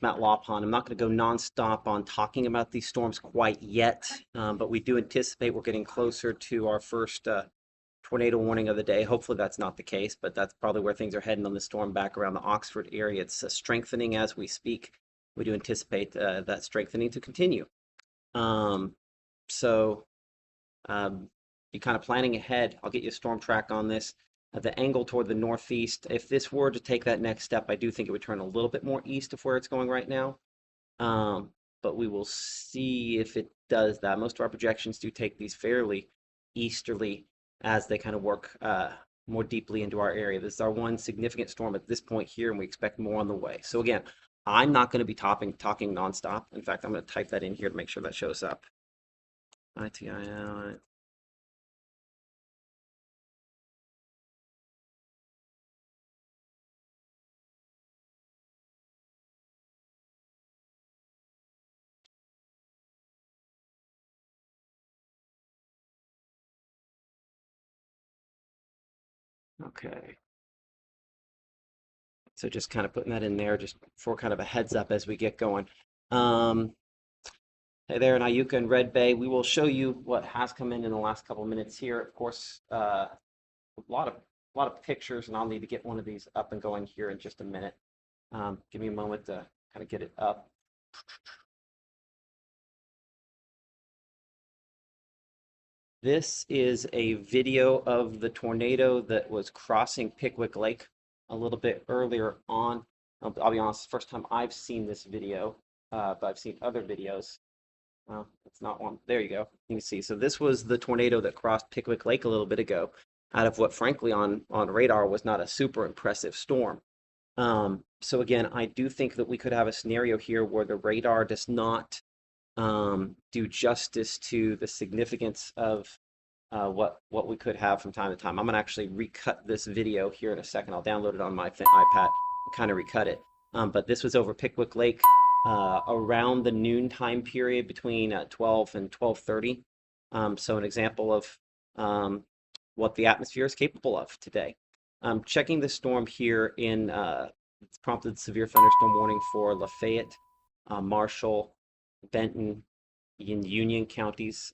Matt Lawpon. I'm not going to go nonstop on talking about these storms quite yet, but we do anticipate we're getting closer to our first tornado warning of the day. Hopefully that's not the case, but that's probably where things are heading on the storm back around the Oxford area. It's strengthening as we speak. We do anticipate that strengthening to continue. So be kind of planning ahead. I'll get you a storm track on this. The angle toward the northeast, if this were to take that next step, I do think it would turn a little bit more east of where it's going right now. But we will see if it does that. Most of our projections do take these fairly easterly as they kind of work more deeply into our area. This is our one significant storm at this point here, and we expect more on the way. So again, I'm not going to be talking nonstop. In fact, I'm going to type that in here to make sure that shows up. ITIL. Okay. So just kind of putting that in there just for kind of a heads up as we get going. Hey there in Iuka and Red Bay. We will show you what has come in the last couple of minutes here. Of course, a lot of pictures, and I'll need to get one of these up and going here in just a minute. Give me a moment to kind of get it up. This is a video of the tornado that was crossing Pickwick Lake a little bit earlier on. I'll be honest, first time I've seen this video, but I've seen other videos. It's not one. There you go. You can see. So this was the tornado that crossed Pickwick Lake a little bit ago, out of what, frankly, on radar was not a super impressive storm. So again, I do think that we could have a scenario here where the radar does not do justice to the significance of what we could have from time to time. I'm gonna actually recut this video here in a second. I'll download it on my iPad and kind of recut it. But this was over Pickwick Lake around the noon time period between 12 and 12:30. So an example of what the atmosphere is capable of today. Checking the storm here in it's prompted severe thunderstorm warning for Lafayette, Marshall, Benton, in Union counties,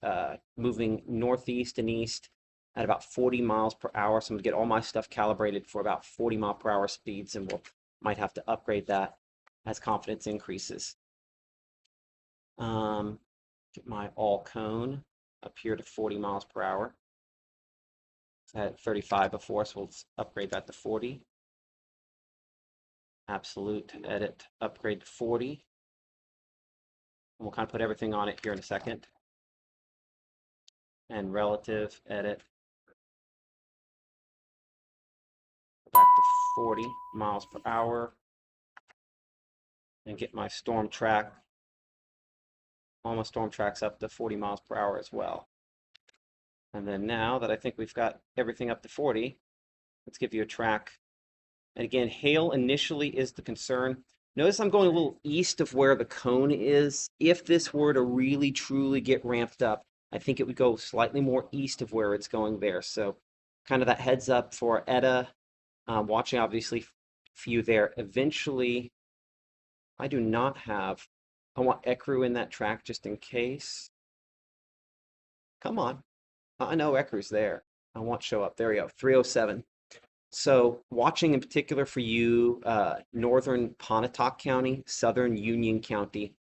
moving northeast and east at about 40 miles per hour. So I'm gonna get all my stuff calibrated for about 40 mile per hour speeds, and we'll might have to upgrade that as confidence increases. Get my all cone up here to 40 miles per hour. It's at 35 before, so we'll upgrade that to 40. Absolute edit, upgrade to 40. And we'll kind of put everything on it here in a second. And relative, edit, back to 40 miles per hour. And get my storm track, all my storm tracks up to 40 miles per hour as well. And then now that I think we've got everything up to 40, let's give you a track. And again, hail initially is the concern. Notice I'm going a little east of where the cone is. If this were to really truly get ramped up, I think it would go slightly more east of where it's going there. So kind of that heads up for Etta. Watching obviously for you there. Eventually, I do not have, I want Ecru in that track just in case. Come on. I know Ecru's there. I want show up. There we go. 307. So watching in particular for you, northern Pontotoc County, southern Union County,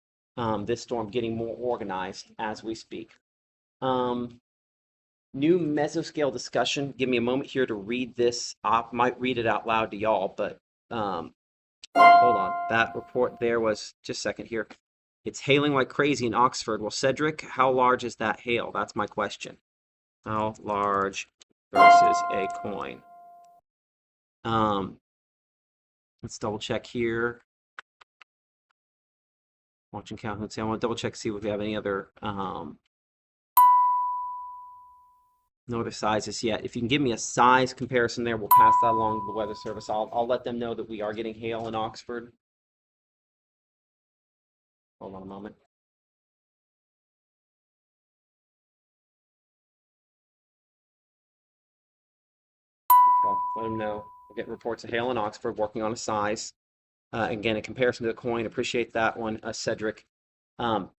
this storm getting more organized as we speak. New mesoscale discussion. Give me a moment here to read this. I might read it out loud to y'all, but hold on. That report there was, just a second here. It's hailing like crazy in Oxford. Well, Cedric, how large is that hail? That's my question. How large versus a coin? Let's double check here. Watching count. Let's see. I want to double check, see if we have any other no other sizes yet. If you can give me a size comparison there, we'll pass that along to the Weather Service. I'll let them know that we are getting hail in Oxford. Hold on a moment. Okay, let them know. We're getting reports of hail in Oxford, working on a size. Again, in comparison to the coin, appreciate that one, Cedric.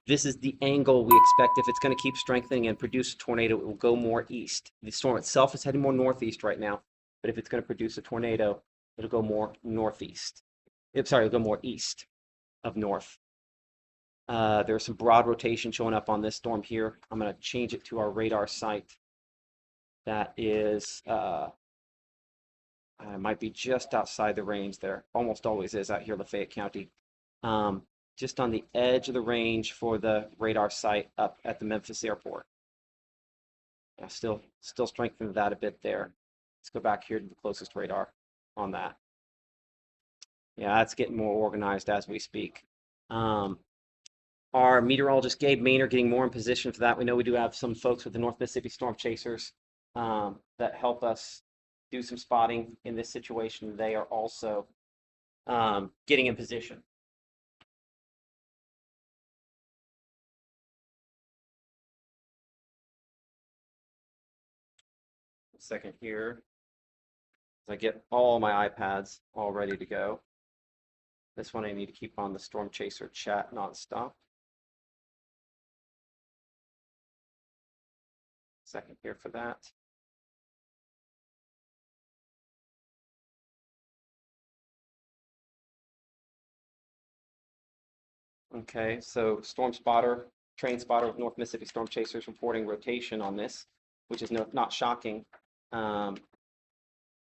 This is the angle we expect. If it's going to keep strengthening and produce a tornado, it will go more east. The storm itself is heading more northeast right now, but if it's going to produce a tornado, it'll go more northeast. Sorry, it'll go more east of north. There's some broad rotation showing up on this storm here. I'm going to change it to our radar site. That is, might be just outside the range there. Almost always is out here, Lafayette County. Just on the edge of the range for the radar site up at the Memphis airport. Yeah, still strengthening that a bit there. Let's go back here to the closest radar on that. Yeah, that's getting more organized as we speak. Our meteorologist Gabe Maynard getting more in position for that. We know we do have some folks with the North Mississippi Storm Chasers that help us do some spotting in this situation. They are also getting in position. Second here. I get all my iPads all ready to go. This one I need to keep on the Storm Chaser chat nonstop. Second here for that. Okay, so Storm Spotter, Train Spotter with North Mississippi Storm Chasers reporting rotation on this, which is not shocking.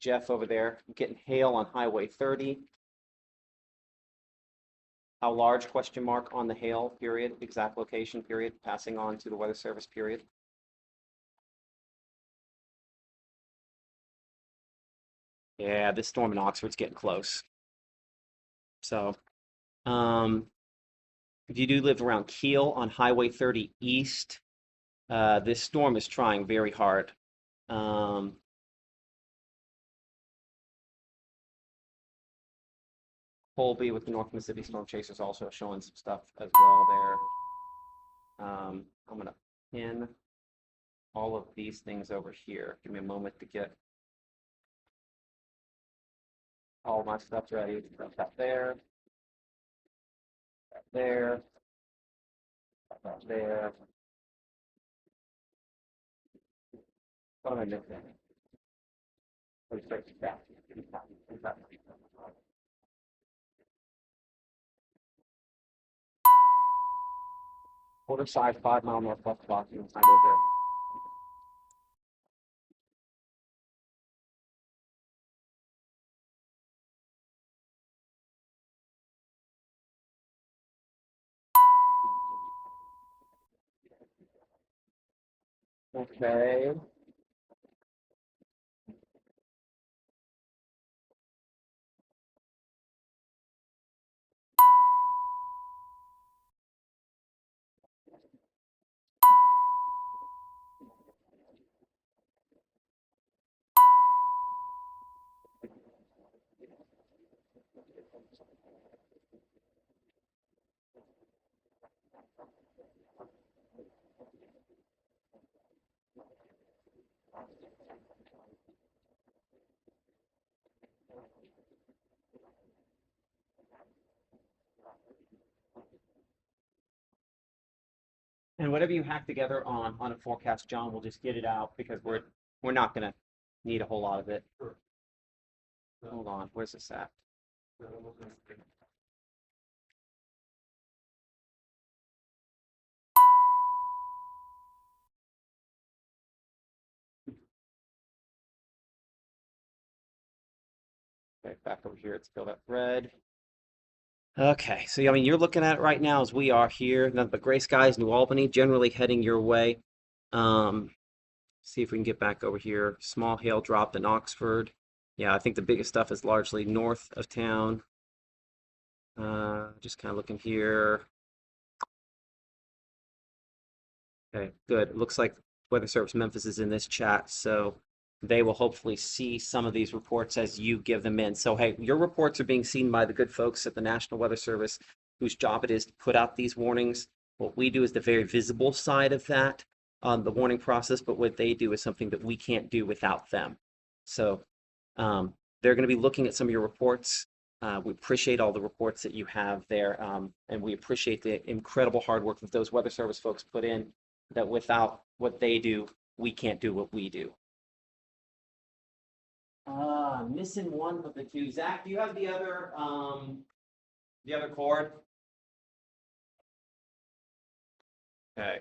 Jeff over there getting hail on Highway 30. How large, question mark, on the hail, period, exact location, period, passing on to the Weather Service, period. Yeah, this storm in Oxford's getting close. So, if you do live around Kiel on Highway 30 East, this storm is trying very hard. Colby with the North Mississippi Storm Chasers also showing some stuff as well there. I'm going to pin all of these things over here. Give me a moment to get all my stuff ready. That there, that there, that there. What am I missing? Quarter size, 5 mile northwest of Boston. I live there. Okay. And whatever you hack together on a forecast, John, we'll just get it out because we're not gonna need a whole lot of it. Sure. Hold on, where's this at? Okay, back over here, it's still that red. Okay, so I mean, you're looking at it right now as we are here. Nothing but gray skies, New Albany, generally heading your way. See if we can get back over here. Small hail drop in Oxford. Yeah, I think the biggest stuff is largely north of town. Just kind of looking here. Okay, good. It looks like Weather Service Memphis is in this chat, so they will hopefully see some of these reports as you give them in. So, hey, your reports are being seen by the good folks at the National Weather Service, whose job it is to put out these warnings. What we do is the very visible side of that, the warning process, but what they do is something that we can't do without them. So they're going to be looking at some of your reports. We appreciate all the reports that you have there, and we appreciate the incredible hard work that those Weather Service folks put in, that without what they do, we can't do what we do. Missing one of the two. Zach, do you have the other cord? Okay.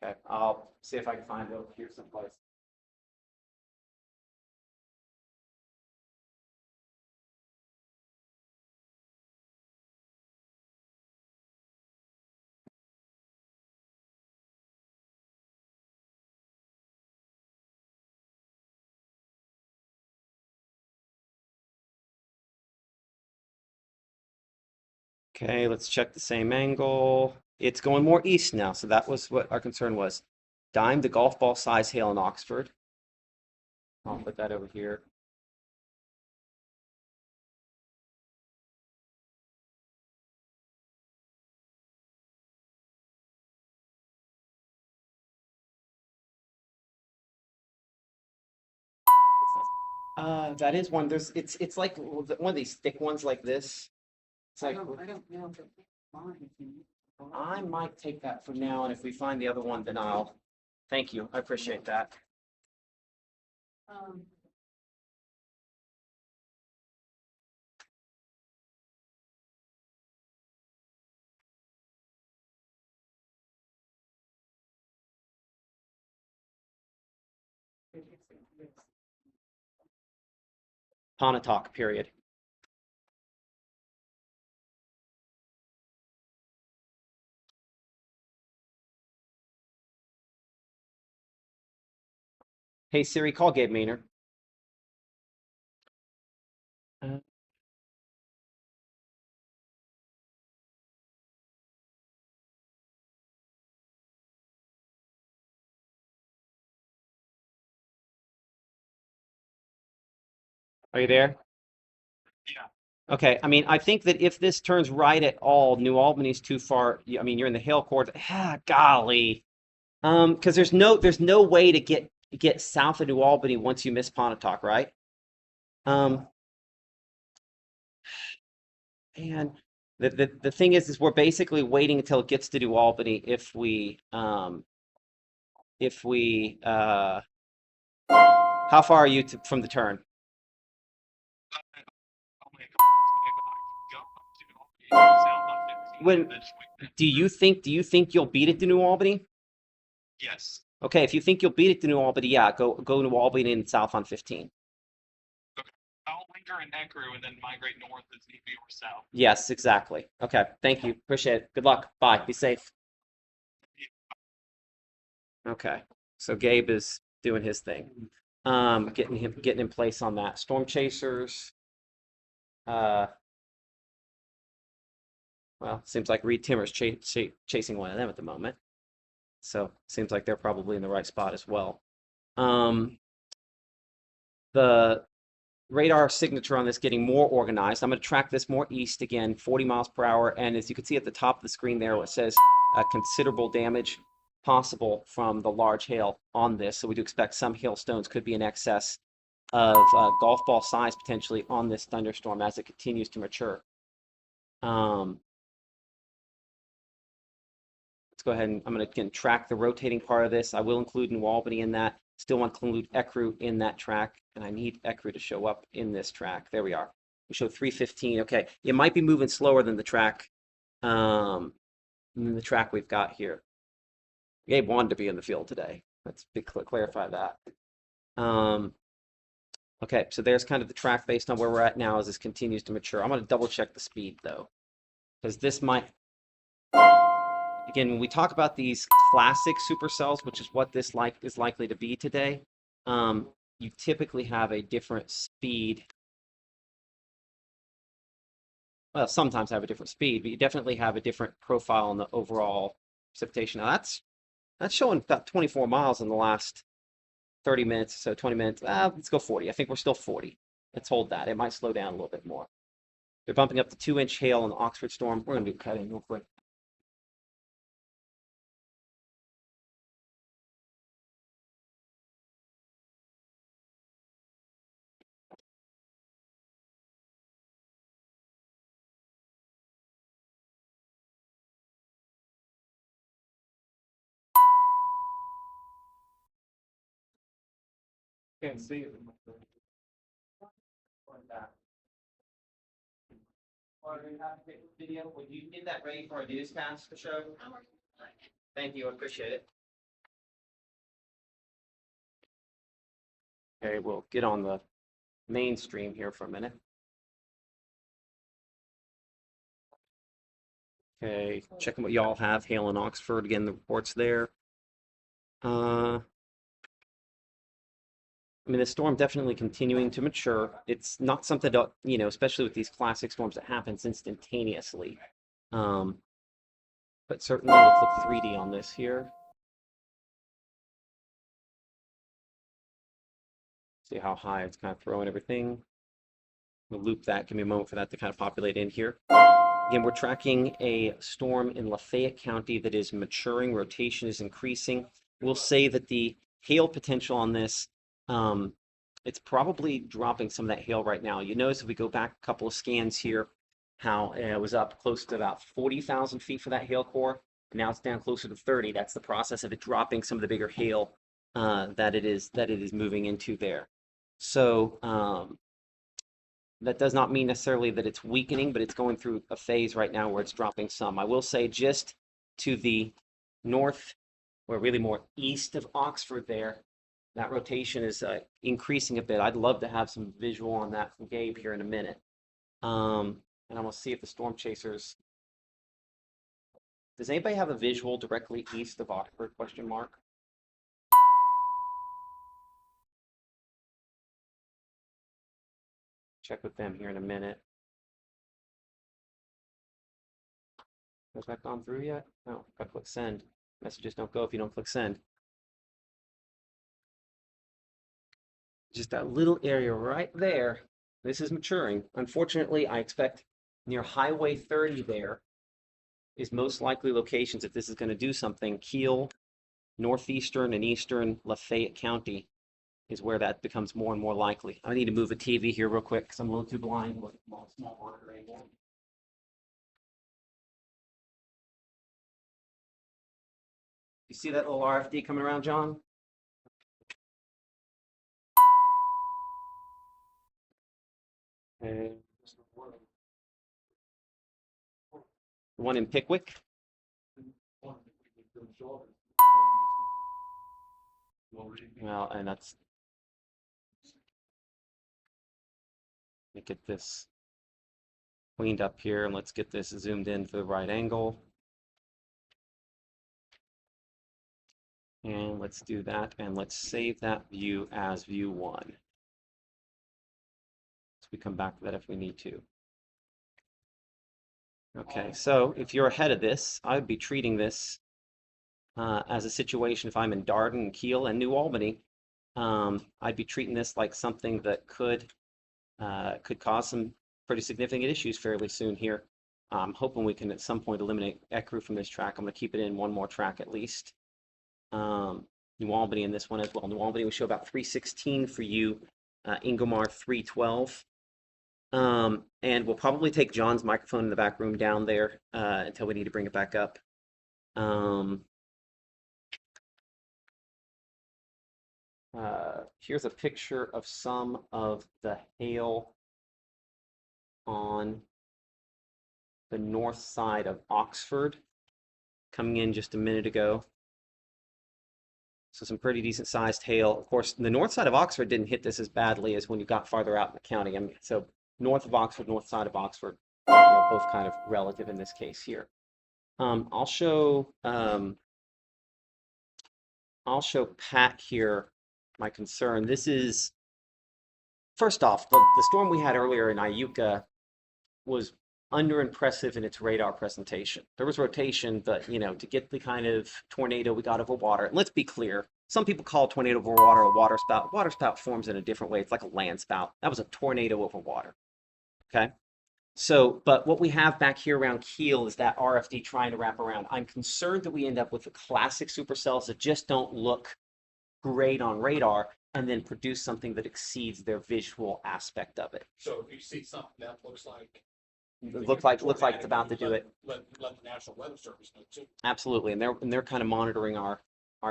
Okay, I'll see if I can find it over here someplace. Okay, let's check the same angle. It's going more east now, so that was what our concern was. Dime the golf ball size hail in Oxford. I'll put that over here. That is one. It's like one of these thick ones like this. It's like I don't know if it's mine. I might take that for now, and if we find the other one, then I'll. Thank you. I appreciate that. Um, Pontotoc, period. Hey Siri, call Gabe Maynard. Uh, Are you there? yeah. Okay, I mean, I think that if this turns right at all, New Albany's too far. I mean, you're in the hail cords. Golly. Because there's no way to get south of New Albany once you miss Pontotoc, right? Um, and the thing is we're basically waiting until it gets to New Albany if we how far are you from the turn? When do you think you'll beat it to New Albany? Yes. Okay, if you think you'll beat it to New Albany, yeah, go to Albany and south on 15. Okay. I'll linger in Ecru and then migrate north as need be or south. Yes, exactly. Okay, thank you. Appreciate it. Good luck. Bye. Be safe. Okay, so Gabe is doing his thing. Getting in place on that. Storm chasers. Uh, well, seems like Reed Timmer's chasing one of them at the moment. So seems like they're probably in the right spot as well. The radar signature on this getting more organized. I'm going to track this more east again, 40 miles per hour. And as you can see at the top of the screen there, it says considerable damage possible from the large hail on this. So we do expect some hailstones could be in excess of golf ball size potentially on this thunderstorm as it continues to mature. Let's go ahead and I'm going to again track the rotating part of this. I will include New Albany in that. Still want to include Ecru in that track, and I need Ecru to show up in this track. There we are. We show 315. Okay, it might be moving slower than the track, we've got here. Gabe wanted to be in the field today. Let's clarify that. Okay, so there's kind of the track based on where we're at now as this continues to mature. I'm going to double check the speed though, because this might. Again, when we talk about these classic supercells, which is what this is likely to be today, you typically have a different speed. Well, sometimes have a different speed, but you definitely have a different profile on the overall precipitation. Now that's showing about 24 miles in the last 30 minutes, so 20 minutes. Let's go 40. I think we're still 40. Let's hold that. It might slow down a little bit more. They're bumping up to 2-inch hail in the Oxford storm. We're going to do cutting real quick. Can't see it. Video, would you get that ready for a newscast to show? Thank you, I appreciate it. Okay, we'll get on the mainstream here for a minute. Okay, checking what y'all have. Hail in Oxford, again, the report's there. I mean, the storm definitely continuing to mature. It's not something to, especially with these classic storms that happens instantaneously. But certainly, let's look 3D on this here. See how high it's kind of throwing everything. We'll loop that. Give me a moment for that to kind of populate in here. Again, we're tracking a storm in Lafayette County that is maturing. Rotation is increasing. We'll say that the hail potential on this, it's probably dropping some of that hail right now. You notice if we go back a couple of scans here, how it was up close to about 40,000 feet for that hail core. Now it's down closer to 30. That's the process of it dropping some of the bigger hail that it is moving into there. So that does not mean necessarily that it's weakening, but it's going through a phase right now where it's dropping some. I will say just to the north, or really more east of Oxford there, that rotation is increasing a bit. I'd love to have some visual on that from Gabe here in a minute. And I'm going to see if the storm chasers... Does anybody have a visual directly east of Oxford, question mark? Check with them here in a minute. Has that gone through yet? No, gotta click send. Messages don't go if you don't click send. Just that little area right there. This is maturing. Unfortunately, I expect near Highway 30 there is most likely locations if this is going to do something. Kiel, northeastern and eastern Lafayette County is where that becomes more and more likely. I need to move a TV here real quick because I'm a little too blind to look at small monitor anymore. You see that little RFD coming around, John? And the one in Pickwick. Well, and that's... Let me get this cleaned up here, and let's get this zoomed in for the right angle. And let's do that, and let's save that view as view 1. So we come back to that if we need to. Okay, so if you're ahead of this, I would be treating this as a situation if I'm in Darden, Kiel, and New Albany. I'd be treating this like something that could cause some pretty significant issues fairly soon here. I'm hoping we can at some point eliminate ECRU from this track. I'm going to keep it in one more track at least. New Albany in this one as well. New Albany will show about 316 for you. Ingomar 312. And we'll probably take John's microphone in the back room down there until we need to bring it back up. Here's a picture of some of the hail on the north side of Oxford coming in just a minute ago. So some pretty decent sized hail. Of course, the north side of Oxford didn't hit this as badly as when you got farther out in the county. I mean, so north of Oxford, north side of Oxford, both kind of relative in this case here. I'll show Pat here my concern. This is, first off, the storm we had earlier in Iuka was under-impressive in its radar presentation. There was rotation, but, to get the kind of tornado we got over water, and let's be clear, some people call a tornado over water a water spout. Water spout forms in a different way. It's like a land spout. That was a tornado over water, okay? So, but what we have back here around Kiel is that RFD trying to wrap around. I'm concerned that we end up with the classic supercells that just don't look great on radar and then produce something that exceeds their visual aspect of it. So if you see something that looks like it's about to do it. Let the National Weather Service know too. Absolutely, and they're kind of monitoring our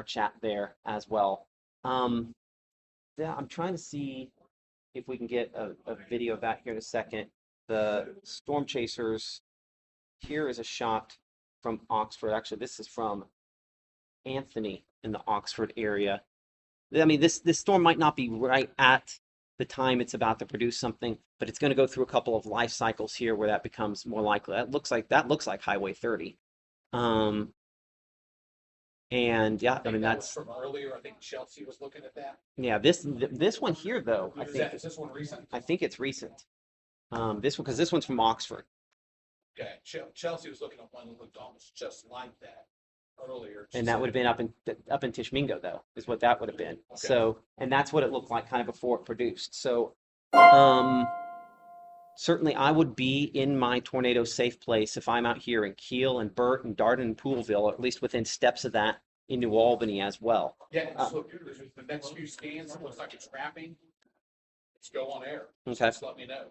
chat there as well. Yeah, I'm trying to see if we can get a video of that here in a second. The storm chasers, here is a shot from Oxford. Actually, this is from Anthony in the Oxford area. I mean, this storm might not be right at the time it's about to produce something, but it's going to go through a couple of life cycles here where that becomes more likely. That looks like Highway 30. Um, and yeah, I mean That was that's from earlier. I think Chelsea was looking at that. yeah. This one here though, Is this one recent? I think it's recent. This one because this one's from Oxford. Okay, Chelsea was looking at one that looked almost just like that earlier. And that would have been up in Tishomingo, though, is what that would have been. Okay. So, and that's what it looked like kind of before it produced. So, certainly I would be in my tornado safe place if I'm out here in Kiel and Burt and Darden and Poolville, or at least within steps of that in New Albany as well. Yeah, so the next few scans, it looks like it's wrapping. Let's go on air. Okay. Just let me know.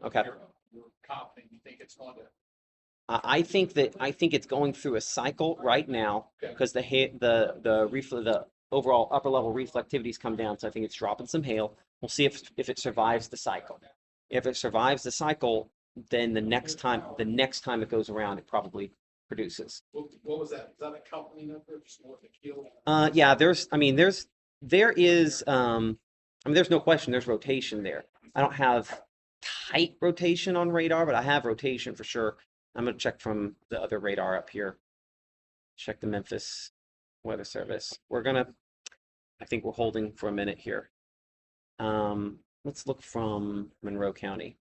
Okay. You're confident you think it's going to. I think it's going through a cycle right now Okay. because the overall upper level reflectivity's come down, so I think it's dropping some hail. We'll see if it survives the cycle. If it survives the cycle, then the next time it goes around, it probably produces. What was that? Is that a company number just north of Kiel? Yeah, there's no question there's rotation there. I don't have tight rotation on radar, but I have rotation for sure. I'm gonna check from the other radar up here. Check the Memphis Weather Service. I think we're holding for a minute here. Let's look from Monroe County.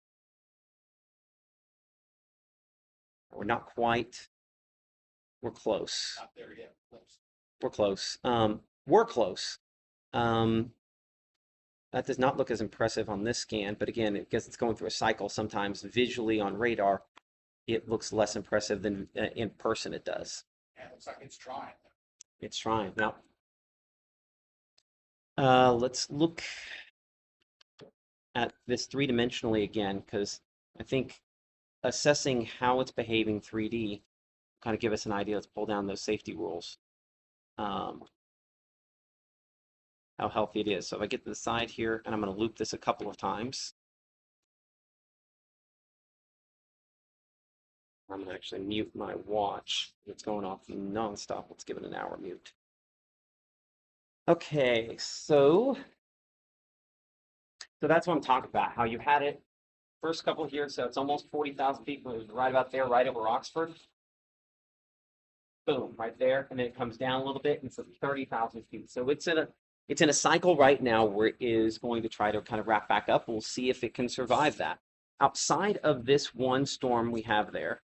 We're not quite. We're close. Not there yet. We're close. We're close. That does not look as impressive on this scan, but again, because it's going through a cycle, sometimes visually on radar, it looks less impressive than in person it does. Yeah, it looks like it's trying. It's trying. Now, let's look at this three-dimensionally again, because I think assessing how it's behaving 3D kind of give us an idea. Let's pull down those safety rules. How healthy it is. So if I get to the side here, and I'm going to loop this a couple of times. I'm going to actually mute my watch. It's going off nonstop. Let's give it an hour mute. Okay, so that's what I'm talking about. How you had it first couple here, so it's almost 40,000 feet. It was right about there, right over Oxford. Boom, right there, and then it comes down a little bit, and it's 30,000 feet. So it's in a cycle right now where it is going to try to kind of wrap back up. We'll see if it can survive that. Outside of this one storm we have there,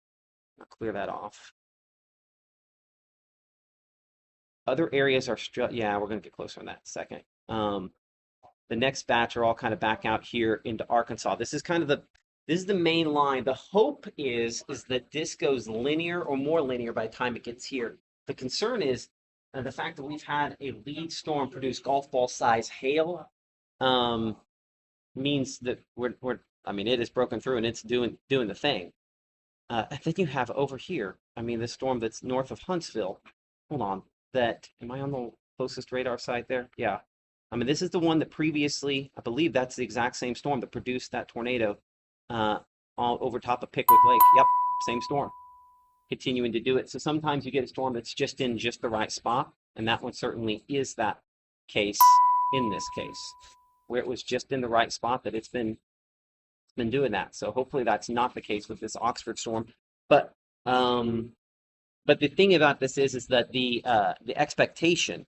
I'll clear that off. Other areas are yeah, we're going to get closer in that in a second. The next batch are all kind of back out here into Arkansas. This is the main line. The hope is that this goes linear or more linear by the time it gets here. The concern is the fact that we've had a lead storm produce golf ball size hail means that it is broken through and it's doing the thing. And then you have over here, the storm that's north of Huntsville. Hold on, am I on the closest radar site there? Yeah. This is the one that previously, I believe that's the exact same storm that produced that tornado all over top of Pickwick Lake. Yep, same storm. Continuing to do it. So sometimes you get a storm that's just in the right spot, and that one certainly is that case in this case, where it was just in the right spot that it's been doing that. So hopefully that's not the case with this Oxford storm. But the thing about this is that the expectation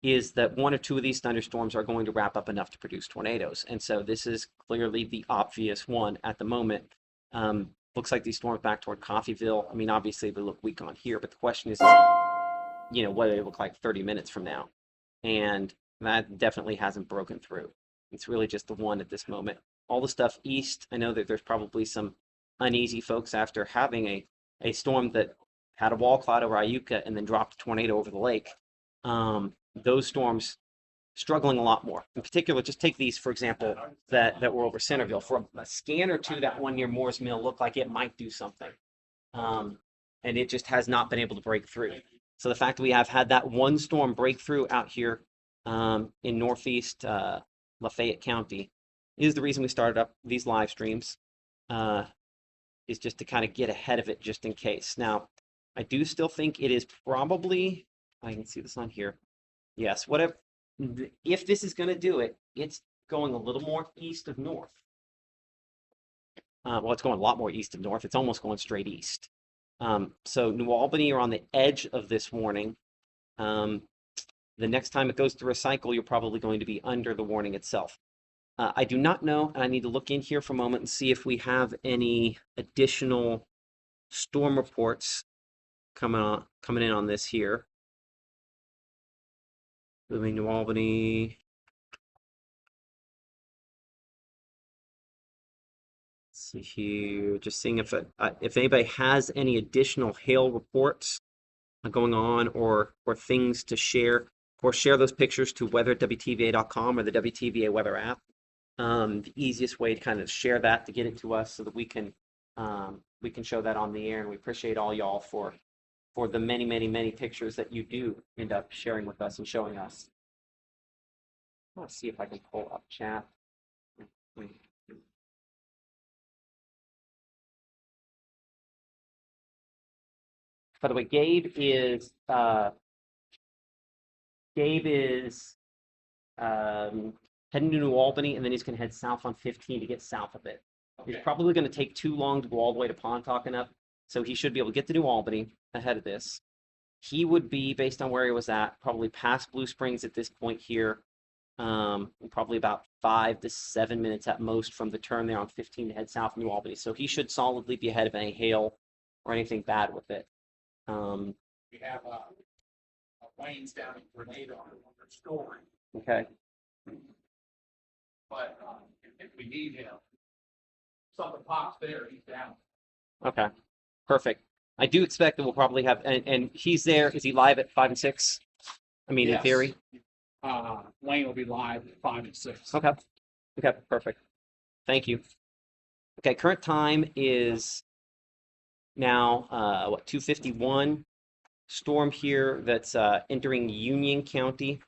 is that one or two of these thunderstorms are going to wrap up enough to produce tornadoes. And so this is clearly the obvious one at the moment. Looks like these storms back toward Coffeyville. Obviously they look weak on here, but the question is, what do they look like 30 minutes from now? And that definitely hasn't broken through. It's really just the one at this moment. All the stuff east, I know that there's probably some uneasy folks after having a storm that had a wall cloud over Iuka and then dropped a tornado over the lake. Those storms struggling a lot more. In particular, just take these, for example, that were over Centerville. For a scan or two, that one near Moore's Mill looked like it might do something. And it just has not been able to break through. So the fact that we have had that one storm break through out here in northeast Lafayette County, is the reason we started up these live streams, is just to kind of get ahead of it just in case. Now, I do still think it is probably, I can see this on here. Yes, whatever. If this is going to do it, it's going a little more east of north. Well, it's going a lot more east of north. It's almost going straight east. So New Albany are on the edge of this warning. The next time it goes through a cycle, you're probably going to be under the warning itself. I do not know, and I need to look in here for a moment and see if we have any additional storm reports coming in on this here. Moving New Albany. Let's see here, just seeing if anybody has any additional hail reports going on or things to share. Of course, share those pictures to weather@wtva.com or the WTVA weather app. The easiest way to kind of share that to get it to us so that we can show that on the air, and we appreciate all y'all for the many pictures that you do end up sharing with us and showing us. Let's see if I can pull up chat. By the way, Gabe is heading to New Albany, and then he's going to head south on 15 to get south of it. Okay. It's probably going to take too long to go all the way to Pontotoc, so he should be able to get to New Albany ahead of this. He would be, based on where he was at, probably past Blue Springs at this point here, probably about 5 to 7 minutes at most from the turn there on 15 to head south of New Albany. So he should solidly be ahead of any hail or anything bad with it. We have Wayne's down in Grenada on their story, Okay. but if we need him, something pops there, he's down. Okay. Perfect. I do expect that we'll probably have, and he's there. Is he live at 5 and 6? I mean, in Yes. theory. Wayne will be live at 5 and 6. Okay. Okay. Perfect. Thank you. Okay. Current time is now 2:51. Storm here that's entering Union County.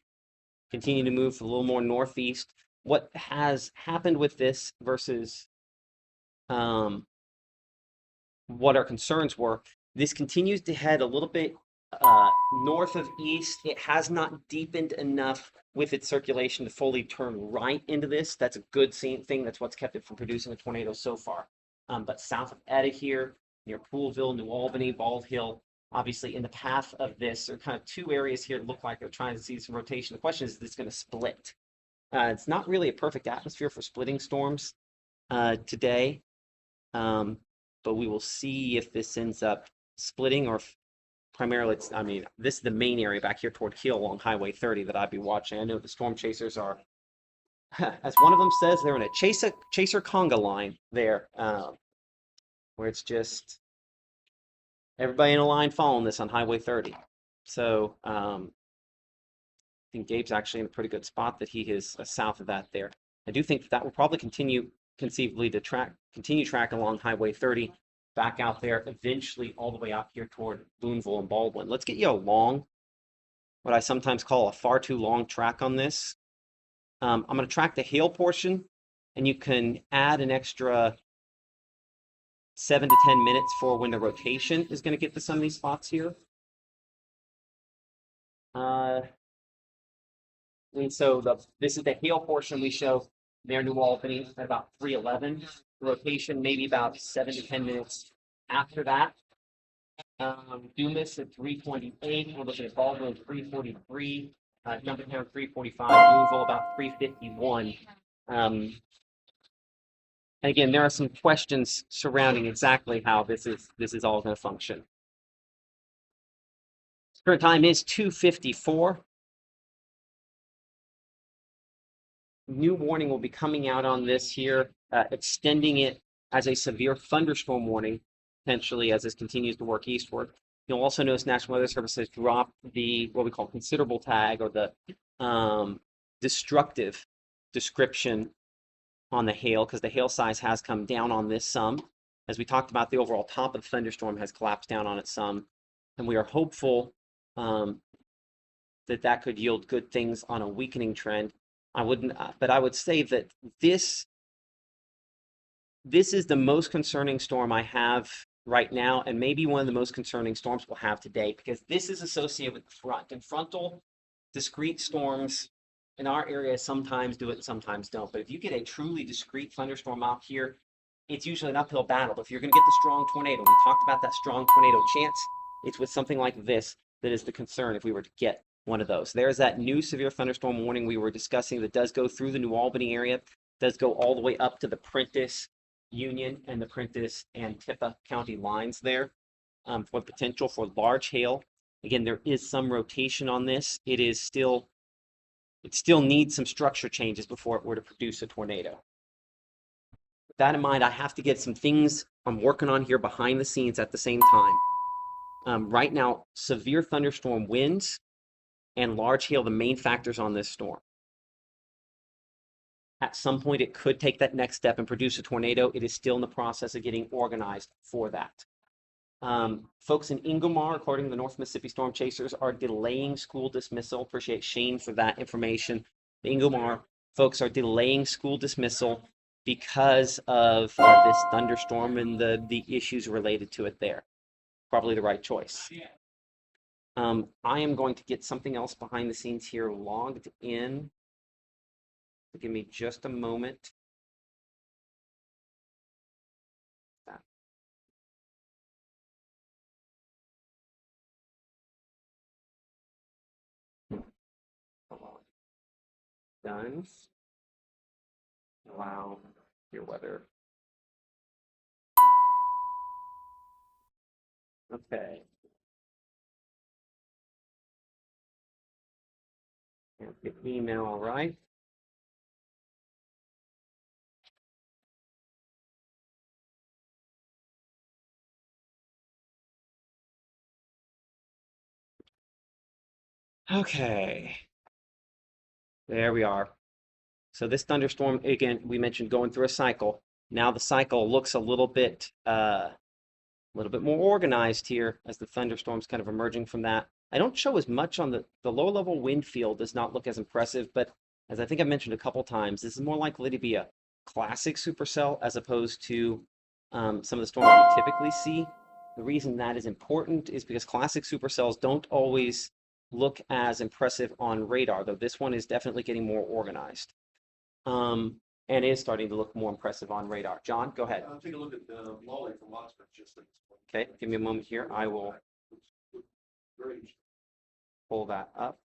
Continue to move a little more northeast. What has happened with this versus what our concerns were? This continues to head a little bit north of east. It has not deepened enough with its circulation to fully turn right into this. That's a good thing. That's what's kept it from producing a tornado so far. But south of Etta here, near Poolville, New Albany, Bald Hill, obviously in the path of this, there are kind of two areas here that look like they're trying to see some rotation. The question is this going to split? It's not really a perfect atmosphere for splitting storms today, but we will see if this ends up splitting or if primarily it's, I mean, this is the main area back here toward Hill along Highway 30 that I'd be watching. I know the storm chasers are, as one of them says, they're in a chaser conga line there, where it's just everybody in a line following this on Highway 30. So I think Gabe's actually in a pretty good spot that he is south of that there. I do think that will probably continue conceivably to continue tracking along Highway 30 back out there, eventually all the way out here toward Booneville and Baldwin. Let's get you a long, what I sometimes call a far too long track on this. I'm going to track the hail portion, and you can add an extra 7 to 10 minutes for when the rotation is going to get to some of these spots here. And so this is the hail portion we show near New Albany at about 3:11. The rotation maybe about 7 to 10 minutes after that. Dumas at 3:28. We're looking at Baldwin 3:43. Jumping down 3:45. Booneville about 3:51. And again, there are some questions surrounding exactly how this is all going to function. Current time is 2:54. New warning will be coming out on this here, extending it as a severe thunderstorm warning, potentially as this continues to work eastward. You'll also notice National Weather Service has dropped the what we call considerable tag, or the destructive description on the hail, because the hail size has come down on this some. As we talked about, the overall top of the thunderstorm has collapsed down on it some, and we are hopeful that could yield good things on a weakening trend. I wouldn't, but I would say that this is the most concerning storm I have right now, and maybe one of the most concerning storms we'll have today, because this is associated with the front. And frontal discrete storms in our area sometimes do it, sometimes don't. But if you get a truly discrete thunderstorm out here, it's usually an uphill battle. But if you're going to get the strong tornado, we talked about that strong tornado chance, it's with something like this that is the concern if we were to get one of those. There's that new severe thunderstorm warning we were discussing that does go through the New Albany area, does go all the way up to the Prentiss, Union, and the Prentiss and Tippah County lines there, for potential for large hail. Again, there is some rotation on this. It still needs some structure changes before it were to produce a tornado. With that in mind, I have to get some things I'm working on here behind the scenes at the same time. Right now, severe thunderstorm winds and large hail, the main factors on this storm. At some point, it could take that next step and produce a tornado. It is still in the process of getting organized for that. Folks in Ingomar, according to the North Mississippi Storm Chasers, are delaying school dismissal. Appreciate Shane for that information. The Ingomar folks are delaying school dismissal because of this thunderstorm and the issues related to it there. Probably the right choice. I am going to get something else behind the scenes here logged in. Give me just a moment. Done. Allow your weather. Okay. And the email, all right. Okay. There we are. So this thunderstorm, again, we mentioned going through a cycle. Now the cycle looks a little bit more organized here as the thunderstorm's kind of emerging from that. I don't show as much on the low level wind field does not look as impressive, but as I think I mentioned a couple times, this is more likely to be a classic supercell as opposed to some of the storms we typically see. The reason that is important is because classic supercells don't always look as impressive on radar, though this one is definitely getting more organized. And is starting to look more impressive on radar. John, go ahead. Take a look at the Molly from Oxford. Okay, give me a moment here. I will pull that up.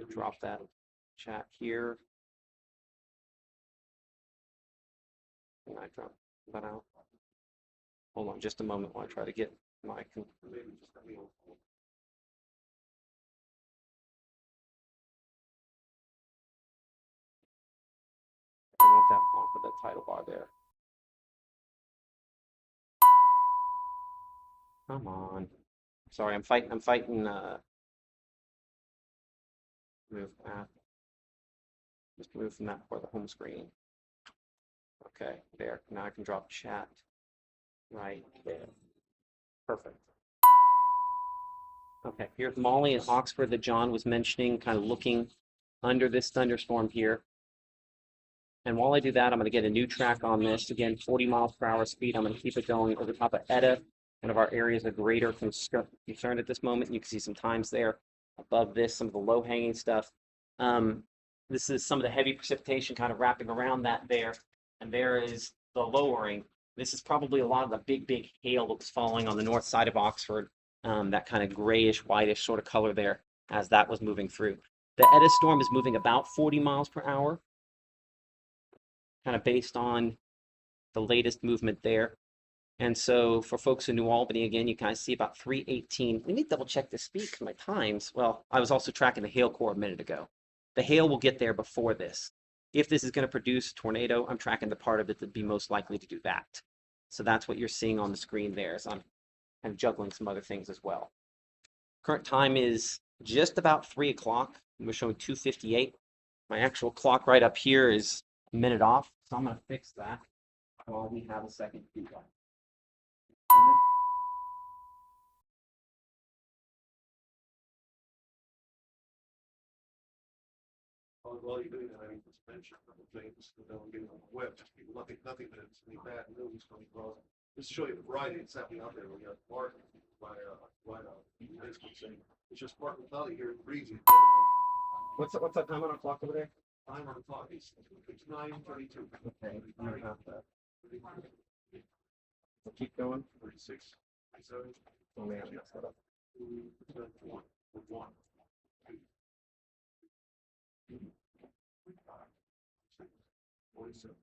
Drop that chat here. Can I drop that out? Hold on just a moment while I try to get my. I want that off of the title bar there. Come on. Sorry, I'm fighting move that. Just move from that for the home screen. Okay, there. Now I can drop chat right there. Perfect. Okay, here's Molly in Oxford that John was mentioning, kind of looking under this thunderstorm here. And while I do that, I'm going to get a new track on this. Again, 40 miles per hour speed. I'm going to keep it going over top of Etta, one of our areas of greater concern at this moment. You can see some times there above this, some of the low-hanging stuff. This is some of the heavy precipitation kind of wrapping around that there. And there is the lowering. This is probably a lot of the big hail that was falling on the north side of Oxford. That kind of grayish, whitish sort of color there as that was moving through. The Etta storm is moving about 40 miles per hour. Kind of based on the latest movement there. And so for folks in New Albany, again, you kind of see about 318. Let me double check this speed because my times, well, I was also tracking the hail core a minute ago. The hail will get there before this. If this is going to produce a tornado, I'm tracking the part of it that'd be most likely to do that. So that's what you're seeing on the screen there as I'm kind of juggling some other things as well. Current time is just about 3 o'clock. We're showing 2:58. My actual clock right up here is a minute off, so I'm going to fix that while we have a second to do that. Well, you're doing that, I mean, suspension of the things, and then we're getting on the web, just people, nothing that's any bad news coming across. Just to show you the variety that's happening out there, we got Mark, basically saying, it's just partly cloudy here, breezy. What's that time on our clock over there? Time on the clock, it's 9:32. Okay, I don't have that. So keep going. 36, 37. Oh man, I messed that up. 1, 1, 2, 47,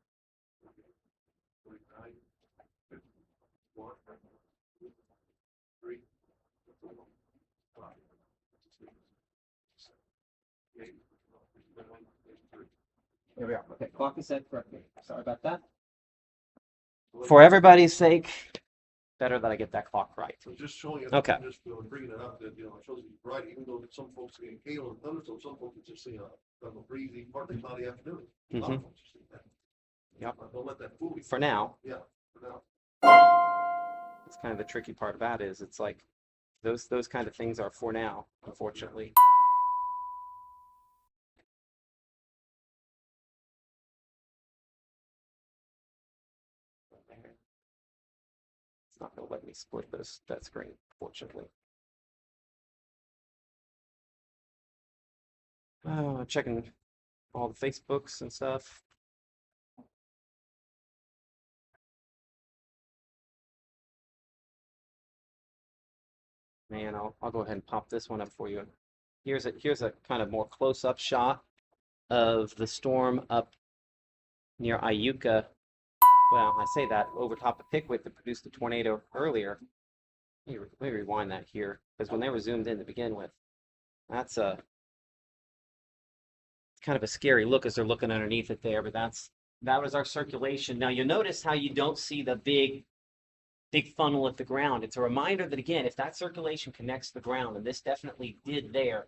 49, 51, 3, 4, 5, 6, 7, 8, 9, 10. Here we are. Okay, clock is set correctly. Sorry about that. For everybody's sake, better that I get that clock right. So just showing you. Okay. Just bringing it up that, it shows you bright, even though some folks are getting hail and thunderstorms, some folks are just seeing a breezy, partly cloudy afternoon. A lot of folks are seeing that. Yep. Don't let that fool you. For now, Yeah, for now. that's kind of the tricky part about it is it's like those kind of things are for now, unfortunately. It's not going to let me split that screen, fortunately. Oh, checking all the Facebooks and stuff. Man, I'll go ahead and pop this one up for you. Here's a kind of more close-up shot of the storm up near Iuka. Well, I say that over top of Pickwick that produced the tornado earlier. Let me rewind that here, because when they were zoomed in to begin with, that's kind of a scary look as they're looking underneath it there, but that was our circulation. Now you'll notice how you don't see the big funnel at the ground. It's a reminder that, again, if that circulation connects to the ground, and this definitely did there,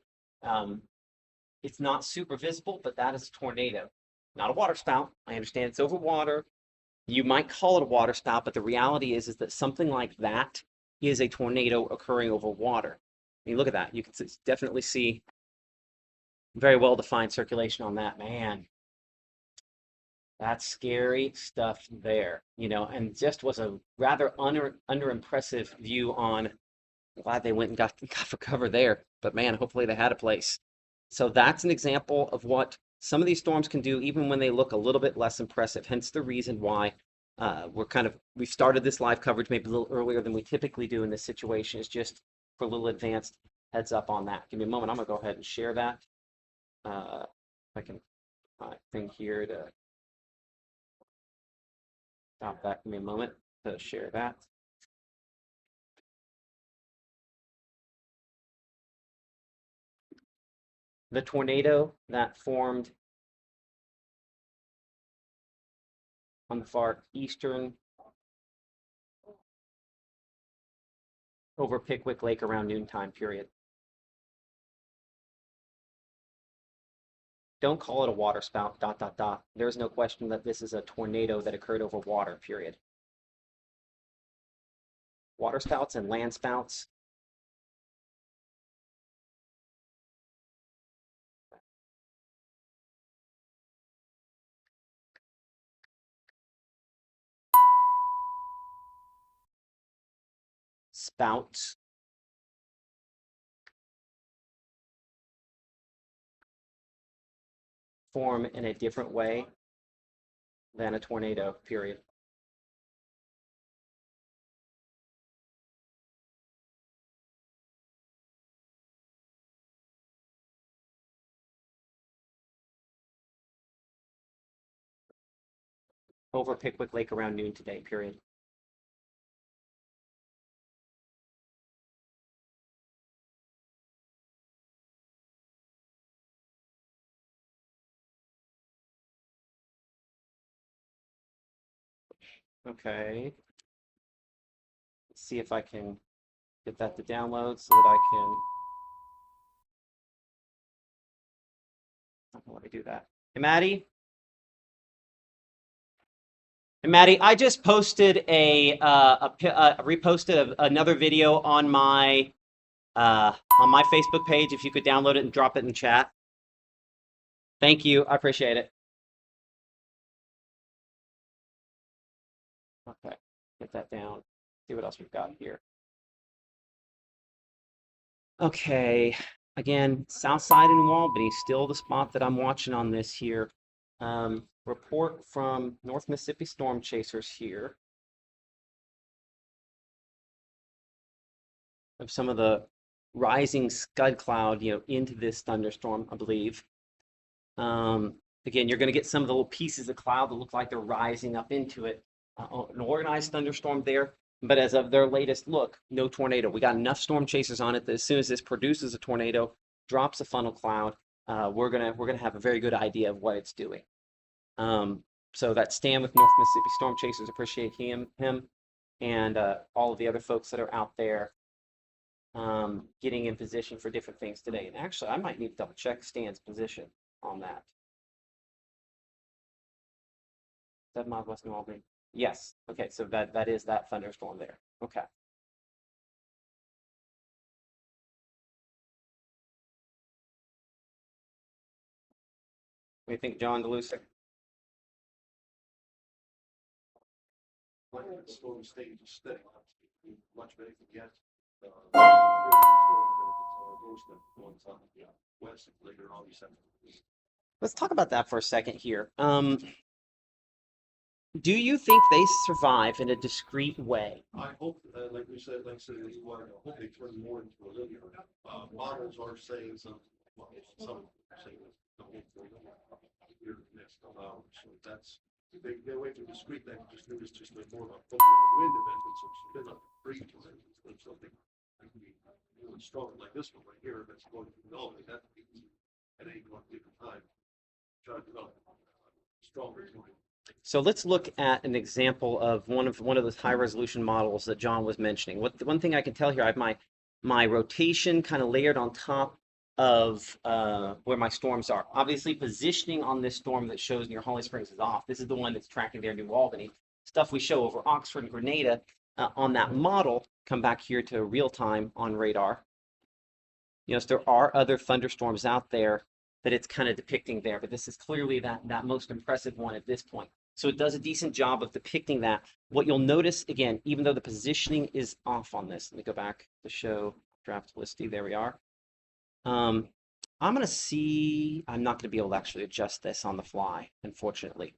it's not super visible, but that is a tornado, not a water spout. I understand it's over water. You might call it a water spout, but the reality is that something like that is a tornado occurring over water. I mean, look at that. You can definitely see very well-defined circulation on that. Man, that's scary stuff there, and just was a rather under-impressive view on. I'm glad they went and got for cover there, but man, hopefully they had a place. So that's an example of what some of these storms can do, even when they look a little bit less impressive. Hence the reason why we've started this live coverage maybe a little earlier than we typically do in this situation, is just for a little advanced heads up on that. Give me a moment. I'm gonna go ahead and share that. If I can find a thing here to stop that. Give me a moment to share that. The tornado that formed on the far eastern over Pickwick Lake around noontime period. Don't call it a water spout, ... There's no question that this is a tornado that occurred over water, period. Water spouts and land spouts. Spouts form in a different way than a tornado, period. Over Pickwick Lake around noon today, period. Okay. Let's see if I can get that to download so that I can. How do I do that? Hey, Maddie. And Maddie, I just posted reposted another video on my Facebook page. If you could download it and drop it in chat. Thank you. I appreciate it. Okay, get that down. See what else we've got here. Okay, again, south side in Albany, still the spot that I'm watching on this here. Report from North Mississippi Storm Chasers here of some of the rising scud cloud, into this thunderstorm, I believe. Again, you're going to get some of the little pieces of cloud that look like they're rising up into it. An organized thunderstorm there, but as of their latest look, no tornado. We got enough storm chasers on it that as soon as this produces a tornado, drops a funnel cloud, we're gonna have a very good idea of what it's doing. So that Stan with North Mississippi Storm Chasers, appreciate him, and all of the other folks that are out there getting in position for different things today. And actually, I might need to double check Stan's position on that. 7 miles west of Albany. Yes. Okay, so that is that thunderstorm there. Okay. What do you think, John DeLucia? Like the storm stayed just steady, much better than yet. West later on December. Let's talk about that for a second here. Do you think they survive in a discrete way? I hope, like I said, I hope they turn more into a linear. Models are saying some saying next allowed. So that's they wait for discrete. That just like more of a wind event, but so spin up breeze or something like really strong like this one right here that's going to go that at any one given time. Try to develop stronger. So let's look at an example of one of those high resolution models that John was mentioning. One thing I can tell here, I have my rotation kind of layered on top of where my storms are. Obviously, positioning on this storm that shows near Holly Springs is off. This is the one that's tracking there New Albany. Stuff we show over Oxford and Grenada on that model. Come back here to real time on radar. So there are other thunderstorms out there that it's kind of depicting there, but this is clearly that most impressive one at this point. So it does a decent job of depicting that. What you'll notice, again, even though the positioning is off on this, let me go back to show draft listy. There we are. I'm going to see, I'm not going to be able to actually adjust this on the fly, unfortunately.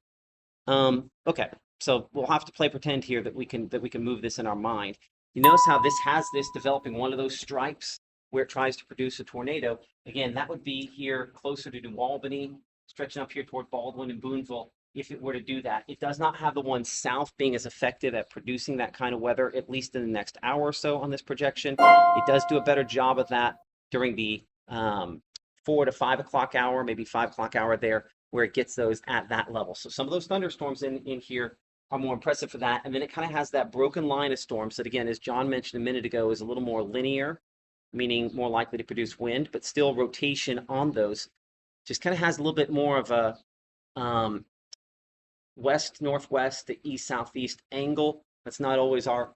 Okay, so we'll have to play pretend here that we can move this in our mind. You notice how this has this developing one of those stripes where it tries to produce a tornado. Again, that would be here closer to New Albany, stretching up here toward Baldwin and Booneville. If it were to do that, it does not have the one south being as effective at producing that kind of weather, at least in the next hour or so on this projection. It does do a better job of that during the 4 to 5 o'clock hour, maybe 5 o'clock hour there, where it gets those at that level. So some of those thunderstorms in here are more impressive for that. And then it kind of has that broken line of storms that, again, as John mentioned a minute ago, is a little more linear, meaning more likely to produce wind, but still rotation on those. Just kind of has a little bit more of a west-northwest to east-southeast angle. That's not always our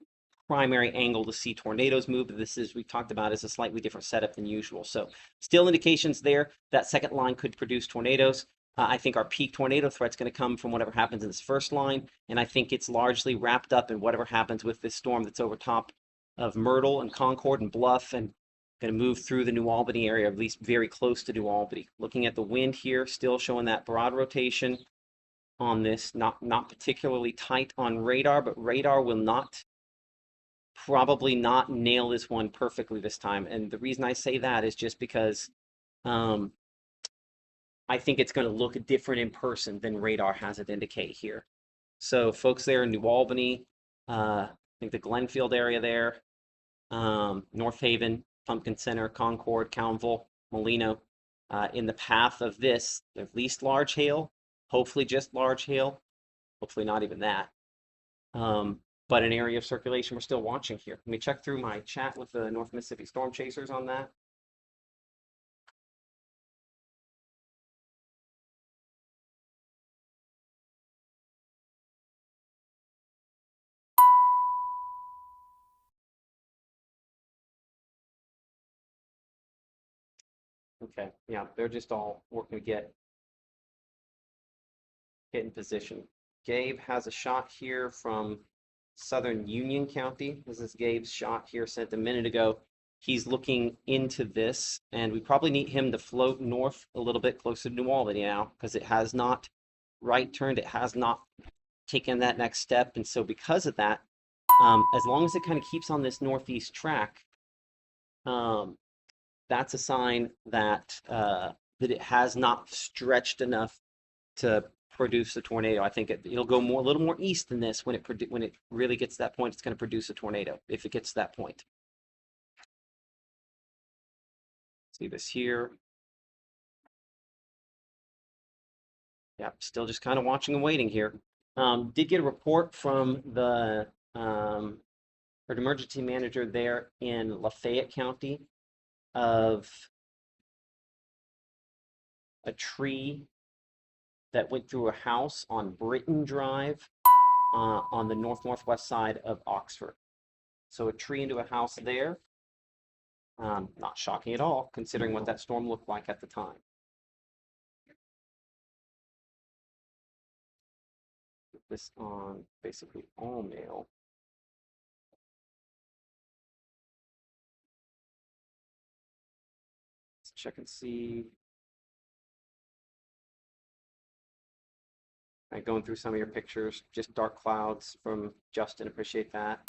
primary angle to see tornadoes move, but this is, we talked about, is a slightly different setup than usual. So still indications there that second line could produce tornadoes. I think our peak tornado threat is going to come from whatever happens in this first line, and I think it's largely wrapped up in whatever happens with this storm that's over top of Myrtle and Concord and Bluff and going to move through the New Albany area, at least very close to New Albany. Looking at the wind here, still showing that broad rotation on this, not particularly tight on radar, but radar will probably not nail this one perfectly this time. And the reason I say that is just because I think it's going to look different in person than radar has it indicate here. So folks there in New Albany, I think the Glenfield area there, North Haven, Pumpkin Center, Concord, Cowanville, Molino, in the path of this, at least large hail, hopefully just large hail, hopefully not even that. But an area of circulation we're still watching here. Let me check through my chat with the North Mississippi Storm Chasers on that. Okay, yeah, they're just all working to get get in position. Gabe has a shot here from Southern Union County. This is Gabe's shot here sent a minute ago. He's looking into this, and we probably need him to float north a little bit closer to New Albany now, because it has not right turned. It has not taken that next step. And so because of that, as long as it kind of keeps on this northeast track, that's a sign that that it has not stretched enough to produce a tornado. I think it'll go a little more east than this when it really gets to that point. It's going to produce a tornado if it gets to that point. See this here. Yep, still just kind of watching and waiting here. Did get a report from the emergency manager there in Lafayette County of a tree that went through a house on Britton Drive on the northwest side of Oxford. So a tree into a house there. Not shocking at all, considering what that storm looked like at the time. Put this on basically all mail. Let's check and see. Going through some of your pictures, just dark clouds from Justin, appreciate that.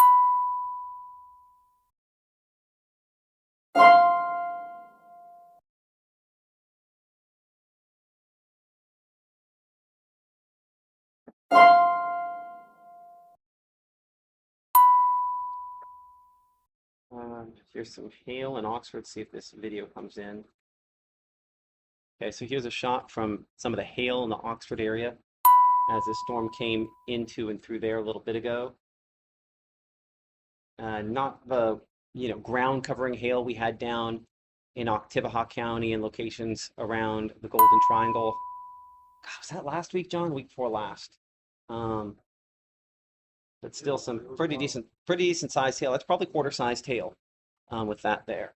Here's some hail in Oxford, see if this video comes in. Okay, so here's a shot from some of the hail in the Oxford area as the storm came into and through there a little bit ago. Not the ground covering hail we had down in Oktibbeha County and locations around the Golden Triangle. God, was that last week, John? Week before last. But still some pretty decent sized hail. That's probably quarter-sized hail with that there.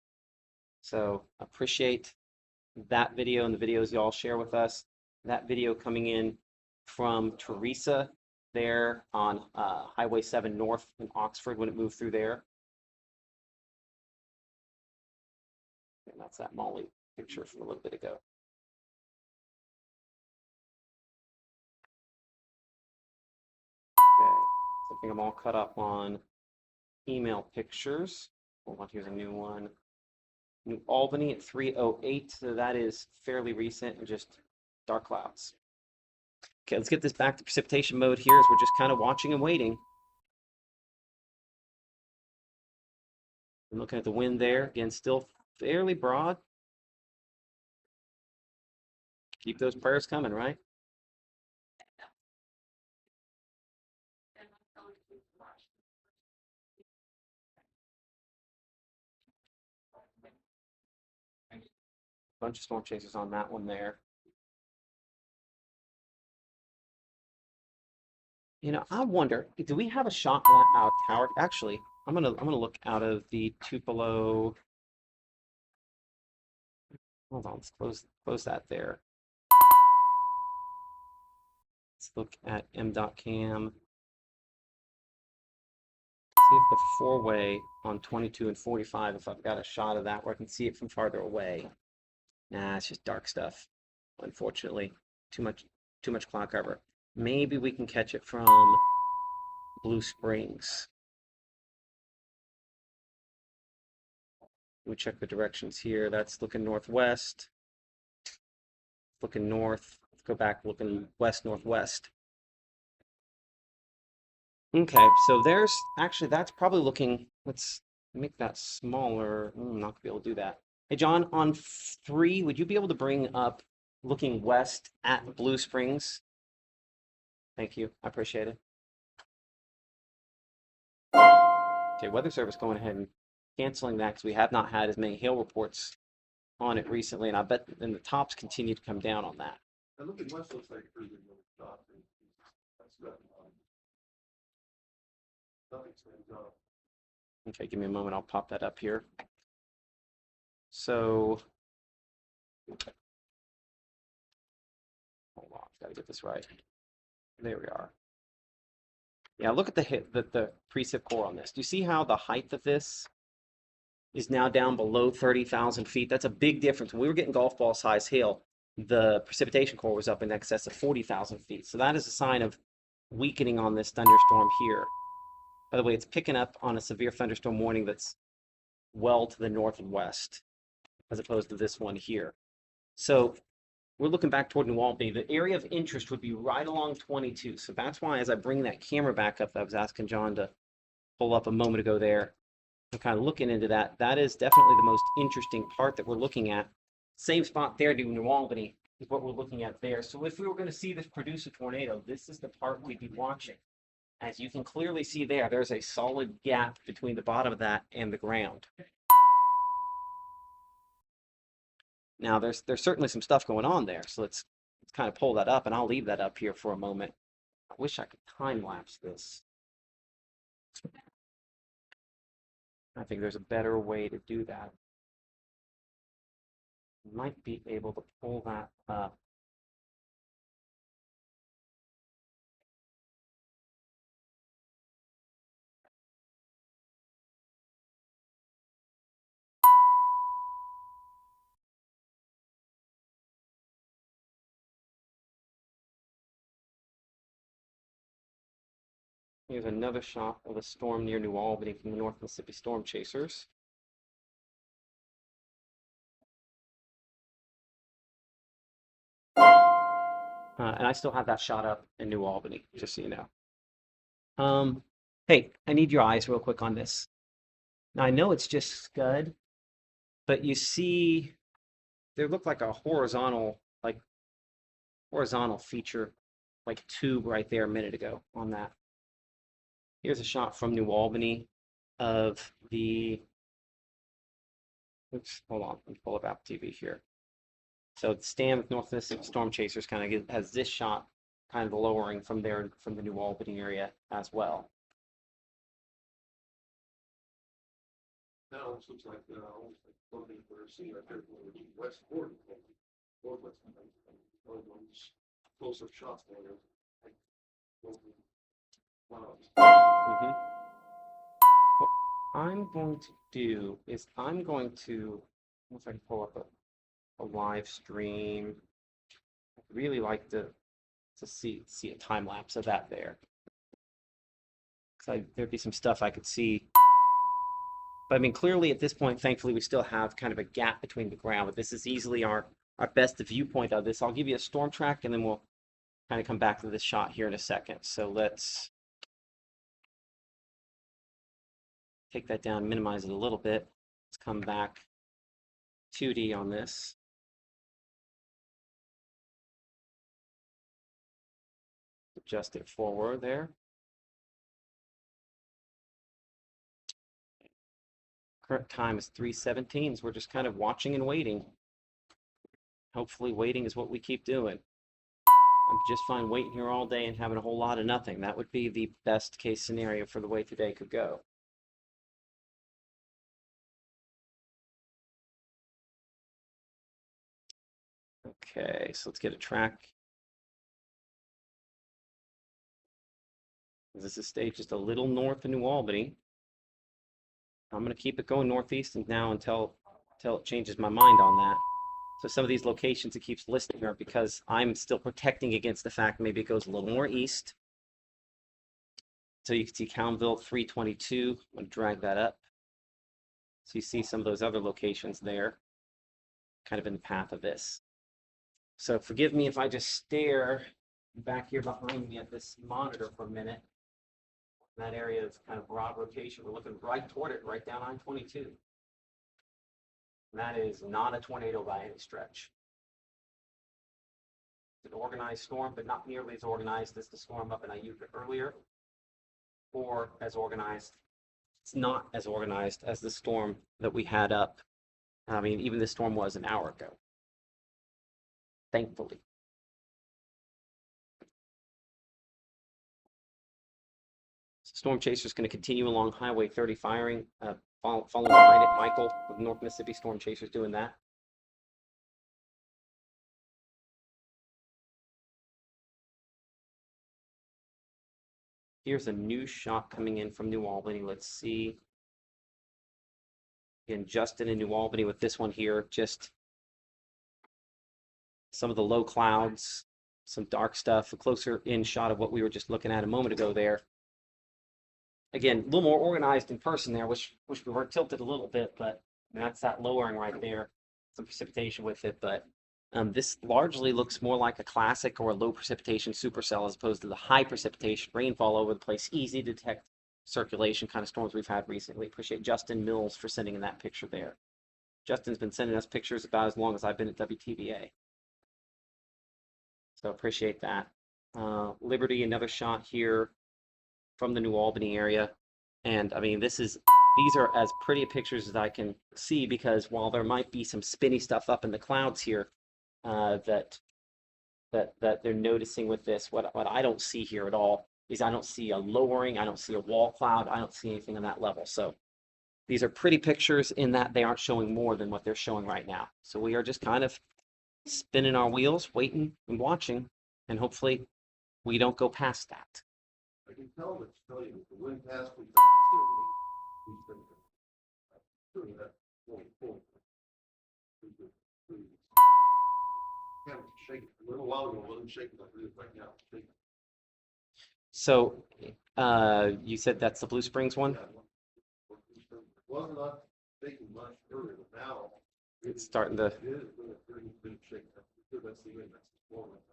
So appreciate that video and the videos y'all share with us. That video coming in from Teresa there on Highway 7 North in Oxford when it moved through there. And that's that Molly picture from a little bit ago. Okay, so I think I'm all caught up on email pictures. Hold on, here's a new one. New Albany at 3:08, so that is fairly recent and just dark clouds. Okay, let's get this back to precipitation mode here as we're just kind of watching and waiting. I'm looking at the wind there, again, still fairly broad. Keep those prayers coming, right? Bunch of storm chasers on that one there. I wonder, do we have a shot out of tower? Actually, I'm gonna look out of the Tupelo. Hold on, let's close that there. Let's look at m.cam. See if the four-way on 22 and 45, if I've got a shot of that where I can see it from farther away. Nah, it's just dark stuff. Unfortunately, too much cloud cover. Maybe we can catch it from Blue Springs. We check the directions here. That's looking northwest. Looking north. Let's go back looking west-northwest. Okay, so there's actually that's probably looking. Let's make that smaller. I'm not gonna be able to do that. Hey, John, on 3, would you be able to bring up looking west at Blue Springs? Thank you. I appreciate it. Okay, Weather Service going ahead and canceling that because we have not had as many hail reports on it recently, and I bet the tops continue to come down on that. And looking west looks like a pretty good little shot. That's good. Nothing stands out. Okay, give me a moment. I'll pop that up here. So, hold on, gotta get this right. There we are. Yeah, look at the precip core on this. Do you see how the height of this is now down below 30,000 feet? That's a big difference. When we were getting golf ball size hail, the precipitation core was up in excess of 40,000 feet. So that is a sign of weakening on this thunderstorm here. By the way, it's picking up on a severe thunderstorm warning that's well to the north and west, as opposed to this one here. So we're looking back toward New Albany. The area of interest would be right along 22. So that's why, as I bring that camera back up, I was asking John to pull up a moment ago there, and kind of looking into that. That is definitely the most interesting part that we're looking at. Same spot there to New Albany is what we're looking at there. So if we were going to see this produce a tornado, this is the part we'd be watching. As you can clearly see there, there's a solid gap between the bottom of that and the ground. Now, there's certainly some stuff going on there, so let's kind of pull that up, and I'll leave that up here for a moment. I wish I could time lapse this. I think there's a better way to do that. Might be able to pull that up. Here's another shot of a storm near New Albany from the North Mississippi Storm Chasers. And I still have that shot up in New Albany, just so you know. Hey, I need your eyes real quick on this. Now, I know it's just scud, but you see, there looked like a horizontal feature, like tube right there a minute ago on that. Here's a shot from New Albany of the, oops, hold on, let me pull up Apple TV here. So the stand with North Mississippi Storm Chasers kind of has this shot kind of lowering from there, from the New Albany area as well. Now it looks like something we're seeing right there, west border, northwest, close-up shots there. Wow. What I'm going to do is I'm going to, if I can pull up a live stream. I'd really like to see a time lapse of that there. Because there'd be some stuff I could see. But I mean, clearly at this point, thankfully, we still have kind of a gap between the ground. But this is easily our best viewpoint of this. I'll give you a storm track, and then we'll kind of come back to this shot here in a second. So let's take that down, minimize it a little bit. Let's come back 2D on this. Adjust it forward there. Current time is 3:17, so we're just kind of watching and waiting. Hopefully waiting is what we keep doing. I'm just fine waiting here all day and having a whole lot of nothing. That would be the best case scenario for the way today could go. Okay, so let's get a track. This is staged just a little north of New Albany. I'm going to keep it going northeast now until it changes my mind on that. So some of these locations it keeps listing are because I'm still protecting against the fact maybe it goes a little more east. So you can see Calmville 322. I'm going to drag that up. So you see some of those other locations there, kind of in the path of this. So forgive me if I just stare back here behind me at this monitor for a minute. That area is kind of broad rotation. We're looking right toward it, right down I-22. That is not a tornado by any stretch. It's an organized storm, but not nearly as organized as the storm up in Iuka earlier, or as organized. It's not as organized as the storm that we had up. I mean, even the storm was an hour ago. Thankfully. Storm chaser is going to continue along Highway 30 firing, following behind it. Michael with North Mississippi Storm Chasers doing that. Here's a new shot coming in from New Albany. Let's see. Again, Justin in New Albany with this one here. Just some of the low clouds, some dark stuff, a closer in shot of what we were just looking at a moment ago there. Again, a little more organized in person there, wish we were tilted a little bit, but that's that lowering right there. Some precipitation with it, but this largely looks more like a classic or a low precipitation supercell as opposed to the high precipitation rainfall all over the place, easy to detect circulation kind of storms we've had recently. Appreciate Justin Mills for sending in that picture there. Justin's been sending us pictures about as long as I've been at WTVA. So appreciate that. Liberty, another shot here from the New Albany area. And I mean, these are as pretty pictures as I can see, because while there might be some spinny stuff up in the clouds here that they're noticing with this, what I don't see here at all is I don't see a lowering, I don't see a wall cloud, I don't see anything on that level. So these are pretty pictures in that they aren't showing more than what they're showing right now. So we are just kind of spinning our wheels, waiting and watching, and hopefully we don't go past that. I can tell it's telling you the wind passed me, but it's still he's been doing that going forward. Kind of shaking. A little while ago, it wasn't shaking like it is right now. It's shaking. So you said that's the Blue Springs one? Yeah, it was not shaking much earlier, but now It's starting to. it is really been shaking. That's the wind. That's the floor right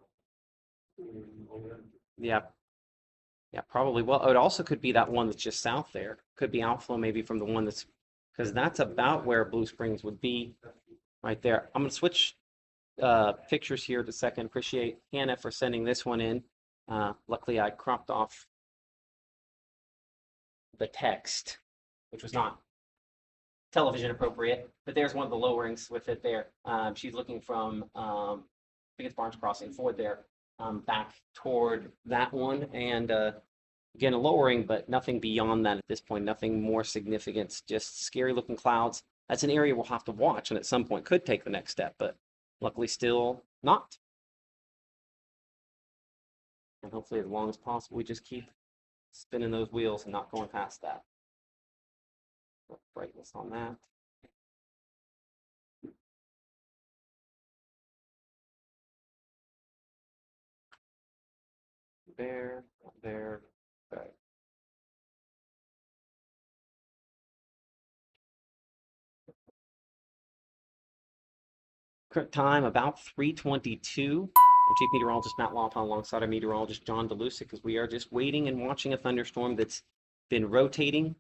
now. Yeah. Yeah, probably. Well, it also could be that one that's just south there. Could be outflow maybe from the one that's, because that's about where Blue Springs would be right there. I'm going to switch pictures here in a second. Appreciate Hannah for sending this one in. Luckily, I cropped off the text, which was not television appropriate, but there's one of the lowerings with it there. She's looking from, I think it's Barnes Crossing Ford there, back toward that one. And again, a lowering, but nothing beyond that at this point, nothing more significant, just scary looking clouds. That's an area we'll have to watch and at some point could take the next step, but luckily still not. And hopefully as long as possible, we just keep spinning those wheels and not going past that. Brightness on that. There, there, okay. Current time about 3:22. I'm Chief Meteorologist Matt Lawton alongside our meteorologist John DeLucic, because we are just waiting and watching a thunderstorm that's been rotating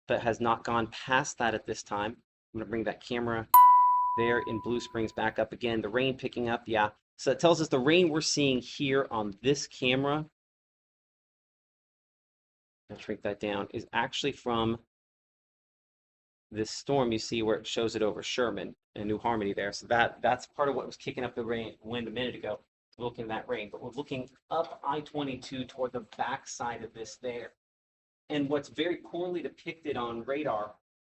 but has not gone past that at this time. I'm going to bring that camera there in Blue Springs back up again. The rain picking up, yeah. So it tells us the rain we're seeing here on this camera, I'll shrink that down, is actually from this storm you see where it shows it over Sherman and New Harmony there. So that's part of what was kicking up the wind a minute ago, looking at that rain. But we're looking up I-22 toward the backside of this there. And what's very poorly depicted on radar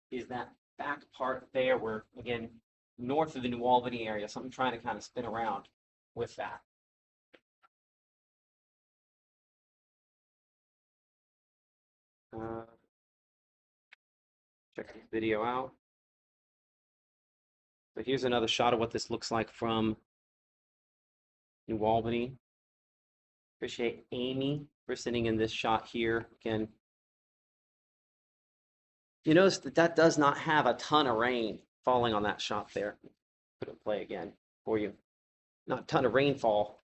is that back part there where, again, north of the New Albany area. So I'm trying to kind of spin around with that. Check this video out. So here's another shot of what this looks like from New Albany. Appreciate Amy for sending in this shot here. Again, you notice that does not have a ton of rain falling on that shot there. Put it play again for you. Not a ton of rainfall.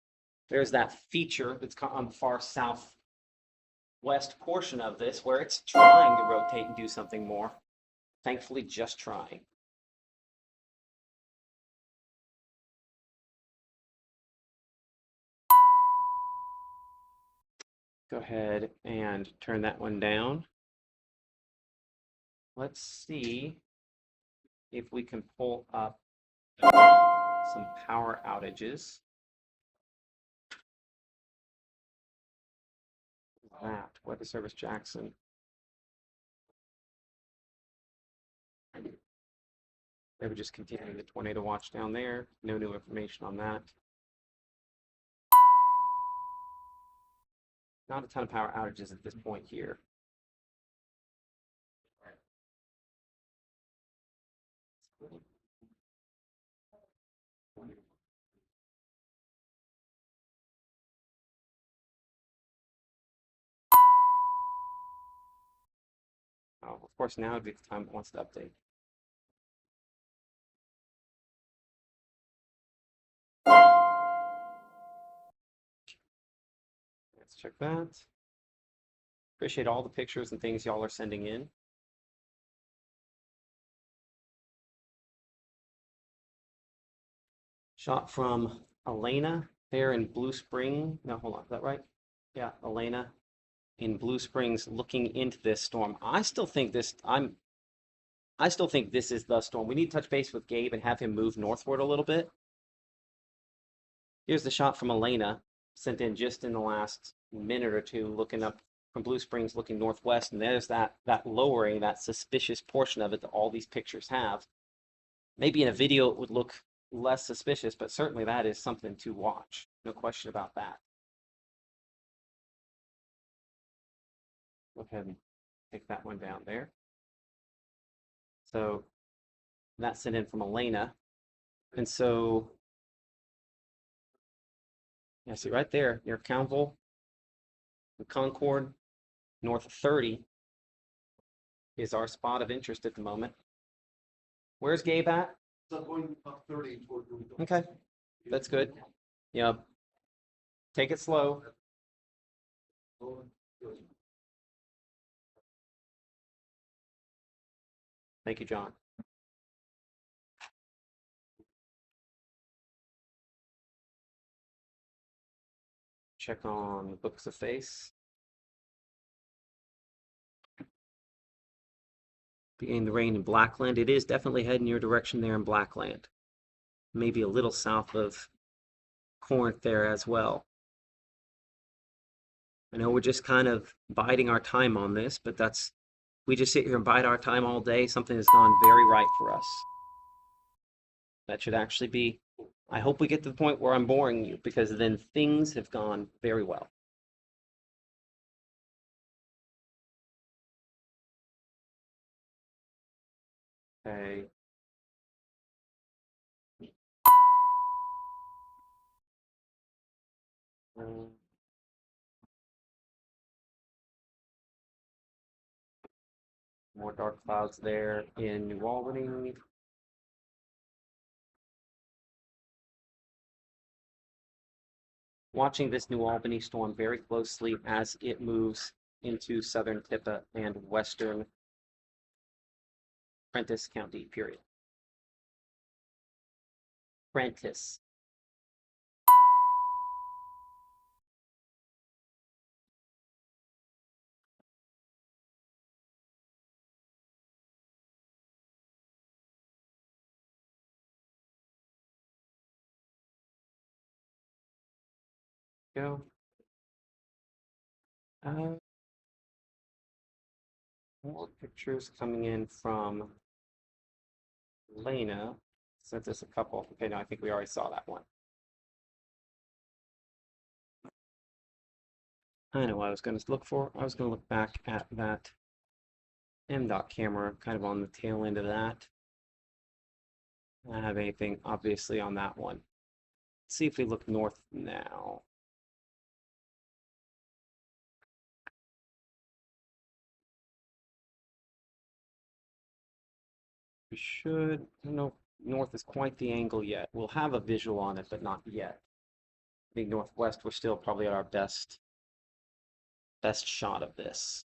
There's that feature that's on the far southwest portion of this where it's trying to rotate and do something more. Thankfully, just trying. Go ahead and turn that one down. Let's see if we can pull up some power outages. That Weather Service Jackson. They were just continuing the tornado watch down there. No new information on that. Not a ton of power outages at this point here. Oh, of course, now would be the time it wants to update. Let's check that. Appreciate all the pictures and things y'all are sending in. Shot from Elena there in Blue Spring. No, hold on, is that right? Yeah, Elena in Blue Springs looking into this storm. I still think this is the storm. We need to touch base with Gabe and have him move northward a little bit. Here's the shot from Elena, sent in just in the last minute or two, looking up from Blue Springs, looking northwest, and there's that lowering, that suspicious portion of it that all these pictures have. Maybe in a video it would look less suspicious, but certainly that is something to watch. No question about that. Go ahead and take that one down there. So that's sent in from Elena. And so, yeah, see right there near Countville, Concord, north 30 is our spot of interest at the moment. Where's Gabe at? So going up 30 toward Booneville. Okay, that's good. Yeah, take it slow. Thank you, John. Check on the books of face. Beginning the rain in Blackland. It is definitely heading your direction there in Blackland. Maybe a little south of Corinth there as well. I know we're just kind of biding our time on this, but we just sit here and bide our time all day. Something has gone very right for us. That should actually be, I hope we get to the point where I'm boring you, because then things have gone very well. Okay. More dark clouds there in New Albany. Watching this New Albany storm very closely as it moves into southern Tippah and western Prentiss County, period. Prentiss. Go. More pictures coming in from Lena. Sent us a couple. Okay, no, I think we already saw that one. I know what I was going to look for. I was going to look back at that MDOT camera, kind of on the tail end of that. I don't have anything, obviously, on that one. Let's see if we look north now. We should, I don't know if north is quite the angle yet. We'll have a visual on it, but not yet. I think northwest, we're still probably at our best shot of this.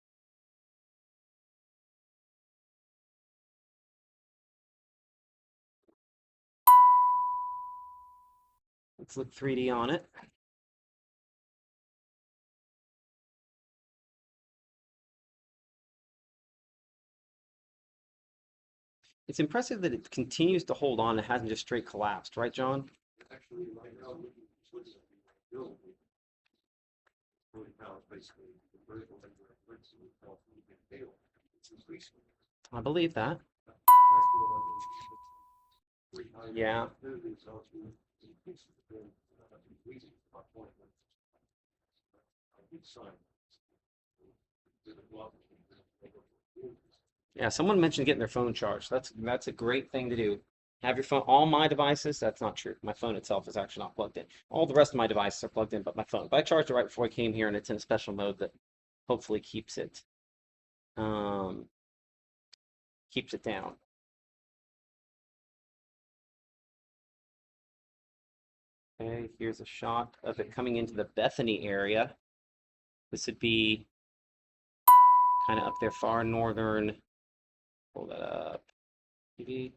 Let's look 3D on it. It's impressive that it continues to hold on. It hasn't just straight collapsed, right, John? Actually, right now, looking at the build, basically the vertical it's increasing. I believe that. Yeah. sign. Yeah, someone mentioned getting their phone charged. That's a great thing to do. Have your phone. All my devices, that's not true. My phone itself is actually not plugged in. All the rest of my devices are plugged in, but my phone. But I charged it right before I came here, and it's in a special mode that hopefully um, keeps it down. Okay, here's a shot of it coming into the Bethany area. This would be kind of up there, far northern. Pull that up. TV.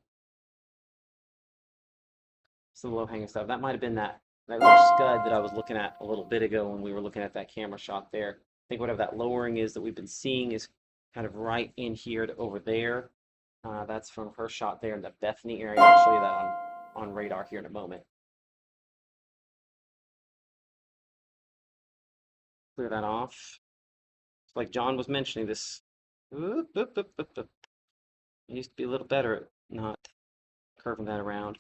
Some low hanging stuff. That might have been that little scud that I was looking at a little bit ago when we were looking at that camera shot there. I think whatever that lowering is that we've been seeing is kind of right in here to over there. That's from her shot there in the Bethany area. I'll show you that on radar here in a moment. Clear that off. Like John was mentioning, this it used to be a little better at not curving that around.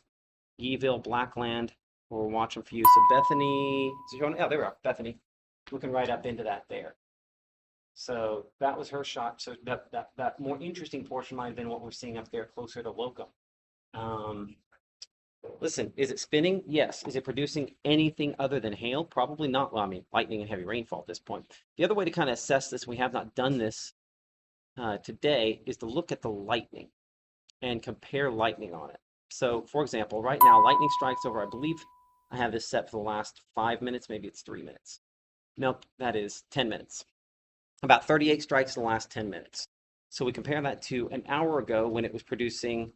Yeeville, Blackland, we're watching for you. So Bethany, oh, there we are, Bethany. Looking right up into that there. So that was her shot. So that more interesting portion might have been what we're seeing up there closer to Locum. Listen, is it spinning? Yes. Is it producing anything other than hail? Probably not. Well, I mean, lightning and heavy rainfall at this point. The other way to kind of assess this, we have not done this today, is to look at the lightning and compare lightning on it. So, for example, right now, lightning strikes over, I believe I have this set for the last 5 minutes, maybe it's 3 minutes. Nope, that is 10 minutes. About 38 strikes in the last 10 minutes. So we compare that to an hour ago when it was producing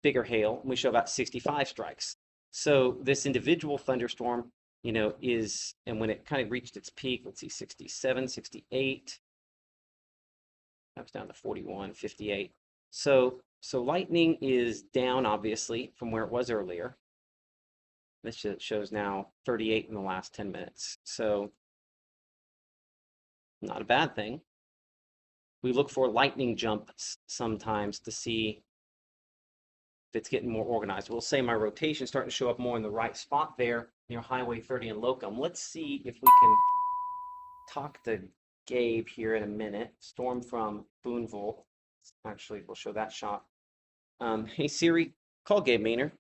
bigger hail, and we show about 65 strikes. So this individual thunderstorm, is, and when it kind of reached its peak, let's see, 67, 68, that was down to 41, 58. So lightning is down, obviously, from where it was earlier. This shows now 38 in the last 10 minutes. So not a bad thing. We look for lightning jumps sometimes to see if it's getting more organized. We'll say my rotation is starting to show up more in the right spot there near Highway 30 and Locum. Let's see if we can talk to Gabe here in a minute. Storm from Booneville. Actually, we'll show that shot. Hey Siri, call Gabe Maynard.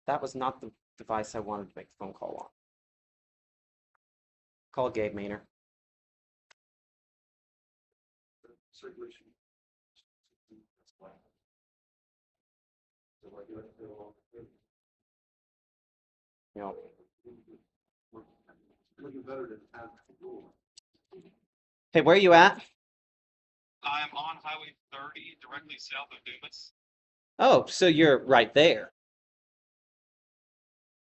That was not the device I wanted to make the phone call on. Call Gabe Maynard. Circulation. Looking better than have. Hey, where are you at? I'm on Highway 30, directly south of Dumas. Oh, so you're right there.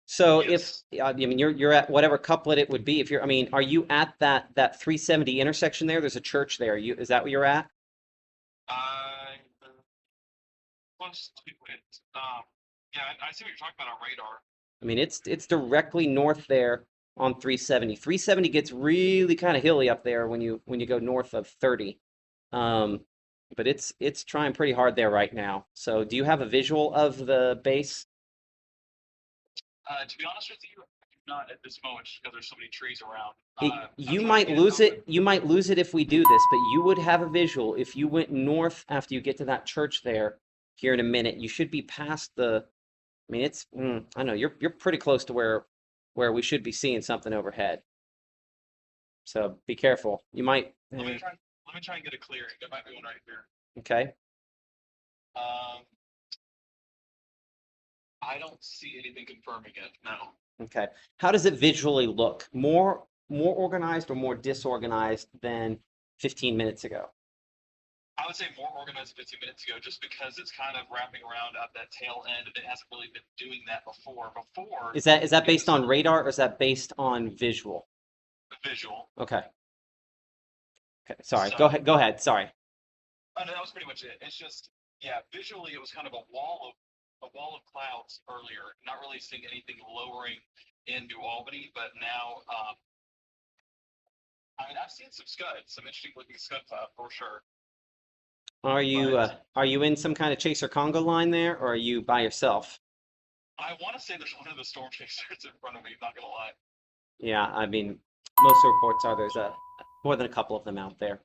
So Yes. if I mean you're at whatever couplet it would be. If you're, I mean, are you at that 370 intersection there? There's a church there. Is that where you're at? Close to it. Yeah, I see what you're talking about on radar. I mean, it's directly north there on 370. 370 gets really kind of hilly up there when you go north of 30. But it's trying pretty hard there right now. So do you have a visual of the base? To be honest with you, I do not at this moment just because there's so many trees around. You might lose it. You might lose it if we do this, but you would have a visual if you went north after you get to that church there here in a minute. You should be past the. I mean, it's. I know you're pretty close to where we should be seeing something overhead. So be careful. You might. Let me try and get a clearing. There might be one right here. Okay. I don't see anything confirming it. No. Okay. How does it visually look? More organized or more disorganized than 15 minutes ago? I would say more organized 15 minutes ago, just because it's kind of wrapping around at that tail end, and it hasn't really been doing that before. Is that based on radar or is that based on visual? Visual. Okay. Okay. Sorry. So, Go ahead. Sorry. Oh, no, that was pretty much it. It's just, yeah, visually it was kind of a wall of clouds earlier. Not really seeing anything lowering into Albany, but now, I mean, I've seen some interesting looking scud cloud for sure. Are you in some kind of Chaser Congo line there, or are you by yourself? I want to say there's one of the storm chasers in front of me. Not gonna lie. Yeah, I mean, most reports are there's more than a couple of them out there.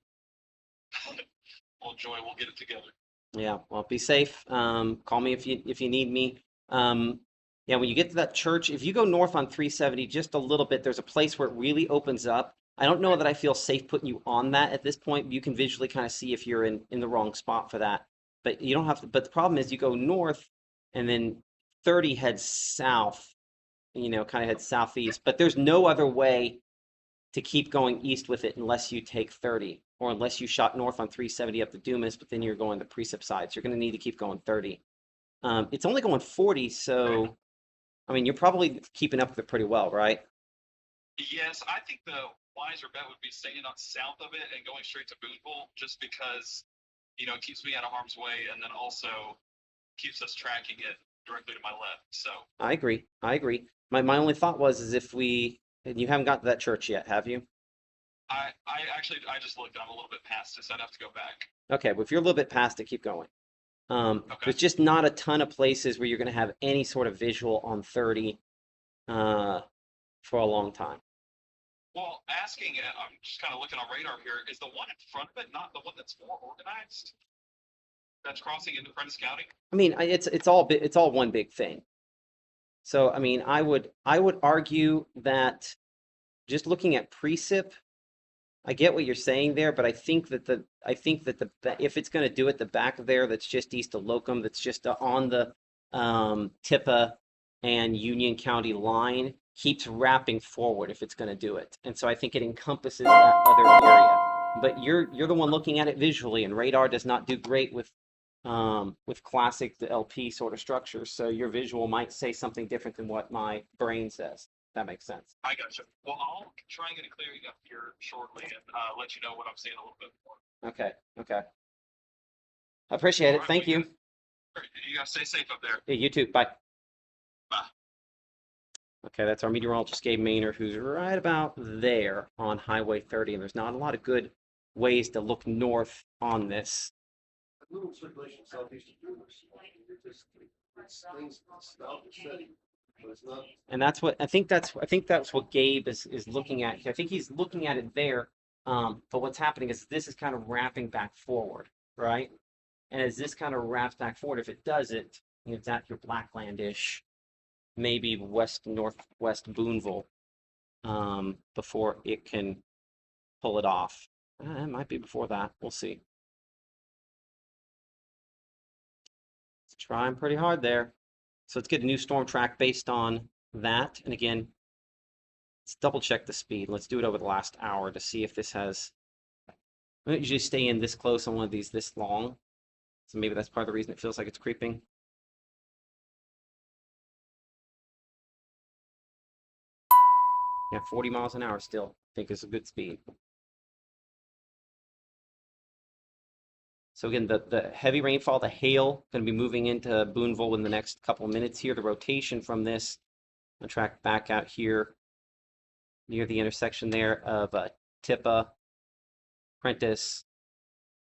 Well, Joy, we'll get it together. Yeah, well, be safe. Call me if you need me. Yeah, when you get to that church, if you go north on 370 just a little bit, there's a place where it really opens up. I don't know that I feel safe putting you on that at this point. You can visually kind of see if you're in the wrong spot for that. But you don't have to. But the problem is you go north and then 30 heads south, kind of heads southeast. But there's no other way to keep going east with it unless you take 30 or unless you shot north on 370 up the Dumas, but then you're going the precip side. So you're going to need to keep going 30. It's only going 40, so I mean, you're probably keeping up with it pretty well, right? Yes, I think the wiser bet would be staying on south of it and going straight to Booneville, just because it keeps me out of harm's way, and then also keeps us tracking it directly to my left. So I agree. I agree. My only thought was is if and you haven't got to that church yet, have you? I just looked. I'm a little bit past it, so I'd have to go back. Okay, well, if you're a little bit past it, keep going. Okay. There's just not a ton of places where you're going to have any sort of visual on 30 for a long time. Well, I'm just kind of looking on radar here. Is the one in front of it not the one that's more organized? That's crossing into Prentice County? I mean, it's all one big thing. So, I mean, I would argue that just looking at precip, I get what you're saying there, but I think that that if it's going to do it, the back of there that's just east of Locum, that's just on the Tipa and Union County line, keeps wrapping forward if it's going to do it, and so I think it encompasses that other area. But you're the one looking at it visually, and radar does not do great with classic the LP sort of structures, so your visual might say something different than what my brain says. That makes sense. I gotcha. Well, I'll try and get it clearing up here shortly and let you know what I'm seeing a little bit more. Okay. Okay. I appreciate All it. right, Thank you. You guys stay safe up there. Yeah, you too. Bye. Bye. Okay, that's our meteorologist, Gabe Maynard, who's right about there on Highway 30, and there's not a lot of good ways to look north on this. A little circulation southeast of Dumas. It's things, spout is steady, but it's not. And that's what I think that's what Gabe is looking at. I think he's looking at it there. But what's happening is this is kind of wrapping back forward, right? And as this kind of wraps back forward, if it does it, it's at your Blackland-ish, maybe northwest Booneville, before it can pull it off. It might be before that. We'll see. It's trying pretty hard there. So let's get a new storm track based on that. And again, let's double check the speed. Let's do it over the last hour to see if this has. I don't usually stay in this close on one of these this long. So maybe that's part of the reason it feels like it's creeping. Yeah, 40 miles an hour still, I think is a good speed. So again, the heavy rainfall, the hail, going to be moving into Booneville in the next couple of minutes here. The rotation from this, I'll track back out here near the intersection there of Tipa, Prentice,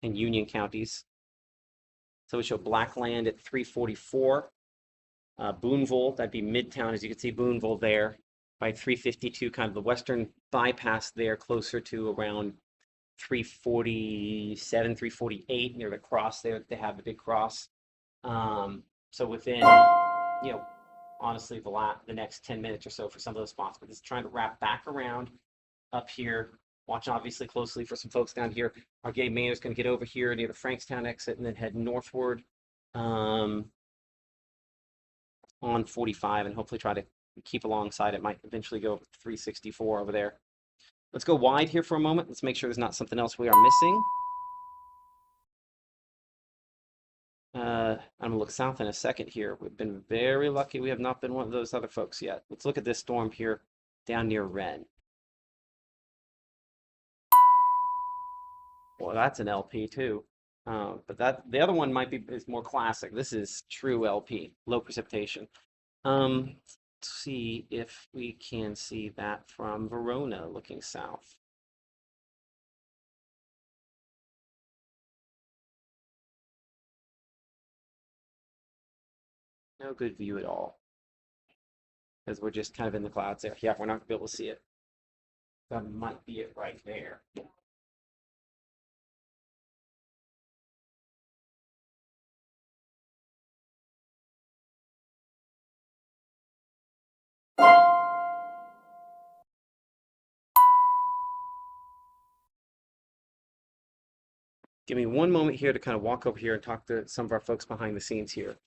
and Union counties. So we show Blackland at 344. Booneville, that'd be Midtown, as you can see Booneville there, by 352, kind of the western bypass there, closer to around 347, 348, near the cross there. They have the big cross. So within, honestly, the next 10 minutes or so for some of those spots. But it's trying to wrap back around up here. Watch obviously closely for some folks down here. Our Gabe Maynard is going to get over here near the Frankstown exit and then head northward on 45 and hopefully try to keep alongside. It might eventually go 364 over there. Let's go wide here for a moment. Let's make sure there's not something else we are missing. I'm going to look south in a second here. We've been very lucky we have not been one of those other folks yet. Let's look at this storm here down near Wren. Well, that's an LP too. But the other one is more classic. This is true LP, low precipitation. Let's see if we can see that from Verona looking south. No good view at all. because we're just kind of in the clouds there. Yeah, we're not gonna be able to see it. That might be it right there. Give me one moment here to kind of walk over here and talk to some of our folks behind the scenes here.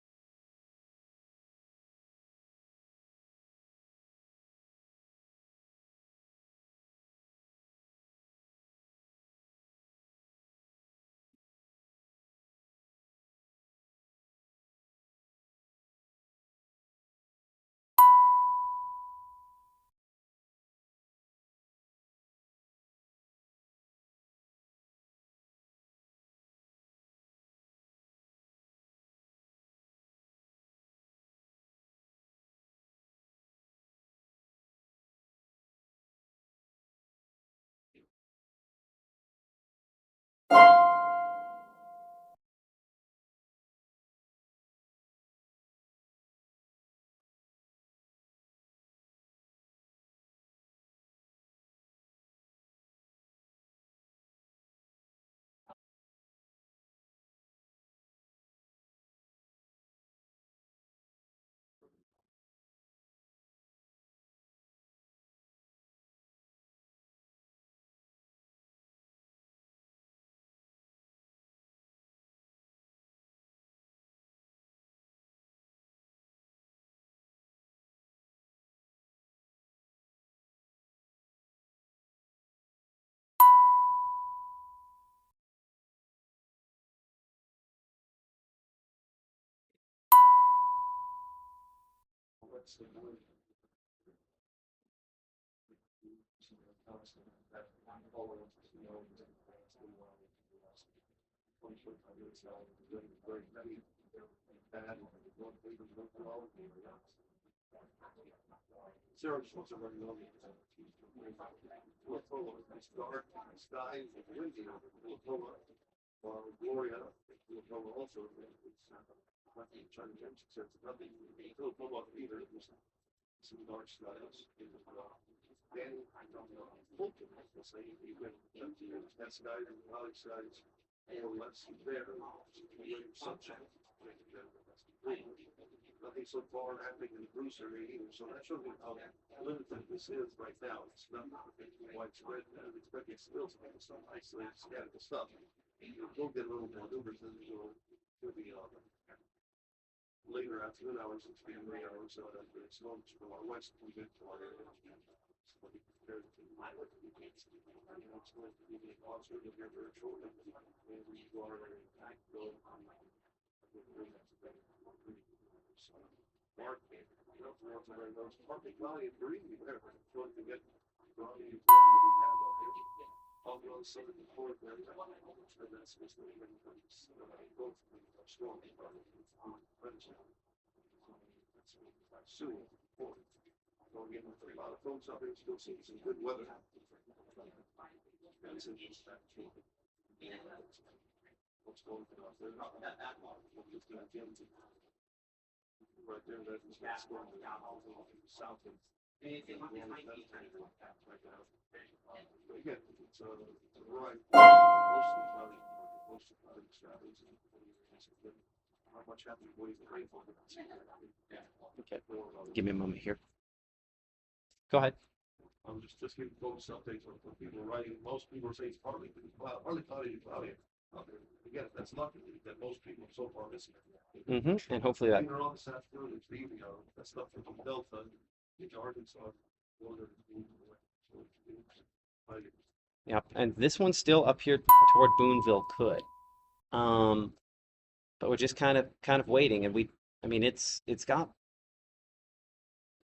Sarah just wants to run over. It's dark, skies, and windy. Gloria, also, it's nothing trying to change, except nothing. Philadelphia either, some dark skies. Then, Fulton, let's say, you went that side and cloudy skies, or less there, sunshine. Nothing so far happening in the Bruce area either, so that shows you how limited this is right now. It's not widespread. I'm expecting still to make some isolated scattered stuff. We'll get a little more numbers than you'll be later afternoon hours, it's being late hours, so that it's not from our west, we get to our area. So we compared to it's going to be a concert of your virtual, and we are Mark, Market Valley and Green, we're going to get Ronnie and we have out there. I'll go on Southern Florida, and that's just the way both strong. Soon, going in with a lot of folks out there, still seeing some good weather. That's interesting. What's going on out there? Right there, that's what's going on south of. Again, it's right. Most of the strategies. How much have we waited for? Okay, give me a moment here. Go ahead. I'm just giving folks updates on people writing. Most people say it's partly cloudy. Again, that's lucky that most people so far missing. And hopefully that. Later on this afternoon, it's the evening hour. That stuff from Delta into Arkansas. Yep, and this one's still up here toward Booneville could. But we're just kind of waiting, and I mean it's got.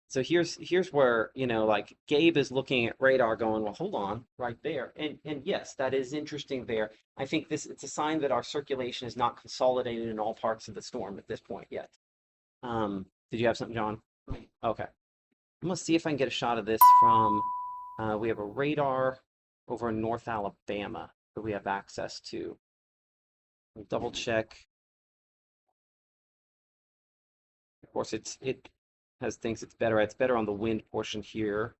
So here's where, like Gabe is looking at radar going, well, hold on, right there. And yes, that is interesting there. I think it's a sign that our circulation is not consolidated in all parts of the storm at this point yet. Did you have something, John? Okay. I'm gonna see if I can get a shot of this from we have a radar over in North Alabama that we have access to. We'll double check. Of course, it has thinks it's better. It's better on the wind portion here.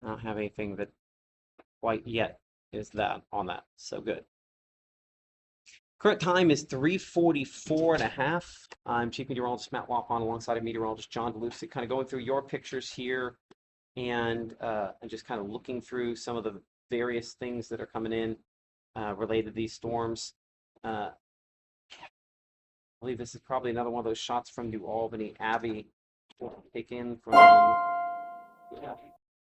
I don't have anything that quite yet is that on that. So good. Current time is 3:44.5. I'm Chief Meteorologist Matt Wapon alongside of meteorologist John DeLucy, kind of going through your pictures here and just kind of looking through some of the various things that are coming in related to these storms. I believe this is probably another one of those shots from New Albany. Abby will take in from, yeah.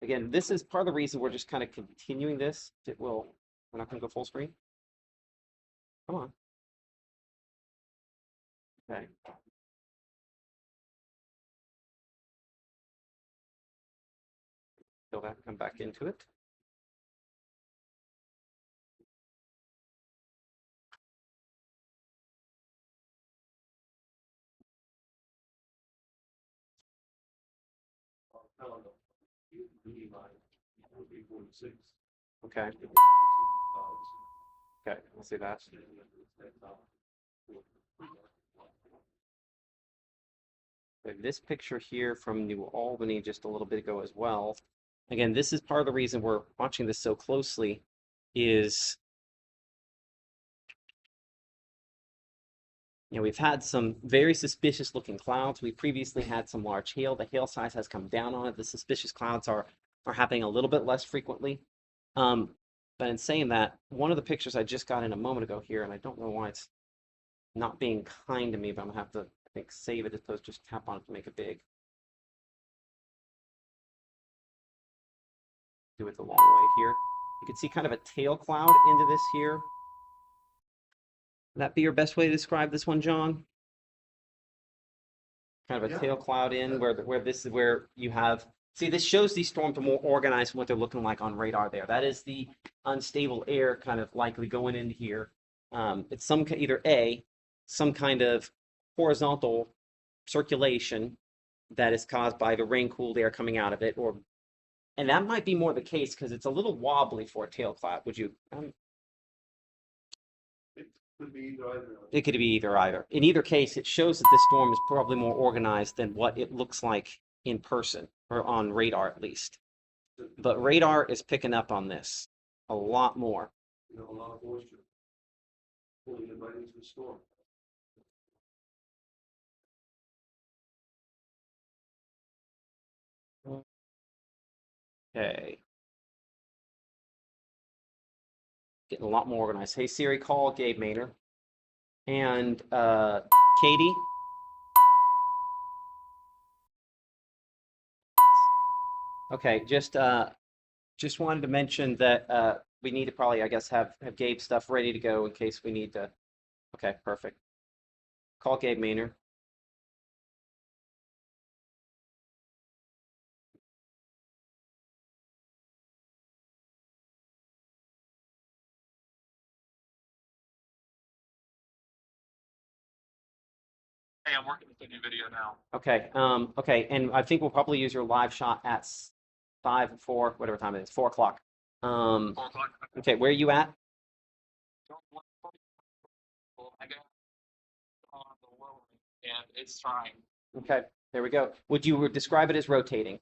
Again, this is part of the reason we're just kind of continuing this. We're not going to go full screen. Come on. Okay. Go back, come back into it. Okay. Okay, we'll see that. Okay, this picture here from New Albany just a little bit ago as well. Again, this is part of the reason we're watching this so closely is, we've had some very suspicious looking clouds. We previously had some large hail. The hail size has come down on it. The suspicious clouds are happening a little bit less frequently. But in saying that, one of the pictures I just got in a moment ago here, and I don't know why it's not being kind to me, but I'm gonna have to, I think, save it as opposed to just tap on it to make it big. Do it the long way here. You can see kind of a tail cloud into this here. Would that be your best way to describe this one, John? Kind of a tail cloud in where this is where you have, see, this shows these storms are more organized from what they're looking like on radar there. That is the unstable air kind of likely going into here. It's either some kind of horizontal circulation that is caused by the rain-cooled air coming out of it, and that might be more the case because it's a little wobbly for a tail cloud. Would you? It could be either either. It could be either. In either case, it shows that this storm is probably more organized than what it looks like in person or on radar at least. But radar is picking up on this a lot more. A lot of moisture pulling it right into the storm. Okay. Getting a lot more organized. Hey Siri, call Gabe Maynard. And Katie. Okay, just wanted to mention that we need to probably, I guess, have Gabe's stuff ready to go in case we need to. Okay, perfect. Call Gabe Maynard. Hey, I'm working with the new video now. Okay, okay, and I think we'll probably use your live shot at 5, 4, whatever time it is, 4 o'clock. 4 o'clock. Okay, where are you at? I got on the low and it's trying. Okay, there we go. Would you describe it as rotating?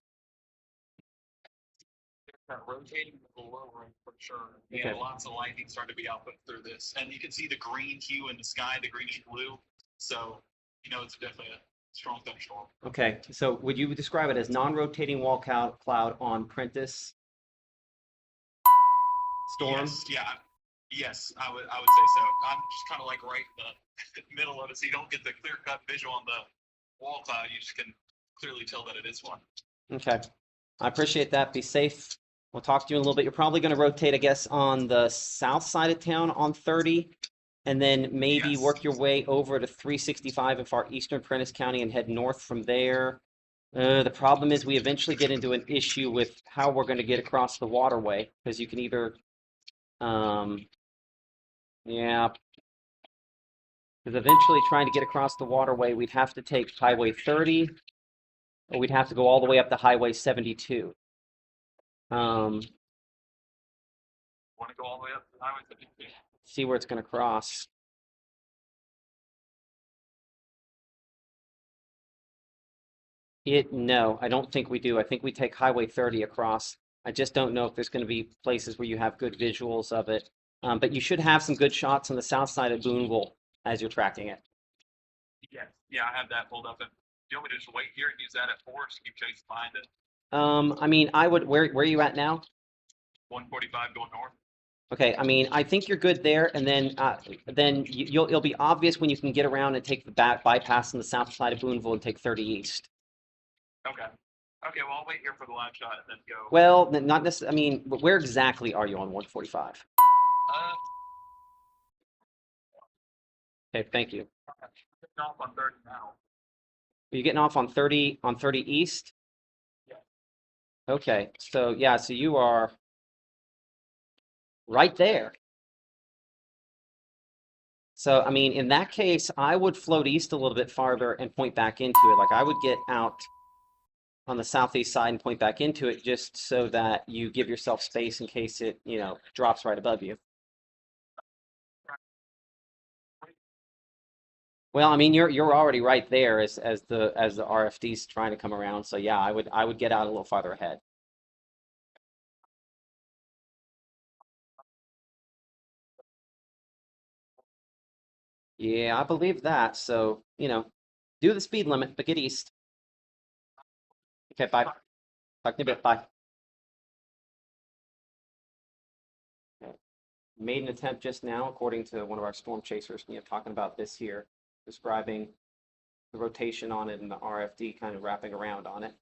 Rotating the low right for sure. Okay. And lots of lightning starting to be output through this. And you can see the green hue in the sky, the greenish blue. So, it's definitely a strong thunderstorm. Okay, so would you describe it as non-rotating wall cloud on Prentice storm? Yes, yeah. Yes, I would say so. I'm just kind of like right in the middle of it, so you don't get the clear-cut visual on the wall cloud. You just can clearly tell that it is one. Okay, I appreciate that. Be safe. We'll talk to you in a little bit. You're probably going to rotate, I guess, on the south side of town on 30, and then maybe work your way over to 365 in far eastern Prentice County and head north from there. The problem is we eventually get into an issue with how we're going to get across the waterway, because you can either, yeah, because eventually trying to get across the waterway, we'd have to take Highway 30, or we'd have to go all the way up to Highway 72. Want to go all the way up to Highway 52? See where it's going to cross. No, I don't think we do. I think we take Highway 30 across. I just don't know if there's going to be places where you have good visuals of it. But you should have some good shots on the south side of Booneville as you're tracking it. Yeah, I have that pulled up. And do you want me to just wait here and use that at force? Keep chasing behind it. I mean, I would. Where are you at now? 145 going north. Okay, I mean, I think you're good there, and then it'll be obvious when you can get around and take the bypass on the south side of Booneville and take 30 east. Okay. Okay, well, I'll wait here for the live shot and then go. Well, not necessarily. I mean, where exactly are you on 145? Okay, thank you. I'm off on 30 now. Are you getting off on 30 east? Yeah. Okay, so yeah, so you are right there. So, I mean, in that case, I would float east a little bit farther and point back into it. Like I would get out on the southeast side and point back into it just so that you give yourself space in case it, drops right above you. Well, I mean, you're already right there as the RFD's trying to come around. So yeah, I would get out a little farther ahead. Yeah, I believe that. So, do the speed limit, but get east. Okay, bye. Talk to you in a bit. Bye. Okay. Made an attempt just now, according to one of our storm chasers, talking about this here, describing the rotation on it and the RFD kind of wrapping around on it.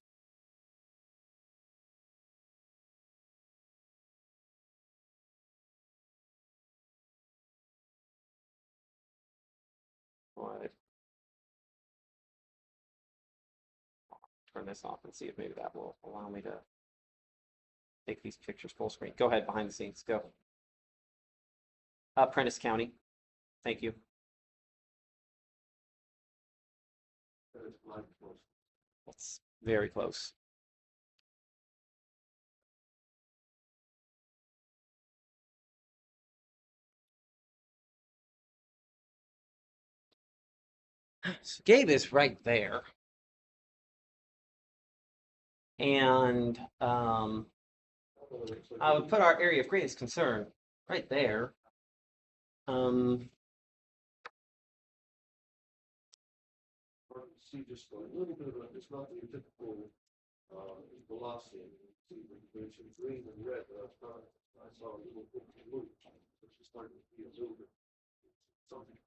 But turn this off and see if maybe that will allow me to take these pictures full screen. Go ahead, behind the scenes. Go. Prentice County. Thank you. That's very close. So Gabe is right there. And I would put our area of greatest concern right there. See just a little bit of it's not the typical velocity. See, when you mentioned green and red, I saw a little bit of blue, which is starting to be a little bit something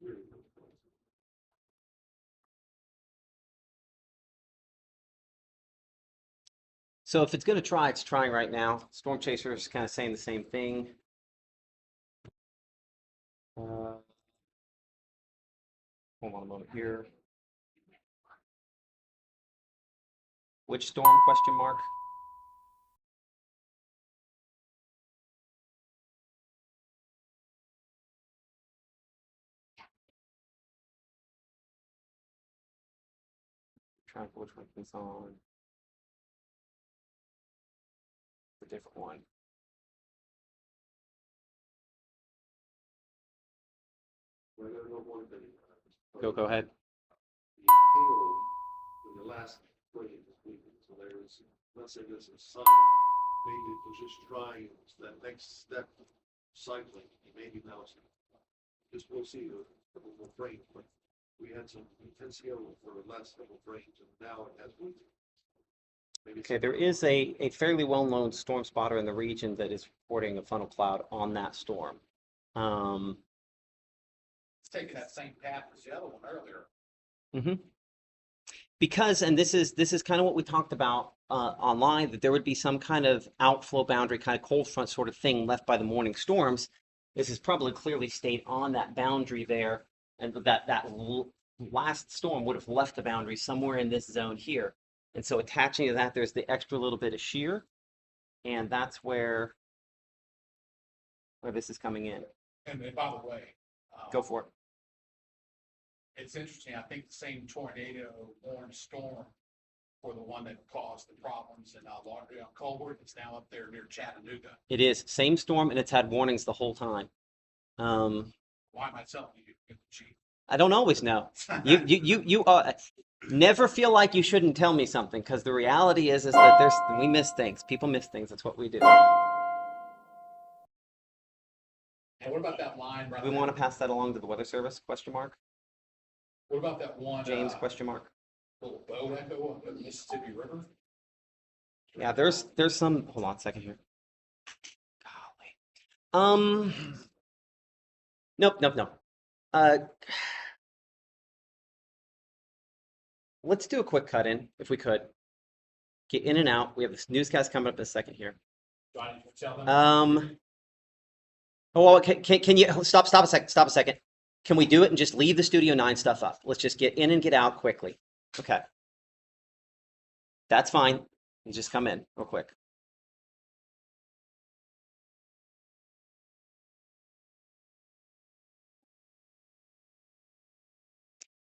really, really close. So if it's going to try, it's trying right now. Storm Chaser is kind of saying the same thing. Hold on a moment here. Which storm, question mark? Trying to which one it's on. A different one. Go ahead. The hail in the last frame this weekend, so there's, let's say there's a sign, maybe it was just trying that next step cycling, maybe now it's just we'll see a couple more frames, but we had some intense hail for the last couple of frames, and now it has wind. Okay, there is a fairly well-known storm spotter in the region that is reporting a funnel cloud on that storm. It's taking that same path as the other one earlier. Mm-hmm. Because, and this is kind of what we talked about online, that there would be some kind of outflow boundary, kind of cold front sort of thing left by the morning storms. This is probably clearly stayed on that boundary there, and that last storm would have left the boundary somewhere in this zone here. And so attaching to that, there's the extra little bit of shear, and that's where this is coming in. And by the way, Go for it. It's interesting. I think the same tornado warned storm for the one that caused the problems in Colbert. It's now up there near Chattanooga. It is same storm, and it's had warnings the whole time. Why am I telling you, Chief? I don't always know. You Never feel like you shouldn't tell me something, because the reality is that we miss things. People miss things. That's what we do. And what about that line right We there? want to pass that along to the weather service? Question mark. What about that one? James? Question mark. Little boat echo up the Mississippi River? Yeah, there's some. Hold on a second here. Golly. Nope. Let's do a quick cut in if we could. Get in and out. We have this newscast coming up in a second here. Do I need to tell them? Oh, well, can you stop a second? Stop a second. Can we do it and just leave the Studio 9 stuff up? Let's just get in and get out quickly. Okay. That's fine. You just come in real quick.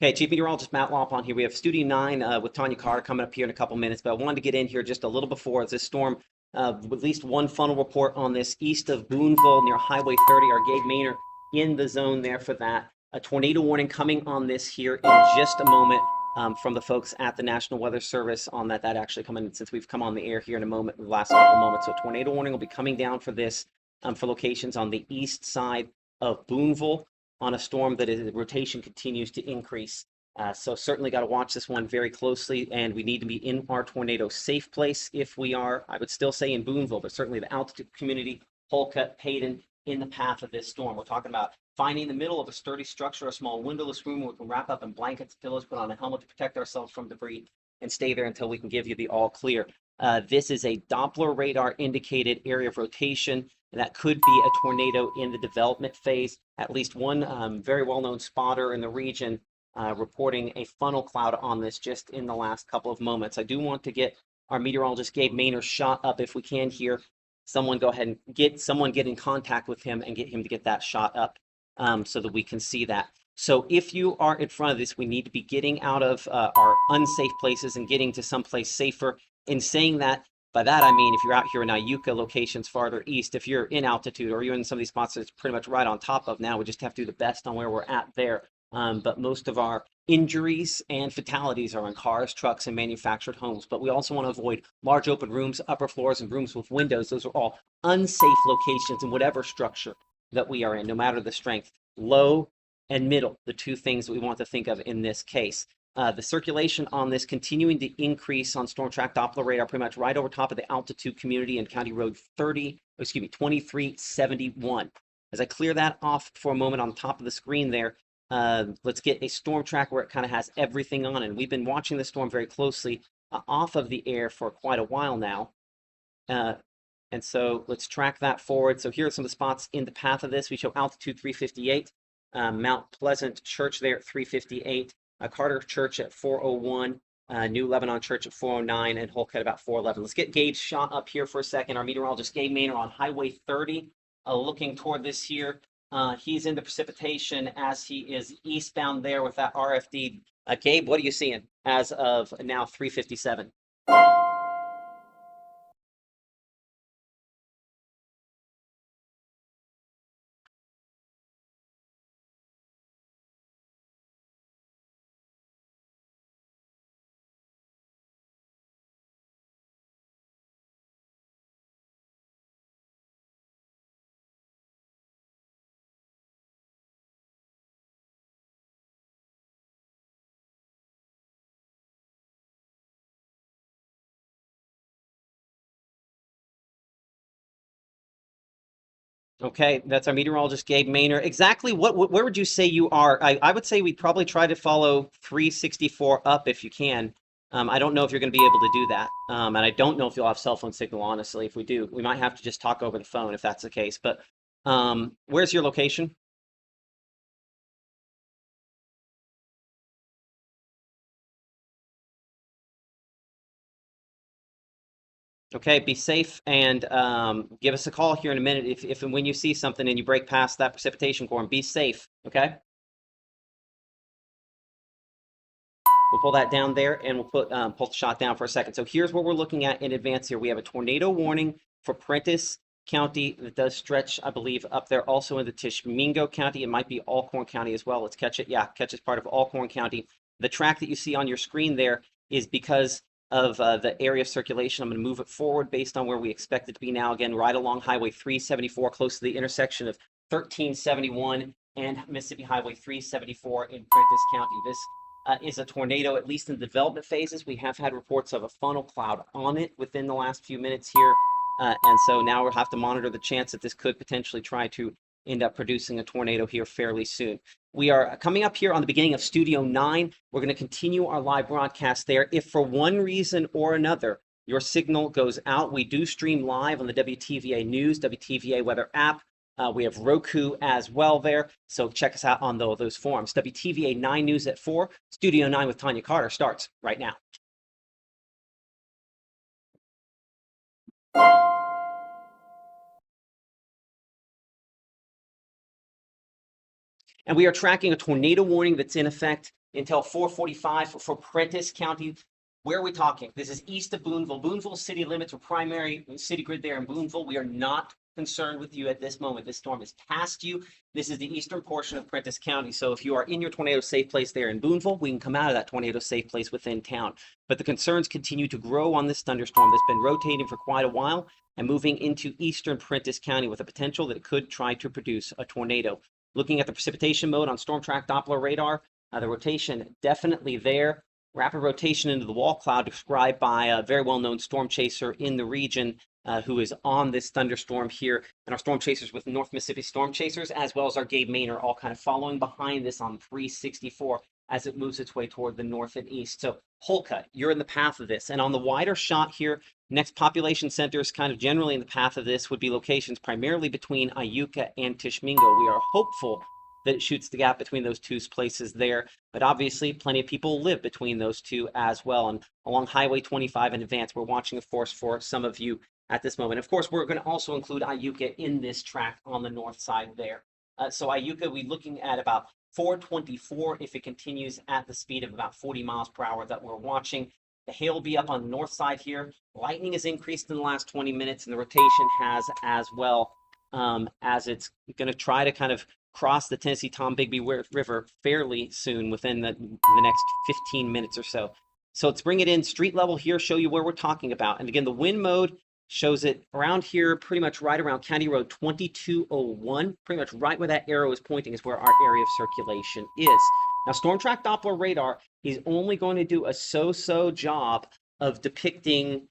Okay, Chief Meteorologist Matt Lop on here. We have Studio 9 with Tanya Carter coming up here in a couple minutes, but I wanted to get in here just a little before as this storm, at least one funnel report on this east of Booneville near Highway 30. Our Gabe Maynard in the zone there for that. A tornado warning coming on this here in just a moment from the folks at the National Weather Service on that actually coming since we've come on the air here in a moment, the last couple moments. So tornado warning will be coming down for this for locations on the east side of Booneville on a storm that the rotation continues to increase. So certainly got to watch this one very closely, and we need to be in our tornado safe place if we are, I would still say in Booneville, but certainly the altitude community, Holcut, Hayden, in the path of this storm. We're talking about finding the middle of a sturdy structure, a small windowless room where we can wrap up in blankets, pillows, put on a helmet to protect ourselves from debris, and stay there until we can give you the all clear. This is a Doppler radar indicated area of rotation, and that could be a tornado in the development phase. At least one very well-known spotter in the region reporting a funnel cloud on this just in the last couple of moments. I do want to get our meteorologist Gabe Maynard shot up if we can here. Someone go ahead and get in contact with him and get him to get that shot up so that we can see that. So if you are in front of this, we need to be getting out of our unsafe places and getting to someplace safer. In saying that, by that I mean if you're out here in Iuka locations farther east, if you're in altitude or you're in some of these spots that's pretty much right on top of now, we just have to do the best on where we're at there. But most of our injuries and fatalities are in cars, trucks, and manufactured homes. But we also want to avoid large open rooms, upper floors, and rooms with windows. Those are all unsafe locations in whatever structure that we are in, no matter the strength. Low and middle, the two things that we want to think of in this case. The circulation on this continuing to increase on Storm Track Doppler radar, pretty much right over top of the altitude community and County Road 2371. As I clear that off for a moment on top of the screen there, let's get a storm track where it kind of has everything on it. And we've been watching the storm very closely off of the air for quite a while now. And so let's track that forward. So here are some of the spots in the path of this. We show altitude 358, Mount Pleasant Church there at 358. Carter Church at 401, New Lebanon Church at 409, and Holk at about 411. Let's get Gabe's shot up here for a second. Our meteorologist Gabe Maynard on Highway 30, looking toward this here. He's in the precipitation as he is eastbound there with that RFD. Gabe, what are you seeing as of now 3:57? Okay, that's our meteorologist Gabe Maynard. Exactly where would you say you are? I would say we'd probably try to follow 364 up if you can. I don't know if you're going to be able to do that. And I don't know if you'll have cell phone signal, honestly. If we do, we might have to just talk over the phone if that's the case. But where's your location? Okay, be safe and give us a call here in a minute if and when you see something and you break past that precipitation core, and be safe, okay? We'll pull that down there and we'll pull the shot down for a second. So here's what we're looking at in advance here. We have a tornado warning for Prentiss County that does stretch, I believe, up there also into Tishomingo County. It might be Alcorn County as well. Let's catch it. Yeah, catch as part of Alcorn County. The track that you see on your screen there is because of the area of circulation. I'm going to move it forward based on where we expect it to be now. Again, right along Highway 374, close to the intersection of 1371 and Mississippi Highway 374 in Prentiss County. This is a tornado, at least in the development phases. We have had reports of a funnel cloud on it within the last few minutes here. And so now we'll have to monitor the chance that this could potentially try to end up producing a tornado here fairly soon. We are coming up here on the beginning of Studio 9. We're going to continue our live broadcast there. If for one reason or another your signal goes out, we do stream live on the WTVA News, WTVA Weather app. We have Roku as well there, so check us out on those forums. WTVA 9 News at 4. Studio 9 with Tanya Carter starts right now. And we are tracking a tornado warning that's in effect until 4:45 for Prentiss County. Where are we talking? This is east of Booneville. Booneville city limits or primary city grid there in Booneville. We are not concerned with you at this moment. This storm is past you. This is the eastern portion of Prentiss County. So if you are in your tornado safe place there in Booneville, we can come out of that tornado safe place within town. But the concerns continue to grow on this thunderstorm that's been rotating for quite a while and moving into eastern Prentiss County with a potential that it could try to produce a tornado. Looking at the precipitation mode on storm track Doppler radar, the rotation definitely there. Rapid rotation into the wall cloud described by a very well-known storm chaser in the region who is on this thunderstorm here. And our storm chasers with North Mississippi Storm Chasers, as well as our Gabe Main, are all kind of following behind this on 364 as it moves its way toward the north and east. So Holka, you're in the path of this. And on the wider shot here, next population centers kind of generally in the path of this would be locations primarily between Iuka and Tishomingo. We are hopeful that it shoots the gap between those two places there. But obviously, plenty of people live between those two as well. And along Highway 25 in advance, we're watching, of course, for some of you at this moment. Of course, we're going to also include Iuka in this track on the north side there. So Iuka, we're looking at about 424 if it continues at the speed of about 40 miles per hour that we're watching. The hail will be up on the north side here. Lightning has increased in the last 20 minutes, and the rotation has as well, as it's going to try to kind of cross the Tennessee Tom Bigby River fairly soon within the next 15 minutes or so. So let's bring it in street level here, show you where we're talking about. And again, the wind mode shows it around here, pretty much right around County Road 2201, pretty much right where that arrow is pointing is where our area of circulation is. Now, Storm Track Doppler radar is only going to do a so-so job of depicting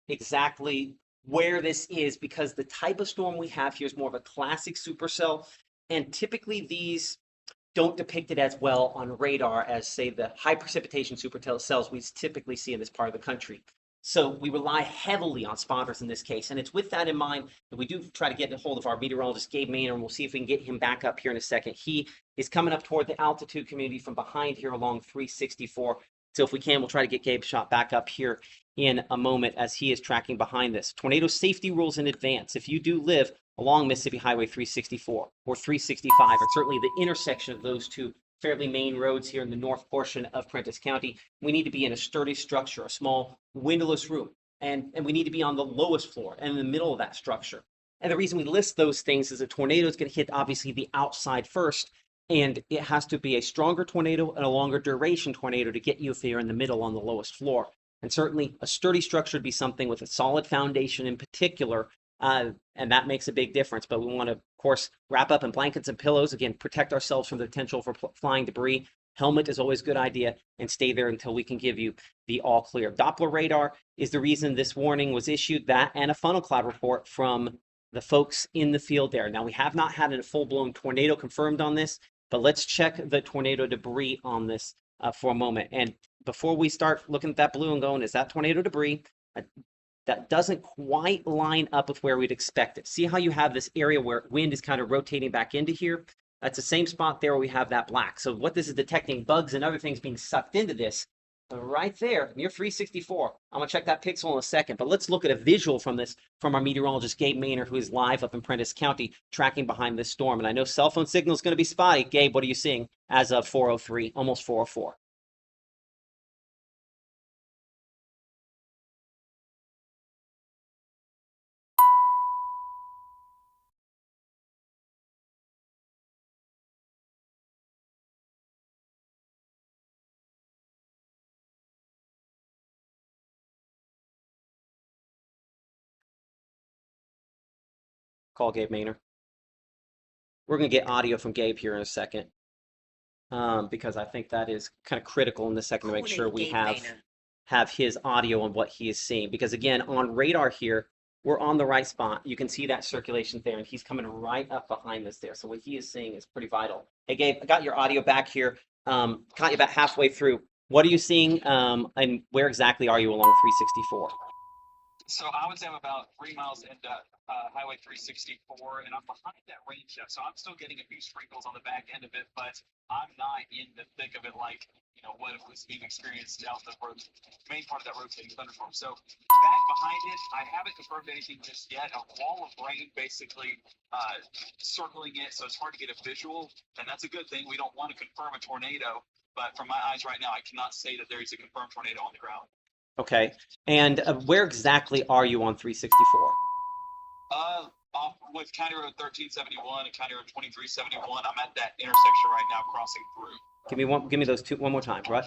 exactly where this is, because the type of storm we have here is more of a classic supercell, and typically these don't depict it as well on radar as, say, the high precipitation supercells we typically see in this part of the country. So we rely heavily on spotters in this case, and it's with that in mind that we do try to get a hold of our meteorologist, Gabe Maynor, and we'll see if we can get him back up here in a second. He is coming up toward the altitude community from behind here along 364. So if we can, we'll try to get Gabe shot back up here in a moment as he is tracking behind this. Tornado safety rules in advance. If you do live along Mississippi Highway 364 or 365, or certainly the intersection of those two fairly main roads here in the north portion of Prentiss County, we need to be in a sturdy structure, a small windowless room, and we need to be on the lowest floor and in the middle of that structure. And the reason we list those things is a tornado is going to hit obviously the outside first, and it has to be a stronger tornado and a longer duration tornado to get you if you're in the middle on the lowest floor. And certainly a sturdy structure would be something with a solid foundation in particular, and that makes a big difference. But we want to, of course, wrap up in blankets and pillows, again, protect ourselves from the potential for flying debris. Helmet is always a good idea, and stay there until we can give you the all clear. Doppler radar is the reason this warning was issued, that and a funnel cloud report from the folks in the field there. Now, we have not had a full-blown tornado confirmed on this, but let's check the tornado debris on this for a moment. And before we start looking at that blue and going, is that tornado debris? That doesn't quite line up with where we'd expect it. See how you have this area where wind is kind of rotating back into here? That's the same spot there where we have that black. So what this is detecting, bugs and other things being sucked into this, right there near 364. I'm gonna check that pixel in a second, but let's look at a visual from this from our meteorologist, Gabe Maynor, who is live up in Prentiss County, tracking behind this storm. And I know cell phone signal is gonna be spotty. Gabe, what are you seeing as of 4:03, almost 4:04? call Gabe Maynard. We're going to get audio from Gabe here in a second, because I think that is kind of critical in this second to make sure we have his audio on what he is seeing. Because again, on radar here, we're on the right spot. You can see that circulation there, and he's coming right up behind us there. So what he is seeing is pretty vital. Hey, Gabe, I got your audio back here. Caught you about halfway through. What are you seeing, and where exactly are you along 364? So I would say I'm about 3 miles into Highway 364, and I'm behind that range shift. So I'm still getting a few sprinkles on the back end of it, but I'm not in the thick of it like, what was being experienced out the main part of that rotating thunderstorm. So back behind it, I haven't confirmed anything just yet. A wall of rain basically circling it, so it's hard to get a visual, and that's a good thing. We don't want to confirm a tornado, but from my eyes right now, I cannot say that there is a confirmed tornado on the ground. Okay. And where exactly are you on 364? Off with County Road 1371 and County Road 2371. I'm at that intersection right now, crossing through. Give me those two one more time, right?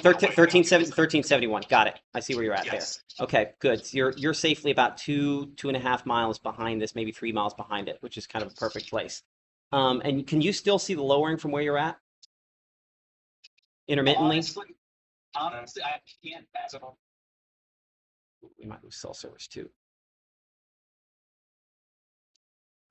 1371. Got it. I see where you're at Yes. there. Okay, good. So you're safely about 2.5 miles behind this, maybe 3 miles behind it, which is kind of a perfect place. And can you still see the lowering from where you're at? Intermittently? Honestly, I can't pass it on. We might lose cell service too.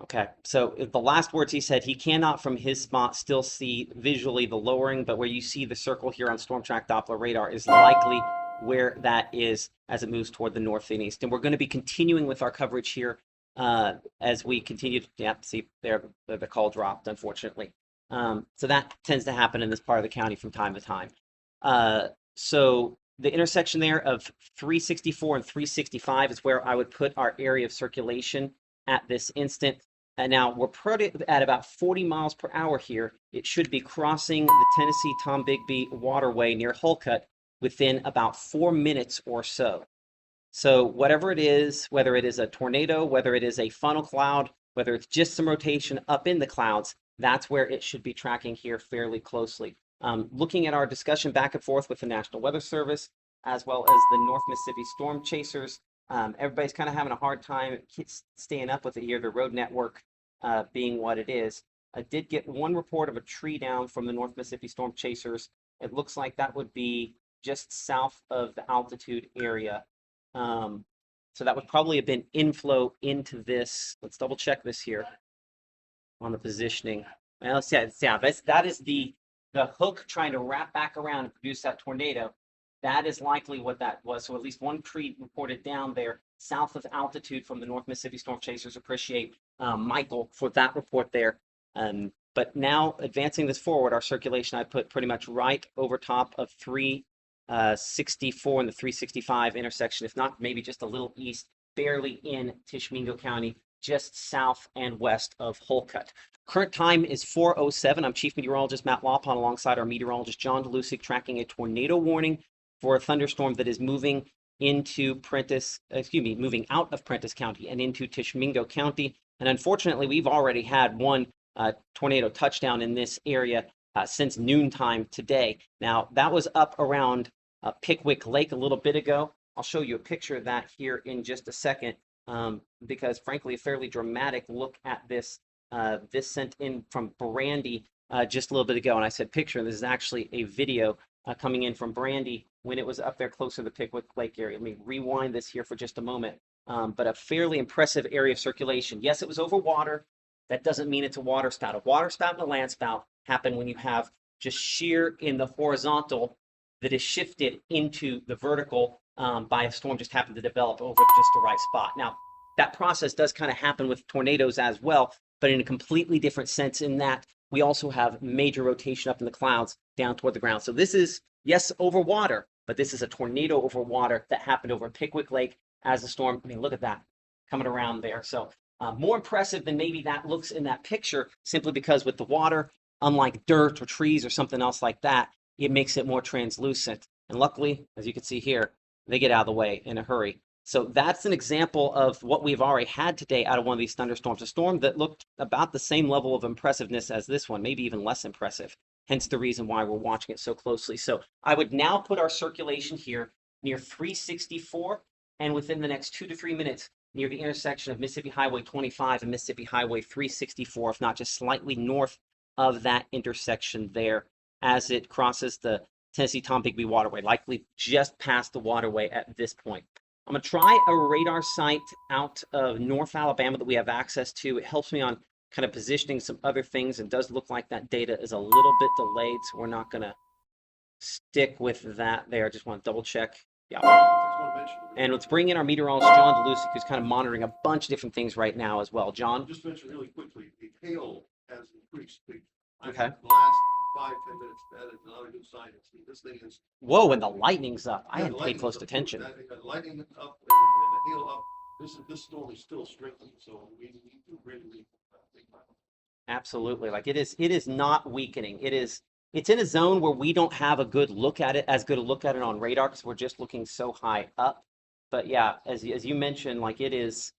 Okay, so the last words he said, he cannot from his spot still see visually the lowering, but where you see the circle here on Storm Track Doppler radar is likely where that is as it moves toward the north and east. And we're going to be continuing with our coverage here as we continue to, see there, the call dropped, unfortunately. So that tends to happen in this part of the county from time to time. So the intersection there of 364 and 365 is where I would put our area of circulation at this instant. And now we're at about 40 miles per hour here. It should be crossing the Tennessee-Tombigbee waterway near Holcut within about 4 minutes or so. So whatever it is, whether it is a tornado, whether it is a funnel cloud, whether it's just some rotation up in the clouds, that's where it should be tracking here fairly closely. Looking at our discussion back and forth with the National Weather Service, as well as the North Mississippi Storm Chasers, everybody's kind of having a hard time staying up with it here, the road network being what it is. I did get one report of a tree down from the North Mississippi Storm Chasers. It looks like that would be just south of the altitude area. So that would probably have been inflow into this. Let's double check this here on the positioning. Well, let's see. Yeah, that is the hook trying to wrap back around and produce that tornado. That is likely what that was. So at least one tree reported down there south of altitude from the North Mississippi Storm Chasers. Appreciate Michael for that report there. But now advancing this forward, our circulation I put pretty much right over top of 364 and the 365 intersection, if not maybe just a little east, barely in Tishomingo County, just south and west of Holcut. Current time is 4:07. I'm Chief Meteorologist Matt Lawpon alongside our meteorologist John DeLucic tracking a tornado warning for a thunderstorm that is moving into moving out of Prentiss County and into Tishomingo County. And unfortunately, we've already had one tornado touchdown in this area since noontime today. Now, that was up around Pickwick Lake a little bit ago. I'll show you a picture of that here in just a second because, frankly, a fairly dramatic look at this. This sent in from Brandy just a little bit ago, and I said picture. This is actually a video coming in from Brandy when it was up there closer to the Pickwick Lake area. Let me rewind this here for just a moment. But a fairly impressive area of circulation. Yes, it was over water. That doesn't mean it's a water spout. A water spout and a land spout happen when you have just shear in the horizontal that is shifted into the vertical by a storm just happened to develop over just the right spot. Now, that process does kind of happen with tornadoes as well, but in a completely different sense in that we also have major rotation up in the clouds down toward the ground. So this is, yes, over water, but this is a tornado over water that happened over Pickwick Lake as the storm. I mean, look at that coming around there. So more impressive than maybe that looks in that picture, simply because with the water, unlike dirt or trees or something else like that, it makes it more translucent. And luckily, as you can see here, they get out of the way in a hurry. So that's an example of what we've already had today out of one of these thunderstorms, a storm that looked about the same level of impressiveness as this one, maybe even less impressive, hence the reason why we're watching it so closely. So I would now put our circulation here near 364, and within the next 2 to 3 minutes, near the intersection of Mississippi Highway 25 and Mississippi Highway 364, if not just slightly north of that intersection there as it crosses the Tennessee-Tombigbee Waterway, likely just past the waterway at this point. I'm going to try a radar site out of North Alabama that we have access to. It helps me on kind of positioning some other things, and does look like that data is a little bit delayed, so we're not going to stick with that there. Just want to double check. Yeah. And let's bring in our meteorologist, John DeLucy, who's kind of monitoring a bunch of different things right now as well. John? Just mention really quickly, the hail has increased. Okay. The last 5-10 minutes, that is not a good sign. This thing is. Whoa, and the lightning's up. I Yeah, hadn't paid close attention. The lightning up and the hail up. This storm is still strengthening, so we do really think about it. Absolutely. Like it is not weakening. It's in a zone where we don't have a good look at it, as good a look at it on radar, because we're just looking so high up. But yeah, as you mentioned, like it is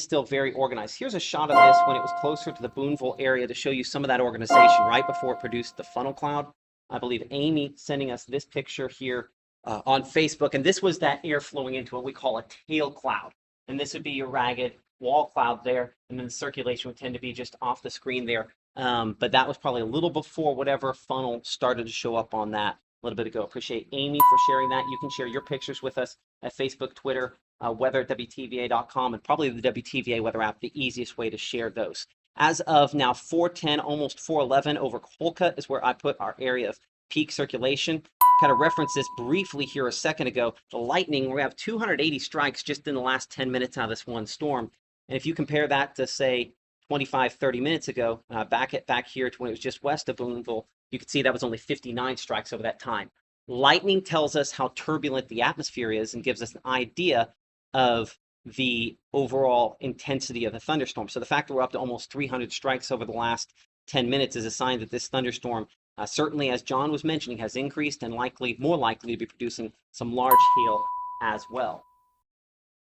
still very organized. Here's a shot of this when it was closer to the Booneville area to show you some of that organization right before it produced the funnel cloud. I believe Amy sending us this picture here on Facebook, and this was that air flowing into what we call a tail cloud. And this would be your ragged wall cloud there, and then the circulation would tend to be just off the screen there. But that was probably a little before whatever funnel started to show up on that a little bit ago. Appreciate Amy for sharing that. You can share your pictures with us at Facebook, Twitter, weather at WTVA.com, and probably the WTVA weather app, the easiest way to share those. As of now, 410, almost 411 over Colca is where I put our area of peak circulation. Kind of referenced this briefly here a second ago. The lightning, we have 280 strikes just in the last 10 minutes out of this one storm. And if you compare that to, say, 25, 30 minutes ago, back here to when it was just west of Booneville, you can see that was only 59 strikes over that time. Lightning tells us how turbulent the atmosphere is and gives us an idea of the overall intensity of the thunderstorm. So the fact that we're up to almost 300 strikes over the last 10 minutes is a sign that this thunderstorm, certainly as John was mentioning, has increased and more likely to be producing some large hail as well.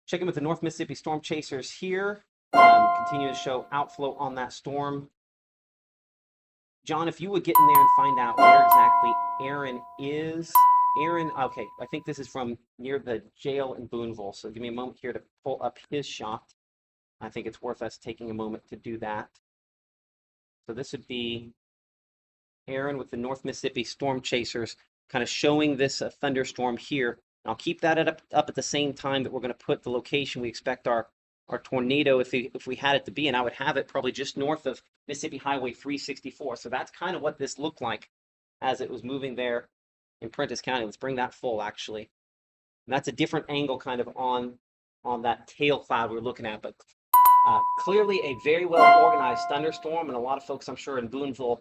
Checking with the North Mississippi Storm Chasers here. Continue to show outflow on that storm. John, if you would get in there and find out where exactly Aaron is. Aaron, okay, I think this is from near the jail in Booneville. So give me a moment here to pull up his shot. I think it's worth us taking a moment to do that. So this would be Aaron with the North Mississippi Storm Chasers, kind of showing this thunderstorm here. And I'll keep that up at the same time that we're going to put the location we expect our tornado, if we had it to be, and I would have it probably just north of Mississippi Highway 364. So that's kind of what this looked like as it was moving there in Prentiss County. Let's bring that full, actually. And that's a different angle kind of on that tail cloud we're looking at, but clearly a very well organized thunderstorm, and a lot of folks, I'm sure, in Booneville,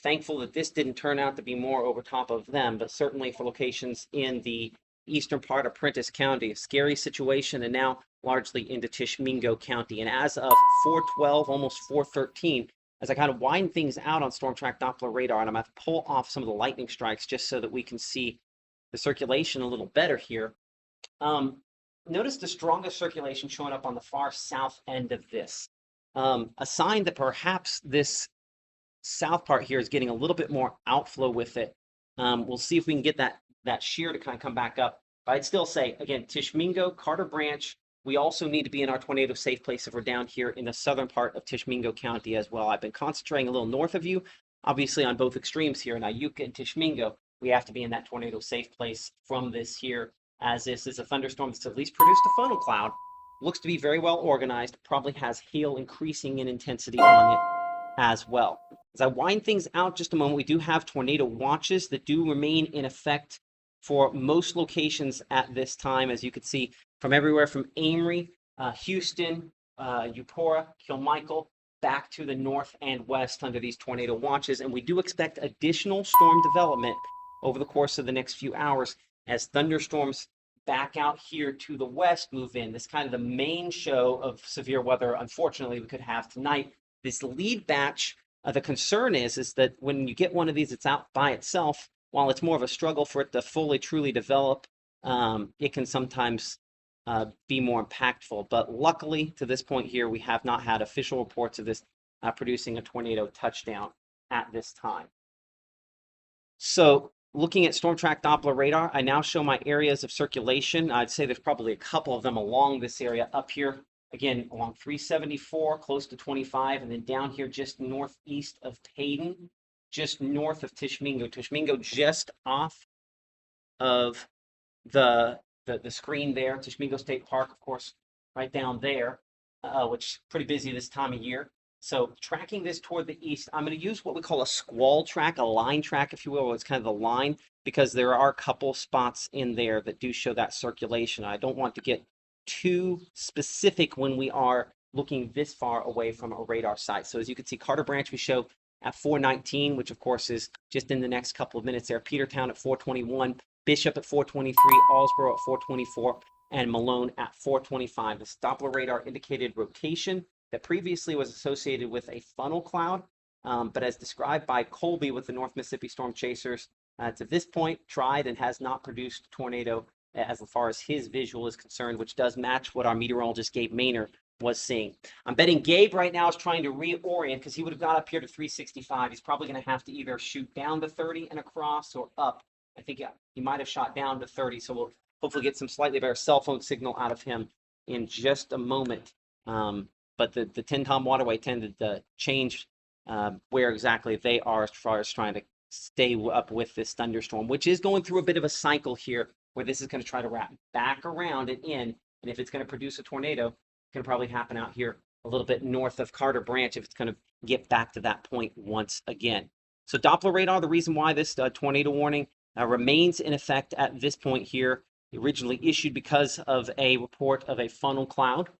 thankful that this didn't turn out to be more over top of them, but certainly for locations in the eastern part of Prentiss County, a scary situation, and now largely into Tishomingo County. And as of 4:12, almost 4:13, as I kind of widen things out on Storm Track Doppler radar, and I'm going to pull off some of the lightning strikes just so that we can see the circulation a little better here. Notice the strongest circulation showing up on the far south end of this. A sign that perhaps this south part here is getting a little bit more outflow with it. We'll see if we can get that shear to kind of come back up. But I'd still say, again, Tishomingo, Carter Branch, we also need to be in our tornado safe place if we're down here in the southern part of Tishomingo County as well. I've been concentrating a little north of you, obviously on both extremes here in Iuka and Tishomingo. We have to be in that tornado safe place from this here, as this is a thunderstorm that's at least produced a funnel cloud. Looks to be very well organized, probably has hail increasing in intensity on it as well. As I wind things out just a moment, we do have tornado watches that do remain in effect for most locations at this time, as you can see, from everywhere from Amory, Houston, Eupora, Kilmichael, back to the north and west under these tornado watches. And we do expect additional storm development over the course of the next few hours as thunderstorms back out here to the west move in. This kind of the main show of severe weather, unfortunately, we could have tonight. This lead batch, the concern is that when you get one of these that's out by itself, while it's more of a struggle for it to fully, truly develop, it can sometimes be more impactful. But luckily, to this point here, we have not had official reports of this producing a tornado touchdown at this time. So looking at storm track Doppler radar, I now show my areas of circulation. I'd say there's probably a couple of them along this area up here. Again, along 374, close to 25, and then down here just northeast of Hayden, just north of Tishomingo. Tishomingo just off of the screen there. Tishomingo State Park, of course, right down there, which is pretty busy this time of year. So tracking this toward the east, I'm going to use what we call a squall track, a line track, if you will. It's kind of the line because there are a couple spots in there that do show that circulation. I don't want to get too specific when we are looking this far away from a radar site. So as you can see, Carter Branch we show at 419, which of course is just in the next couple of minutes there. Petertown at 421, Bishop at 423, Allsboro at 424, and Malone at 425. The Doppler radar indicated rotation that previously was associated with a funnel cloud, but as described by Colby with the North Mississippi Storm Chasers, to this point tried and has not produced a tornado as far as his visual is concerned, which does match what our meteorologist Gabe Maynard was seeing. I'm betting Gabe right now is trying to reorient because he would have got up here to 365. He's probably going to have to either shoot down to 30 and across or up. I think he might have shot down to 30, so we'll hopefully get some slightly better cell phone signal out of him in just a moment. But the 10-Tom waterway tended to change where exactly they are as far as trying to stay up with this thunderstorm, which is going through a bit of a cycle here where this is going to try to wrap back around and in. And if it's going to produce a tornado, it's going to probably happen out here a little bit north of Carter Branch if it's going to get back to that point once again. So Doppler radar, the reason why this tornado warning remains in effect at this point here, originally issued because of a report of a funnel cloud.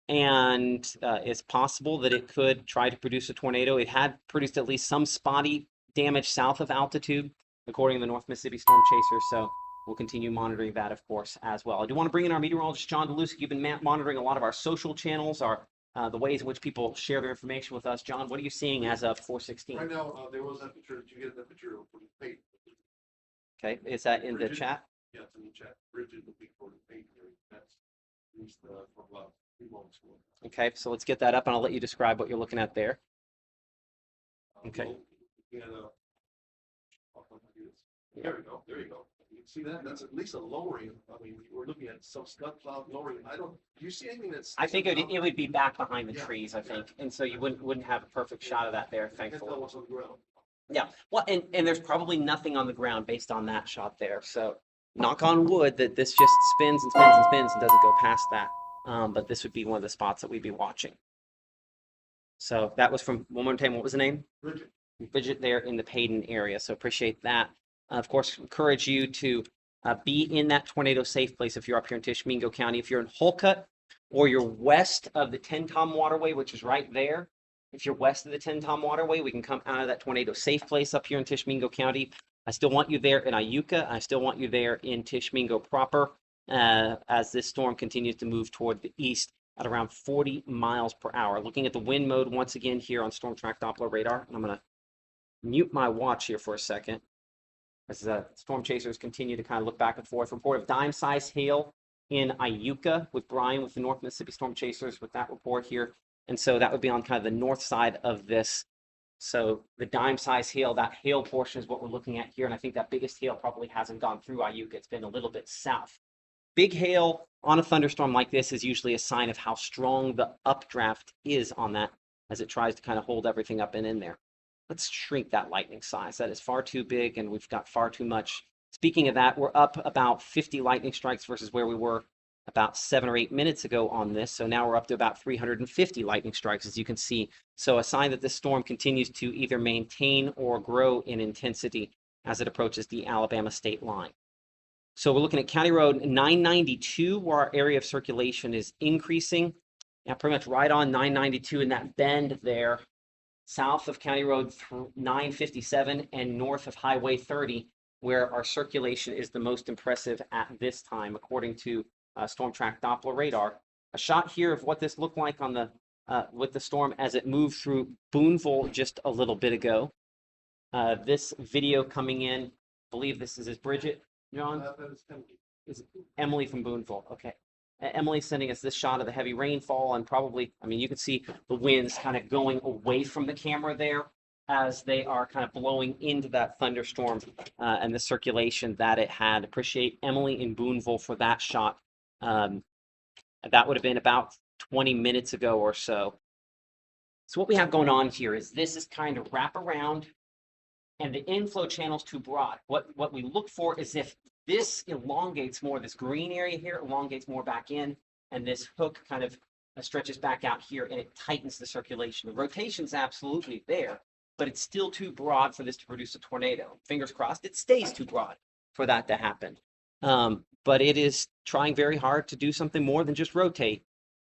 And it's possible that it could try to produce a tornado. It had produced at least some spotty damage south of altitude, according to the North Mississippi Storm Chaser. So we'll continue monitoring that, of course, as well. I do want to bring in our meteorologist, John DeLuca. You've been monitoring a lot of our social channels, the ways in which people share their information with us. John, what are you seeing as of 4:16? Right now, there was that material, you get that material for the paint. Okay, is that in the chat? Yeah, it's in the chat. Bridget will be for the paint area. That's at least for about 3 months. Okay, so let's get that up and I'll let you describe what you're looking at there. Okay. There we go. There you go. You can see that? That's at least a lowering. I mean, we're looking at some scud cloud lowering. Do you see anything that's? I think it would be back behind the Yeah, trees, I think. And so you wouldn't have a perfect shot of that there, I can't tell thankfully. what's on the ground. Yeah, well, and there's probably nothing on the ground based on that shot there. So knock on wood that this just spins and spins and spins and doesn't go past that. But this would be one of the spots that we'd be watching. So that was from, one more time, what was the name? Bridget. Bridget there in the Hayden area. So appreciate that. Of course, encourage you to be in that tornado safe place if you're up here in Tishomingo County. If you're in Holcut or you're west of the 10-Tom waterway, which is right there. If you're west of the 10-Tom waterway, we can come out of that tornado safe place up here in Tishomingo County. I still want you there in Iuka. I still want you there in Tishomingo proper as this storm continues to move toward the east at around 40 miles per hour. Looking at the wind mode once again here on Storm Track Doppler radar. And I'm going to mute my watch here for a second as the storm chasers continue to kind of look back and forth. Report of dime-sized hail in Iuka with Brian with the North Mississippi Storm Chasers with that report here. And so that would be on kind of the north side of this. So the dime-sized hail, that hail portion is what we're looking at here. And I think that biggest hail probably hasn't gone through Iuka. It's been a little bit south. Big hail on a thunderstorm like this is usually a sign of how strong the updraft is on that as it tries to kind of hold everything up and in there. Let's shrink that lightning size. That is far too big and we've got far too much. Speaking of that, we're up about 50 lightning strikes versus where we were about 7 or 8 minutes ago on this. So now we're up to about 350 lightning strikes, as you can see. So a sign that this storm continues to either maintain or grow in intensity as it approaches the Alabama state line. So we're looking at County Road 992, where our area of circulation is increasing. Now pretty much right on 992 in that bend there, south of County Road 957 and north of Highway 30, where our circulation is the most impressive at this time, according to Storm Track Doppler radar. A shot here of what this looked like on the with the storm as it moved through Booneville just a little bit ago. This video coming in, I believe this is Bridget, John? That is Emily. Is it Emily from Booneville? Okay. Emily sending us this shot of the heavy rainfall and probably, I mean, you can see the winds kind of going away from the camera there. as they are kind of blowing into that thunderstorm and the circulation that it had. Appreciate Emily in Booneville for that shot. That would have been about 20 minutes ago or so. So what we have going on here is this is kind of wrap around and the inflow channel is too broad. What we look for is if this elongates more, this green area here elongates more back in, and this hook kind of stretches back out here and it tightens the circulation. The rotation's absolutely there, but it's still too broad for this to produce a tornado. Fingers crossed, it stays too broad for that to happen. But it is trying very hard to do something more than just rotate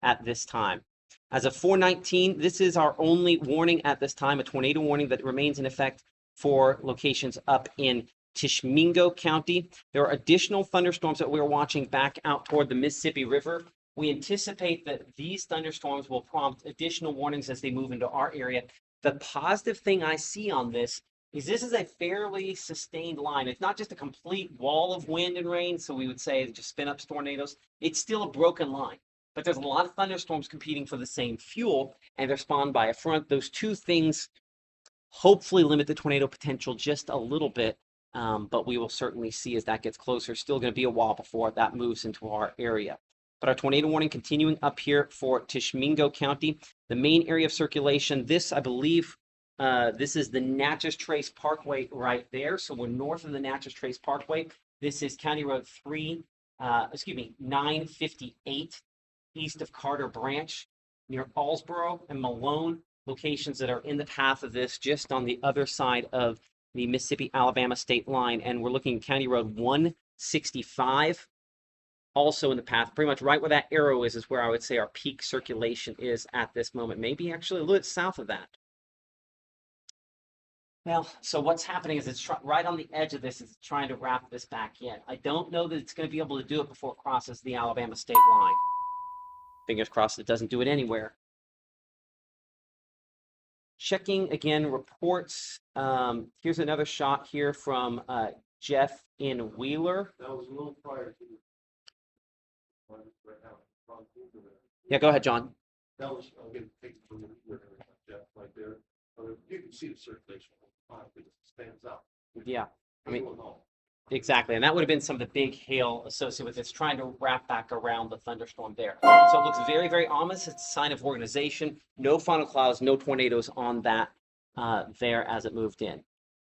at this time. As of 4:19, this is our only warning at this time, a tornado warning that remains in effect for locations up in Tishomingo County. There are additional thunderstorms that we're watching back out toward the Mississippi River. We anticipate that these thunderstorms will prompt additional warnings as they move into our area. The positive thing I see on this is a fairly sustained line. It's not just a complete wall of wind and rain, so we would say just spin up tornadoes. It's still a broken line, but there's a lot of thunderstorms competing for the same fuel, and they're spawned by a front. Those two things hopefully limit the tornado potential just a little bit, but we will certainly see as that gets closer. Still going to be a while before that moves into our area. But our tornado warning continuing up here for Tishomingo County. The main area of circulation, this, I believe, this is the Natchez Trace Parkway right there. So we're north of the Natchez Trace Parkway. This is County Road 958 east of Carter Branch near Allsboro and Malone, locations that are in the path of this just on the other side of the Mississippi-Alabama state line. And we're looking at County Road 165, also in the path. Pretty much right where that arrow is where I would say our peak circulation is at this moment. Maybe actually a little bit south of that. Well, so what's happening is it's right on the edge of this. It's trying to wrap this back in. I don't know that it's going to be able to do it before it crosses the Alabama state line. Fingers crossed it doesn't do it anywhere. Checking again reports. Here's another shot here from Jeff in Wheeler. That was a little prior to Yeah, go ahead, John. that was, I'll get a picture from the Jeff right there. You can see the circulation because it stands out. Yeah, I mean, Going on. exactly. And that would have been some of the big hail associated with this, trying to wrap back around the thunderstorm there. So it looks very, very ominous. It's a sign of organization. No funnel clouds, no tornadoes on that there as it moved in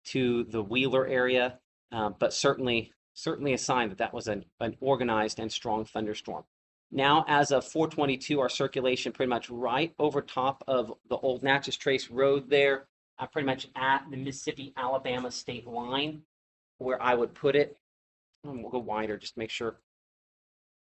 to the Wheeler area. But certainly a sign that that was an organized and strong thunderstorm. Now, as of 4:22, our circulation pretty much right over top of the old Natchez Trace Road there, pretty much at the Mississippi-Alabama state line, where I would put it. We'll go wider just to make sure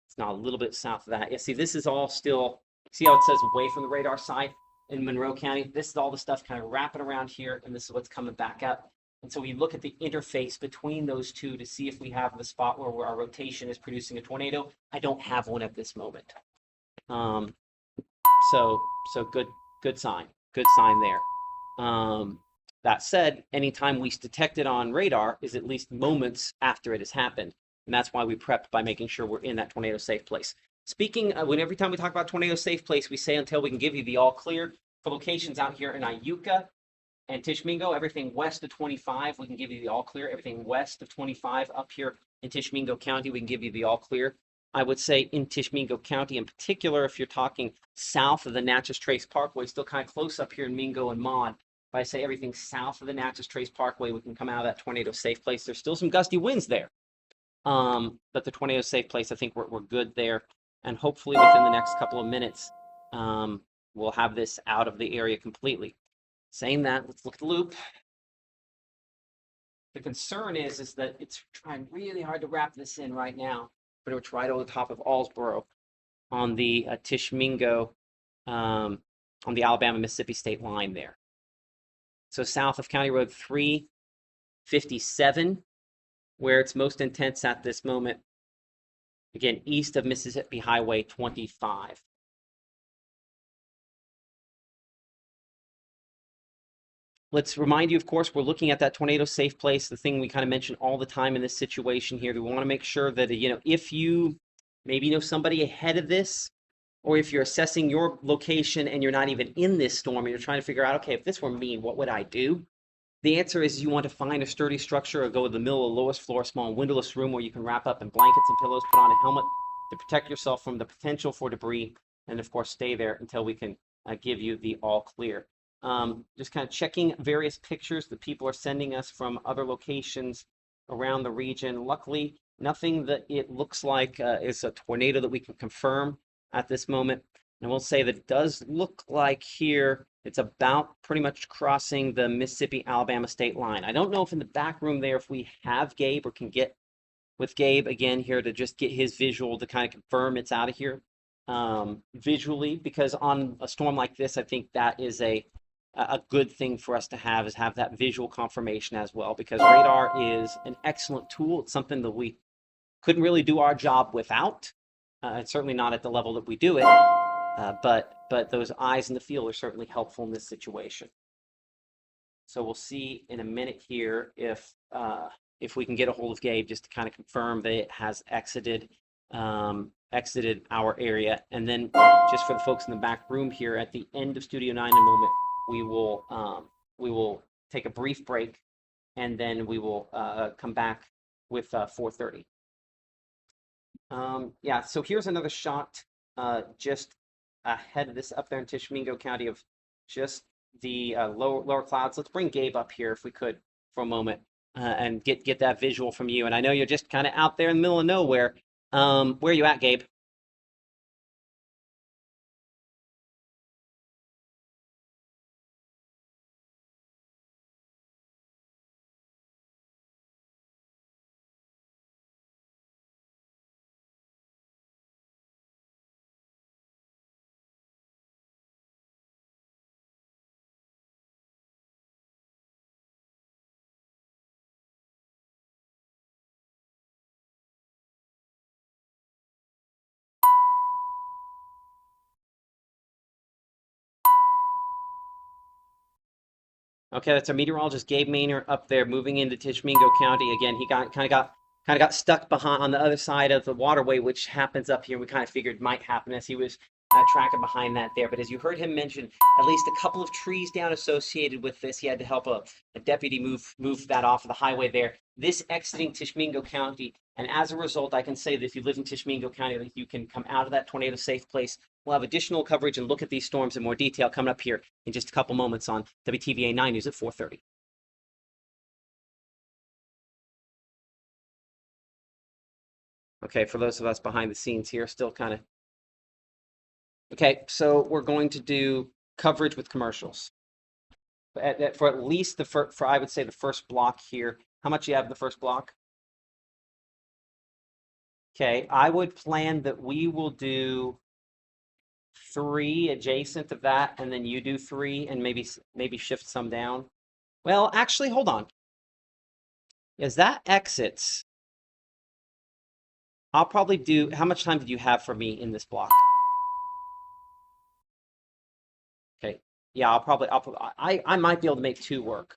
it's not a little bit south of that. Yeah, see, this is all still, see how it says away from the radar site in Monroe County? This is all the stuff kind of wrapping around here, and this is what's coming back up. And so we look at the interface between those two to see if we have the spot where our rotation is producing a tornado. I don't have one at this moment. So good sign there. That said, anytime we detect it on radar is at least moments after it has happened. And that's why we prepped by making sure we're in that tornado safe place. Speaking, every time we talk about tornado safe place, we say until we can give you the all clear for locations out here in Iuka and Tishomingo, everything west of 25, we can give you the all clear. Everything west of 25 up here in Tishomingo County, we can give you the all clear. I would say in Tishomingo County in particular, if you're talking south of the Natchez Trace Parkway, still kind of close up here in Mingo and Maud. If I say everything south of the Natchez Trace Parkway, we can come out of that tornado safe place. There's still some gusty winds there. But the tornado safe place, I think we're good there. And hopefully within the next couple of minutes, we'll have this out of the area completely. Saying that, let's look at the loop. The concern is that it's trying really hard to wrap this in right now, but it's right over the top of Allsboro on the Tishomingo, on the Alabama-Mississippi state line there. So south of County Road 357, where it's most intense at this moment. Again, east of Mississippi Highway 25. Let's remind you, of course, we're looking at that tornado safe place, the thing we kind of mention all the time in this situation here. We want to make sure that, if you maybe know somebody ahead of this, or if you're assessing your location and you're not even in this storm and you're trying to figure out, okay, if this were me, what would I do? The answer is you want to find a sturdy structure or go to the middle or lowest floor, small windowless room where you can wrap up in blankets and pillows, put on a helmet to protect yourself from the potential for debris, and of course stay there until we can give you the all clear. Just kind of checking various pictures that people are sending us from other locations around the region. Luckily, nothing that it looks like is a tornado that we can confirm at this moment. And we'll say that it does look like here it's about pretty much crossing the Mississippi-Alabama state line. I don't know if in the back room there, if we have Gabe or can get with Gabe again here to just get his visual to kind of confirm it's out of here visually, because on a storm like this, I think that is a good thing for us to have, is have that visual confirmation as well, because radar is an excellent tool. It's something that we couldn't really do our job without. It's certainly not at the level that we do it, but those eyes in the field are certainly helpful in this situation. So we'll see in a minute here if we can get a hold of Gabe just to kind of confirm that it has exited our area. And then just for the folks in the back room here, at the end of Studio 9 in a moment, we will take a brief break, and then we will come back with 4:30. Yeah, so here's another shot just ahead of this up there in Tishomingo County of just the lower clouds. Let's bring Gabe up here if we could for a moment and get that visual from you. And I know you're just kind of out there in the middle of nowhere. Where are you at, Gabe? Okay, that's our meteorologist Gabe Maynard up there, moving into Tishomingo County. Again, he kind of got stuck behind on the other side of the waterway, which happens up here. We kind of figured might happen as he was tracking behind that there. But as you heard him mention, at least a couple of trees down associated with this. He had to help a deputy move that off of the highway there. This exiting Tishomingo County, and as a result, I can say that if you live in Tishomingo County, that you can come out of that tornado safe place. We'll have additional coverage and look at these storms in more detail coming up here in just a couple moments on WTVA 9 News at 4:30. Okay, for those of us behind the scenes here, still kind of. Okay, so we're going to do coverage with commercials. For at least for I would say the first block here. How much you have in the first block? Okay, I would plan that we will do 3 adjacent of that, and then you do 3 and maybe shift some down. Well, actually, hold on. As that exits, I'll probably do, how much time did you have for me in this block? Okay. Yeah, I might be able to make 2 work.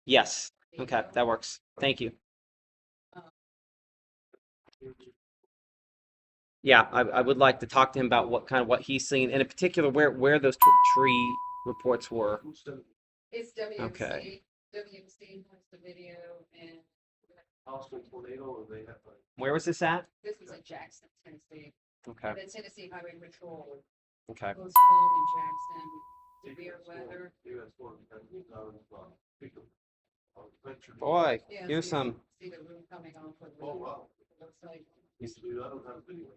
Yes. Okay, that works. Thank you. Yeah, I would like to talk to him about what he's seeing, and in particular where those tree reports were. It's WMC. Okay. WMC has the video, and Hostile tornado, or they have like. Where was this at? this was in Jackson, Tennessee. Okay. The Tennessee Highway Patrol Okay. was called in Jackson, severe weather. Boy, Yeah, here's see- some See the room coming off of the. Oh, wow. Looks like. Used to do that, I don't have a video.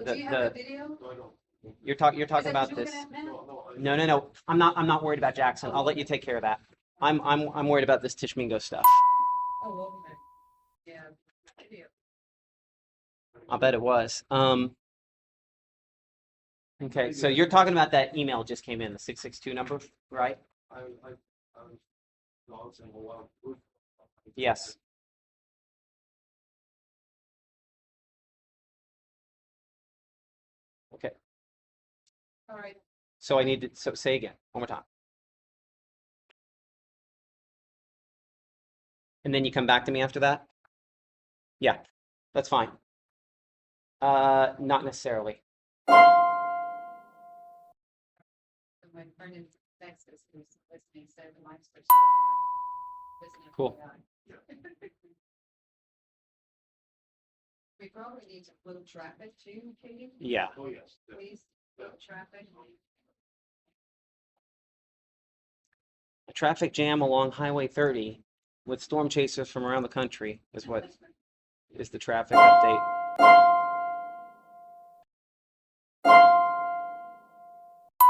Do you have a the video? No, I don't. you're talking Is that about what you're this. looking at, Matt? No. I'm not worried about Jackson. I'll let you take care of that. I'm worried about this Tishomingo stuff. Oh, okay. Yeah. Video. I'll bet it was. Okay, so you're talking about that email just came in, the 662 number, right? I was saying, well, wow. Yes. Okay. All right. So I need to say again, one more time. And then you come back to me after that? Yeah. That's fine. Not necessarily. My friend in Texas who's listening said the mics are still on. Listen, Cool. FYI. We probably need to flow traffic too, Katie, Yeah. Oh, yes. Yeah. please, flow traffic. A traffic jam along Highway 30 with storm chasers from around the country is what is the traffic update.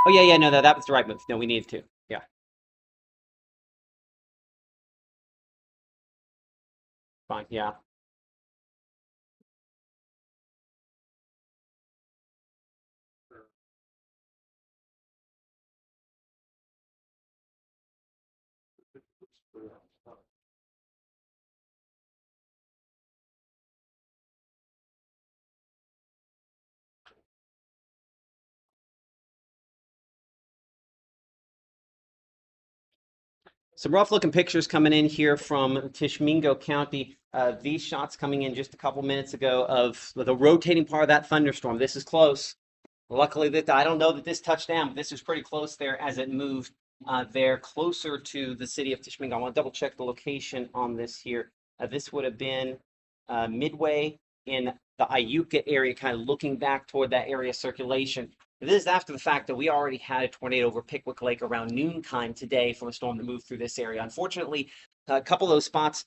Oh yeah, no, that was the right move. No, we needed to. Yeah. Fine. Yeah. Some rough looking pictures coming in here from Tishomingo County. These shots coming in just a couple minutes ago of the rotating part of that thunderstorm. This is close. Luckily, that I don't know that this touched down, but this was pretty close there as it moved there closer to the city of Tishomingo. I want to double check the location on this here. This would have been midway in the Iuka area, kind of looking back toward that area of circulation. This is after the fact that we already had a tornado over Pickwick Lake around noontime today from a storm that moved through this area. Unfortunately, a couple of those spots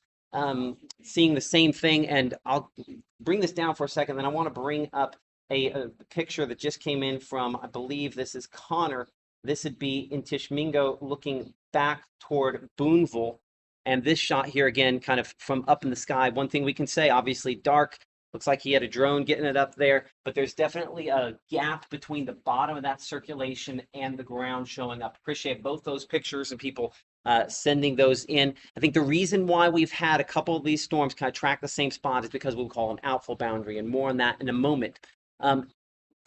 seeing the same thing, and I'll bring this down for a second, then I want to bring up a picture that just came in from, I believe this is Connor. This would be in Tishomingo looking back toward Booneville. And this shot here again, kind of from up in the sky. One thing we can say, obviously dark, looks like he had a drone getting it up there, but there's definitely a gap between the bottom of that circulation and the ground showing up. Appreciate both those pictures and people sending those in. I think the reason why we've had a couple of these storms kind of track the same spot is because we'll call an outflow boundary, and more on that in a moment.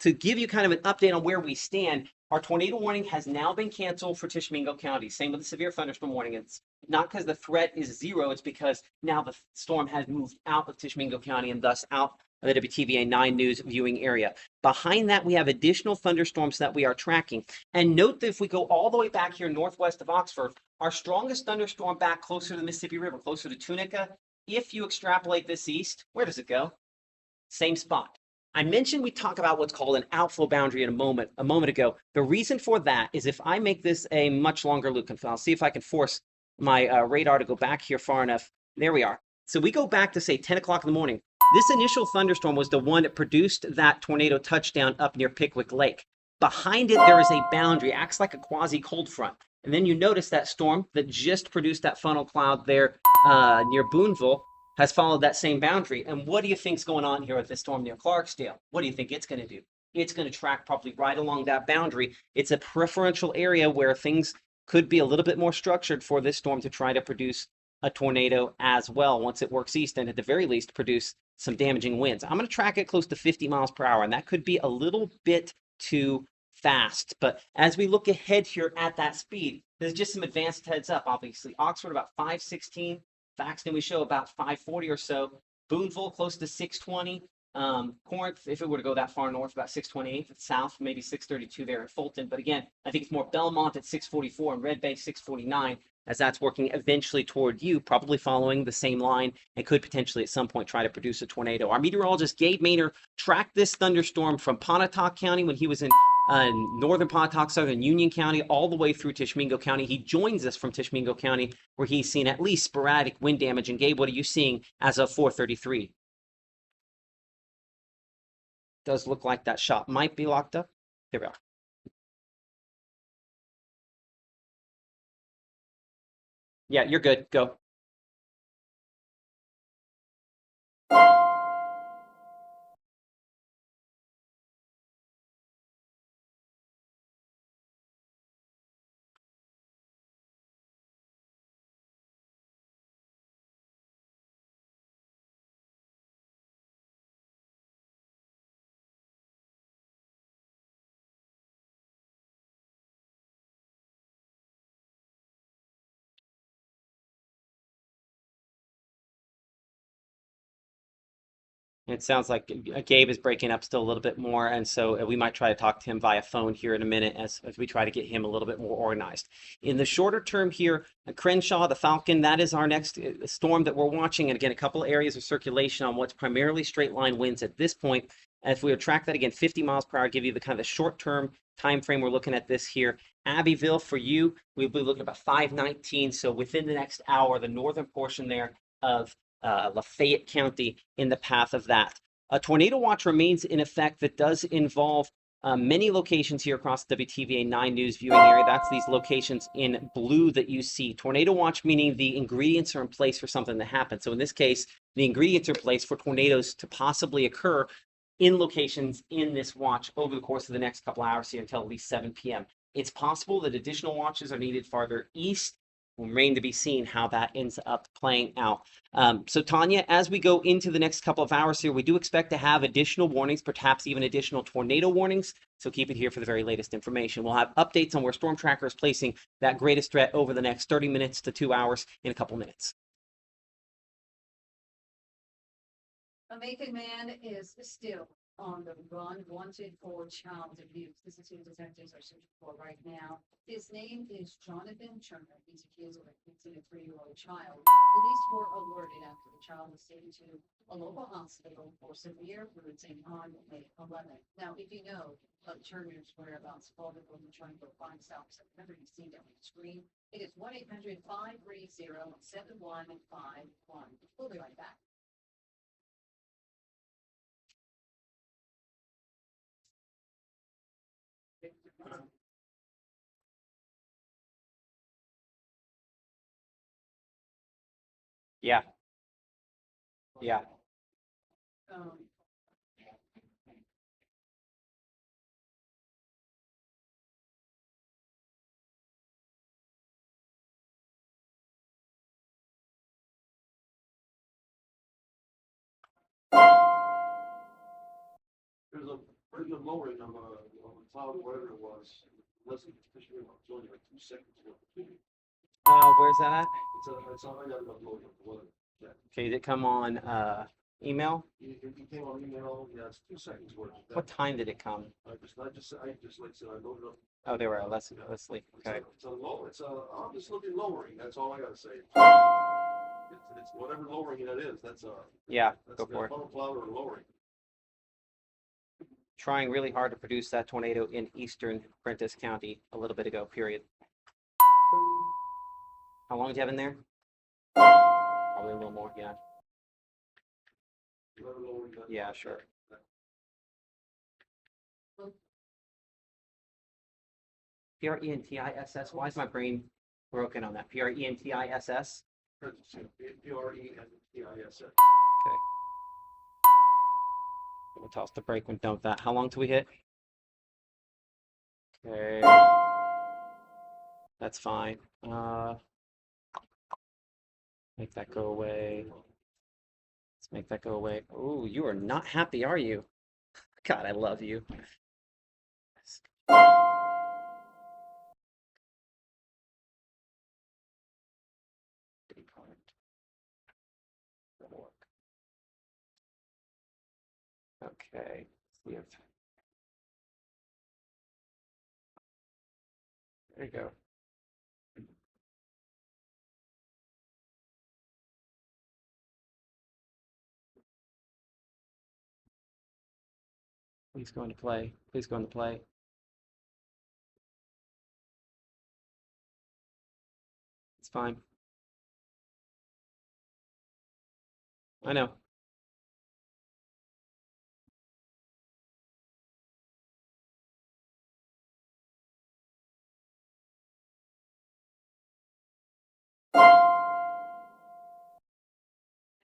To give you kind of an update on where we stand, our tornado warning has now been canceled for Tishomingo County. Same with the severe thunderstorm warning. It's not because the threat is zero, it's because now the storm has moved out of Tishomingo County and thus out of the WTVA 9 News viewing area. Behind that, we have additional thunderstorms that we are tracking. And note that if we go all the way back here northwest of Oxford, our strongest thunderstorm back closer to the Mississippi River, closer to Tunica, if you extrapolate this east, where does it go? Same spot. I mentioned we talk about what's called an outflow boundary in a moment ago. The reason for that is if I make this a much longer loop, and I'll see if I can force my radar to go back here far enough. There we are. So we go back to say 10 o'clock in the morning. This initial thunderstorm was the one that produced that tornado touchdown up near Pickwick Lake. Behind it, there is a boundary, acts like a quasi cold front. And then you notice that storm that just produced that funnel cloud there near Booneville has followed that same boundary. And what do you think's going on here with this storm near Clarksdale? What do you think it's going to do? It's going to track probably right along that boundary. It's a preferential area where things could be a little bit more structured for this storm to try to produce a tornado as well once it works east, and at the very least produce some damaging winds. I'm going to track it close to 50 miles per hour, and that could be a little bit too fast. But as we look ahead here at that speed, there's just some advanced heads up. Obviously, Oxford about 516. Faxton we show about 540 or so. Booneville close to 620. Corinth, if it were to go that far north, about 628. South, maybe 632 there at Fulton. But again, I think it's more Belmont at 644 and Red Bay 649, as that's working eventually toward you, probably following the same line, and could potentially at some point try to produce a tornado. Our meteorologist Gabe Maynor tracked this thunderstorm from Pontotoc County when he was in northern Pontotoc, southern Union County, all the way through Tishomingo County. He joins us from Tishomingo County, where he's seen at least sporadic wind damage. And Gabe, what are you seeing as of 4:33? Does look like that shot might be locked up. Here we are. Yeah, you're good. Go. It sounds like Gabe is breaking up still a little bit more, and so we might try to talk to him via phone here in a minute as we try to get him a little bit more organized. In the shorter term here, Crenshaw, the Falcon, that is our next storm that we're watching. And again, a couple areas of circulation on what's primarily straight line winds at this point. And if we would track that again, 50 miles per hour, give you the kind of the short-term time frame we're looking at this here. Abbeville, for you, we'll be looking at about 519. So within the next hour, the northern portion there of Lafayette County in the path of that. A tornado watch remains in effect that does involve many locations here across the WTVA 9 News viewing area. That's these locations in blue that you see. Tornado watch meaning the ingredients are in place for something to happen. So in this case, the ingredients are in place for tornadoes to possibly occur in locations in this watch over the course of the next couple hours here until at least 7 p.m. It's possible that additional watches are needed farther east. Will remain to be seen how that ends up playing out. So Tanya, as we go into the next couple of hours here, we do expect to have additional warnings, perhaps even additional tornado warnings. So keep it here for the very latest information. We'll have updates on where Storm Tracker is placing that greatest threat over the next 30 minutes to 2 hours in a couple minutes. A Macon man is still on the run, wanted for child abuse. This is who detectives are searching for right now. His name is Jonathan Turner. He's accused of abusing a 3-year-old child. Police were alerted after the child was taken to a local hospital for severe bruising on May 11th. Now, if you know Turner's whereabouts, call the Golden Triangle Crime Stops. Remember, you see that on the screen. It is 1-800-530-7151. We'll be right back. Yeah. Yeah. There's a pretty good lowering on the cloud, whatever it was. Listen, Tishomingo, it's only like 2 seconds. Where's that at? It's a I got enough load of the weather. Yeah. Okay, did it come on email? It came on email, yeah, it's 2 seconds worth. What time did it come? I just like I said, I loaded up. Oh, there we are. Let's leave. Okay. I'm just looking lowering, that's all I gotta say. It's whatever lowering that is, Yeah, that's go for it. funnel cloud or lowering. Trying really hard to produce that tornado in eastern Prentiss County a little bit ago, period. How long do you have in there? Probably a little more, yeah. Yeah, sure. Prentiss. Why is my brain broken on that? Prentiss? Prentiss. Okay. We'll toss the brake and dump that. How long till we hit? Okay. That's fine. Make that go away. Let's make that go away. Oh, you are not happy, are you? God, I love you. Okay. There you go. Please go into play. Please go into play. It's fine. I know.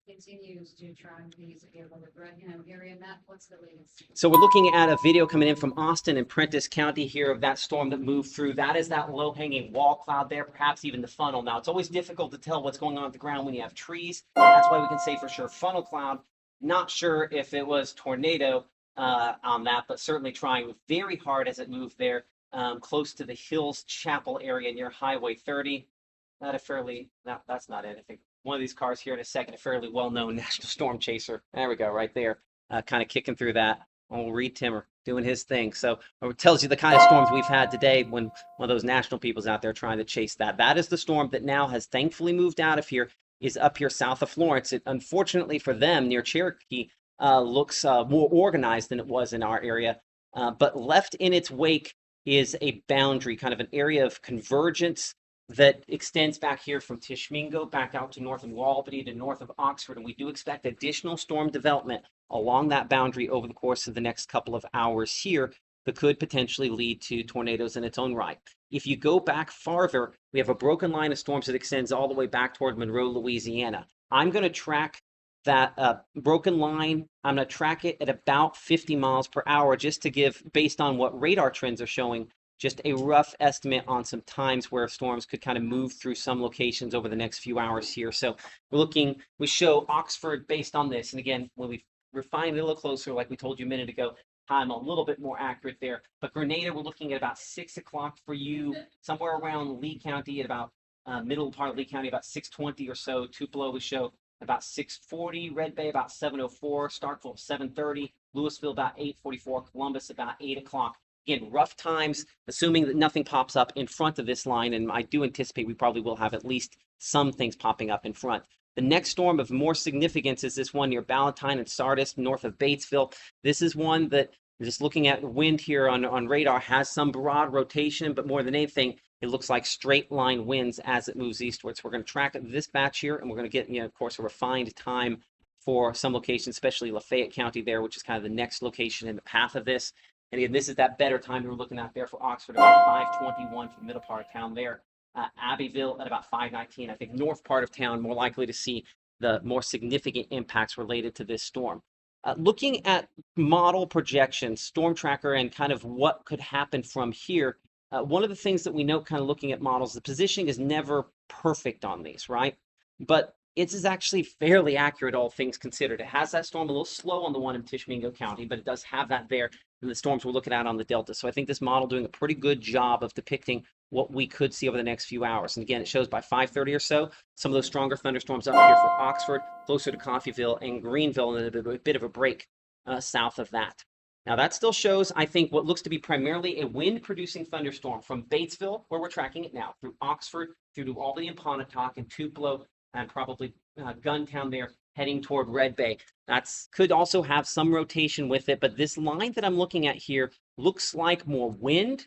Continues to track these area. Matt, what's the latest? So we're looking at a video coming in from Austin and Prentiss County here of that storm that moved through. That is that low-hanging wall cloud there, perhaps even the funnel. Now, it's always difficult to tell what's going on at the ground when you have trees. That's why we can say for sure funnel cloud. Not sure if it was tornado on that, but certainly trying very hard as it moved there close to the Hills Chapel area near Highway 30. That's not it. I think one of these cars here in a second, a fairly well-known National Storm Chaser. There we go, right there. kind of kicking through that. Old Reed Timmer doing his thing. So it tells you the kind of storms we've had today when one of those national people's out there trying to chase that. That is the storm that now has thankfully moved out of here, is up here south of Florence. It, unfortunately for them, near Cherokee, looks more organized than it was in our area. But left in its wake is a boundary, kind of an area of convergence that extends back here from Tishomingo back out to north of Albany to north of Oxford. And we do expect additional storm development along that boundary over the course of the next couple of hours here that could potentially lead to tornadoes in its own right. If you go back farther, we have a broken line of storms that extends all the way back toward Monroe, Louisiana. I'm going to track that broken line. I'm going to track it at about 50 miles per hour just to give, based on what radar trends are showing, just a rough estimate on some times where storms could kind of move through some locations over the next few hours here. So we're looking, we show Oxford based on this. And again, when we refine it a little closer, like we told you a minute ago, time a little bit more accurate there. But Grenada, we're looking at about 6 o'clock for you, somewhere around Lee County at about middle part of Lee County, about 6:20 or so. Tupelo, we show about 6:40, Red Bay about 7:04, Starkville 7:30, Louisville about 8:44, Columbus about 8 o'clock. Again, rough times, assuming that nothing pops up in front of this line, and I do anticipate we probably will have at least some things popping up in front. The next storm of more significance is this one near Ballantyne and Sardis, north of Batesville. This is one that, just looking at the wind here on radar, has some broad rotation, but more than anything, it looks like straight line winds as it moves eastwards. We're going to track this batch here, and we're going to get, of course, a refined time for some locations, especially Lafayette County there, which is kind of the next location in the path of this. And again, this is that better time we were looking at there for Oxford, about 5:21 for the middle part of town there. Abbeville at about 5:19. I think north part of town more likely to see the more significant impacts related to this storm. Looking at model projections, Storm Tracker, and kind of what could happen from here, one of the things that we note kind of looking at models, the positioning is never perfect on these, right? But it is actually fairly accurate, all things considered. It has that storm a little slow on the one in Tishomingo County, but it does have that there in the storms we're looking at on the Delta. So I think this model doing a pretty good job of depicting what we could see over the next few hours. And again, it shows by 5:30 or so, some of those stronger thunderstorms up here for Oxford, closer to Coffeyville and Greenville, and then a bit of a break south of that. Now that still shows, I think, what looks to be primarily a wind-producing thunderstorm from Batesville, where we're tracking it now, through Oxford, through to Albany and Pontotoc and Tupelo, and probably Guntown there, heading toward Red Bay. That's could also have some rotation with it, but this line that I'm looking at here looks like more wind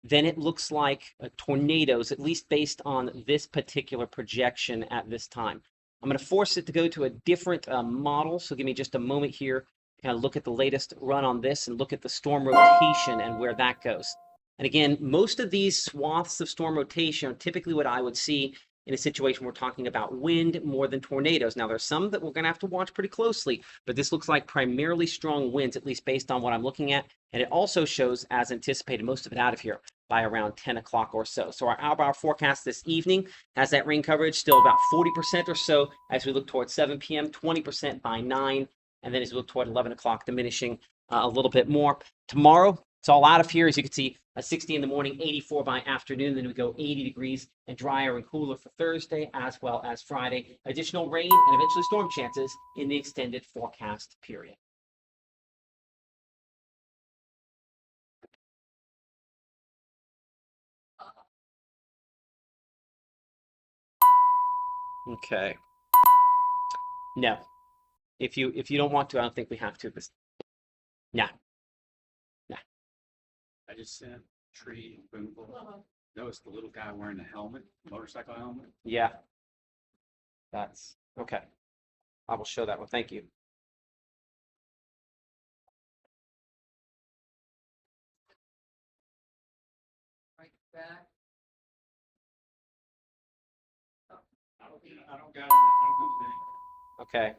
than it looks like tornadoes, at least based on this particular projection at this time. I'm going to force it to go to a different model, so give me just a moment here to kind of look at the latest run on this and look at the storm rotation and where that goes. And again, most of these swaths of storm rotation are typically what I would see in a situation we're talking about wind more than tornadoes. Now, there's some that we're going to have to watch pretty closely, but this looks like primarily strong winds, at least based on what I'm looking at. And it also shows, as anticipated, most of it out of here by around 10 o'clock or so. So our hour forecast this evening has that rain coverage still about 40% or so as we look towards 7 p.m., 20% by 9, and then as we look toward 11 o'clock, diminishing a little bit more. Tomorrow, it's all out of here. As you can see, 60 in the morning, 84 by afternoon. Then we go 80 degrees and drier and cooler for Thursday as well as Friday. Additional rain and eventually storm chances in the extended forecast period. Okay. No. If you don't want to, I don't think we have to. But nah. I just sent a tree in Booneville. Noticed the little guy wearing a helmet, motorcycle helmet. Yeah. That's okay. I will show that one. Thank you. Right back. I don't got it. Okay.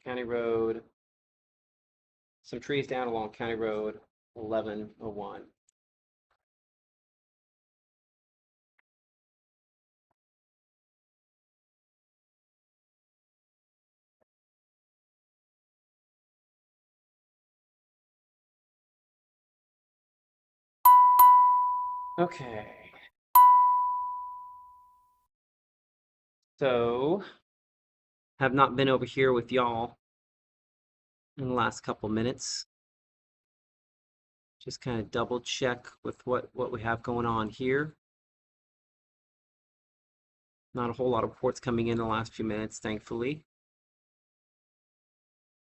County Road. Some trees down along County Road 1101. Okay. So Have not been over here with y'all in the last couple minutes. Just kind of double check with what we have going on here. Not a whole lot of reports coming in the last few minutes, thankfully,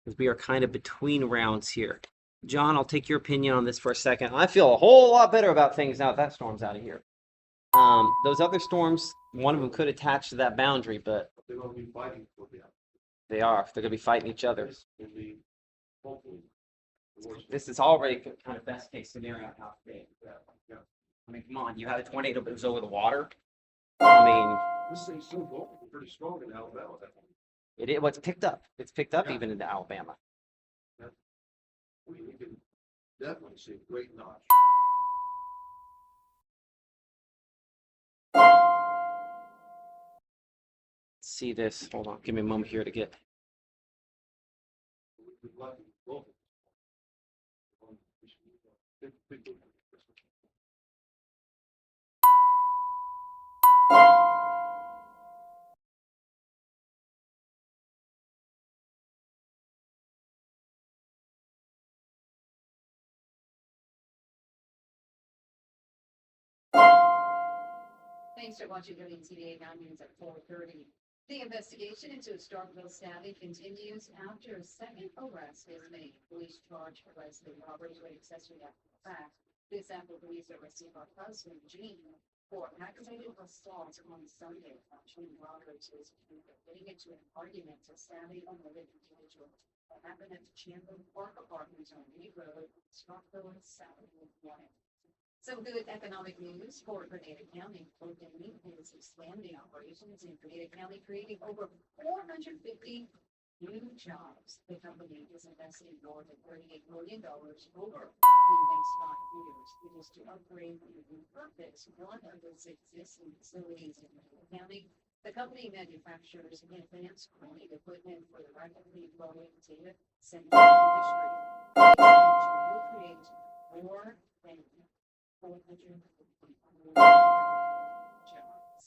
because we are kind of between rounds here. John, I'll take your opinion on this for a second. I feel a whole lot better about things now that storm's out of here. Those other storms, one of them could attach to that boundary, but They're gonna be fighting for the. they are. They're going to be fighting each other. In the, hopefully. the worst- This is already kind of best case scenario out there. Yeah. I mean, come on, you had a tornado that was over the water. I mean, This thing's so vocal, pretty strong in Alabama. well, it's picked up. It's picked up Yeah. even into Alabama. We can definitely see a great notch. See this. Hold on. Give me a moment here to get. We'd like to vote. Thanks for watching WTA 9 News at 4:30. The investigation into Starkville stabbing continues after a second arrest is made. Police charge arrested robbery with accessory after the fact. This after police arrested her husband, Gene, for aggravated assault on Sunday. Gene Roberts is getting into an argument to stabbing another individual. That happened at the Chandler Park Apartments on Reed Road, Starkville, Saturday morning. Some good economic news for Grenada County. Coordinating is expanding operations in Grenada County, creating over 450 new jobs. The company is investing more than $38 million over the next 5 years. It is to upgrade and repurpose one of its existing facilities in Grenada County. The company manufactures advanced cooling equipment for the rapidly growing data center industry. It will create more than 450 jobs.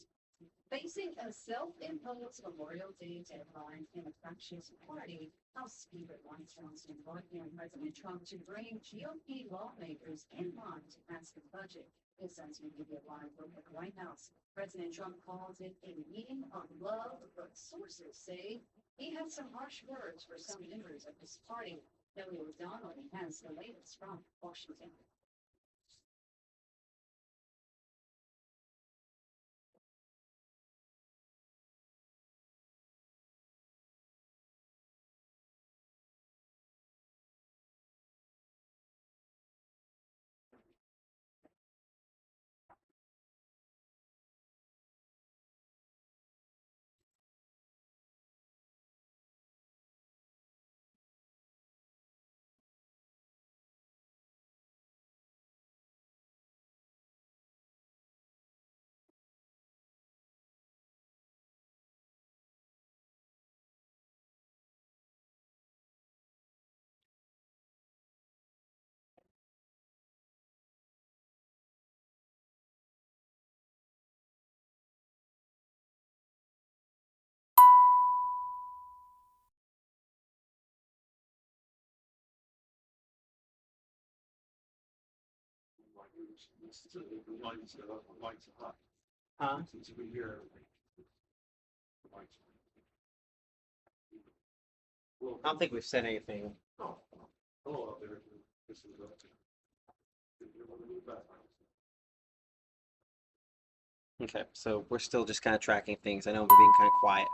Facing a self-imposed Memorial Day deadline in a factious party, House Speaker Mike Johnson welcomed President Trump to bring GOP lawmakers in line to pass the budget. This as media live from the White House. President Trump calls it a meeting of love, but sources say he had some harsh words for some members of his party. Kelly O'Donnell has the latest from Washington. The lights set up, the lights are hot. Huh? Since we hear everything. The lights. Well, I don't think we've said anything. no, hello out there. This is up to. If you want to move back. Okay, so we're still just kind of tracking things. I know we're being kind of quiet.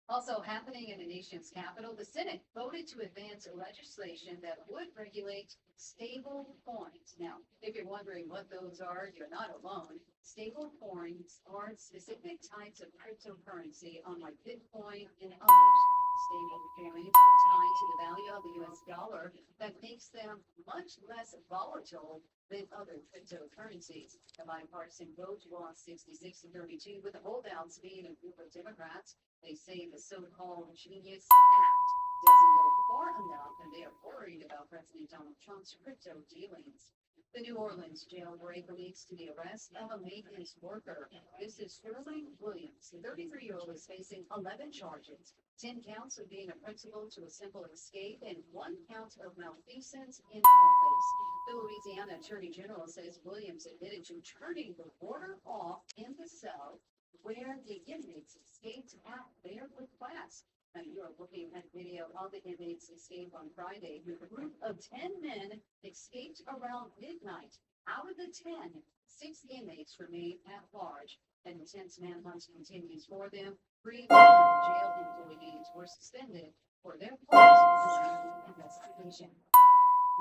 Also happening in the nation's capital, the Senate voted to advance legislation that would regulate stable coins. Now, if you're wondering what those are, you're not alone. Stable coins are specific types of cryptocurrency, unlike Bitcoin and others. Stable coins are tied to the value of the US dollar that makes them much less volatile than other cryptocurrencies. The bipartisan vote lost 66-32, with the holdouts being a group of Democrats. They say the so-called Genius Act doesn't go far enough, and they are worried about President Donald Trump's crypto dealings. The New Orleans jailbreak leads to the arrest of a maintenance worker. This is Sterling Williams. The 33-year-old is facing 11 charges, 10 counts of being a principal to a simple escape, and 1 count of malfeasance in office. The Louisiana Attorney General says Williams admitted to turning the water off in the cell where the inmates escaped at their request. Now, you are looking at video of the inmates' escape on Friday. A group of 10 men escaped around midnight. Out of the 10, 6 inmates remain at large. An intense manhunt continues for them. 3 other jail employees were suspended for their part in the investigation.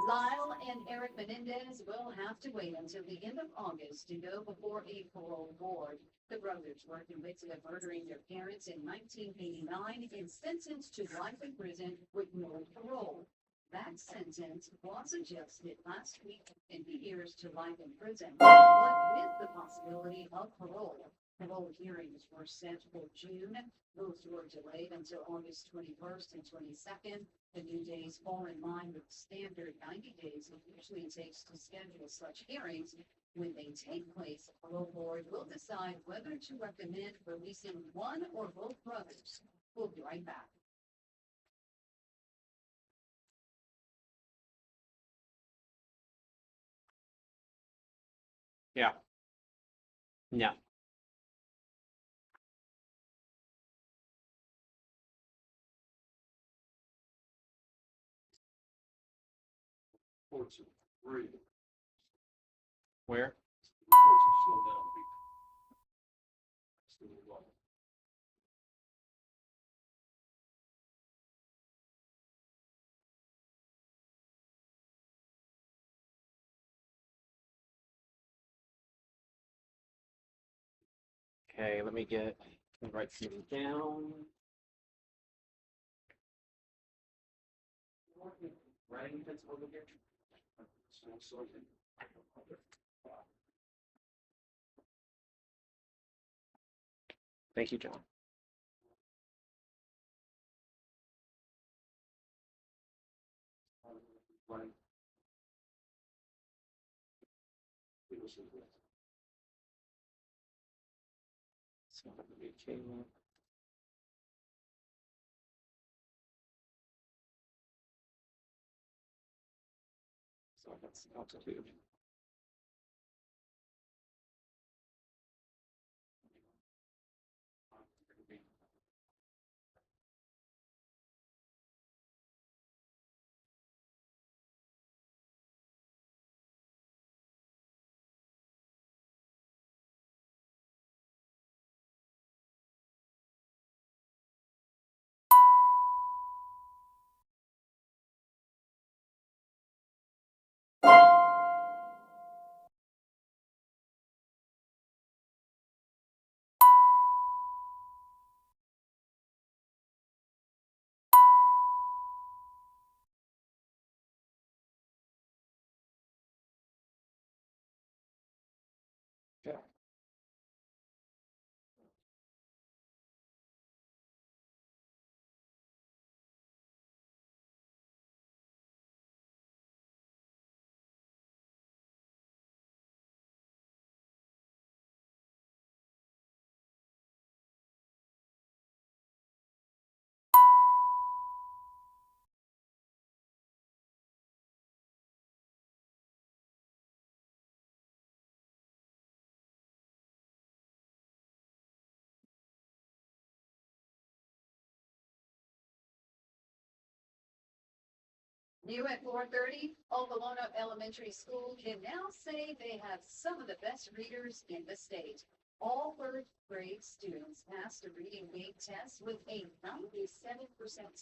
Lyle and Eric Menendez will have to wait until the end of August to go before a parole board. The brothers were convicted of murdering their parents in 1989 and sentenced to life in prison with no parole. That sentence was adjusted last week and 2 years to life in prison, but with the possibility of parole. Parole hearings were set for June. Those were delayed until August 21st and 22nd. The new days fall in line with the standard 90 days it usually takes to schedule such hearings. When they take place, the parole board will decide whether to recommend releasing one or both brothers. We'll be right back. Yeah. Yeah. Courts are free. Where? The courts have slowed down a bit. Still a lot. Okay, let me write something down. Writing pencil over here. So, Thank you, John. right. It was in there. So let me change. So that's altitude. Okay. New at 4:30, Okolona Elementary School can now say they have some of the best readers in the state. All third grade students passed the reading weight test with a 97%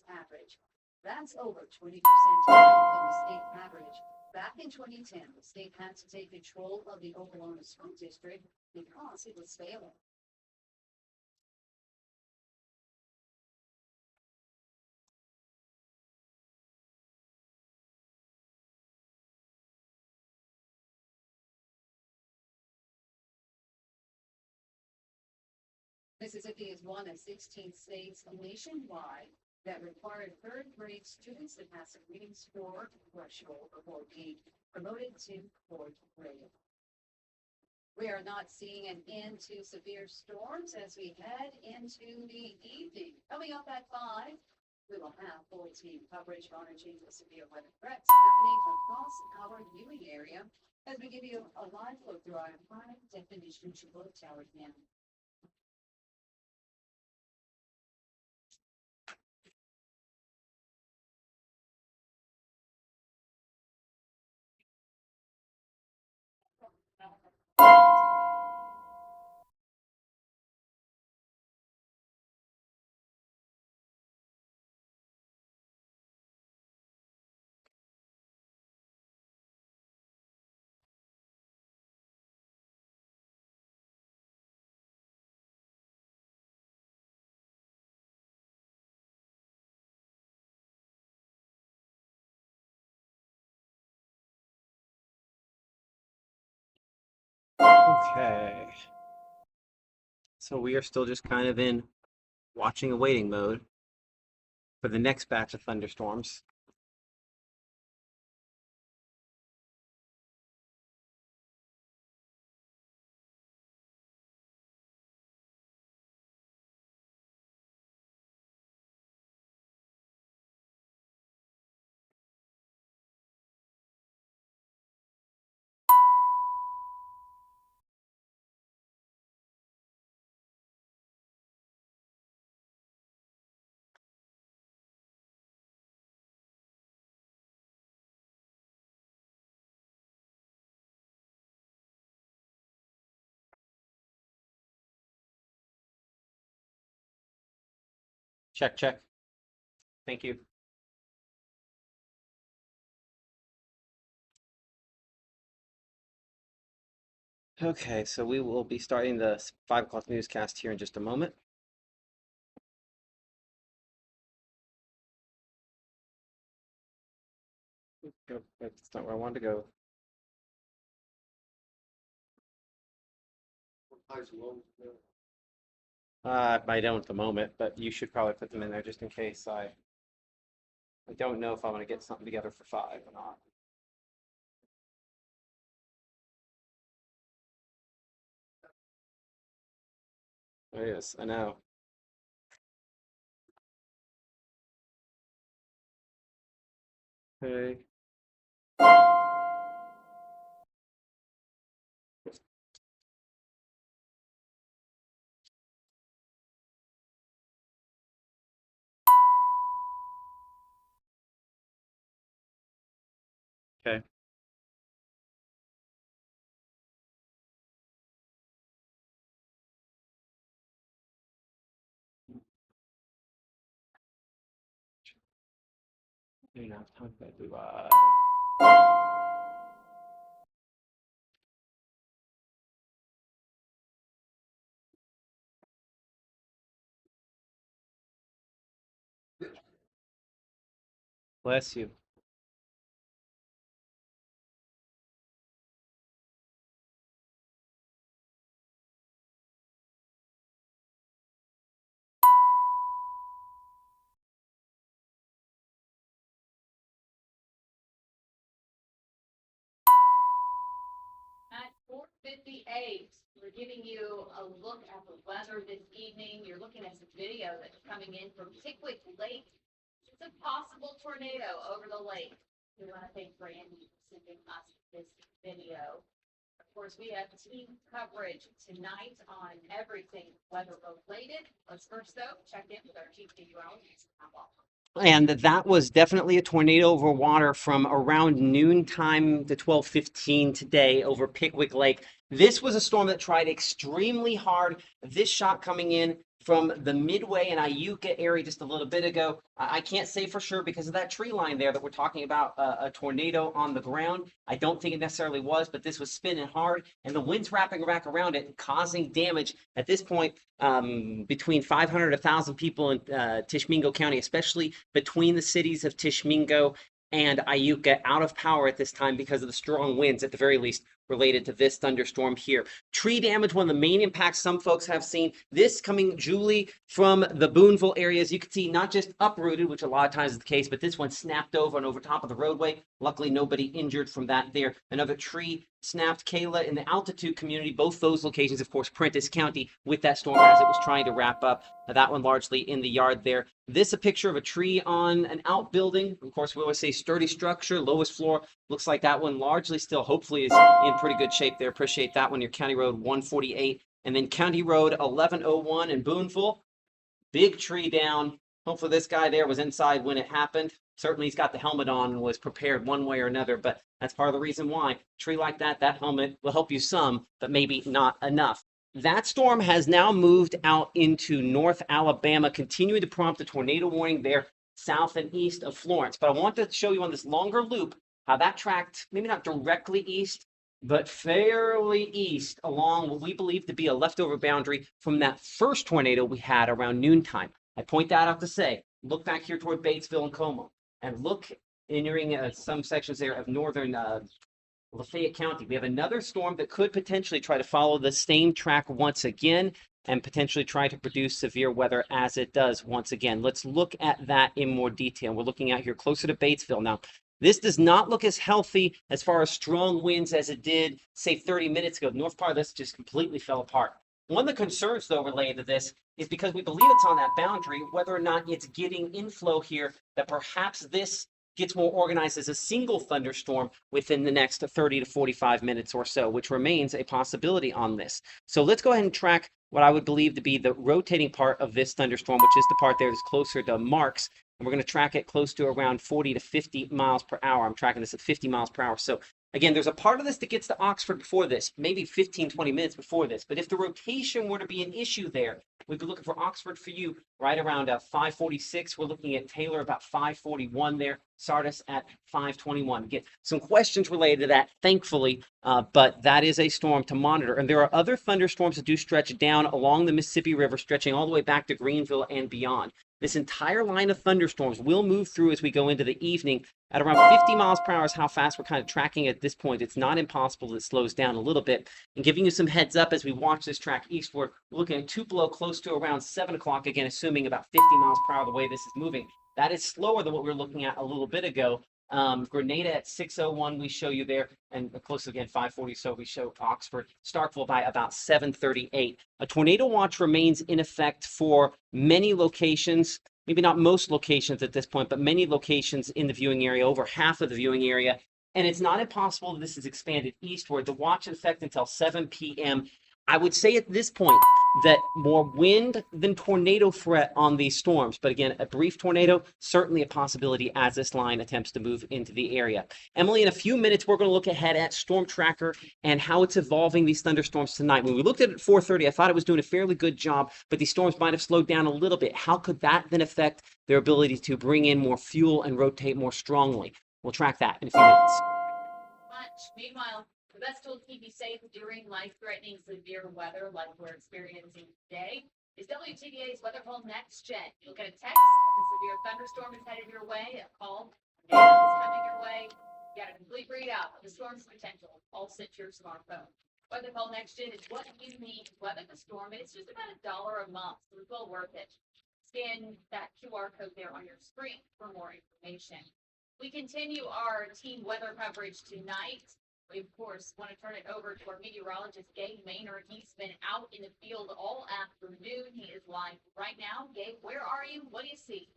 average. That's over 20% higher than the state average. Back in 2010, the state had to take control of the Oklahoma School District because it was failing. Mississippi is one of 16 states nationwide that required third grade students to pass a reading score threshold before being promoted to fourth grade. We are not seeing an end to severe storms as we head into the evening. Coming up at 5, we will have full team coverage monitoring the severe weather threats happening across our viewing area as we give you a live look through our high definition look tower cam. Okay. So we are still just kind of in watching and waiting mode for the next batch of thunderstorms. Check, check. Thank you. Okay, so we will be starting the 5 o'clock newscast here in just a moment. Go, that's not where I wanted to go. Highs and lows, I don't at the moment, but you should probably put them in there just in case I don't know if I want to get something together for 5 or not. There it is, I know. Okay. Okay. Do not have time for that, do I? Bless you. At 4:58, we're giving you a look at the weather this evening. You're looking at some video that's coming in from Pickwick Lake. It's a possible tornado over the lake. We want to thank Brandy for sending us this video. Of course, we have team coverage tonight on everything weather related. Let's first though check in with our chief meteorologist. And that was definitely a tornado over water from around noontime to 12:15 today over Pickwick Lake. This was a storm that tried extremely hard. This shot coming in from the Midway and Iuka area just a little bit ago. I can't say for sure because of that tree line there that we're talking about a tornado on the ground. I don't think it necessarily was, but this was spinning hard and the wind's wrapping back around it, causing damage at this point between 500 and 1,000 people in Tishomingo County, especially between the cities of Tishomingo and Iuka, out of power at this time because of the strong winds, at the very least, related to this thunderstorm here. Tree damage, one of the main impacts some folks have seen. This coming, Julie, from the Booneville areas. You can see not just uprooted, which a lot of times is the case, but this one snapped over and over top of the roadway. Luckily, nobody injured from that there. Another tree snapped. Kayla in the altitude community, both those locations, of course, Prentiss County with that storm as it was trying to wrap up. That one largely in the yard there. This a picture of a tree on an outbuilding. Of course, we always say sturdy structure, lowest floor. Looks like that one largely still, hopefully, is in pretty good shape there. Appreciate that one. Your County Road 148 and then County Road 1101 in Booneville. Big tree down. Hopefully this guy there was inside when it happened. Certainly he's got the helmet on and was prepared one way or another, but that's part of the reason why. Tree like that helmet will help you some, but maybe not enough. That storm has now moved out into North Alabama, continuing to prompt a tornado warning there south and east of Florence. But I want to show you on this longer loop how that tracked, maybe not directly east, but fairly east along what we believe to be a leftover boundary from that first tornado we had around noontime. I point that out to say, look back here toward Batesville and Como, and look entering some sections there of northern Lafayette County. We have another storm that could potentially try to follow the same track once again and potentially try to produce severe weather as it does once again. Let's look at that in more detail. We're looking out here closer to Batesville now. This does not look as healthy as far as strong winds as it did, say, 30 minutes ago. The north part of this just completely fell apart. One of the concerns, though, related to this is because we believe it's on that boundary, whether or not it's getting inflow here, that perhaps this gets more organized as a single thunderstorm within the next 30 to 45 minutes or so, which remains a possibility on this. So let's go ahead and track what I would believe to be the rotating part of this thunderstorm, which is the part there that's closer to Marks. And we're going to track it close to around 40 to 50 miles per hour. I'm tracking this at 50 miles per hour. So again, there's a part of this that gets to Oxford before this, maybe 15, 20 minutes before this. But if the rotation were to be an issue there, we'd be looking for Oxford for you right around 546. We're looking at Taylor about 541 there. Sardis at 521. Again, some questions related to that, thankfully, but that is a storm to monitor. And there are other thunderstorms that do stretch down along the Mississippi River, stretching all the way back to Greenville and beyond. This entire line of thunderstorms will move through as we go into the evening at around 50 miles per hour is how fast we're kind of tracking at this point. It's not impossible that it slows down a little bit. And giving you some heads up as we watch this track eastward, we're looking at Tupelo close to around 7 o'clock, again, assuming about 50 miles per hour the way this is moving. That is slower than what we were looking at a little bit ago. Grenada at 6:01 we show you there, and close again 5:40. So we show Oxford, Starkville by about 7:38. A tornado watch remains in effect for many locations. Maybe not most locations at this point, but many locations in the viewing area, over half of the viewing area. And it's not impossible that this is expanded eastward. The watch in effect until 7 p.m. I would say at this point that more wind than tornado threat on these storms. But again, a brief tornado, certainly a possibility as this line attempts to move into the area. Emily, in a few minutes, we're going to look ahead at Storm Tracker and how it's evolving these thunderstorms tonight. When we looked at it at 4:30, I thought it was doing a fairly good job, but these storms might have slowed down a little bit. How could that then affect their ability to bring in more fuel and rotate more strongly? We'll track that in a few minutes. Meanwhile, the best tool to keep you safe during life-threatening severe weather like we're experiencing today is WTVA's Weather Call Next Gen. You'll get a text, a severe thunderstorm is headed your way, a call, tornado is coming your way. You got a complete readout of the storm's potential, all sent to your smartphone. Weather Call Next Gen is what you need to weather the storm, and it's just about $1 a month, so it's well worth it. Scan that QR code there on your screen for more information. We continue our team weather coverage tonight. We, of course, want to turn it over to our meteorologist, Gabe Maynard. He's been out in the field all afternoon. He is live right now. Gabe, where are you? What do you see?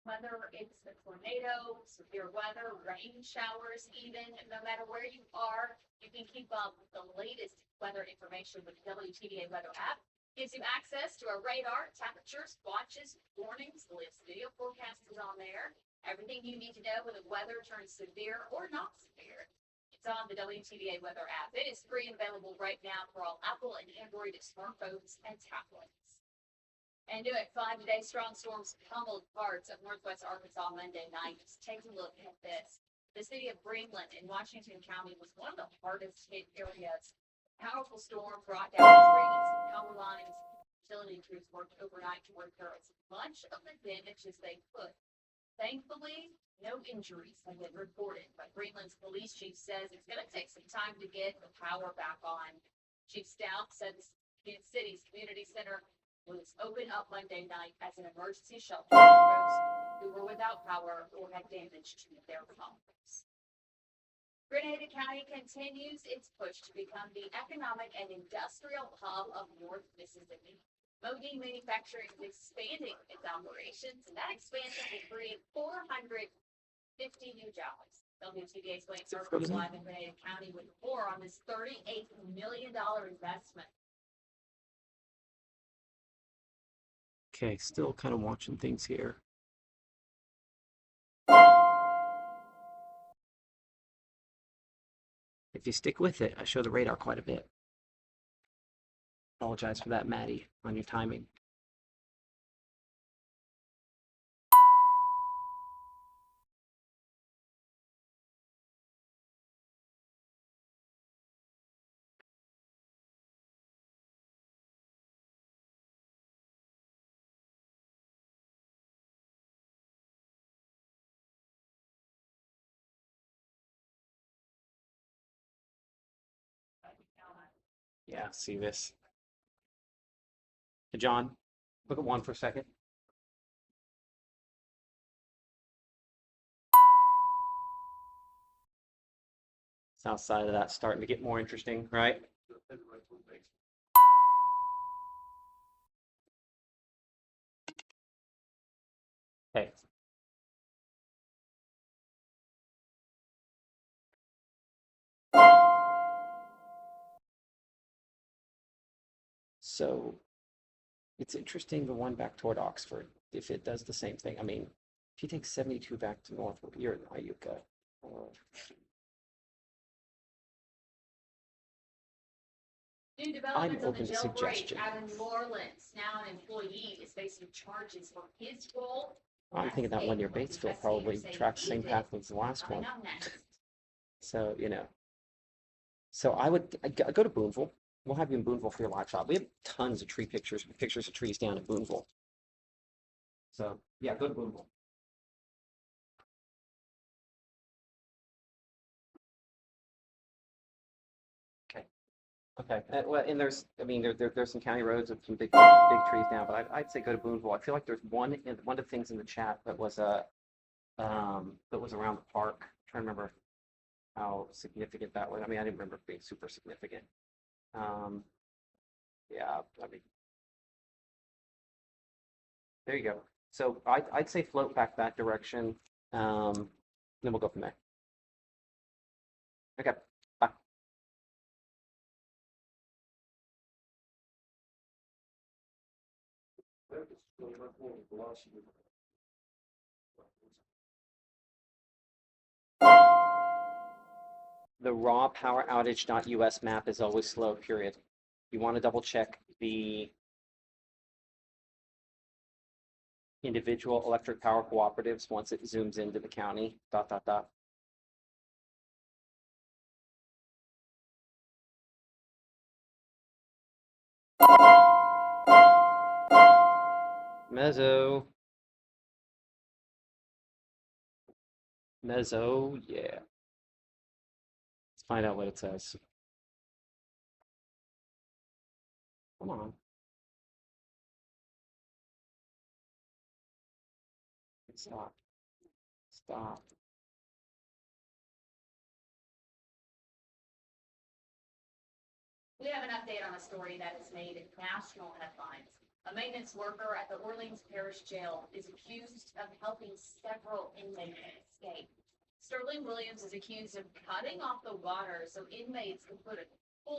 Whether it's a tornado, severe weather, rain showers, even no matter where you are, you can keep up with the latest weather information with the WTVA weather app. Gives you access to our radar, temperatures, watches, warnings, the latest video forecast is on there. Everything you need to know when the weather turns severe or not severe. It's on the WTVA weather app. It is free and available right now for all Apple and Android smartphones and tablets. And new at 5 today, strong storms pummeled parts of northwest Arkansas Monday night. Just take a look at this. The city of Greenland in Washington County was one of the hardest hit areas. Powerful storm brought down trees, power lines. Utility crews worked overnight to repair as much of the damage as they could. Thankfully, no injuries have been reported, but Greenland's police chief says it's going to take some time to get the power back on. Chief Stout said the city's community center was open up Monday night as an emergency shelter for those who were without power or had damage to their homes. Grenada County continues its push to become the economic and industrial hub of North Mississippi. Modine Manufacturing is expanding its operations, and that expansion will create 450 new jobs. WTVA explains Circles Live in Grenada County with more on this $38 million investment. Okay, still kind of watching things here. If you stick with it, I show the radar quite a bit. Apologize for that, Maddie, on your timing. Yeah, see this. Hey, John, look at one for a second. South side of that starting to get more interesting, right? Okay. So it's interesting, the one back toward Oxford, if it does the same thing. I mean, if you take 72 back to north, you're in Iuka. New developments on the open to jailbreak suggestion. out in New Orleans. Now an employee is facing charges for his role. I'm thinking that one near Batesville probably tracks the same path as the last Coming one. up next. So, you know. So I'd go to Booneville. We'll have you in Booneville for your live shot. We have tons of tree pictures of trees down at Booneville. So yeah, go to Booneville. Okay. Well, and there's, I mean, there's some county roads with some big trees now, but I'd say go to Booneville. I feel like there's one of the things in the chat that was around the park. I'm trying to remember how significant that was. I mean, I didn't remember it being super significant. Yeah, I mean, there you go. So I'd say float back that direction. Then we'll go from there. Okay. Bye. The raw power outage.us map is always slow, period. You want to double check the individual electric power cooperatives once it zooms into the county, ... Mezzo, yeah. Let's find out what it says. Come on. Stop. Stop. We have an update on a story that has made national headlines. A maintenance worker at the Orleans Parish Jail is accused of helping several inmates escape. Sterling Williams is accused of cutting off the water so inmates could pull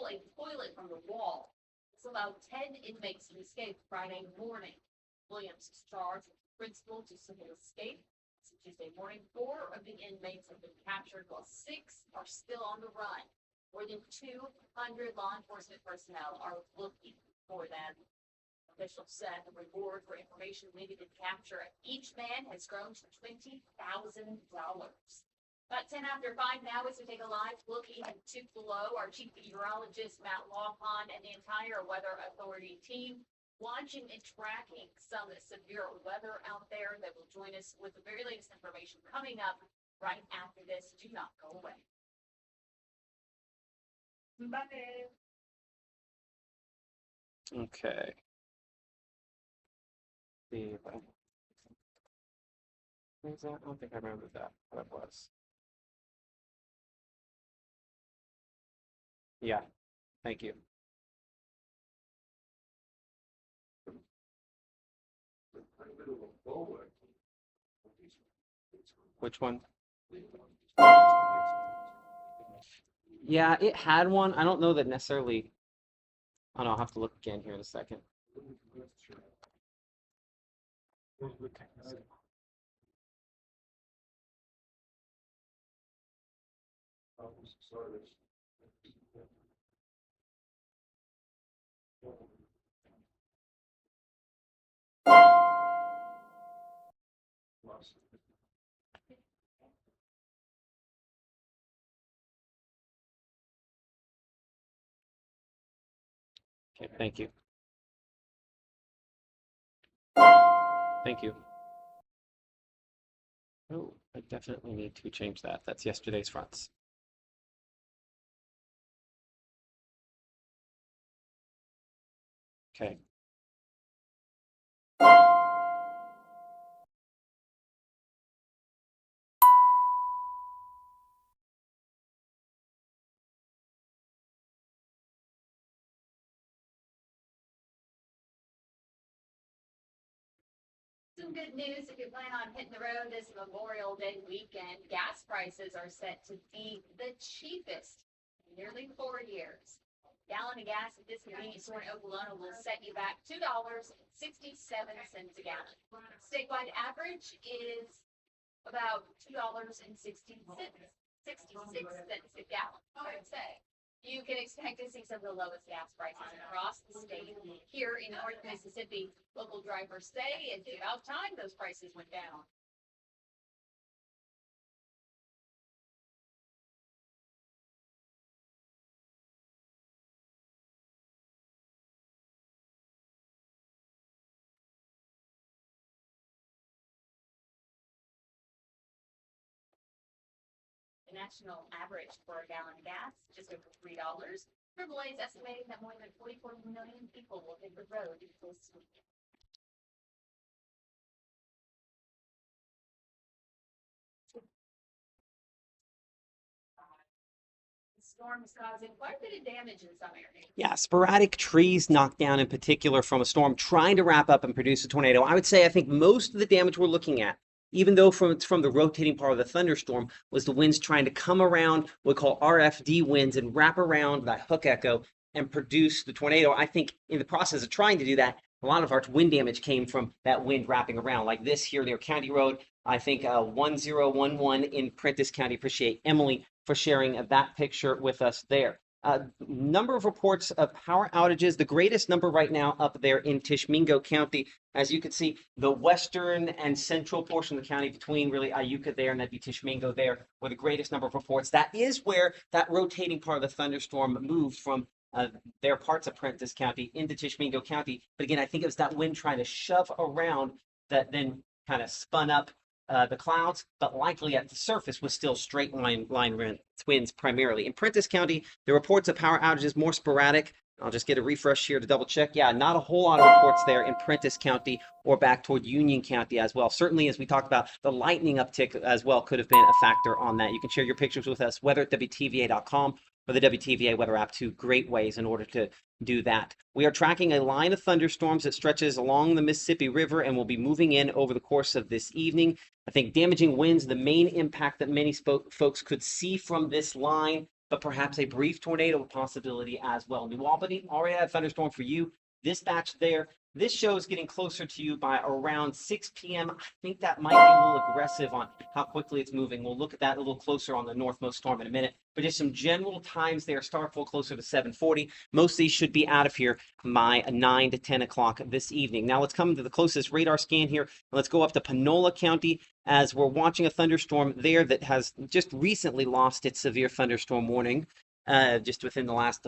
a toilet from the wall. This allowed 10 inmates to escape Friday morning. Williams is charged with principal to civil escape. Since Tuesday morning, 4 of the inmates have been captured while 6 are still on the run. More than 200 law enforcement personnel are looking for them. Officials said the reward for information leading to capture of each man has grown to $20,000. About 10 after 5 now is to take a live look into below. Our chief meteorologist, Matt Lawpon, and the entire Weather Authority team watching and tracking some severe weather out there that will join us with the very latest information coming up right after this. Do not go away. Bye. Okay. See if I- Where's that? I don't think I remember that. What it was. Yeah. Thank you. Which one? Yeah, it had one. I don't know that necessarily. I don't know, I'll have to look again here in a second. Okay, thank you. Thank you. Oh, I definitely need to change that. That's yesterday's fronts. Okay. Some good news if you plan on hitting the road this Memorial Day weekend. Gas prices are set to be the cheapest in nearly 4 years. Gallon of gas at this convenience store in Oklahoma will set you back $2.67 a gallon. Statewide average is about $2.66 a gallon, I would say. You can expect to see some of the lowest gas prices across the state. Here in North Mississippi, local drivers say it's about time those prices went down. The national average for a gallon of gas, just over $3. AAA is estimating that more than 44 million people will hit the road this week. The storm is causing quite a bit of damage in some areas. Yeah, sporadic trees knocked down in particular from a storm trying to wrap up and produce a tornado. I would say I think most of the damage we're looking at, even though it's from the rotating part of the thunderstorm, was the winds trying to come around what we call RFD winds and wrap around that hook echo and produce the tornado. I think in the process of trying to do that, a lot of our wind damage came from that wind wrapping around, like this here near County Road. I think 1011 in Prentiss County. Appreciate Emily for sharing that picture with us there. Number of reports of power outages, the greatest number right now up there in Tishomingo County. As you can see, the western and central portion of the county between really Iuka there and that'd be Tishomingo there, were the greatest number of reports. That is where that rotating part of the thunderstorm moved from their parts of Prentiss County into Tishomingo County. But again, I think it was that wind trying to shove around that then kind of spun up the clouds, but likely at the surface was still straight line winds primarily. In Prentiss County, the reports of power outages more sporadic. I'll just get a refresh here to double check. Yeah, not a whole lot of reports there in Prentiss County or back toward Union County as well. Certainly, as we talked about, the lightning uptick as well could have been a factor on that. You can share your pictures with us, weather@wtva.com or the WTVA weather app, two great ways in order to do that. We are tracking a line of thunderstorms that stretches along the Mississippi River and will be moving in over the course of this evening. I think damaging winds, the main impact that many folks could see from this line, but perhaps a brief tornado possibility as well. New Albany already had a thunderstorm for you. Dispatch there. This show is getting closer to you by around 6 p.m. I think that might be a little aggressive on how quickly it's moving. We'll look at that a little closer on the northmost storm in a minute. But just some general times there. Starfall closer to 7:40. Most of these should be out of here by 9 to 10 o'clock this evening. Now let's come to the closest radar scan here. Let's go up to Panola County as we're watching a thunderstorm there that has just recently lost its severe thunderstorm warning just within the last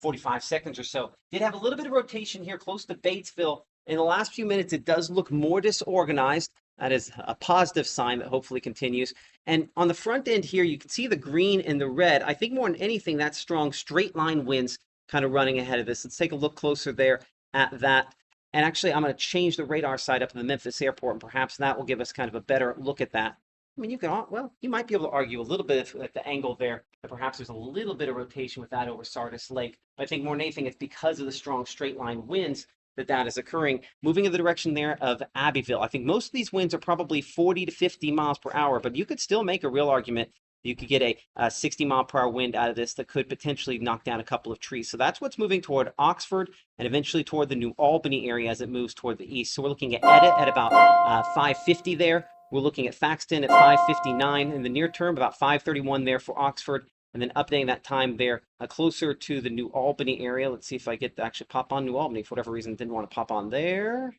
45 seconds or so. Did have a little bit of rotation here close to Batesville. In the last few minutes, it does look more disorganized. That is a positive sign that hopefully continues. And on the front end here, you can see the green and the red. I think more than anything, that strong straight line winds kind of running ahead of this. Let's take a look closer there at that. And actually, I'm going to change the radar side up to the Memphis airport, and perhaps that will give us kind of a better look at that. I mean, you can, well, you might be able to argue a little bit at the angle there that perhaps there's a little bit of rotation with that over Sardis Lake. But I think more than anything, it's because of the strong straight line winds that is occurring. Moving in the direction there of Abbeville. I think most of these winds are probably 40 to 50 miles per hour, but you could still make a real argument. You could get a 60 mile per hour wind out of this that could potentially knock down a couple of trees. So that's what's moving toward Oxford and eventually toward the New Albany area as it moves toward the east. So we're looking at Etta at about 550 there. We're looking at Faxton at 559 in the near term, about 531 there for Oxford, and then updating that time there closer to the New Albany area. Let's see if I get to actually pop on New Albany. For whatever reason, didn't want to pop on there.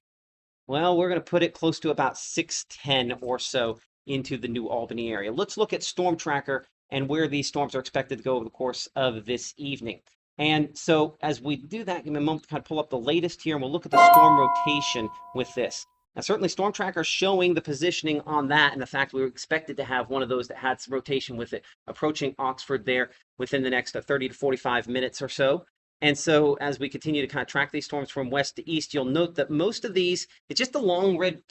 Well, we're going to put it close to about 610 or so into the New Albany area. Let's look at Storm Tracker and where these storms are expected to go over the course of this evening. And so as we do that, give me a moment to kind of pull up the latest here, and we'll look at the storm rotation with this. Now, certainly Storm Tracker showing the positioning on that and the fact we were expected to have one of those that had some rotation with it approaching Oxford there within the next 30 to 45 minutes or so. And so as we continue to kind of track these storms from west to east, you'll note that most of these, it's just the long red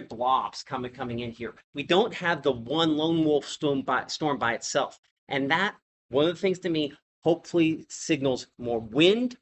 blobs coming in here. We don't have the one lone wolf storm by itself. And that, one of the things to me, hopefully signals more wind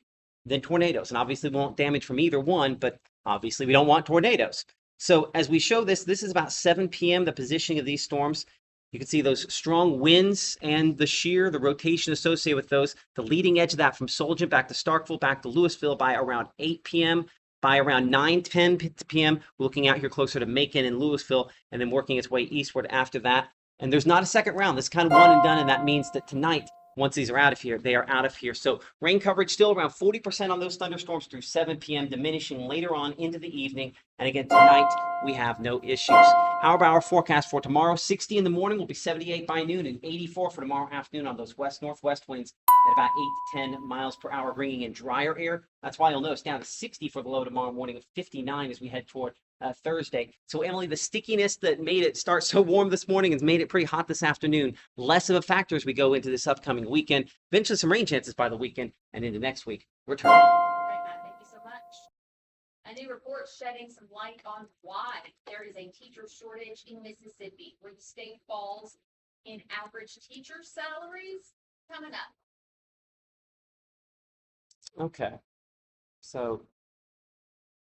than tornadoes. And obviously we won't damage from either one, but obviously we don't want tornadoes. So as we show this is about 7 p.m., the positioning of these storms. You can see those strong winds and the rotation associated with those. The leading edge of that from Solgen back to Starkville, back to Louisville by around 8 p.m. By around 9:10 p.m., we're looking out here closer to Macon and Louisville, and then working its way eastward after that. And there's not a second round. This is kind of one and done, and that means that tonight, once these are out of here, they are out of here. So rain coverage still around 40% on those thunderstorms through 7 p.m., diminishing later on into the evening. And again, tonight, we have no issues. However, our forecast for tomorrow, 60 in the morning will be 78 by noon and 84 for tomorrow afternoon on those west-northwest winds at about 8 to 10 miles per hour, bringing in drier air. That's why you'll notice down to 60 for the low tomorrow morning, 59 as we head toward Thursday. So Emily, the stickiness that made it start so warm this morning has made it pretty hot this afternoon. Less of a factor as we go into this upcoming weekend. Eventually some rain chances by the weekend and into next week. Return. Right, Matt, thank you so much. A new report shedding some light on why there is a teacher shortage in Mississippi, where the state falls in average teacher salaries. Coming up. Okay. So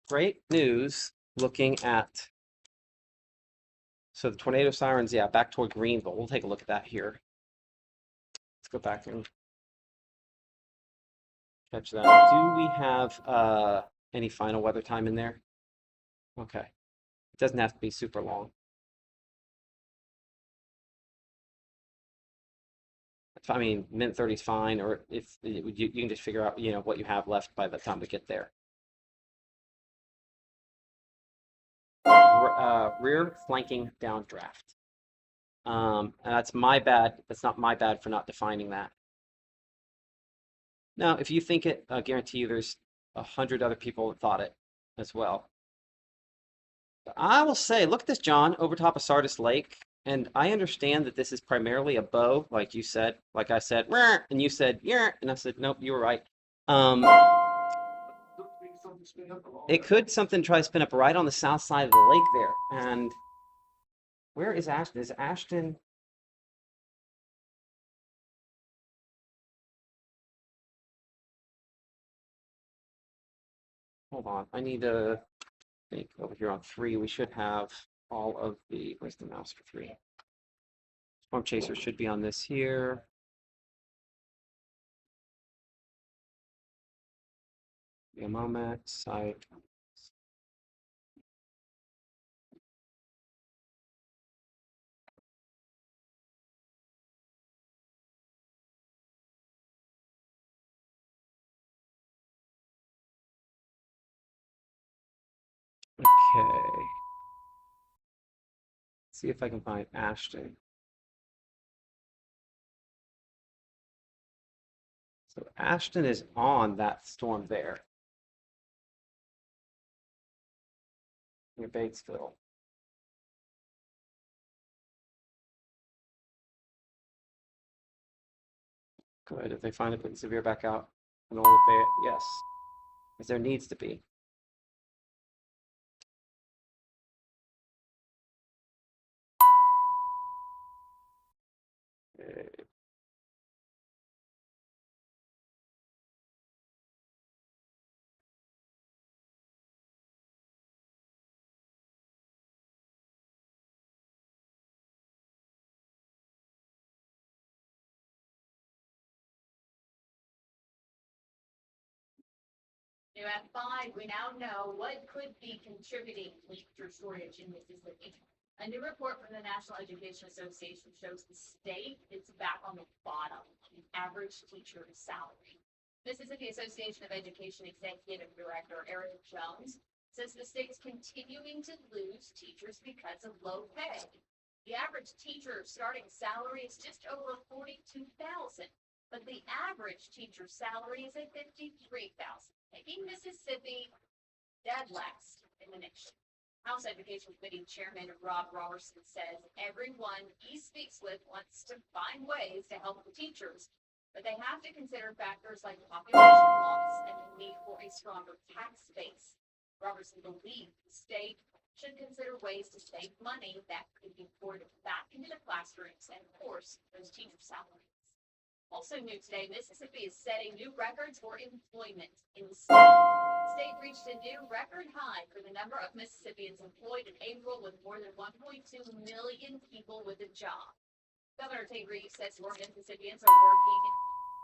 great news. Looking at, so the tornado sirens, yeah, back toward Greenville. We'll take a look at that here. Let's go back and catch that. Do we have any final weather time in there? Okay. It doesn't have to be super long. I mean, minute 30 is fine, or if you can just figure out, what you have left by the time we get there. Rear flanking downdraft. And that's my bad. That's not my bad for not defining that. Now, if you think it, I guarantee you there's 100 other people that thought it as well. But I will say, look at this, John, over top of Sardis Lake. And I understand that this is primarily a bow, like you said, like I said, and you said, yeah, and I said, nope, you were right. It could something try to spin up right on the south side of the lake there. And where is Ashton? Is Ashton? hold on. I need to think over here on 3. We should have all of the, where's the mouse for 3? Storm chaser should be on this here. Give me a moment. Site. Okay. See if I can find Ashton. So Ashton is on that storm there near Batesville. Good. If they finally put severe back out, and all of it, yes, as there needs to be. Okay. New at 5, we now know what could be contributing to teacher shortage in Mississippi. A new report from the National Education Association shows the state is back on the bottom of the average teacher salary. Mississippi Association of Education Executive Director Eric Jones says the state's continuing to lose teachers because of low pay. The average teacher starting salary is just over $42,000, but the average teacher salary is at $53,000, making Mississippi dead last in the nation. House Education Committee Chairman Rob Robertson says everyone he speaks with wants to find ways to help the teachers, but they have to consider factors like population loss and the need for a stronger tax base. Robertson believes the state should consider ways to save money that could be poured back into the classrooms and, of course, those teacher salaries. Also new today, Mississippi is setting new records for employment in the state. The state reached a new record high for the number of Mississippians employed in April, with more than 1.2 million people with a job. Governor Tate Reeves says more Mississippians are working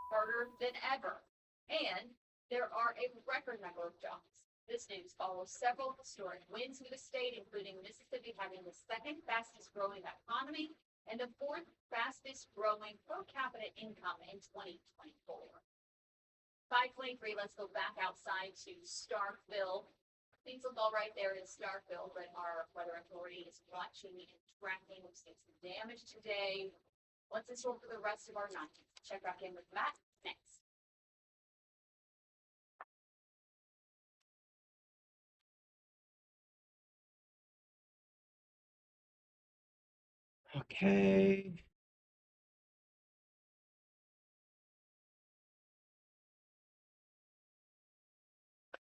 harder than ever, and there are a record number of jobs. This news follows several historic wins for the state, including Mississippi having the second fastest growing economy and the 4th fastest growing per capita income in 2024. 5:23, let's go back outside to Starkville. Things look all right there in Starkville, but our weather authority is watching and tracking. We've seen some damage today. What's in store for the rest of our night? Check back in with Matt next. Okay.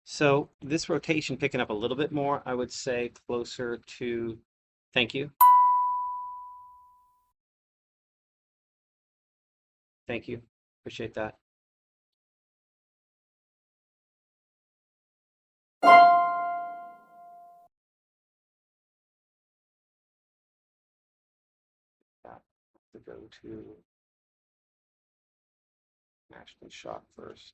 So this rotation picking up a little bit more, I would say closer to, thank you. Thank you. Appreciate that. To go to Ashton shot first.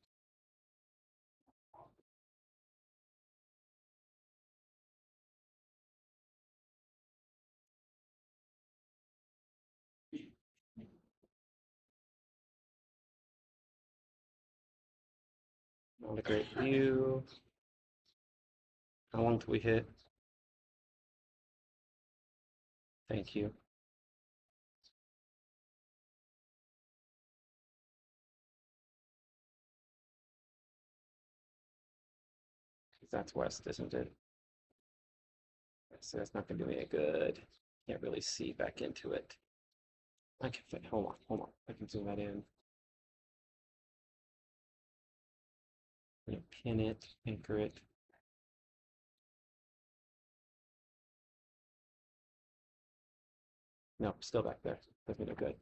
Not a great view. How long do we hit? Thank you. That's west, isn't it? So that's not going to do me any good. Can't really see back into it. I can fit. Hold on. I can zoom that in. I'm going to pin it, anchor it. No, still back there. Doesn't look good.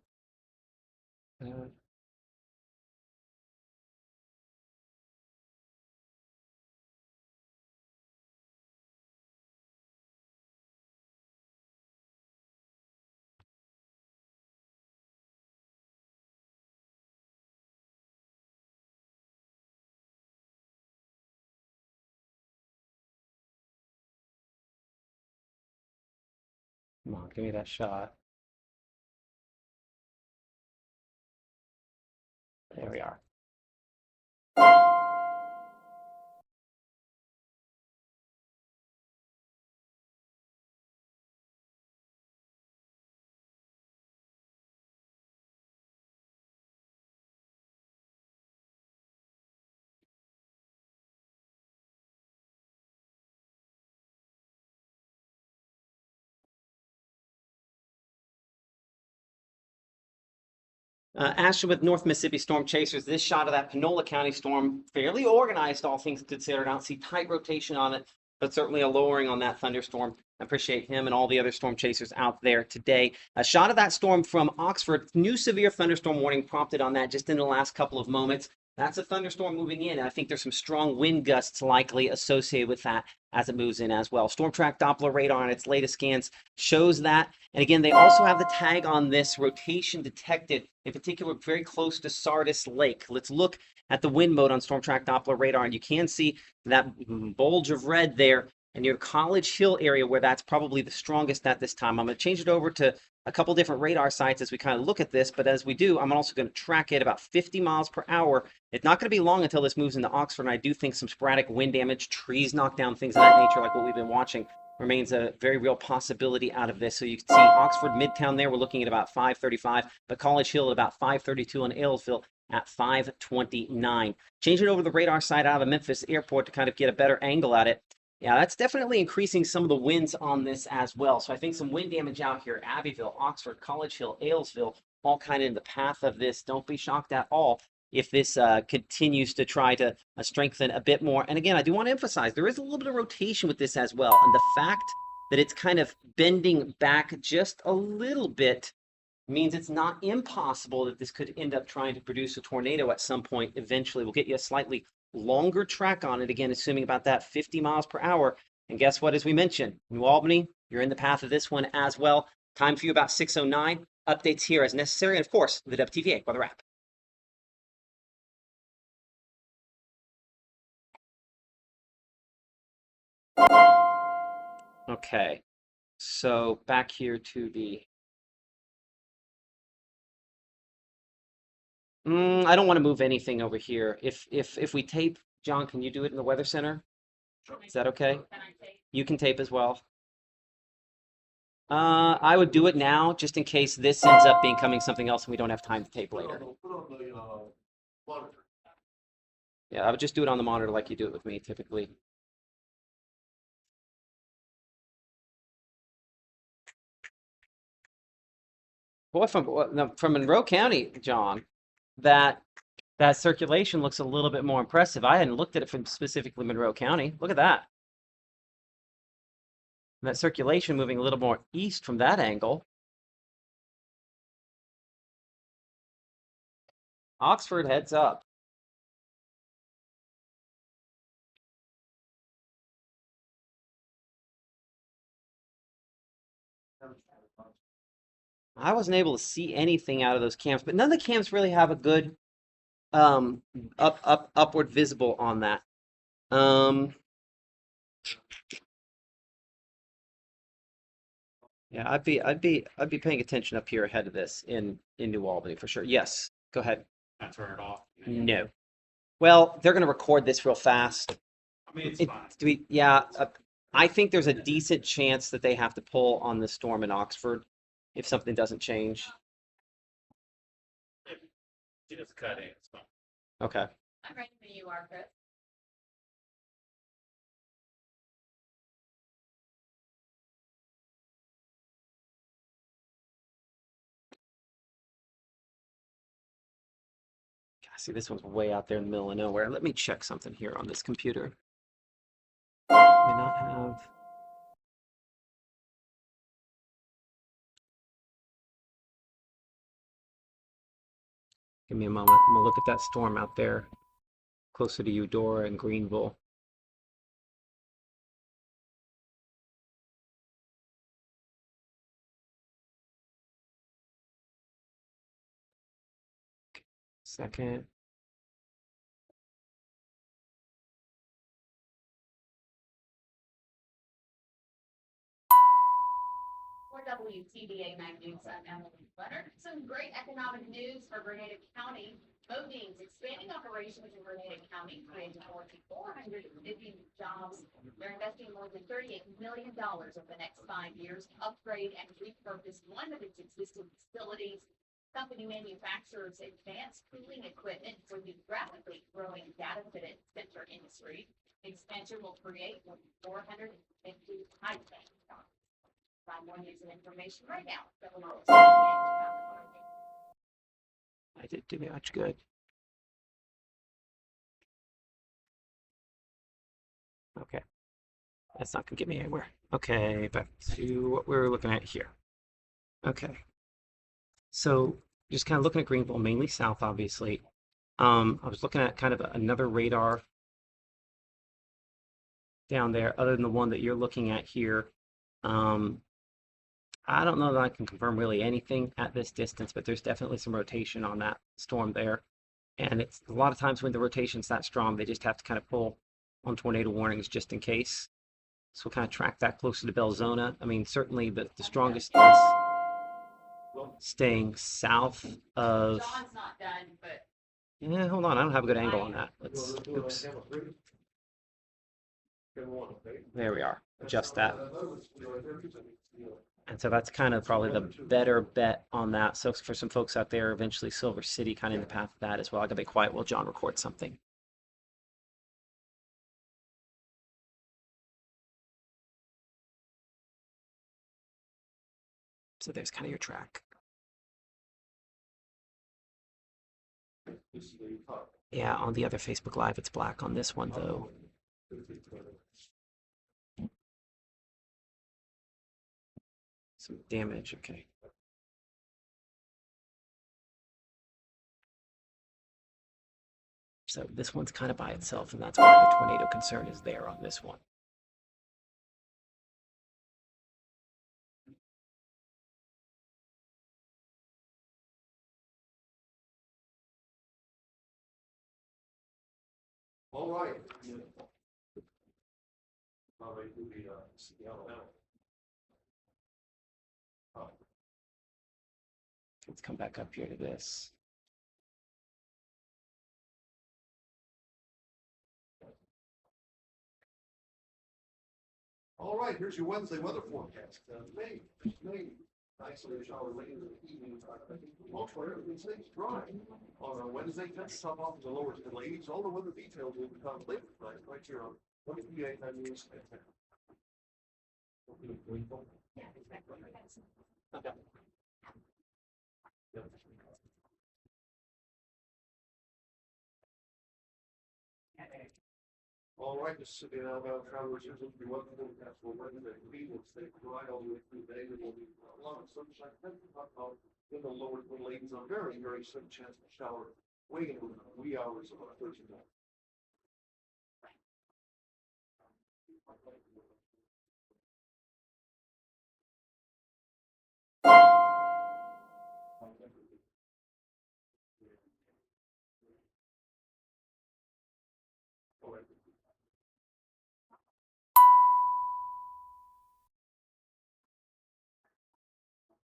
Come on, give me that shot. There we are. Ashton with North Mississippi Storm Chasers. This shot of that Panola County storm, fairly organized, all things considered. I don't see tight rotation on it, but certainly a lowering on that thunderstorm. I appreciate him and all the other storm chasers out there today. A shot of that storm from Oxford. New severe thunderstorm warning prompted on that just in the last couple of moments. That's a thunderstorm moving in, and I think there's some strong wind gusts likely associated with that as it moves in as well. Storm track Doppler radar on its latest scans shows that. And again, they also have the tag on this rotation detected, in particular, very close to Sardis Lake. Let's look at the wind mode on Storm Track Doppler radar, and you can see that bulge of red there near College Hill area where that's probably the strongest at this time. I'm going to change it over to a couple different radar sites as we kind of look at this, but as we do, I'm also going to track it about 50 miles per hour. It's not going to be long until this moves into Oxford, and I do think some sporadic wind damage, trees knocked down, things of that nature, like what we've been watching, remains a very real possibility out of this. So you can see Oxford Midtown there, we're looking at about 535, but College Hill at about 532, and Aylesville at 529. Changing over the radar side out of Memphis Airport to kind of get a better angle at it. Yeah, that's definitely increasing some of the winds on this as well. So I think some wind damage out here, Abbeville, Oxford, College Hill, Aylesville, all kind of in the path of this. Don't be shocked at all if this continues to try to strengthen a bit more. And again, I do want to emphasize there is a little bit of rotation with this as well. And the fact that it's kind of bending back just a little bit means it's not impossible that this could end up trying to produce a tornado at some point eventually. We'll get you a slightly longer track on it, again, assuming about that 50 miles per hour. And guess what, as we mentioned, New Albany, you're in the path of this one as well. Time for you about 6:09. Updates here as necessary, and of course, the WTVA weather app. Okay, so back here to the... I don't want to move anything over here. If we tape, John, can you do it in the Weather Center? Is that okay? Can I say? You can tape as well. I would do it now, just in case this ends up becoming something else and we don't have time to tape later. Put on the monitor. Yeah, I would just do it on the monitor like you do it with me typically. Boy, from Monroe County, John, that circulation looks a little bit more impressive. I hadn't looked at it from specifically Monroe County. Look at that. And that circulation moving a little more east from that angle. Oxford heads up. I wasn't able to see anything out of those cams, but none of the cams really have a good upward visible on that. Yeah, I'd be paying attention up here ahead of this in New Albany for sure. Yes, go ahead. I turn it off. No. Well, they're going to record this real fast. I mean, it's fine. I think there's a decent chance that they have to pull on the storm in Oxford if something doesn't change. She just cut in. It's fine. Okay. I'm ready when you are, Chris. God, see, this one's way out there in the middle of nowhere. Let me check something here on this computer. May not have. Give me a moment. I'm gonna look at that storm out there, closer to Eudora and Greenville. Second. WTVA 9 News. I'm Emily Leonard. Some great economic news for Grenada County. Modines expanding operations in Grenada County, creating more than 450 jobs. They're investing more than $38 million over the next 5 years to upgrade and repurpose one of its existing facilities. Company manufactures advanced cooling equipment for the rapidly growing data center industry. Expansion will create more than 450 high-paying jobs. Find more news and information right now. I didn't do much good. Okay. That's not going to get me anywhere. Okay, back to what we were looking at here. Okay. So just kind of looking at Greenville, mainly south, obviously. I was looking at kind of another radar down there, other than the one that you're looking at here. I don't know that I can confirm really anything at this distance, but there's definitely some rotation on that storm there. And it's a lot of times when the rotation's that strong, they just have to kind of pull on tornado warnings just in case. So we'll kind of track that closer to Belzona. I mean, certainly the strongest is staying south of. John's not done, but Yeah, hold on. I don't have a good angle on that. Let's. Oops. There we are. Adjust that. And so that's kind of probably the better bet on that. So for some folks out there, eventually Silver City kind of in the path of that as well. I gotta be quiet while John records something. So there's kind of your track. Yeah, on the other Facebook Live, it's black. On this one, though. Some damage, okay. So this one's kind of by itself, and that's why the tornado concern is there on this one. All right. All right, we'll be, Seattle now. Let's come back up here to this. All right, here's your Wednesday weather forecast. May, isolated shower late in the evening. Most where everything stays dry. On Wednesday, temps top off in the lower to the ladies. All the weather details will become later tonight, right here on WPA News. Okay. All right, this is the outbound travelers. Here's what we want to forecast for Wednesday. We will stay dry all the way through the day. There will be a lot of sunshine. In the lower to the ladies, a very, very slim chance of shower way in the wee hours of Thursday night.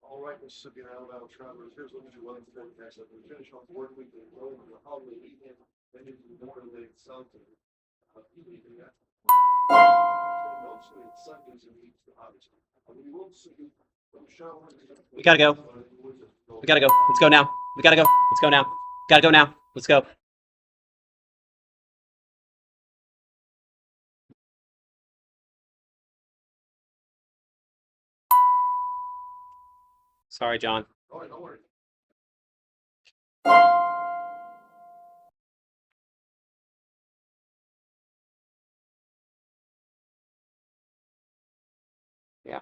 All right, Mississippi and Alabama travelers, here's what you want to forecast as we finish off work week and go into the holiday weekend, then into the Memorial Day south and evening. Mostly it's Sundays and weeks, obviously. We will see some showers. We gotta go. We gotta go. Let's go now. We gotta go. Let's go now. Gotta go now. Let's go. Sorry, John. All right, don't worry. Yeah.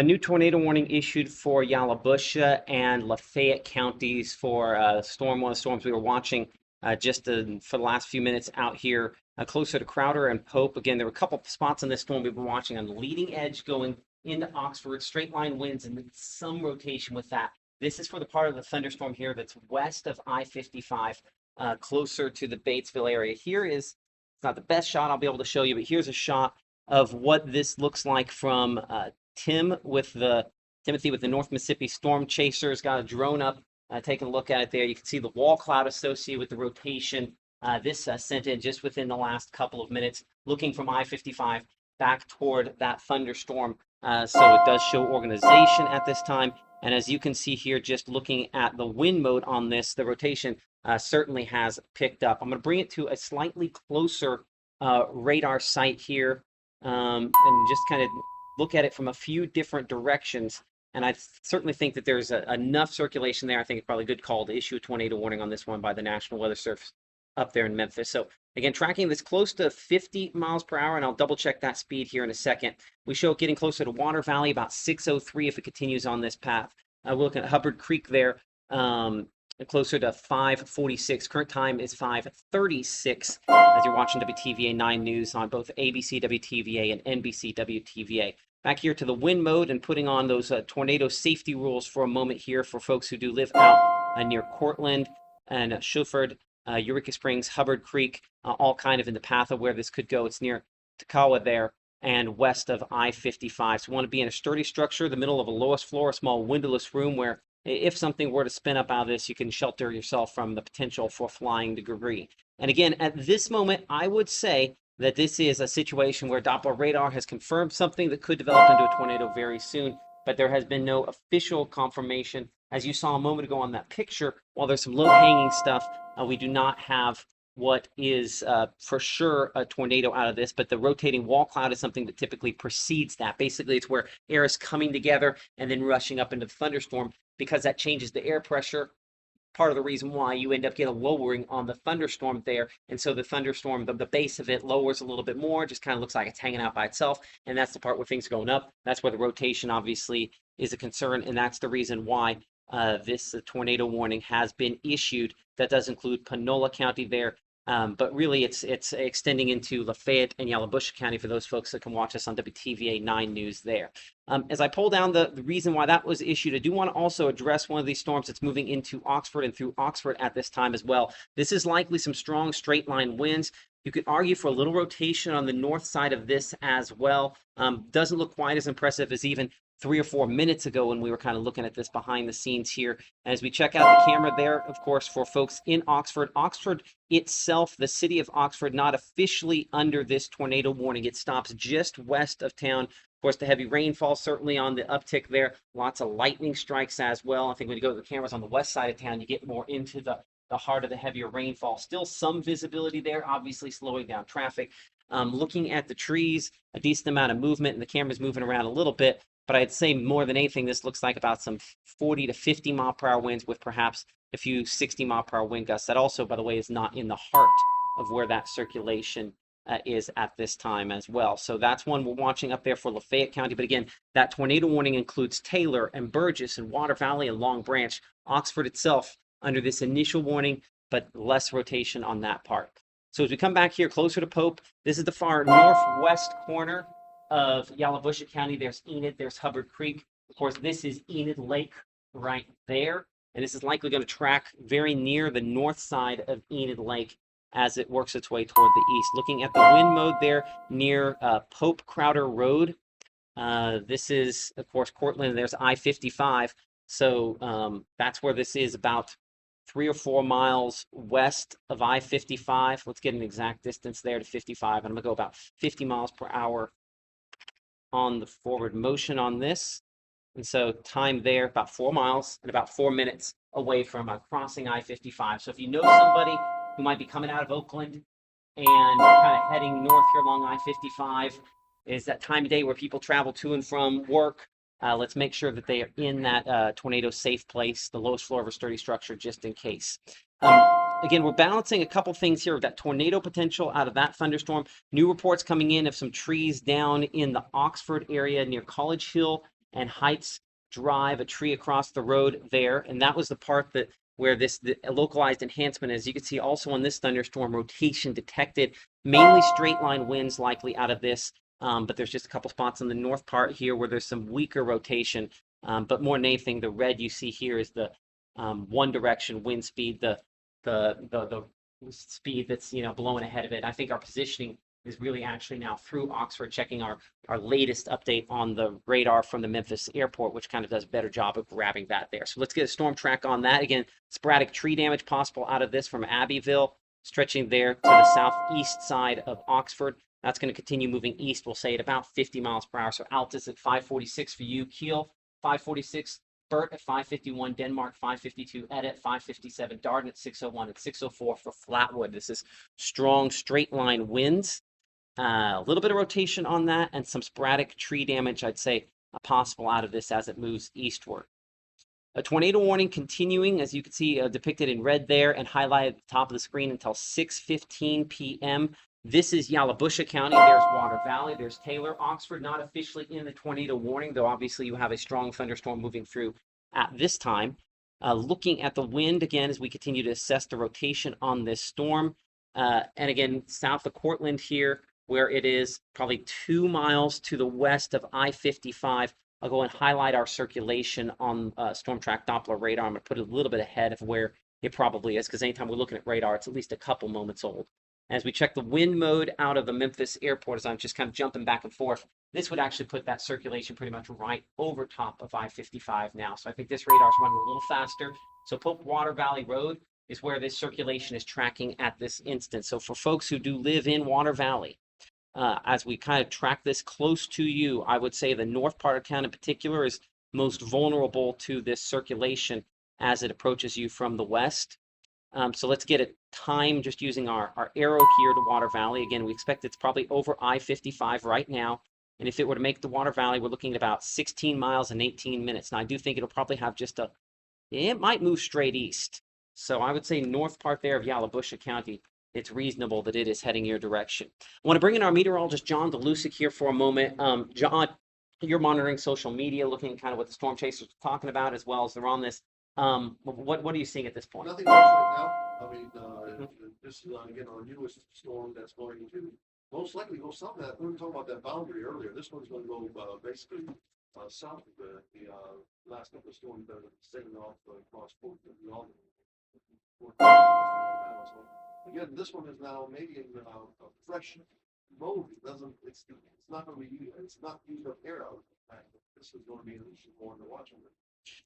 New tornado warning issued for Yalobusha and Lafayette counties for one of the storms we were watching for the last few minutes out here closer to Crowder and Pope. Again, there were a couple spots on this storm we've been watching on the leading edge going into Oxford, straight line winds and some rotation with that. This is for the part of the thunderstorm here that's west of I-55, closer to the Batesville area. Here is It's not the best shot I'll be able to show you, but here's a shot of what this looks like from Timothy with the North Mississippi Storm Chasers. Got a drone up, taking a look at it there. You can see the wall cloud associated with the rotation. This sent in just within the last couple of minutes, looking from I-55 back toward that thunderstorm. So it does show organization at this time. And as you can see here, just looking at the wind mode on this, the rotation certainly has picked up. I'm going to bring it to a slightly closer radar site here and just kind of look at it from a few different directions. And I certainly think that there's enough circulation there. I think it's probably a good call to issue a tornado warning on this one by the National Weather Service up there in Memphis. So again, tracking this close to 50 miles per hour, and I'll double check that speed here in a second. We show it getting closer to Water Valley, about 603 if it continues on this path. We're looking at Hubbard Creek there, closer to 5:46. Current time is 5:36 as you're watching WTVA 9 News on both ABC WTVA and NBC WTVA. Back here to the wind mode and putting on those tornado safety rules for a moment here for folks who do live out near Cortland and Shuford, Eureka Springs, Hubbard Creek, all kind of in the path of where this could go. It's near Takawa there and west of I-55. So you want to be in a sturdy structure, the middle of a lowest floor, a small windowless room where if something were to spin up out of this, you can shelter yourself from the potential for flying debris. And again, at this moment, I would say that this is a situation where Doppler radar has confirmed something that could develop into a tornado very soon, but there has been no official confirmation. As you saw a moment ago on that picture, while there's some low-hanging stuff, we do not have what is for sure a tornado out of this, but the rotating wall cloud is something that typically precedes that. Basically, it's where air is coming together and then rushing up into the thunderstorm. Because that changes the air pressure, part of the reason why you end up getting a lowering on the thunderstorm there. And so the thunderstorm, the base of it lowers a little bit more, just kind of looks like it's hanging out by itself. And that's the part where things are going up. That's where the rotation obviously is a concern. And that's the reason why this tornado warning has been issued. That does include Panola County there. But really, it's extending into Lafayette and Yalobusha County for those folks that can watch us on WTVA 9 News there. As I pull down the reason why that was issued, I do want to also address one of these storms that's moving into Oxford and through Oxford at this time as well. This is likely some strong straight line winds. You could argue for a little rotation on the north side of this as well. Doesn't look quite as impressive as even 3 or 4 minutes ago when we were kind of looking at this behind the scenes here. As we check out the camera there, of course, for folks in Oxford, Oxford itself, the city of Oxford, not officially under this tornado warning. It stops just west of town. Of course, the heavy rainfall certainly on the uptick there. Lots of lightning strikes as well. I think when you go to the cameras on the west side of town, you get more into the heart of the heavier rainfall. Still some visibility there, obviously slowing down traffic. Looking at the trees, a decent amount of movement, and the camera's moving around a little bit. But I'd say more than anything, this looks like about some 40 to 50 mile per hour winds with perhaps a few 60 mile per hour wind gusts. That also, by the way, is not in the heart of where that circulation is at this time as well. So that's one we're watching up there for Lafayette County. But again, that tornado warning includes Taylor and Burgess and Water Valley and Long Branch. Oxford itself under this initial warning, but less rotation on that part. So as we come back here closer to Pope, this is the far northwest corner of Yalobusha County. There's Enid, there's Hubbard Creek. Of course, this is Enid Lake right there. And this is likely going to track very near the north side of Enid Lake as it works its way toward the east. Looking at the wind mode there near Pope Crowder Road. This is, of course, Cortland. There's I-55. So that's where this is, about 3 or 4 miles west of I-55. Let's get an exact distance there to 55. I'm going to go about 50 miles per hour on the forward motion on this. And so time there, about 4 miles and about 4 minutes away from crossing I-55. So if you know somebody who might be coming out of Oakland and kind of heading north here along I-55, is that time of day where people travel to and from work. Let's make sure that they are in that tornado safe place, the lowest floor of a sturdy structure, just in case. Again, we're balancing a couple things here of that tornado potential out of that thunderstorm. New reports coming in of some trees down in the Oxford area near College Hill and Heights Drive, a tree across the road there. And that was the part that where the localized enhancement, as you can see also on this thunderstorm, rotation detected, mainly straight line winds likely out of this. But there's just a couple spots on the north part here where there's some weaker rotation. But more than anything, the red you see here is the one direction wind speed, the speed that's, blowing ahead of it. I think our positioning is really actually now through Oxford, checking our latest update on the radar from the Memphis airport, which kind of does a better job of grabbing that there. So let's get a storm track on that. Again, sporadic tree damage possible out of this from Abbeville, stretching there to the southeast side of Oxford. That's going to continue moving east, we'll say at about 50 miles per hour. So Altus at 546 for you, Kiel 546, Burt at 551, Denmark 552, Ed at 557, Darden at 601 and 604 for Flatwood. This is strong straight line winds. A little bit of rotation on that and some sporadic tree damage, I'd say, possible out of this as it moves eastward. A tornado warning continuing, as you can see depicted in red there and highlighted at the top of the screen until 6:15 p.m. This is Yalobusha County. There's Water Valley. There's Taylor. Oxford not officially in the tornado warning, though obviously you have a strong thunderstorm moving through at this time. Looking at the wind again as we continue to assess the rotation on this storm. And again, south of Cortland here, where it is probably 2 miles to the west of I-55. I'll go and highlight our circulation on Storm Track Doppler radar. I'm going to put it a little bit ahead of where it probably is, because anytime we're looking at radar, it's at least a couple moments old. As we check the wind mode out of the Memphis airport, as I'm just kind of jumping back and forth, this would actually put that circulation pretty much right over top of I-55 now. So I think this radar is running a little faster. So Pope Water Valley Road is where this circulation is tracking at this instant. So for folks who do live in Water Valley, as we kind of track this close to you, I would say the north part of town in particular is most vulnerable to this circulation as it approaches you from the west. So let's get a time just using our arrow here to Water Valley. Again, we expect it's probably over I-55 right now. And if it were to make the Water Valley, we're looking at about 16 miles and 18 minutes. Now, I do think it'll probably have it might move straight east. So I would say north part there of Yalobusha County, it's reasonable that it is heading your direction. I want to bring in our meteorologist, John DeLucic, here for a moment. John, you're monitoring social media, looking at kind of what the storm chasers are talking about as well as they're on this. What are you seeing at this point? Nothing much right now. I mean, this is again our newest storm that's going to most likely go south. That we were talking about that boundary earlier. This one's going to go basically south of the last couple of storms that are setting off across Post-Booneville. Again, this one is now maybe in a fresh mode. It's not going to be. It's not used up air out. This is going to be an issue more to watch on it.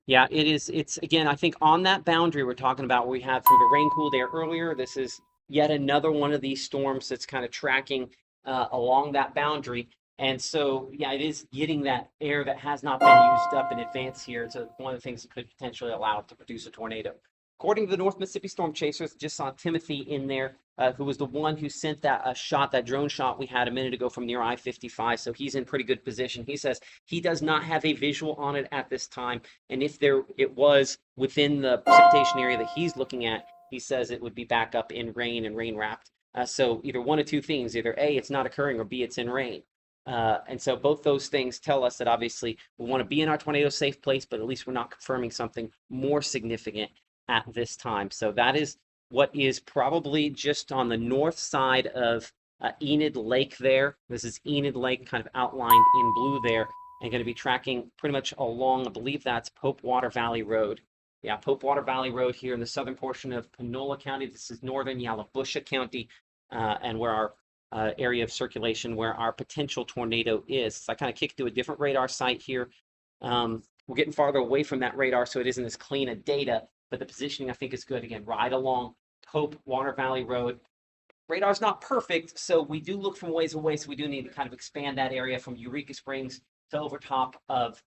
Yeah, it is. It's again, I think on that boundary we're talking about, we had from the rain cooled air earlier. This is yet another one of these storms that's kind of tracking along that boundary. And so, yeah, it is getting that air that has not been used up in advance here. It's one of the things that could potentially allow it to produce a tornado. According to the North Mississippi Storm Chasers, just saw Timothy in there, who was the one who sent that that drone shot we had a minute ago from near I-55. So he's in pretty good position. He says he does not have a visual on it at this time. And if it was within the precipitation area that he's looking at, he says it would be back up in rain and rain wrapped. So either one of two things, either A, it's not occurring, or B, it's in rain. And so both those things tell us that obviously we want to be in our tornado safe place, but at least we're not confirming something more significant at this time. So that is what is probably just on the north side of Enid Lake there. This is Enid Lake kind of outlined in blue there, and going to be tracking pretty much along, I believe that's Pope Water Valley Road. Yeah, Pope Water Valley Road here in the southern portion of Panola County. This is northern Yalobusha County, and where our area of circulation, where our potential tornado is. So I kind of kicked to a different radar site here. We're getting farther away from that radar, so it isn't as clean a data, but the positioning I think is good. Again, right along Pope Water Valley Road. Radar's not perfect, so we do look from ways away, so we do need to kind of expand that area from Eureka Springs to over top of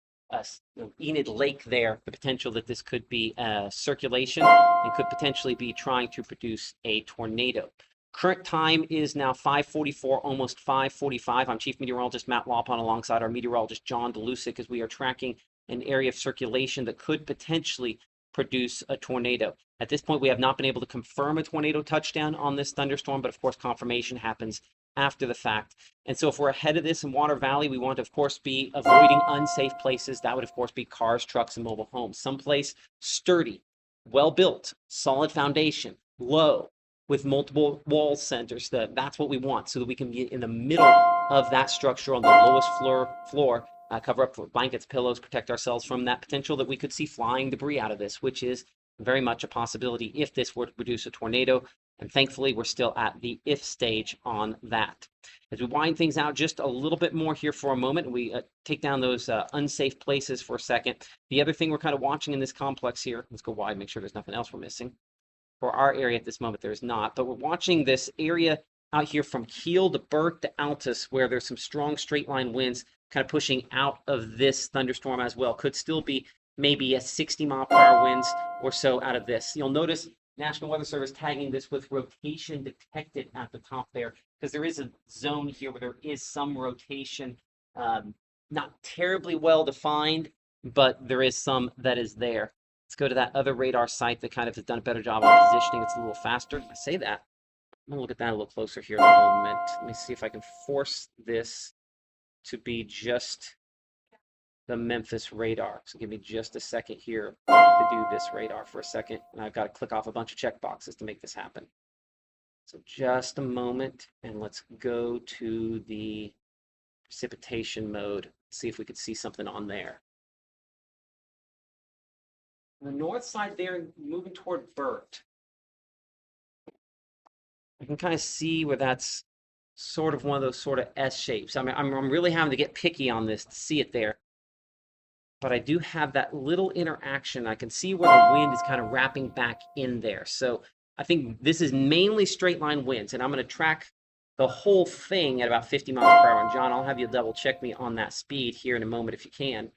Enid Lake there, the potential that this could be circulation and could potentially be trying to produce a tornado. Current time is now 5:44, almost 5:45. I'm Chief Meteorologist Matt Lawpon alongside our meteorologist John DeLucic as we are tracking an area of circulation that could potentially produce a tornado. At this point, we have not been able to confirm a tornado touchdown on this thunderstorm, but of course, confirmation happens after the fact. And so if we're ahead of this in Water Valley, we want to, of course, be avoiding unsafe places. That would, of course, be cars, trucks, and mobile homes. Someplace sturdy, well-built, solid foundation, low, with multiple wall centers. That's what we want, so that we can be in the middle of that structure on the lowest floor, cover up with blankets, pillows, protect ourselves from that potential that we could see flying debris out of this, which is very much a possibility if this were to produce a tornado. And thankfully, we're still at the if stage on that. As we wind things out just a little bit more here for a moment, we take down those unsafe places for a second. The other thing we're kind of watching in this complex here, let's go wide, make sure there's nothing else we're missing. For our area at this moment, there's not, but we're watching this area out here from Kiel to Burt to Altus, where there's some strong straight line winds kind of pushing out of this thunderstorm as well. Could still be maybe a 60-mile-per-hour winds or so out of this. You'll notice National Weather Service tagging this with rotation detected at the top there, because there is a zone here where there is some rotation, not terribly well defined, but there is some that is there. Let's go to that other radar site that kind of has done a better job of positioning. It's a little faster. I say that. I'm gonna look at that a little closer here in a moment. Let me see if I can force this to be just the Memphis radar. So give me just a second here to do this radar for a second. And I've got to click off a bunch of check boxes to make this happen. So just a moment, and let's go to the precipitation mode. See if we could see something on there. On the north side there, moving toward Burt. I can kind of see where that's sort of one of those sort of S shapes. I mean, I'm really having to get picky on this to see it there. But I do have that little interaction. I can see where the wind is kind of wrapping back in there. So I think this is mainly straight line winds, and I'm going to track the whole thing at about 50 miles per hour. And John, I'll have you double check me on that speed here in a moment if you can.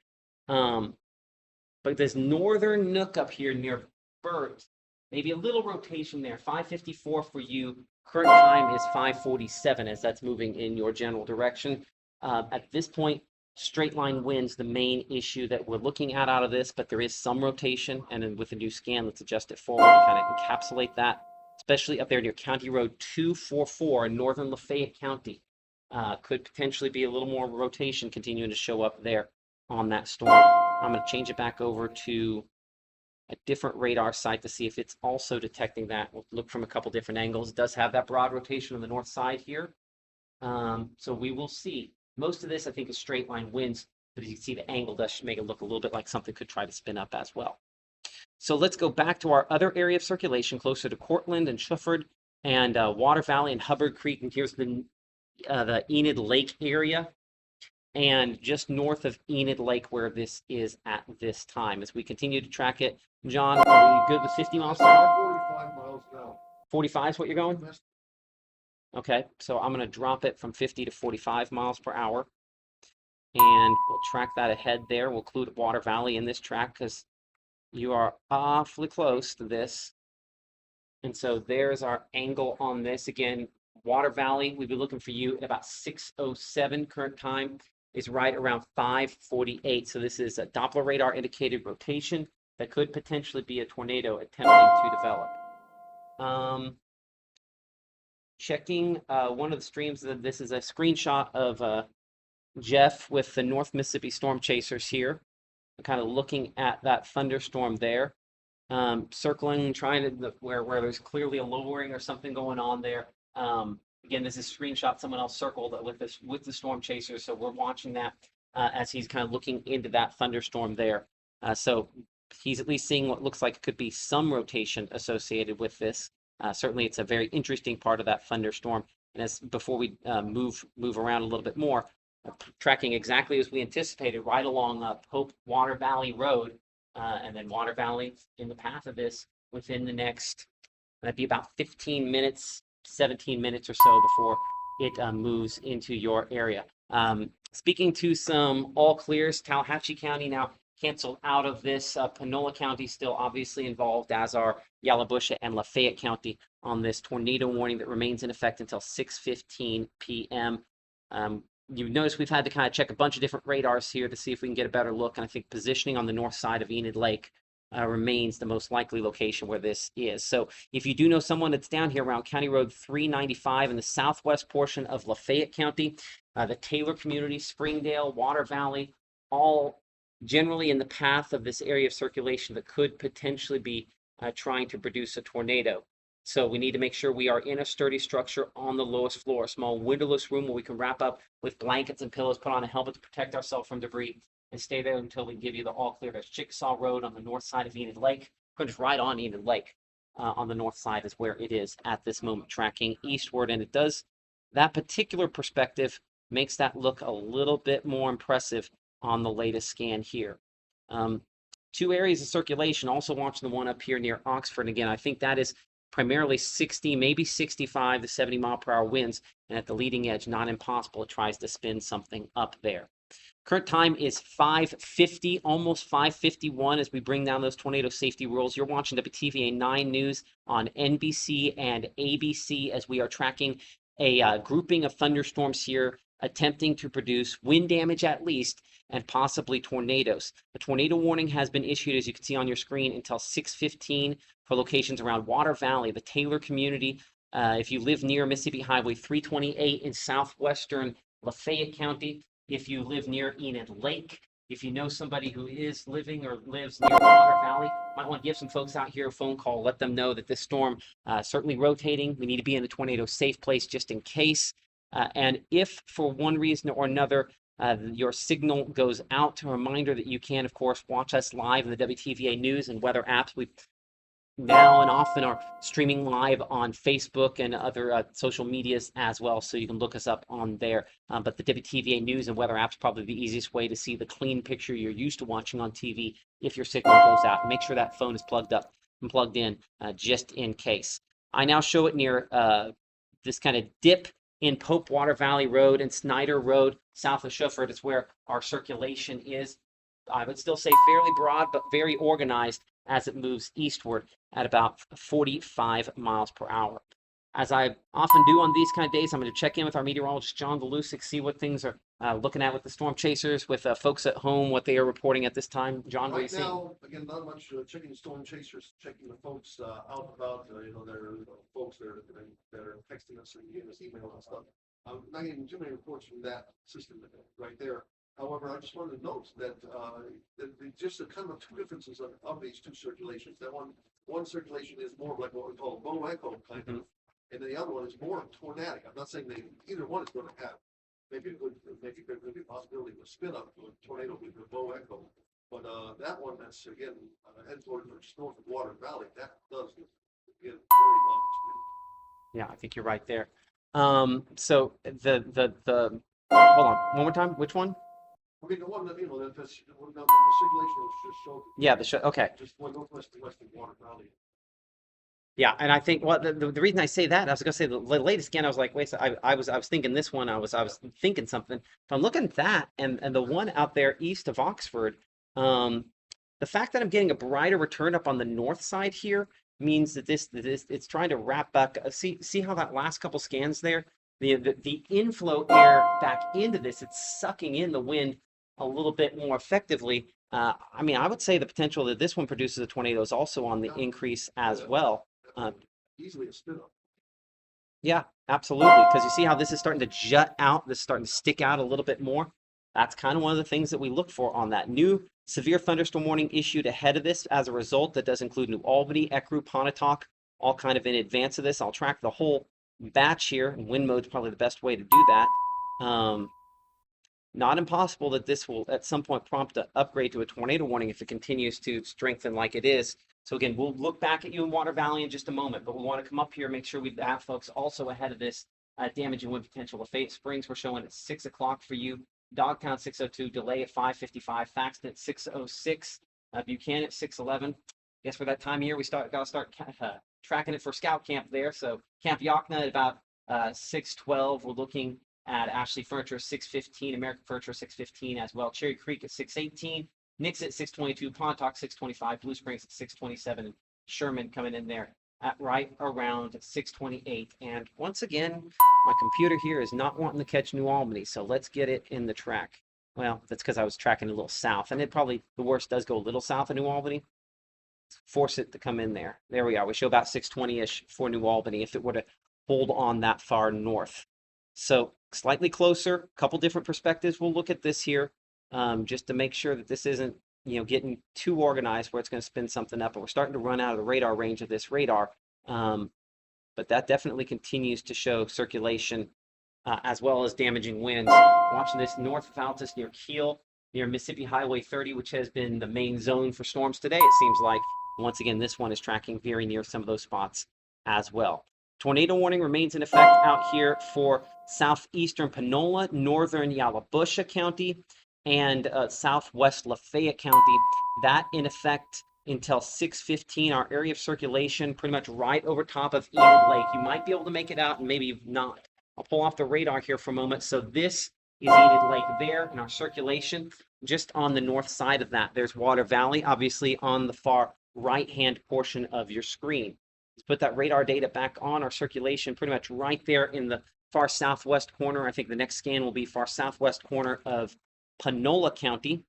But this northern nook up here near Burt, maybe a little rotation there. 554 for you. Current time is 547 as that's moving in your general direction. At this point, straight line winds the main issue that we're looking at out of this, but there is some rotation, and then with the new scan, let's adjust it forward and kind of encapsulate that, especially up there near County Road 244 in northern Lafayette County. Could potentially be a little more rotation continuing to show up there on that storm. I'm going to change it back over to a different radar site to see if it's also detecting that. We'll look from a couple different angles. It does have that broad rotation on the north side here. So we will see. Most of this, I think, is straight line winds, but as you can see, the angle does make it look a little bit like something could try to spin up as well. So let's go back to our other area of circulation closer to Cortland and Shufford and Water Valley and Hubbard Creek. And here's the Enid Lake area. And just north of Enid Lake where this is at this time. As we continue to track it, John, are we good with 50 miles per hour? 45 miles an hour. 45 is what you're going? Okay, so I'm going to drop it from 50 to 45 miles per hour. And we'll track that ahead there. We'll include Water Valley in this track because you are awfully close to this. And so there's our angle on this. Again, Water Valley, we'd be looking for you at about 6:07 current time. Is right around 5:48. So this is a Doppler radar indicated rotation that could potentially be a tornado attempting to develop. Checking one of the streams. This is a screenshot of Jeff with the North Mississippi Storm Chasers here. Kind of looking at that thunderstorm there. Circling, trying to, where there's clearly a lowering or something going on there. Again, this is a screenshot someone else circled with the storm chaser, so we're watching that as he's kind of looking into that thunderstorm there. So he's at least seeing what looks like it could be some rotation associated with this. Certainly, it's a very interesting part of that thunderstorm. And as before we move around a little bit more, tracking exactly as we anticipated, right along Pope Water Valley Road, and then Water Valley in the path of this within the next, that'd be about 15 minutes. 17 minutes or so before it moves into your area. Speaking to some all clears, Tallahatchie County now canceled out of this. Panola County still obviously involved, as are Yalobusha and Lafayette County on this tornado warning that remains in effect until 6:15 p.m. You've noticed we've had to kind of check a bunch of different radars here to see if we can get a better look. And I think positioning on the north side of Enid Lake remains the most likely location where this is. So if you do know someone that's down here around County Road 395 in the southwest portion of Lafayette County, the Taylor community, Springdale, Water Valley, all generally in the path of this area of circulation that could potentially be trying to produce a tornado. So we need to make sure we are in a sturdy structure on the lowest floor, a small windowless room where we can wrap up with blankets and pillows, put on a helmet to protect ourselves from debris, and stay there until we give you the all clear. There's Chickasaw Road on the north side of Enid Lake. We're just right on Enid Lake. on the north side is where it is at this moment, tracking eastward. And it does, that particular perspective makes that look a little bit more impressive on the latest scan here. Two areas of circulation, also watching the one up here near Oxford. Again, I think that is primarily 60, maybe 65 to 70 mile per hour winds. And at the leading edge, not impossible, it tries to spin something up there. Current time is 5:50, almost 5:51 as we bring down those tornado safety rules. You're watching WTVA 9 News on NBC and ABC as we are tracking a grouping of thunderstorms here, attempting to produce wind damage at least, and possibly tornadoes. A tornado warning has been issued, as you can see on your screen, until 6:15 for locations around Water Valley, the Taylor community. If you live near Mississippi Highway 328 in southwestern Lafayette County, if you live near Enid Lake, if you know somebody who is living or lives near Water Valley, might want to give some folks out here a phone call, let them know that this storm certainly rotating. We need to be in a tornado safe place just in case. And if for one reason or another your signal goes out, a reminder that you can, of course, watch us live in the WTVA News and weather apps. We now and often are streaming live on Facebook and other social medias as well, so you can look us up on there. But the WTVA News and weather apps probably the easiest way to see the clean picture you're used to watching on TV if your signal goes out. Make sure that phone is plugged up and plugged in just in case. I now show it near this kind of dip in Pope Water Valley Road and Snyder Road south of Shefford. It's where our circulation is. I would still say fairly broad, but very organized as it moves eastward at about 45 miles per hour. As I often do on these kind of days, I'm going to check in with our meteorologist, John Volusic, see what things are looking at with the storm chasers, with folks at home, what they are reporting at this time. John, what are you seeing? Right now, again, not much checking the storm chasers, checking the folks out about, there are folks that are texting us and giving us emails and stuff. I'm not getting too many reports from that system right there. However, I just wanted to note that just the kind of two differences of these two circulations. That one circulation is more like what we call bow echo kind of, and the other one is more tornadic. I'm not saying either one is going to have. Maybe there could be a possibility of a spin up to a tornado with a bow echo, but that one that's again head toward just north of Water Valley, that does get very much. Yeah, I think you're right there. So the hold on one more time. Which one? I mean, the one that, the circulation was just showed. Yeah, okay. Just one northwest to west of Water Valley. Yeah, and I think the reason I say that, I was going to say the latest scan, I was like, wait, so I was thinking this one, I was thinking something. If I'm looking at that and the one out there east of Oxford, the fact that I'm getting a brighter return up on the north side here means that this it's trying to wrap back. See how that last couple scans there, the inflow air back into this, it's sucking in the wind a little bit more effectively. I mean, I would say the potential that this one produces a tornado is also on the increase as well. Easily a spin up. Yeah, absolutely. Because you see how this is starting to jut out, this is starting to stick out a little bit more. That's kind of one of the things that we look for on that. New severe thunderstorm warning issued ahead of this as a result. That does include New Albany, Ecru, Pontotoc, all kind of in advance of this. I'll track the whole batch here, and wind mode's probably the best way to do that. Not impossible that this will at some point prompt an upgrade to a tornado warning if it continues to strengthen like it is. So again, we'll look back at you in Water Valley in just a moment, but we want to come up here and make sure we have folks also ahead of this damage and wind potential. Lafayette Springs, we're showing at 6 o'clock for you. Dogtown 6:02, delay at 5:55, Faxton at 6:06, Buchanan at 6:11. Guess for that time of year, we got to start tracking it for Scout Camp there. So Camp Yakna at about 6:12. We're looking at Ashley Furniture 6:15, American Furniture 6:15 as well. Cherry Creek at 6:18, Nix at 6:22, Pontotoc 6:25, Blue Springs at 6:27, and Sherman coming in there at right around 6:28. And once again, my computer here is not wanting to catch New Albany, so let's get it in the track. Well, that's because I was tracking a little south, and it probably, the worst does go a little south of New Albany. Let's force it to come in there. There we are. We show about 6:20-ish for New Albany if it were to hold on that far north. So slightly closer, a couple different perspectives. We'll look at this here just to make sure that this isn't, getting too organized where it's going to spin something up. And we're starting to run out of the radar range of this radar. But that definitely continues to show circulation as well as damaging winds. Watching this north of Altus near Kiel, near Mississippi Highway 30, which has been the main zone for storms today, it seems like. Once again, this one is tracking very near some of those spots as well. Tornado warning remains in effect out here for southeastern Panola, northern Yalobusha County, and southwest Lafayette County. That in effect until 6:15. Our area of circulation pretty much right over top of Enid Lake. You might be able to make it out and maybe not. I'll pull off the radar here for a moment. So this is Enid Lake there in our circulation. Just on the north side of that, there's Water Valley, obviously on the far right-hand portion of your screen. Let's put that radar data back on our circulation, pretty much right there in the far southwest corner. I think the next scan will be far southwest corner of Panola County,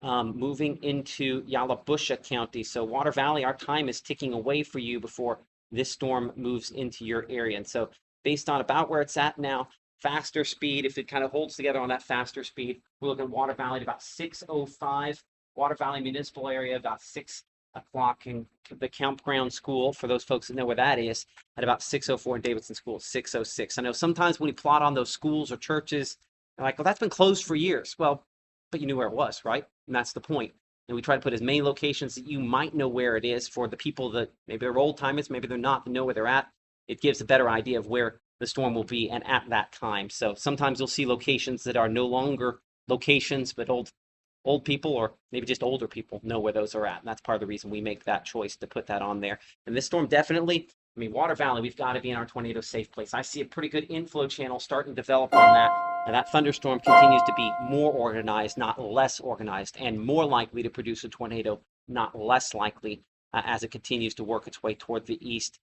moving into Yalobusha County. So Water Valley, our time is ticking away for you before this storm moves into your area. And so based on about where it's at now, faster speed, if it kind of holds together on that faster speed, we're looking at Water Valley at about 6:05, Water Valley Municipal Area about 6 o'clock, in the campground school, for those folks that know where that is, at about 6:04, in Davidson School, 6:06. I know sometimes when we plot on those schools or churches, they're like, well, that's been closed for years. Well, but you knew where it was, right? And that's the point. And we try to put as many locations that you might know where it is for the people that maybe they're old timers, maybe they're not, to know where they're at. It gives a better idea of where the storm will be and at that time. So sometimes you'll see locations that are no longer locations, but old people or maybe just older people know where those are at. And that's part of the reason we make that choice to put that on there. And this storm definitely, I mean, Water Valley, we've got to be in our tornado safe place. I see a pretty good inflow channel starting to develop on that. And that thunderstorm continues to be more organized, not less organized, and more likely to produce a tornado, not less likely, as it continues to work its way toward the east.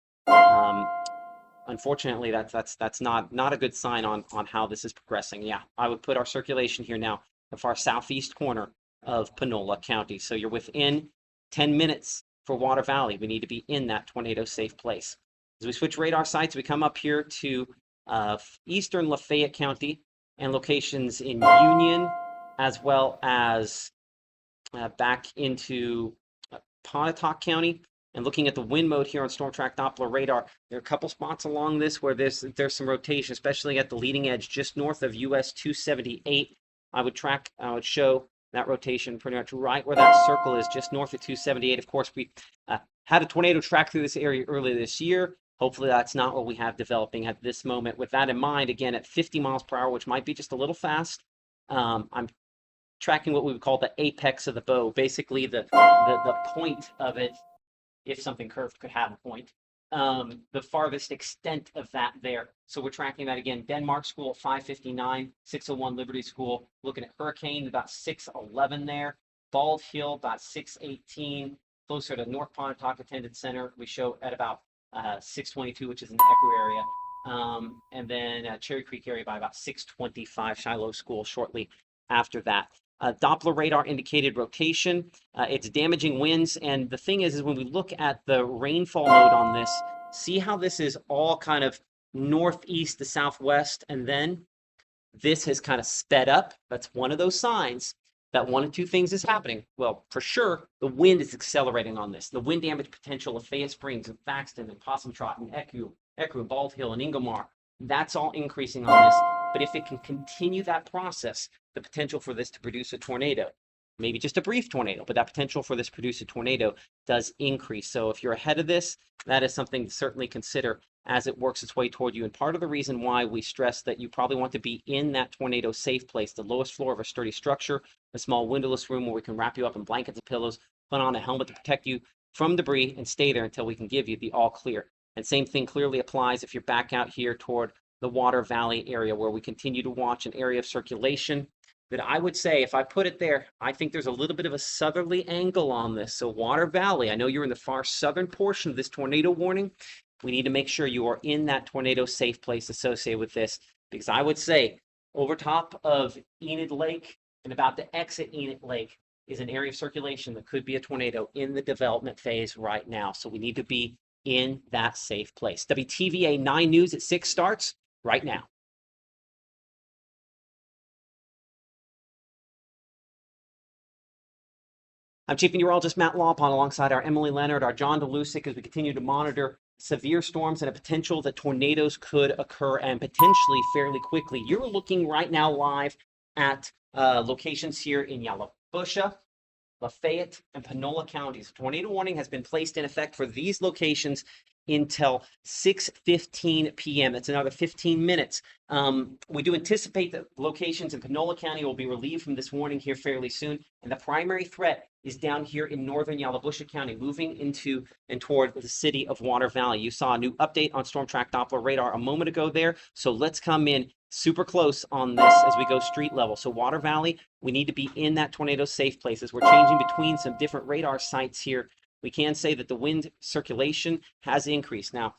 Unfortunately, that's not a good sign on how this is progressing. Yeah, I would put our circulation here now, the far southeast corner of Panola County. So you're within 10 minutes for Water Valley. We need to be in that tornado safe place. As we switch radar sites, we come up here to eastern Lafayette County and locations in Union, as well as back into Pontotoc County. And looking at the wind mode here on Storm Track Doppler radar, there are a couple spots along this where there's some rotation, especially at the leading edge just north of US 278. I would show that rotation pretty much right where that circle is, just north of 278. Of course, we had a tornado track through this area earlier this year. Hopefully that's not what we have developing at this moment. With that in mind, again, at 50 miles per hour, which might be just a little fast, I'm tracking what we would call the apex of the bow, basically the point of it, if something curved could have a point, the farthest extent of that there. So we're tracking that again. Denmark School at 5:59, 6:01 Liberty School, looking at Hurricane about 6:11 there, Bald Hill about 6:18, closer to North Pontotoc Attendance Center, we show at about 6:22, which is in the Echo area, and then Cherry Creek area by about 6:25, Shiloh School shortly after that. Doppler radar indicated rotation. It's damaging winds, and the thing is when we look at the rainfall mode on this, see how this is all kind of northeast to southwest, and then this has kind of sped up. That's one of those signs that one of two things is happening. Well, for sure, the wind is accelerating on this. The wind damage potential of Fayette Springs and Thaxton and Possum Trot and Echo, Bald Hill and Ingomar, that's all increasing on this. But if it can continue that process, the potential for this to produce a tornado, maybe just a brief tornado, but that potential for this to produce a tornado does increase. So if you're ahead of this, that is something to certainly consider as it works its way toward you. And part of the reason why we stress that you probably want to be in that tornado safe place, the lowest floor of a sturdy structure, a small windowless room where we can wrap you up in blankets and pillows, put on a helmet to protect you from debris, and stay there until we can give you the all clear. And same thing clearly applies if you're back out here toward the Water Valley area, where we continue to watch an area of circulation that I would say, if I put it there, I think there's a little bit of a southerly angle on this. So Water Valley, I know you're in the far southern portion of this tornado warning. We need to make sure you are in that tornado safe place associated with this, because I would say over top of Enid Lake and about to exit Enid Lake is an area of circulation that could be a tornado in the development phase right now. So we need to be in that safe place. WTVA 9 News at 6 starts right now. I'm Chief Meteorologist Matt Lawpon alongside our Emily Leonard, our John DeLusick, as we continue to monitor severe storms and a potential that tornadoes could occur, and potentially fairly quickly. You're looking right now live at locations here in Yalobusha, Lafayette, and Panola counties. Tornado warning has been placed in effect for these locations until 6:15 p.m. That's another 15 minutes. We do anticipate that locations in Panola County will be relieved from this warning here fairly soon. And the primary threat is down here in northern Yalobusha County, moving into and toward the city of Water Valley. You saw a new update on Storm Track Doppler radar a moment ago there. So let's come in super close on this as we go street level. So Water Valley, we need to be in that tornado safe places. We're changing between some different radar sites here. We can say that the wind circulation has increased. Now,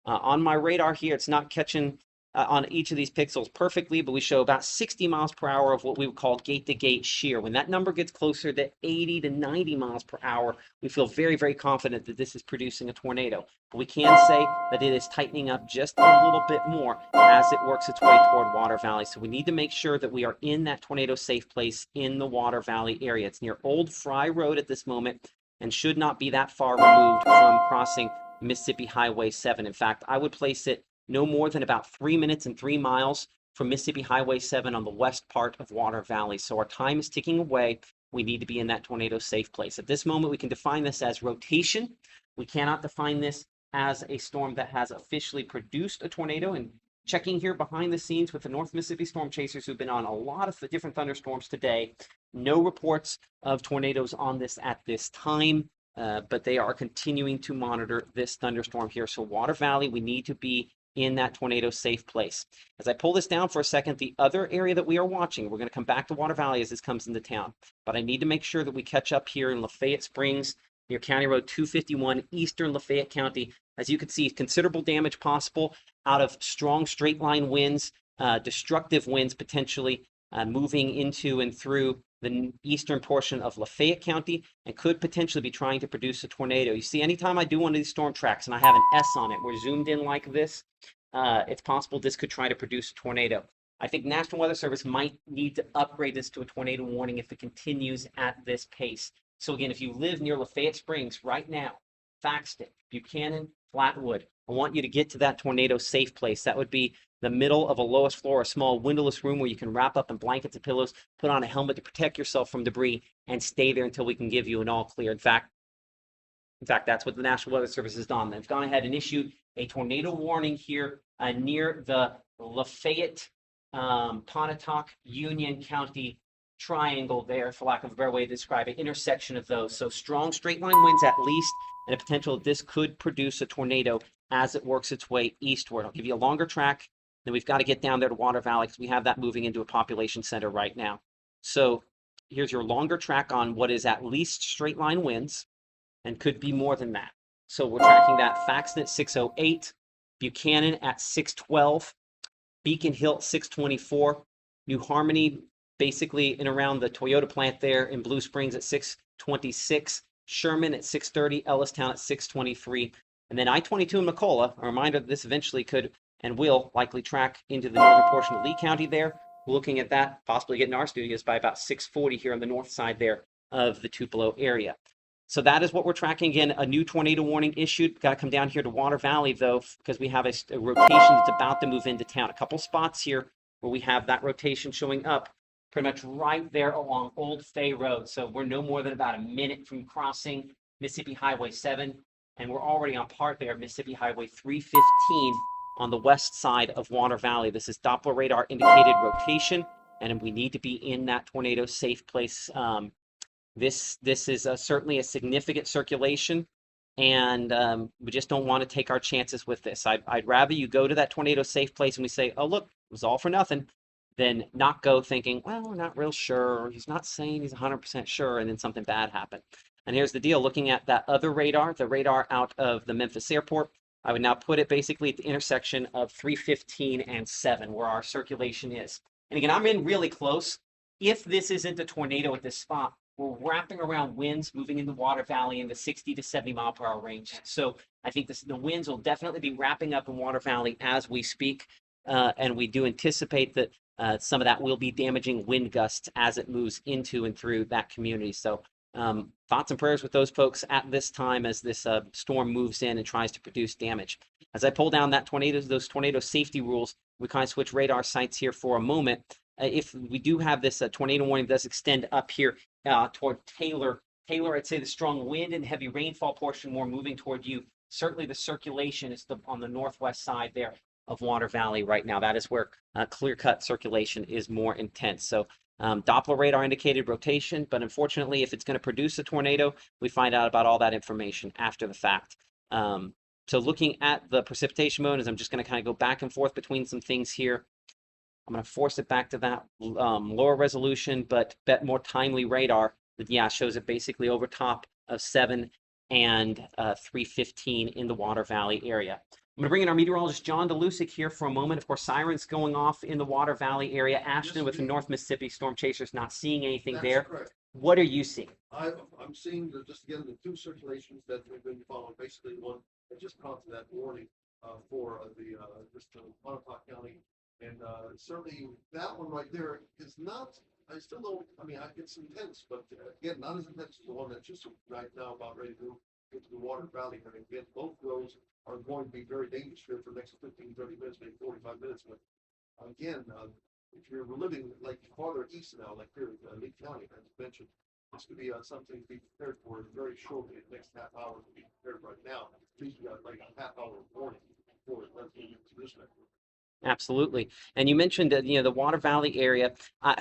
on my radar here, it's not catching on each of these pixels perfectly, but we show about 60 miles per hour of what we would call gate-to-gate shear. When that number gets closer to 80 to 90 miles per hour, we feel very, very confident that this is producing a tornado. But we can say that it is tightening up just a little bit more as it works its way toward Water Valley. So we need to make sure that we are in that tornado safe place in the Water Valley area. It's near Old Fry Road at this moment and should not be that far removed from crossing Mississippi Highway 7. In fact, I would place it no more than about 3 minutes and 3 miles from Mississippi Highway 7 on the west part of Water Valley. So our time is ticking away. We need to be in that tornado safe place. At this moment, we can define this as rotation. We cannot define this as a storm that has officially produced a tornado. And checking here behind the scenes with the North Mississippi Storm Chasers who've been on a lot of the different thunderstorms today, no reports of tornadoes on this at this time, but they are continuing to monitor this thunderstorm here. So Water Valley, we need to be in that tornado safe place. As I pull this down for a second, the other area that we are watching, we're going to come back to Water Valley as this comes into town, but I need to make sure that we catch up here in Lafayette Springs near County Road 251, eastern Lafayette County. As you can see, considerable damage possible out of strong straight line winds, destructive winds potentially moving into and through the eastern portion of Lafayette County and could potentially be trying to produce a tornado. You see, anytime I do one of these storm tracks and I have an S on it, we're zoomed in like this, it's possible this could try to produce a tornado. I think National Weather Service might need to upgrade this to a tornado warning if it continues at this pace. So again, if you live near Lafayette Springs right now, Thaxton, Buchanan, Flatwood, I want you to get to that tornado safe place. That would be the middle of a lowest floor, a small windowless room where you can wrap up in blankets and pillows, put on a helmet to protect yourself from debris, and stay there until we can give you an all clear. In fact, that's what the National Weather Service has done. They've gone ahead and issued a tornado warning here near the Lafayette, Pontotoc, Union County triangle there, for lack of a better way to describe it, intersection of those. So strong straight line winds at least, and a potential this could produce a tornado as it works its way eastward. I'll give you a longer track. Then we've got to get down there to Water Valley because we have that moving into a population center right now. So here's your longer track on what is at least straight line winds and could be more than that. So we're tracking that Thaxton at 608, Buchanan at 612, Beacon Hill at 624, New Harmony basically in around the Toyota plant there in Blue Springs at 626, Sherman at 630, Ellistown at 623, and then I-22 in McCullough. A reminder that this eventually could and will likely track into the northern portion of Lee County there. We're looking at that possibly getting our studios by about 640 here on the north side there of the Tupelo area. So that is what we're tracking. Again, a new tornado warning issued. Got to come down here to Water Valley though, because we have a rotation that's about to move into town. A couple spots here where we have that rotation showing up pretty much right there along Old Fay Road. So we're no more than about a minute from crossing Mississippi Highway 7, and we're already on part there, Mississippi Highway 315 on the west side of Water Valley. This is Doppler radar indicated rotation, and we need to be in that tornado safe place. This is certainly a significant circulation, and we just don't want to take our chances with this. I'd rather you go to that tornado safe place and we say, oh, look, it was all for nothing, than not go thinking, well, we're not real sure, or he's not saying he's 100% sure, and then something bad happened. And here's the deal, looking at that other radar, the radar out of the Memphis airport, I would now put it basically at the intersection of 315 and 7, where our circulation is. And again, I'm in really close. If this isn't a tornado at this spot, we're wrapping around winds moving into Water Valley in the 60 to 70 mile per hour range. So I think the winds will definitely be wrapping up in Water Valley as we speak. And we do anticipate that some of that will be damaging wind gusts as it moves into and through that community. So thoughts and prayers with those folks at this time as this storm moves in and tries to produce damage. As I pull down those tornado safety rules, we kind of switch radar sites here for a moment. If we do have this tornado warning does extend up here toward Taylor, Taylor, I'd say the strong wind and heavy rainfall portion more moving toward you. Certainly the circulation is on the northwest side there of Water Valley right now. That is where clear-cut circulation is more intense. So Doppler radar indicated rotation, but unfortunately, if it's going to produce a tornado, we find out about all that information after the fact. So looking at the precipitation mode, as I'm just going to kind of go back and forth between some things here. I'm going to force it back to that lower resolution, but more timely radar that, yeah, shows it basically over top of 7 and 315 in the Water Valley area. I'm going to bring in our meteorologist, John DeLusick, here for a moment. Of course, sirens going off in the Water Valley area. Ashton with the North Mississippi Storm Chasers not seeing anything That's there. correct. What are you seeing? I'm seeing just again the two circulations that we've been following. Basically, one that just prompted that warning for the just Pontotoc County, and certainly that one right there is not. I still don't. I mean, it's intense, but again, not as intense as the one that's just right now about ready to get to the Water Valley. And again, both roads are going to be very dangerous here for the next 15, 30 minutes, maybe 45 minutes. But again, if you're living like farther east now, like here in Lee County, as mentioned, this could be something to be prepared for very shortly. The next half hour to be prepared right now. At least you got like a half hour warning before it lets you into this network. Absolutely. And you mentioned the Water Valley area.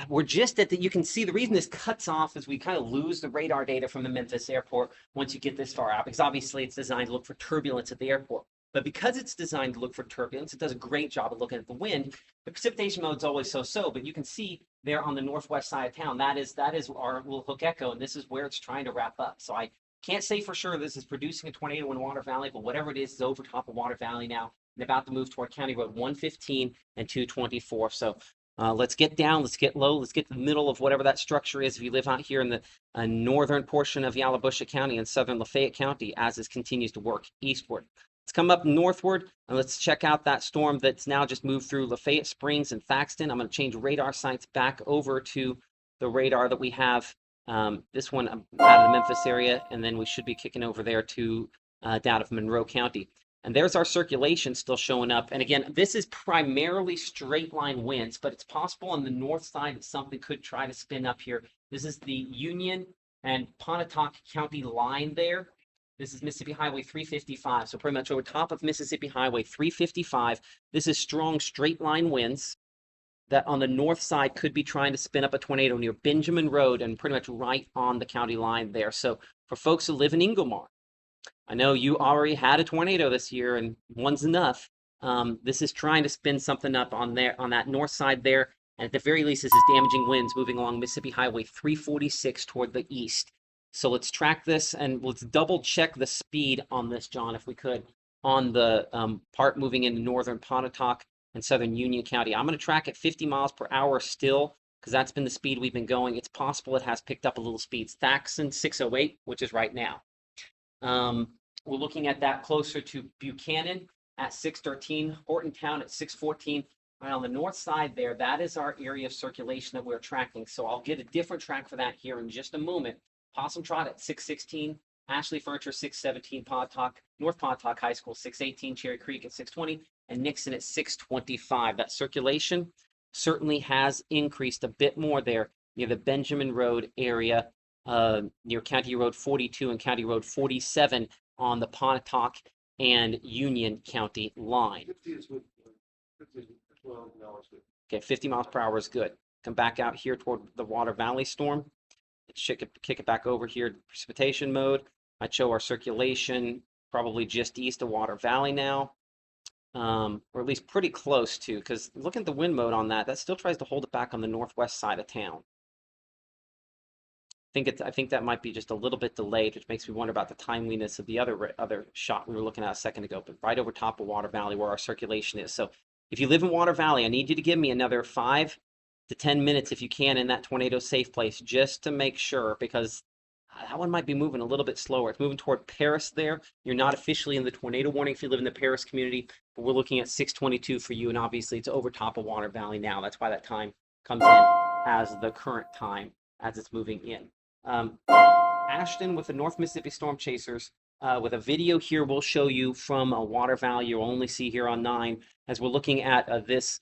We're just at you can see the reason this cuts off is we kind of lose the radar data from the Memphis airport once you get this far out, because obviously it's designed to look for turbulence at the airport. But because it's designed to look for turbulence, it does a great job of looking at the wind. The precipitation mode is always so-so, but you can see there on the northwest side of town, that is our little hook echo, and this is where it's trying to wrap up. So I can't say for sure this is producing a tornado in Water Valley, but whatever it is over top of Water Valley now and about to move toward County Road 115 and 224. So let's get down, let's get low, let's get to the middle of whatever that structure is. If you live out here in the northern portion of Yalobusha County and southern Lafayette County, as this continues to work eastward. Let's come up northward and let's check out that storm that's now just moved through Lafayette Springs and Thaxton. I'm going to change radar sites back over to the radar that we have. This one out of the Memphis area, and then we should be kicking over there to down of Monroe County. And there's our circulation still showing up. And again, this is primarily straight line winds, but it's possible on the north side that something could try to spin up here. This is the Union and Pontotoc County line there. This is Mississippi Highway 355, so pretty much over top of Mississippi Highway 355. This is strong straight line winds that on the north side could be trying to spin up a tornado near Benjamin Road and pretty much right on the county line there. So for folks who live in Ingomar, I know you already had a tornado this year and one's enough. This is trying to spin something up on that north side there. And at the very least, this is damaging winds moving along Mississippi Highway 346 toward the east. So let's track this and let's double check the speed on this, John, if we could, on the part moving into northern Pontotoc and southern Union County. I'm going to track at 50 miles per hour still, because that's been the speed we've been going. It's possible it has picked up a little speed. Thaxton 608, which is right now. We're looking at that closer to Buchanan at 613, Hortontown at 614. Right on the north side there, that is our area of circulation that we're tracking. So I'll get a different track for that here in just a moment. Possum Trot at 616, Ashley Furniture 617, North Pontotoc High School 618, Cherry Creek at 620, and Nixon at 625. That circulation certainly has increased a bit more there near the Benjamin Road area, near County Road 42 and County Road 47 on the Pontotoc and Union County line. 50 is good. 50 is well, no, it's good. Okay, 50 miles per hour is good. Come back out here toward the Water Valley storm. Kick it back over here to precipitation mode. I'd show our circulation probably just east of Water Valley now, or at least pretty close to, because look at the wind mode on that. That still tries to hold it back on the northwest side of town. I think that might be just a little bit delayed, which makes me wonder about the timeliness of the other shot we were looking at a second ago, but right over top of Water Valley where our circulation is. So if you live in Water Valley, I need you to give me another 5 to 10 minutes if you can in that tornado safe place, just to make sure, because that one might be moving a little bit slower. It's moving toward Paris there. You're not officially in the tornado warning if you live in the Paris community, but we're looking at 622 for you, and obviously it's over top of Water Valley now. That's why that time comes in as the current time as it's moving in. Ashton with the North Mississippi Storm Chasers, with a video here we'll show you from Water Valley. You'll only see here on 9 as we're looking at this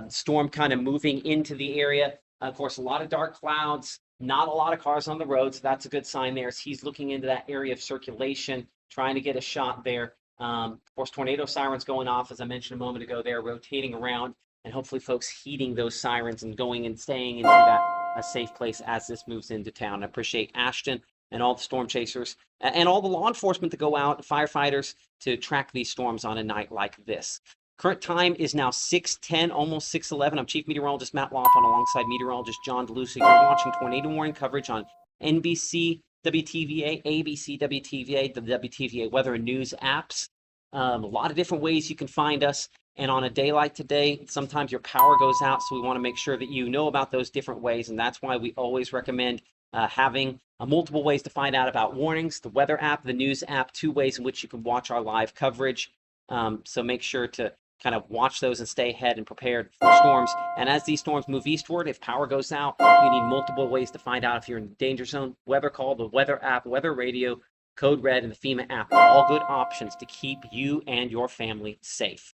storm kind of moving into the area. Of course, a lot of dark clouds, Not a lot of cars on the road, so that's a good sign there. As he's looking into that area of circulation, trying to get a shot there. Of course, tornado sirens going off, as I mentioned a moment ago there, rotating around, and hopefully folks heeding those sirens and going and staying into that a safe place as this moves into town. I appreciate Ashton and all the storm chasers and all the law enforcement that go out, firefighters, to track these storms on a night like this. Current time is now 6:10, almost 6:11. I'm Chief Meteorologist Matt Waupon alongside meteorologist John DeLucia. You're watching tornado warning coverage on NBC WTVA, ABC WTVA, the WTVA weather and news apps. A lot of different ways you can find us. And on a day like today, sometimes your power goes out, so we want to make sure that you know about those different ways. And that's why we always recommend having multiple ways to find out about warnings, the weather app, the news app, 2 ways in which you can watch our live coverage. So make sure to kind of watch those and stay ahead and prepared for storms. And as these storms move eastward, if power goes out, you need multiple ways to find out if you're in the danger zone. Weather call, the weather app, weather radio, Code Red, and the FEMA app. All good options to keep you and your family safe.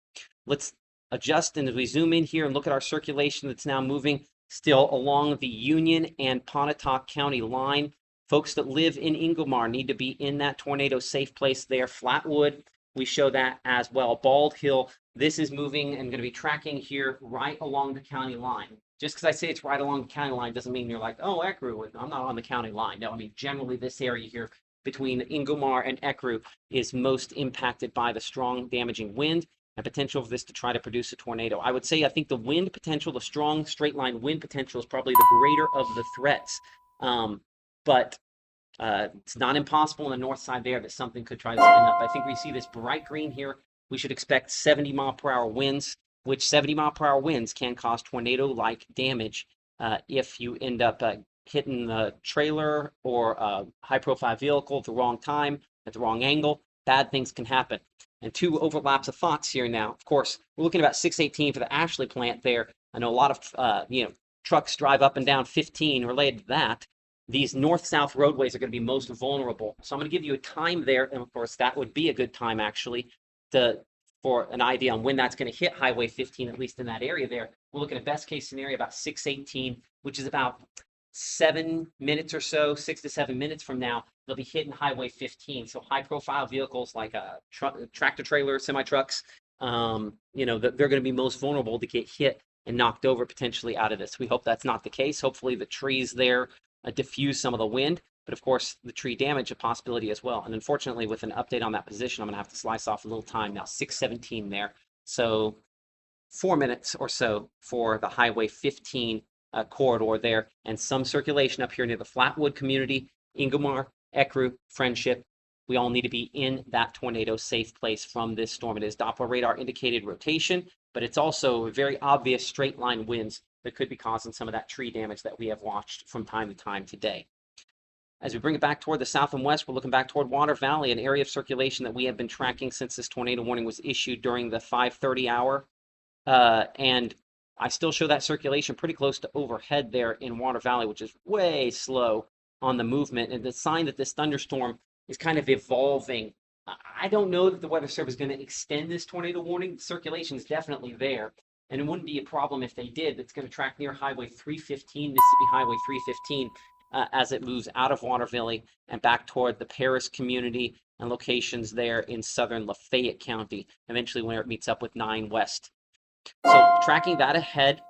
Let's adjust, and as we zoom in here and look at our circulation that's now moving still along the Union and Pontotoc County line. Folks that live in Ingomar need to be in that tornado safe place there. Flatwood, we show that as well. Bald Hill, this is moving and going to be tracking here right along the county line. Just because I say it's right along the county line doesn't mean you're like, oh, Ecru, I'm not on the county line. No, I mean, generally this area here between Ingomar and Ecru is most impacted by the strong damaging wind and potential for this to try to produce a tornado. I would say I think the wind potential, the strong straight line wind potential is probably the greater of the threats. But it's not impossible on the north side there that something could try to spin up. I think we see this bright green here. We should expect 70 mile per hour winds, which 70 mile per hour winds can cause tornado-like damage if you end up hitting the trailer or a high-profile vehicle at the wrong time, at the wrong angle. Bad things can happen. And 2 overlaps of thoughts here now. Of course, we're looking at about 618 for the Ashley plant there. I know a lot of trucks drive up and down 15 related to that. These north-south roadways are going to be most vulnerable. So I'm going to give you a time there, and of course that would be a good time actually for an idea on when that's going to hit Highway 15, at least in that area there. We're looking at best case scenario about 618, which is about 7 minutes or so, 6 to 7 minutes from now, they'll be hitting Highway 15. So high-profile vehicles like tractor trailer, semi-trucks, they're going to be most vulnerable to get hit and knocked over potentially out of this. We hope that's not the case. Hopefully the trees there diffuse some of the wind, but of course the tree damage a possibility as well. And unfortunately, with an update on that position, I'm going to have to slice off a little time now. 6:17 there, so 4 minutes or so for the Highway 15 corridor there, and some circulation up here near the Flatwood community, Ingomar, Ecru, Friendship. We all need to be in that tornado safe place from this storm. It is Doppler radar indicated rotation, but it's also very obvious straight line winds that could be causing some of that tree damage that we have watched from time to time today. As we bring it back toward the south and west, we're looking back toward Water Valley, an area of circulation that we have been tracking since this tornado warning was issued during the 5:30 hour. And I still show that circulation pretty close to overhead there in Water Valley, which is way slow on the movement. And the sign that this thunderstorm is kind of evolving. I don't know that the Weather Service is going to extend this tornado warning. The circulation is definitely there. And it wouldn't be a problem if they did. It's going to track near Highway 315, Mississippi Highway 315, as it moves out of Water Valley and back toward the Paris community and locations there in southern Lafayette County, eventually when it meets up with 9 West. So tracking that ahead,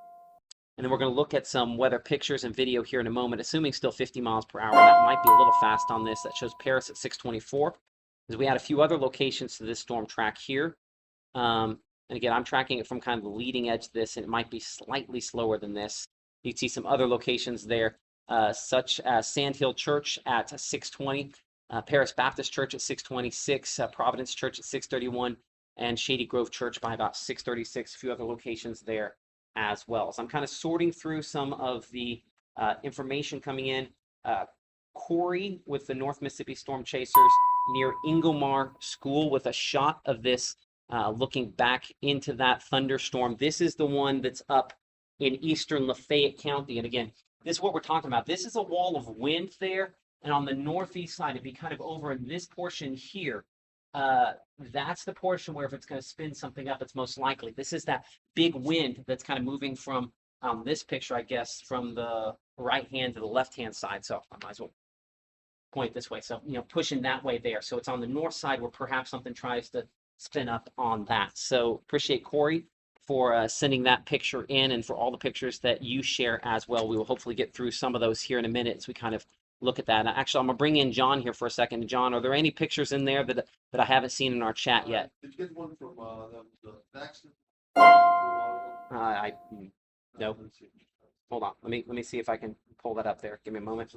and then we're going to look at some weather pictures and video here in a moment, assuming still 50 miles per hour. That might be a little fast on this. That shows Paris at 624. As we add a few other locations to this storm track here. And again, I'm tracking it from kind of the leading edge of this, and it might be slightly slower than this. You can see some other locations there, such as Sandhill Church at 620, Paris Baptist Church at 626, Providence Church at 631, and Shady Grove Church by about 636, a few other locations there as well. So I'm kind of sorting through some of the information coming in. Corey with the North Mississippi Storm Chasers near Ingomar School with a shot of this looking back into that thunderstorm. This is the one that's up in eastern Lafayette County. And again, this is what we're talking about. This is a wall of wind there. And on the northeast side, it'd be kind of over in this portion here. That's the portion where if it's going to spin something up, it's most likely. This is that big wind that's kind of moving from on this picture, I guess, from the right hand to the left hand side. So I might as well point this way. So, pushing that way there. So it's on the north side where perhaps something tries to spin up on that. So appreciate Corey for sending that picture in and for all the pictures that you share as well. We will hopefully get through some of those here in a minute as we kind of look at that. Actually, I'm gonna bring in John here for a second. John, are there any pictures in there that I haven't seen in our chat yet? Did you get one from the Daxton? No. Hold on. Let me see if I can pull that up there. Give me a moment.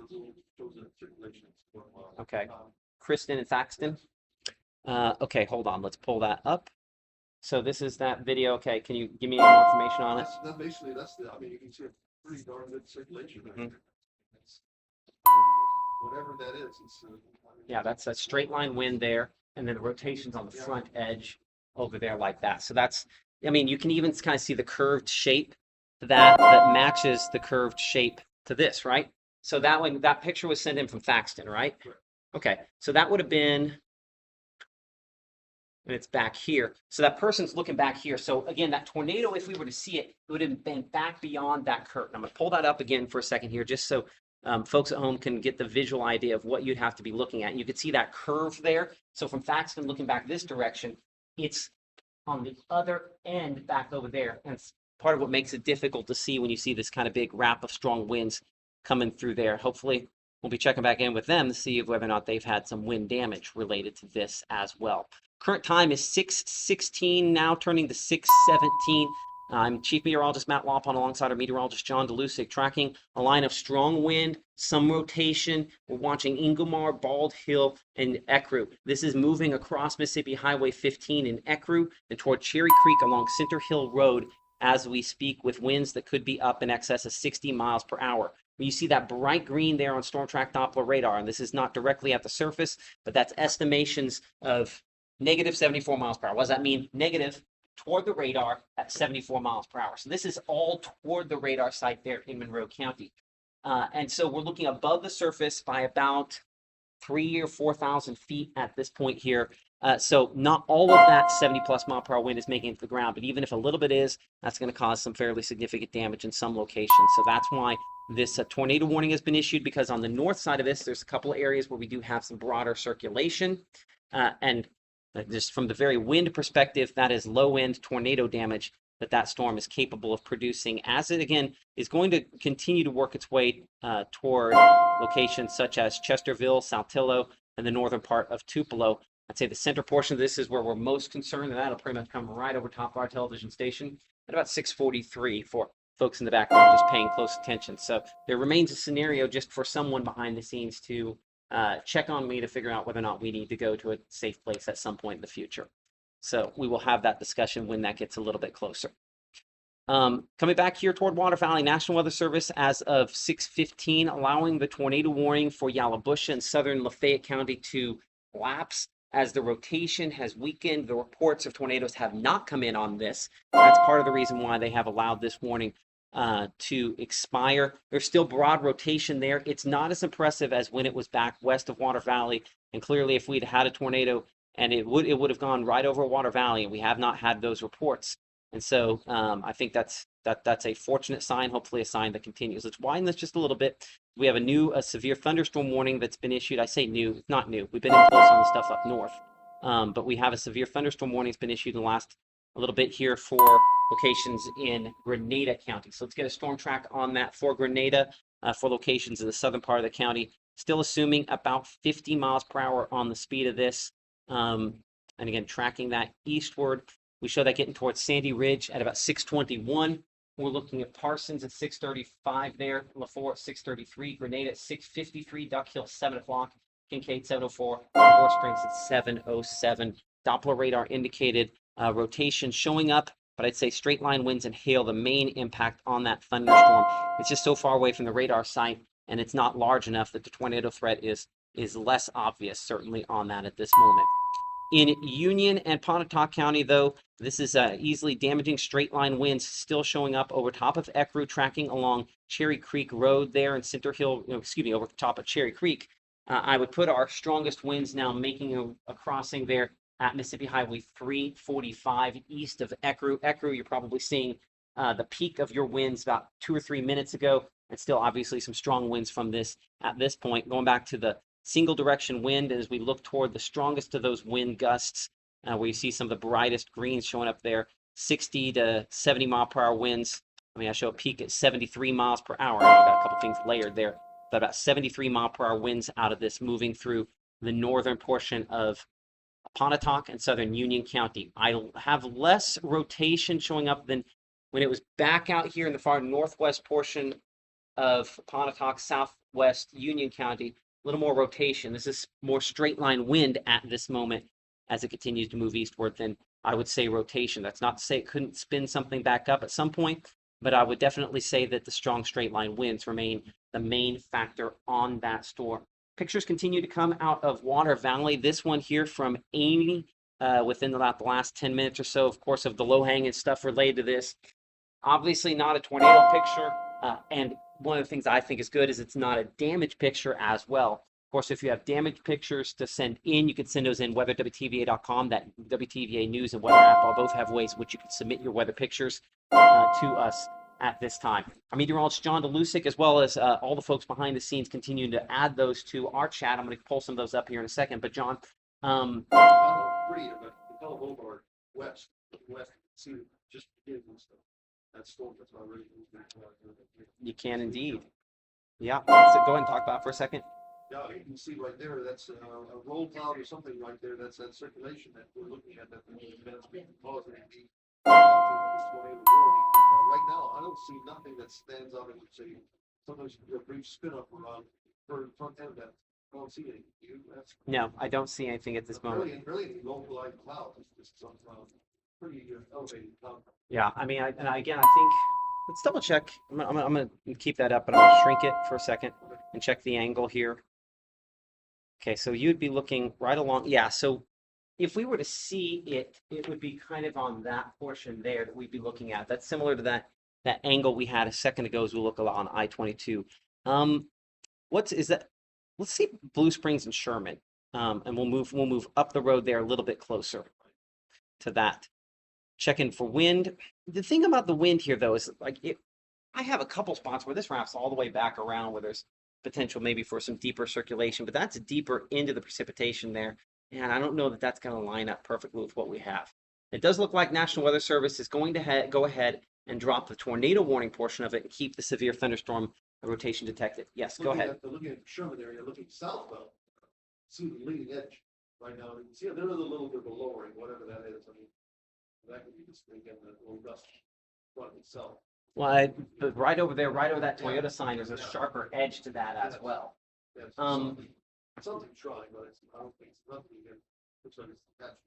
Okay. Kristen and Thaxton. Okay, hold on. Let's pull that up. So this is that video. Okay, can you give me any more information on it? I mean, you can see a pretty darn good circulation. Mhm. Whatever that is, it's. Yeah, that's a straight line wind there, and then the rotations on the front edge over there like that. So that's, I mean, you can even kind of see the curved shape that matches the curved shape to this, right? So that picture was sent in from Thaxton, right? Okay, so that would have been, and it's back here. So that person's looking back here. So again, that tornado, if we were to see it, it would have been back beyond that curve. I'm gonna pull that up again for a second here, just so folks at home can get the visual idea of what you'd have to be looking at. You could see that curve there. So from Thaxton looking back this direction, it's on the other end back over there. And it's part of what makes it difficult to see when you see this kind of big wrap of strong winds coming through there. Hopefully we'll be checking back in with them to see whether or not they've had some wind damage related to this as well. Current time is 6:16 now, turning to 6:17. I'm Chief Meteorologist Matt Lawpon alongside our meteorologist John DeLucic, tracking a line of strong wind, some rotation. We're watching Ingomar, Bald Hill, and Ecru. This is moving across Mississippi Highway 15 in Ecru and toward Cherry Creek along Center Hill Road as we speak, with winds that could be up in excess of 60 miles per hour. You see that bright green there on Storm Track Doppler radar, and this is not directly at the surface, but that's estimations of negative 74 miles per hour. What does that mean? Negative toward the radar at 74 miles per hour. So this is all toward the radar site there in Monroe County. And so we're looking above the surface by about 3,000 or 4,000 feet at this point here. So not all of that 70 plus mile per hour wind is making it to the ground, but even if a little bit is, that's going to cause some fairly significant damage in some locations. So that's why this tornado warning has been issued, because on the north side of this, there's a couple of areas where we do have some broader circulation. And just from the very wind perspective, that is low wind tornado damage that storm is capable of producing, as it again is going to continue to work its way toward locations such as Chesterville, Saltillo, and the northern part of Tupelo. I'd say the center portion of this is where we're most concerned, and that'll pretty much come right over top of our television station at about 6:43 for folks in the background just paying close attention. So there remains a scenario just for someone behind the scenes to check on me to figure out whether or not we need to go to a safe place at some point in the future. So we will have that discussion when that gets a little bit closer. Coming back here toward Water Valley, National Weather Service as of 6:15 allowing the tornado warning for Yalobusha and southern Lafayette County to lapse as the rotation has weakened. The reports of tornadoes have not come in on this. That's part of the reason why they have allowed this warning to expire. There's still broad rotation there. It's not as impressive as when it was back west of Water Valley. And clearly, if we'd had a tornado, and it would have gone right over Water Valley, and we have not had those reports. And so I think that's a fortunate sign, hopefully a sign that continues. Let's widen this just a little bit. We have a severe thunderstorm warning that's been issued. I say new, it's not new. We've been in close on the stuff up north. But we have a severe thunderstorm warning that's been issued in the last a little bit here for locations in Grenada County. So let's get a storm track on that for Grenada, for locations in the southern part of the county. Still assuming about 50 miles per hour on the speed of this. And again, tracking that eastward. We show that getting towards Sandy Ridge at about 6:21. We're looking at Parsons at 6:35 there, LaFour at 6:33, Grenada at 6:53, Duck Hill 7 o'clock, Kincaid 7:04, Fort Springs at 7:07. Doppler radar indicated rotation showing up, but I'd say straight line winds and hail the main impact on that thunderstorm. It's just so far away from the radar site, and it's not large enough that the tornado threat is less obvious, certainly on that at this moment. In Union and Pontotoc County, though, this is easily damaging straight line winds still showing up over top of Ecru, tracking along Cherry Creek Road there in Center Hill, over top of Cherry Creek. I would put our strongest winds now making a crossing there at Mississippi Highway 345 east of Ecru. Ecru, you're probably seeing the peak of your winds about 2 or 3 minutes ago, and still obviously some strong winds from this at this point. Going back to the single direction wind as we look toward the strongest of those wind gusts, where you see some of the brightest greens showing up there, 60 to 70 mile per hour winds. I mean, I show a peak at 73 miles per hour. I've got a couple things layered there, but about 73 mile per hour winds out of this moving through the northern portion of Pontotoc and southern Union County. I have less rotation showing up than when it was back out here in the far northwest portion of Pontotoc, southwest Union County. A little more rotation. This is more straight line wind at this moment as it continues to move eastward than I would say rotation. That's not to say it couldn't spin something back up at some point, but I would definitely say that the strong straight line winds remain the main factor on that storm. Pictures continue to come out of Water Valley. This one here from Amy within the last 10 minutes or so, of course, of the low-hanging stuff related to this. Obviously not a tornado picture, and one of the things I think is good is it's not a damage picture as well. Of course, if you have damage pictures to send in, you can send those in weatherwtva.com. That WTVA News and Weather app all both have ways in which you can submit your weather pictures to us at this time. Our meteorologist John DeLusick, as well as all the folks behind the scenes, continue to add those to our chat. I'm going to pull some of those up here in a second. But John, Prettier, but the Palo Boulevard west, see just beginning and stuff. That storm, that's already. you can indeed. Yeah, let's go ahead and talk about it for a second. Yeah, you can see right there, that's a roll cloud or something right there. That's that circulation that we're looking at. That's been causing the tornado warning. Right now, I don't see nothing that stands out and would say sometimes a brief spin up around for front end that I don't see anything. No, I don't see anything at this moment. Really localized clouds. It's just some pretty elevated cloud. Yeah, I mean, again, I think let's double check. I'm gonna keep that up, but I'm gonna shrink it for a second and check the angle here. Okay, so you'd be looking right along. Yeah, so if we were to see it, it would be kind of on that portion there that we'd be looking at. That's similar to that angle we had a second ago as we look a lot on I-22. What is that? Let's see Blue Springs and Sherman, and we'll move up the road there a little bit closer to that. Checking for wind. The thing about the wind here, though, is like I have a couple spots where this wraps all the way back around where there's potential maybe for some deeper circulation, but that's deeper into the precipitation there. And I don't know that that's going to line up perfectly with what we have. It does look like National Weather Service is going to go ahead and drop the tornado warning portion of it and keep the severe thunderstorm rotation detected. Yes, go ahead. Looking at the Sherman area, looking southbound, see the leading edge right now. See, there is a little bit of a lowering, whatever that is. I mean, that could be just again the little dust front itself. Well, but right over there, right over that Toyota sign, there's a sharper edge to that as well. Yeah, something trying, but I don't think it's nothing that looks like it's attached.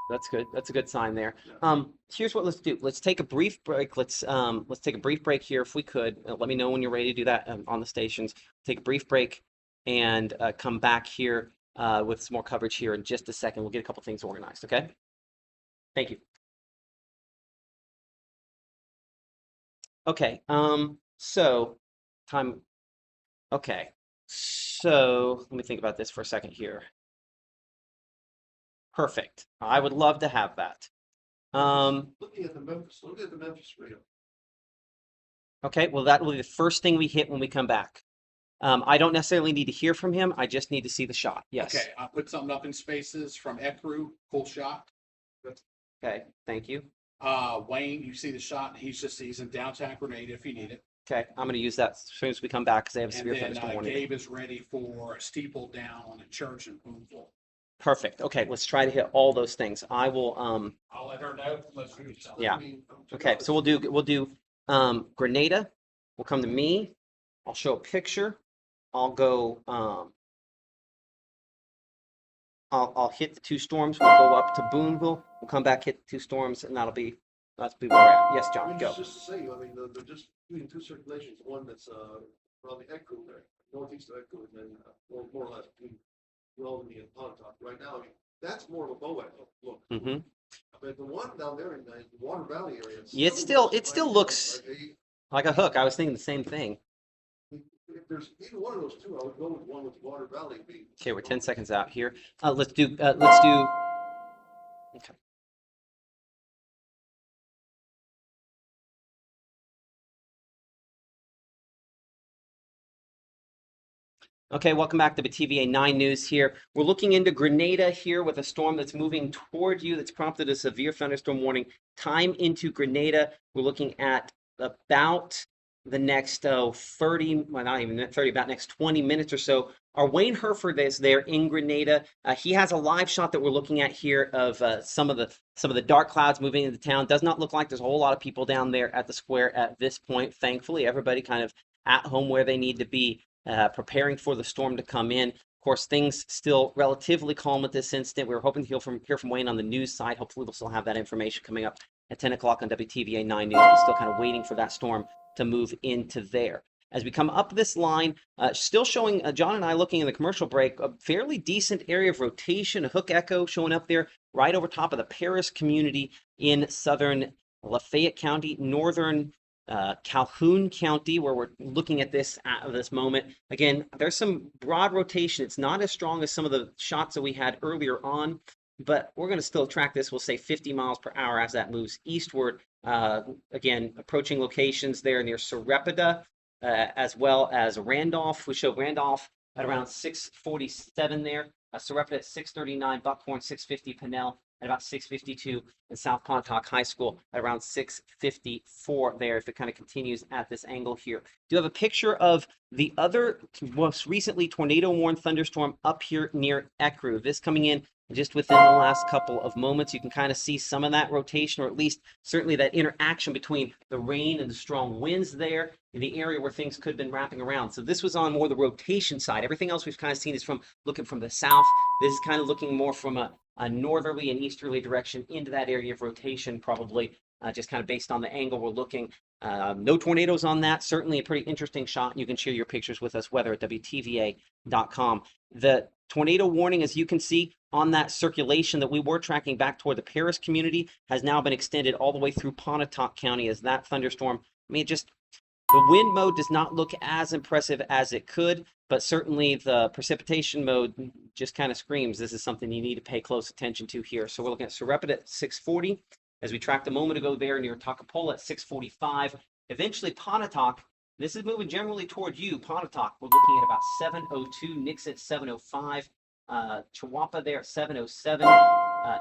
That's good. That's a good sign there. Yeah. Here's what let's do. Let's take a brief break. Let's take a brief break here if we could. Let me know when you're ready to do that on the stations. Take a brief break and come back here with some more coverage here in just a second. We'll get a couple things organized. Okay. Thank you. Okay. So time. Okay. So let me think about this for a second here. Perfect. I would love to have that. Looking at the Memphis, look at the Memphis radio. Okay, well, that will be the first thing we hit when we come back. I don't necessarily need to hear from him. I just need to see the shot. Yes. Okay, I'll put something up in spaces from ECRU, full shot. Okay, thank you. Wayne, you see the shot. He's in downtown Grenada if you need it. Okay, I'm going to use that as soon as we come back because they have a And severe then thunderstorm warning. Gabe is ready for a steeple down on a church in Booneville. Perfect. Okay, let's try to hit all those things. I will. I'll let her know. Let's do something. Yeah. Okay, so we'll do Grenada. We'll come to me. I'll show a picture. I'll go. I'll hit the two storms. We'll go up to Booneville. We'll come back, hit the two storms, and that'll be where we're at. Yes, John, go. Just to say, I mean, they're just doing two circulations. One that's around the ECRU there, northeast of ECRU, and then more or less between Wellesley and Pontotoc. Right now, I mean, that's more of a bow look. Mm-hmm. But the one down there in the Water Valley area, Yeah, it still looks like a hook. I was thinking the same thing. If there's either one of those two, I would go with one with Water Valley being. Okay, we're 10 seconds out here. Let's do. Okay. Okay, welcome back to the TVA 9 News here. We're looking into Grenada here with a storm that's moving toward you that's prompted a severe thunderstorm warning. Time into Grenada, we're looking at about the next 30, well, not even 30, about next 20 minutes or so. Our Wayne Hereford is there in Grenada. He has a live shot that we're looking at here of some of the dark clouds moving into town. Does not look like there's a whole lot of people down there at the square at this point. Thankfully, everybody kind of at home where they need to be. Preparing for the storm to come in. Of course, things still relatively calm at this instant. We were hoping to hear from Wayne on the news side. Hopefully, we'll still have that information coming up at 10 o'clock on WTVA 9 News. We're still kind of waiting for that storm to move into there. As we come up this line, still showing John and I looking in the commercial break, a fairly decent area of rotation, a hook echo showing up there right over top of the Paris community in southern Lafayette County, northern Calhoun County, where we're looking at this at this moment. Again, there's some broad rotation. It's not as strong as some of the shots that we had earlier on, but we're going to still track this. We'll say 50 miles per hour as that moves eastward. Again, approaching locations there near Sarepta, as well as Randolph. We show Randolph at around 647 there. Sarepta at 639, Buckhorn 650, Pinnell at about 652, and South Pontotoc High School at around 654 there, if it kind of continues at this angle here. Do you have a picture of the other most recently tornado-warned thunderstorm up here near Ecru? This coming in just within the last couple of moments. You can kind of see some of that rotation, or at least certainly that interaction between the rain and the strong winds there in the area where things could have been wrapping around. So this was on more the rotation side. Everything else we've kind of seen is from looking from the south. This is kind of looking more from a northerly and easterly direction into that area of rotation, probably just kind of based on the angle we're looking. No tornadoes on that. Certainly a pretty interesting shot. You can share your pictures with us, weather at WTVA.com. The tornado warning, as you can see on that circulation that we were tracking back toward the Paris community, has now been extended all the way through Pontotoc County as that thunderstorm. I mean, the wind mode does not look as impressive as it could, but certainly the precipitation mode just kind of screams this is something you need to pay close attention to here. So we're looking at Sarepta at 640, as we tracked a moment ago there near Takapola at 645. Eventually Pontotoc, this is moving generally toward you. Pontotoc, we're looking at about 702, Nix at 705, Chihuahua there at 707,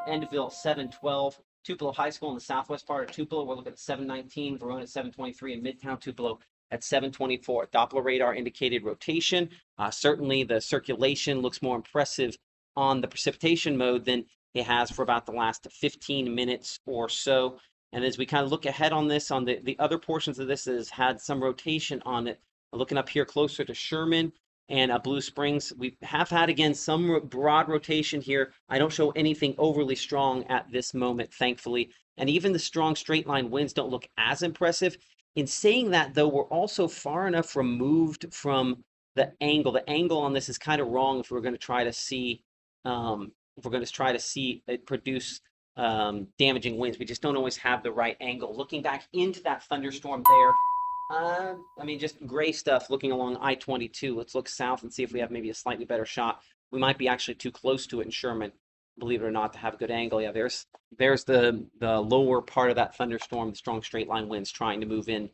Endville 712. Tupelo High School in the southwest part of Tupelo, we're looking at 719, Verona at 723, and Midtown Tupelo at 724. Doppler radar indicated rotation. Certainly the circulation looks more impressive on the precipitation mode than it has for about the last 15 minutes or so. And as we kind of look ahead on this, on the other portions of this has had some rotation on it. Looking up here closer to Sherman and Blue Springs, we have had, again, some broad rotation here. I don't show anything overly strong at this moment, thankfully. And even the strong straight line winds don't look as impressive. In saying that, though, we're also far enough removed from the angle. The angle on this is kind of wrong if we're going to try to see it produce damaging winds. We just don't always have the right angle. Looking back into that thunderstorm there, I mean, just gray stuff looking along I-22. Let's look south and see if we have maybe a slightly better shot. We might be actually too close to it in Sherman, believe it or not, to have a good angle. Yeah, there's the lower part of that thunderstorm, the strong straight line winds trying to move in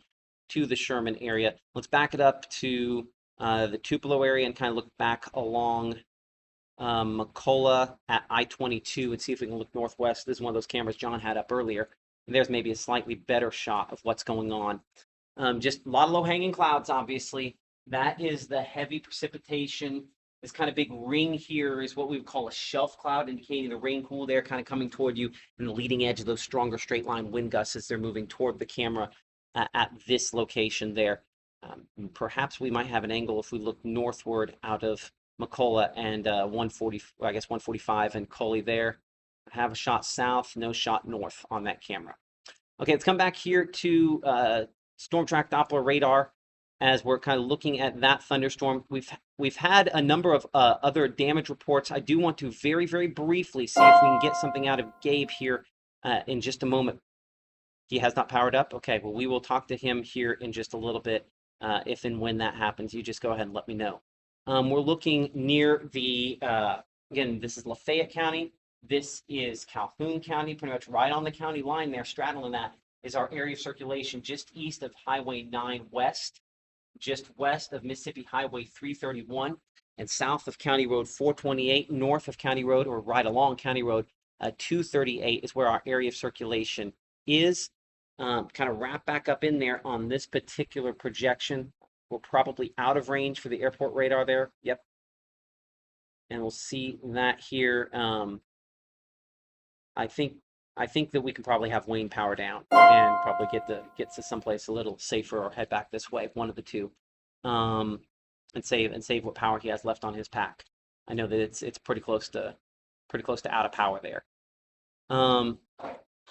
to the Sherman area. Let's back it up to the Tupelo area and kind of look back along McCullough at I-22 and see if we can look northwest. This is one of those cameras John had up earlier. And there's maybe a slightly better shot of what's going on. Just a lot of low-hanging clouds, obviously. That is the heavy precipitation. This kind of big ring here is what we would call a shelf cloud, indicating the rain pool there kind of coming toward you, and the leading edge of those stronger straight line wind gusts as they're moving toward the camera at this location there. Perhaps we might have an angle if we look northward out of McCullough and 145 and Coley there. Have a shot south, no shot north on that camera. Okay, let's come back here to storm track Doppler radar as we're kind of looking at that thunderstorm. We've had a number of other damage reports. I do want to very, very briefly see if we can get something out of Gabe here in just a moment. He has not powered up? Okay, well, we will talk to him here in just a little bit if and when that happens. You just go ahead and let me know. We're looking near the, again, this is Lafayette County. This is Calhoun County, pretty much right on the county line there, straddling that is our area of circulation just east of Highway 9 west, just west of Mississippi Highway 331. and south of County Road 428, north of County Road, or right along County Road 238 is where our area of circulation is. Kind of wrap back up in there on this particular projection. We're probably out of range for the airport radar there. Yep. And we'll see that here. I think that we can probably have Wayne power down and probably get to someplace a little safer or head back this way, one of the two, and save what power he has left on his pack. I know that it's pretty close to out of power there.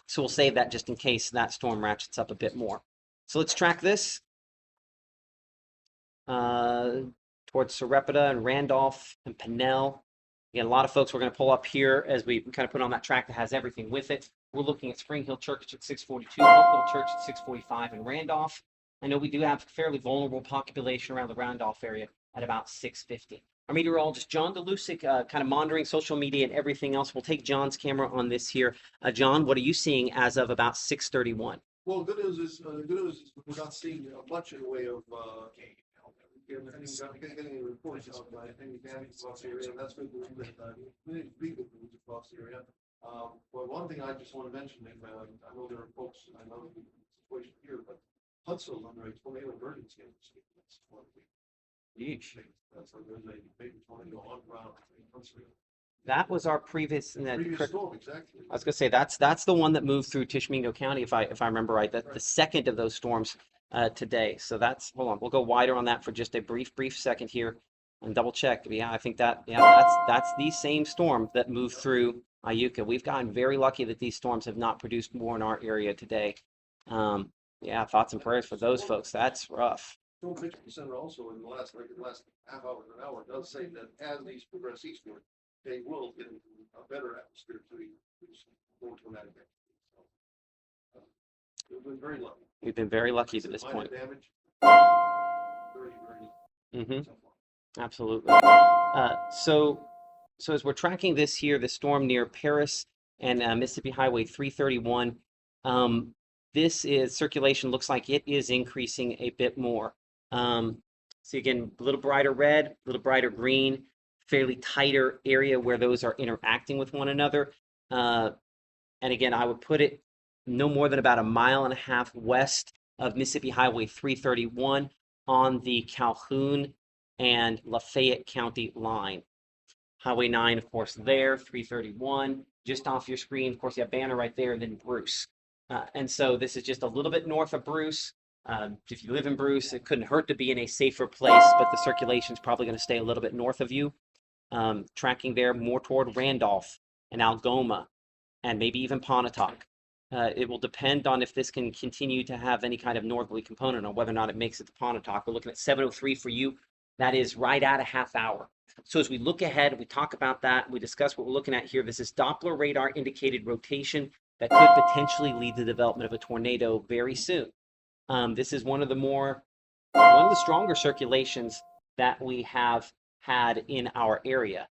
So we'll save that just in case that storm ratchets up a bit more. So let's track this towards Sarepta and Randolph and Pinnell. Again, a lot of folks we're going to pull up here as we kind of put on that track that has everything with it. We're looking at Spring Hill Church at 642, Hopewell Church at 645, and Randolph. I know we do have fairly vulnerable population around the Randolph area at about 650. Our meteorologist, John DeLucic, kind of monitoring social media and everything else. We'll take John's camera on this here. John, what are you seeing as of about 6:31? Well, good news is we're not seeing much in the way of getting reports out by any damage across the area. That's good news. Really good news across the area. But one thing I just want to mention, I know there are folks, I know the situation here, but Huntsville under a tornado emergency. Yeesh. That's like there's a big tornado on ground in Huntsville. That was our previous, Storm, exactly. I was going to say that's the one that moved through Tishomingo County, if I remember right. That the second of those storms today. So that's, hold on, we'll go wider on that for just a brief second here and double check. Yeah, I think that's the same storm that moved through Iuka. We've gotten very lucky that these storms have not produced more in our area today. Yeah, thoughts and prayers for those folks. That's rough. Storm Victory Center also in the last half hour to an hour does say that as these progress eastward, they will get a better atmosphere to produce more tornadic activity. So, we've been very lucky. We've been very lucky to this point. Damage. Very absolutely. So as we're tracking this here, the storm near Paris and Mississippi Highway 331, this is circulation looks like it is increasing a bit more. See again, a little brighter red, a little brighter green, fairly tighter area where those are interacting with one another. And again, I would put it no more than about 1.5 miles west of Mississippi Highway 331 on the Calhoun and Lafayette County line. Highway 9, of course, there, 331, just off your screen. Of course, you have Banner right there, and then Bruce. And so this is just a little bit north of Bruce. If you live in Bruce, it couldn't hurt to be in a safer place, but the circulation is probably going to stay a little bit north of you. Tracking there more toward Randolph and Algoma and maybe even Pontotoc. It will depend on if this can continue to have any kind of northerly component on whether or not it makes it to Pontotoc. We're looking at 7:03 for you. That is right at a half hour. So as we look ahead, we talk about that, we discuss what we're looking at here. This is Doppler radar indicated rotation that could potentially lead to the development of a tornado very soon. This is one of the stronger circulations that we have had in our area.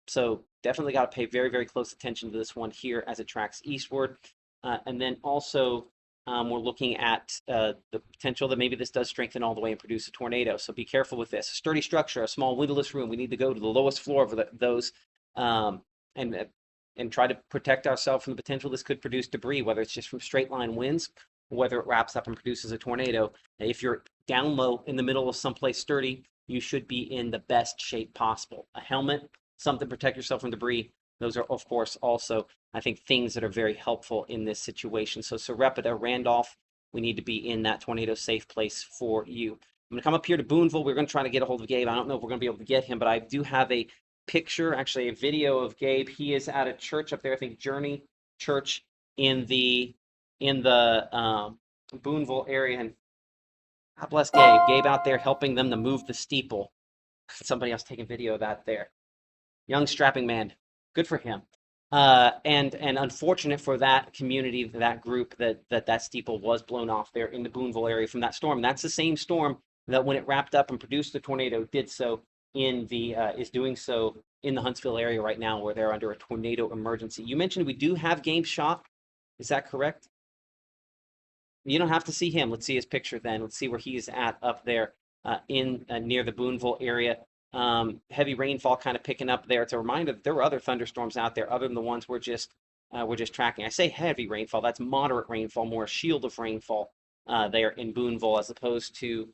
So definitely got to pay very close attention to this one here as it tracks eastward. And then also we're looking at the potential that maybe this does strengthen all the way and produce a tornado. So be careful with this. A sturdy structure, a small windowless room. We need to go to the lowest floor of those and try to protect ourselves from the potential this could produce debris, whether it's just from straight line winds, or whether it wraps up and produces a tornado. If you're down low in the middle of someplace sturdy, you should be in the best shape possible. A helmet, something to protect yourself from debris. Those are, of course, also, I think, things that are very helpful in this situation. So Sarepta, Randolph, we need to be in that tornado safe place for you. I'm going to come up here to Booneville. We're going to try to get a hold of Gabe. I don't know if we're going to be able to get him, but I do have a picture, actually a video of Gabe. He is at a church up there, I think Journey Church in the Booneville area. And God bless Gabe. Gabe out there helping them to move the steeple. Somebody else taking video of that there. Young strapping man. Good for him. And unfortunate for that community, that group, that steeple was blown off there in the Booneville area from that storm. That's the same storm that when it wrapped up and produced the tornado did so is doing so in the Huntsville area right now, where they're under a tornado emergency. You mentioned we do have Gabe shot. Is that correct? You don't have to see him. Let's see his picture then. Let's see where he's at up there near the Booneville area. Heavy rainfall kind of picking up there. It's a reminder that there were other thunderstorms out there other than the ones we're just tracking. I say heavy rainfall, that's moderate rainfall, more a shield of rainfall there in Booneville as opposed to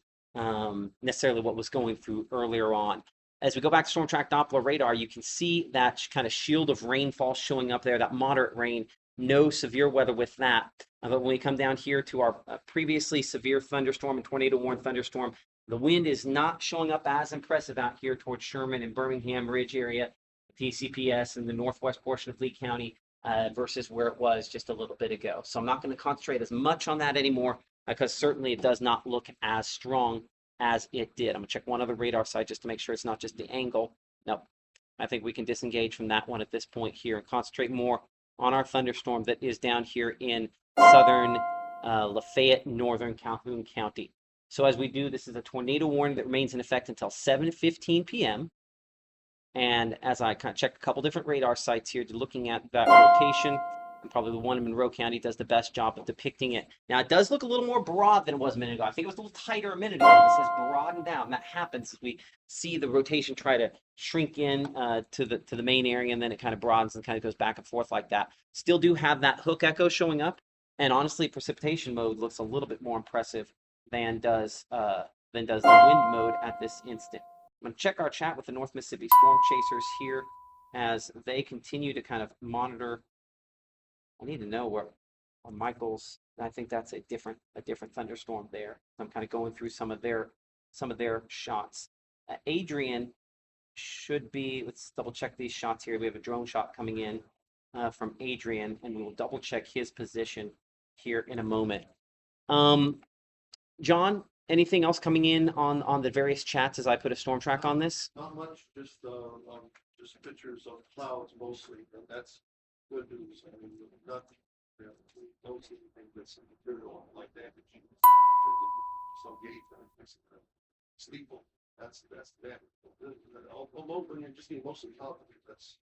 necessarily what was going through earlier on. As we go back to Storm Track Doppler radar, you can see that kind of shield of rainfall showing up there, that moderate rain, no severe weather with that. But when we come down here to our previously severe thunderstorm and tornado warned thunderstorm, the wind is not showing up as impressive out here towards Sherman and Birmingham Ridge area, TCPS and the northwest portion of Lee County versus where it was just a little bit ago. So I'm not going to concentrate as much on that anymore because certainly it does not look as strong as it did. I'm going to check one other radar site just to make sure it's not just the angle. Nope. I think we can disengage from that one at this point here and concentrate more on our thunderstorm that is down here in southern Lafayette, northern Calhoun County. So as we do, this is a tornado warning that remains in effect until 7:15 p.m. And as I kind of check a couple different radar sites here, looking at that rotation, and probably the one in Monroe County does the best job of depicting it. Now, it does look a little more broad than it was a minute ago. I think it was a little tighter a minute ago. This has broadened out, and that happens as we see the rotation try to shrink in to the main area, and then it kind of broadens and kind of goes back and forth like that. Still do have that hook echo showing up, and honestly, precipitation mode looks a little bit more impressive than does the wind mode at this instant. I'm going to check our chat with the North Mississippi Storm Chasers here as they continue to kind of monitor. I need to know where Michael's. I think that's a different thunderstorm there. I'm kind of going through some of their shots. Adrian should be. Let's double check these shots here. We have a drone shot coming in from Adrian, and we will double check his position here in a moment. John, anything else coming in on the various chats as I put a storm track on this? Not much, just pictures of clouds mostly, and that's good news. I mean, nothing, don't see anything that's material like that. Some gate, steeple, that's that. Mostly, I just need mostly cloud. That's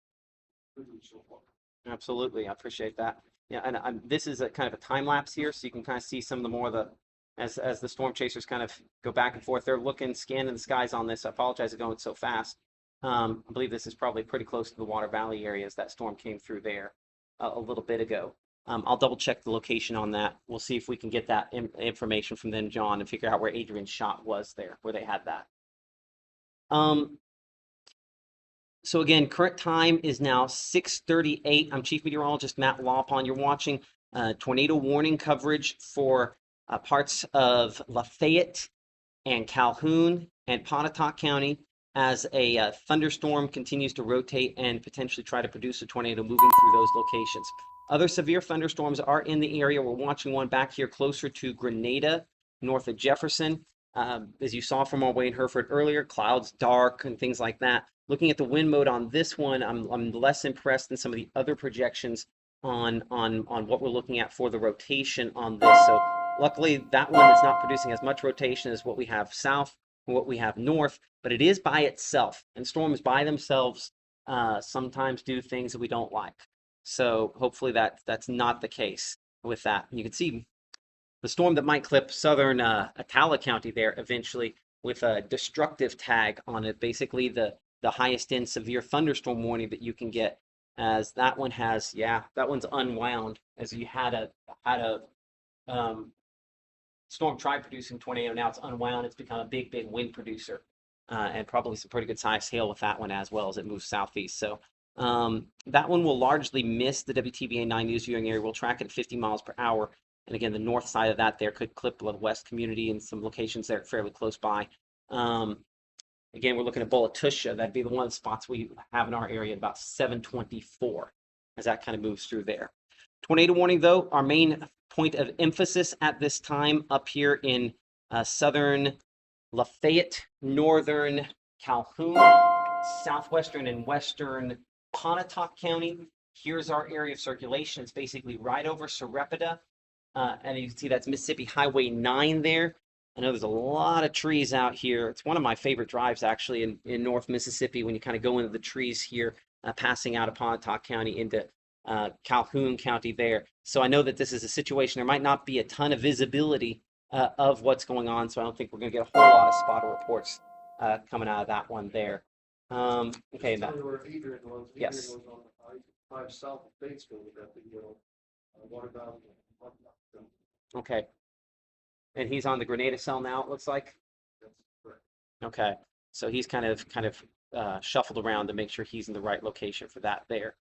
good news so far. Absolutely, I appreciate that. Yeah, and this is a kind of a time lapse here, so you can kind of see some of the more of the as the storm chasers kind of go back and forth. They're scanning the skies on this. I apologize for going so fast. I believe this is probably pretty close to the Water Valley areas. That storm came through there a little bit ago. I'll double check the location on that. We'll see if we can get that information from them, John, and figure out where Adrian's shot was there, where they had that. So again, current time is now 6:38. I'm Chief Meteorologist Matt Lawpon. You're watching tornado warning coverage for parts of Lafayette and Calhoun and Pontotoc County as a thunderstorm continues to rotate and potentially try to produce a tornado moving through those locations. Other severe thunderstorms are in the area. We're watching one back here closer to Grenada, north of Jefferson. As you saw from our way in Hereford earlier, clouds dark and things like that. Looking at the wind mode on this one, I'm less impressed than some of the other projections on what we're looking at for the rotation on this. So luckily, that one is not producing as much rotation as what we have south and what we have north, but it is by itself. And storms by themselves sometimes do things that we don't like. So hopefully that's not the case with that. And you can see the storm that might clip southern Atala County there eventually with a destructive tag on it, basically the highest end severe thunderstorm warning that you can get, as that one has, that one's unwound, as you had a storm tried producing tornado. Now it's unwound. It's become a big wind producer, and probably some pretty good sized hail with that one as well as it moves southeast. So that one will largely miss the WTVA 9 news viewing area. We'll track it at 50 miles per hour. And again, the north side of that there could clip the west community and some locations there fairly close by. Again, we're looking at Bolatusha. That'd be the one of the spots we have in our area at about 724 as that kind of moves through there. Tornado warning, though, our main point of emphasis at this time up here in southern Lafayette, northern Calhoun, southwestern and western Pontotoc County. Here's our area of circulation. It's basically right over Sarepta. And you can see that's Mississippi Highway 9 there. I know there's a lot of trees out here. It's one of my favorite drives, actually, in North Mississippi, when you kind of go into the trees here, passing out of Pontotoc County into Calhoun County there. So I know that this is a situation. There might not be a ton of visibility of what's going on, so I don't think we're going to get a whole lot of spotter reports coming out of that one there. Okay, Tell you where Adrian was. Yes. Adrian was on I-5 south of Batesville with that big, water valve. okay. And he's on the Grenada cell now, it looks like. That's correct. Okay, so he's kind of shuffled around to make sure he's in the right location for that there.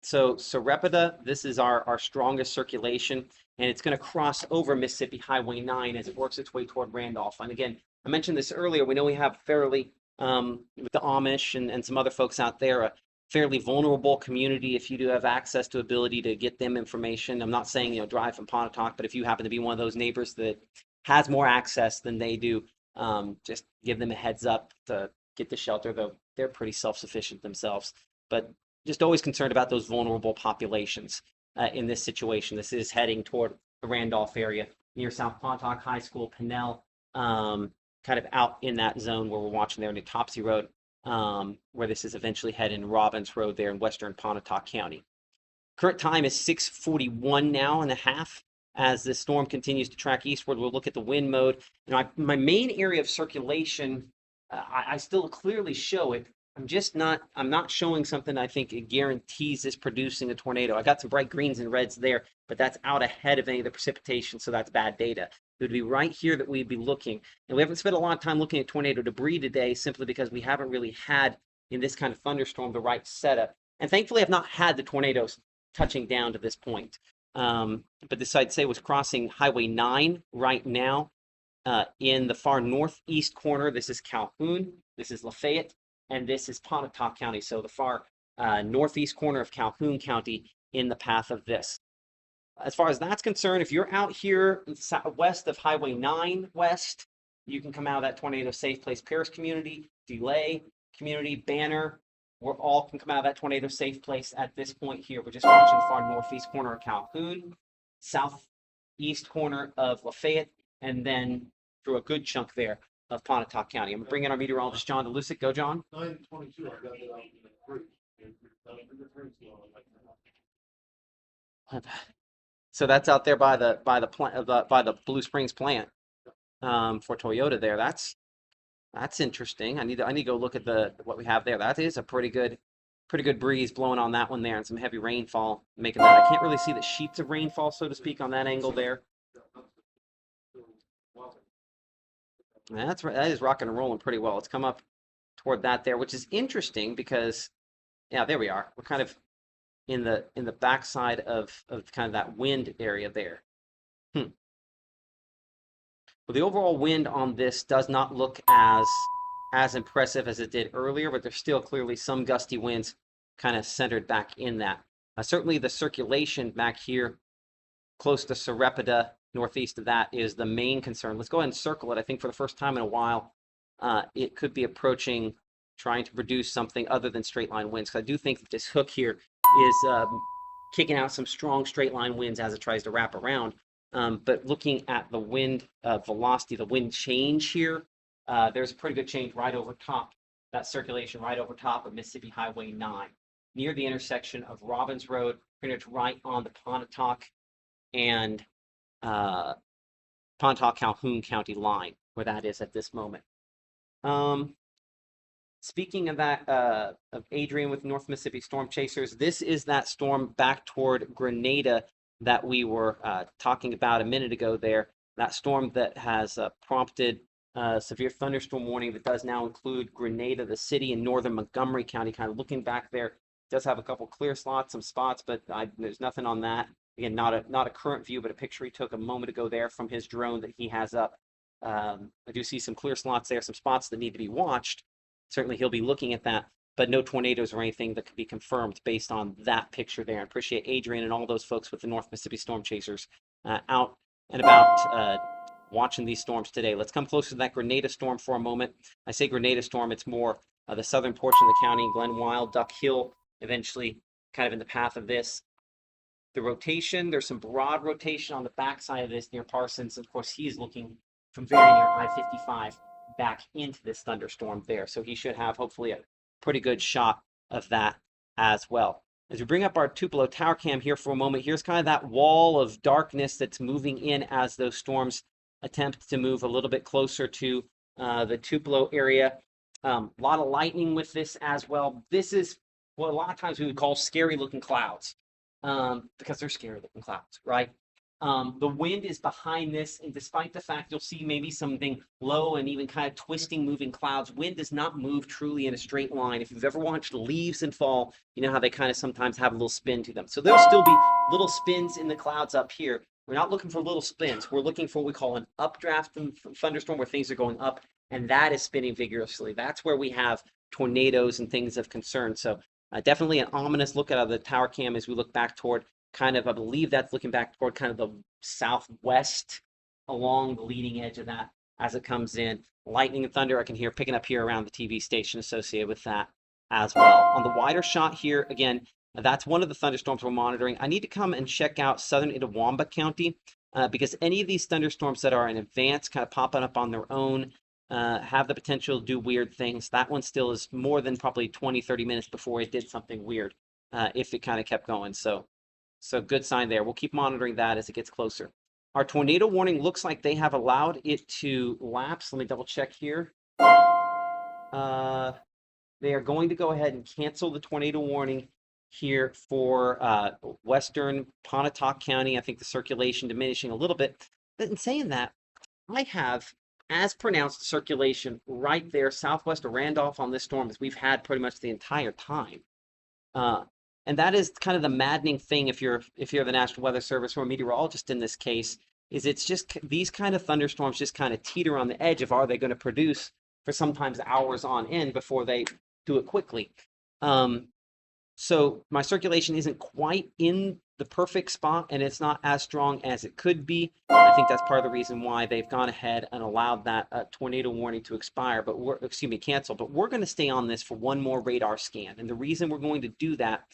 So Sarepta, this is our strongest circulation, and it's going to cross over Mississippi Highway 9 as it works its way toward Randolph. And again, I mentioned this earlier, we know we have fairly, with the Amish and some other folks out there, a fairly vulnerable community if you do have access to ability to get them information. I'm not saying, drive from Pontotoc, but if you happen to be one of those neighbors that has more access than they do, just give them a heads up to get the shelter, though they're pretty self-sufficient themselves. But just always concerned about those vulnerable populations in this situation. This is heading toward the Randolph area near South Pontotoc High School, Pinnell, kind of out in that zone where we're watching there near Topsy Road, where this is eventually heading Robbins Road there in western Pontotoc County. Current time is 6:41 now and a half. As the storm continues to track eastward, we'll look at the wind mode. My main area of circulation, I still clearly show it. I'm not showing something I think it guarantees is producing a tornado. I got some bright greens and reds there, but that's out ahead of any of the precipitation, so that's bad data. It would be right here that we'd be looking. And we haven't spent a lot of time looking at tornado debris today simply because we haven't really had, in this kind of thunderstorm, the right setup. And thankfully, I've not had the tornadoes touching down to this point. But this, I'd say, was crossing Highway 9 right now in the far northeast corner. This is Calhoun, this is Lafayette, and this is Pontotoc County. So the far northeast corner of Calhoun County in the path of this. As far as that's concerned, if you're out here west of Highway 9 west, you can come out of that tornado safe place. Paris Community, Delay Community, Banner, we all can come out of that tornado safe place at this point here. We're just watching the far northeast corner of Calhoun, southeast corner of Lafayette, and then through a good chunk there of Pontotoc County. I'm going to bring in our meteorologist, John DeLucic. Go, John. 9:22, I got it out in the bridge. So that's out there by the Blue Springs plant for Toyota there. That's interesting. I need to go look at what we have there. That is a pretty good breeze blowing on that one there, and some heavy rainfall making that. I can't really see the sheets of rainfall, so to speak, on that angle there. That is rocking and rolling pretty well. It's come up toward that there, which is interesting because, yeah, there we are. We're kind of in the backside of kind of that wind area there. Well, the overall wind on this does not look as impressive as it did earlier, but there's still clearly some gusty winds kind of centered back in that. Certainly the circulation back here close to Sarepta, northeast of that, is the main concern. Let's go ahead and circle it. I think for the first time in a while, it could be approaching trying to produce something other than straight line winds. Because I do think that this hook here is kicking out some strong straight line winds as it tries to wrap around. But looking at the wind velocity, the wind change here, there's a pretty good change right over top, that circulation right over top of Mississippi Highway 9, near the intersection of Robbins Road, pretty much right on the Pontotoc and Pontotoc-Calhoun County line, where that is at this moment. Speaking of that, of Adrian with North Mississippi Storm Chasers, this is that storm back toward Grenada that we were talking about a minute ago there. That storm that has prompted a severe thunderstorm warning that does now include Grenada, the city, and northern Montgomery County. Kind of looking back there, does have a couple clear slots, some spots, but there's nothing on that. Again, not a current view, but a picture he took a moment ago there from his drone that he has up. I do see some clear slots there, some spots that need to be watched. Certainly he'll be looking at that, but no tornadoes or anything that could be confirmed based on that picture there. I appreciate Adrian and all those folks with the North Mississippi Storm Chasers out and about watching these storms today. Let's come closer to that Grenada storm for a moment. I say Grenada storm, it's more the southern portion of the county, Glen Wild, Duck Hill, eventually kind of in the path of this. The rotation, there's some broad rotation on the backside of this near Parsons. Of course, he's looking from very near I-55 back into this thunderstorm there. So he should have hopefully a pretty good shot of that as well. As we bring up our Tupelo tower cam here for a moment, here's kind of that wall of darkness that's moving in as those storms attempt to move a little bit closer to the Tupelo area. A lot of lightning with this as well. This is what a lot of times we would call scary looking clouds, because they're scary looking clouds, right? The wind is behind this, and despite the fact you'll see maybe something low and even kind of twisting, moving clouds, wind does not move truly in a straight line. If you've ever watched leaves and fall, you know how they kind of sometimes have a little spin to them. So there'll still be little spins in the clouds up here. We're not looking for little spins. We're looking for what we call an updraft thunderstorm, where things are going up, and that is spinning vigorously. That's where we have tornadoes and things of concern. So definitely an ominous look out of the tower cam as we look back toward kind of, I believe that's looking back toward kind of the southwest along the leading edge of that as it comes in. Lightning and thunder I can hear picking up here around the TV station associated with that as well. On the wider shot here, again, that's one of the thunderstorms we're monitoring. I need to come and check out southern Itawamba County because any of these thunderstorms that are in advance, kind of popping up on their own, have the potential to do weird things. That one still is more than probably 20, 30 minutes before it did something weird if it kind of kept going. So good sign there. We'll keep monitoring that as it gets closer. Our tornado warning looks like they have allowed it to lapse. Let me double check here. They are going to go ahead and cancel the tornado warning here for western Pontotoc County. I think the circulation diminishing a little bit. But in saying that, I have as pronounced circulation right there southwest of Randolph on this storm as we've had pretty much the entire time. And that is kind of the maddening thing if you're the National Weather Service or a meteorologist in this case, is it's just these kind of thunderstorms just kind of teeter on the edge of are they going to produce for sometimes hours on end before they do it quickly. So my circulation isn't quite in the perfect spot, and it's not as strong as it could be. I think that's part of the reason why they've gone ahead and allowed that tornado warning to expire, cancel. But we're going to stay on this for one more radar scan, and the reason we're going to do that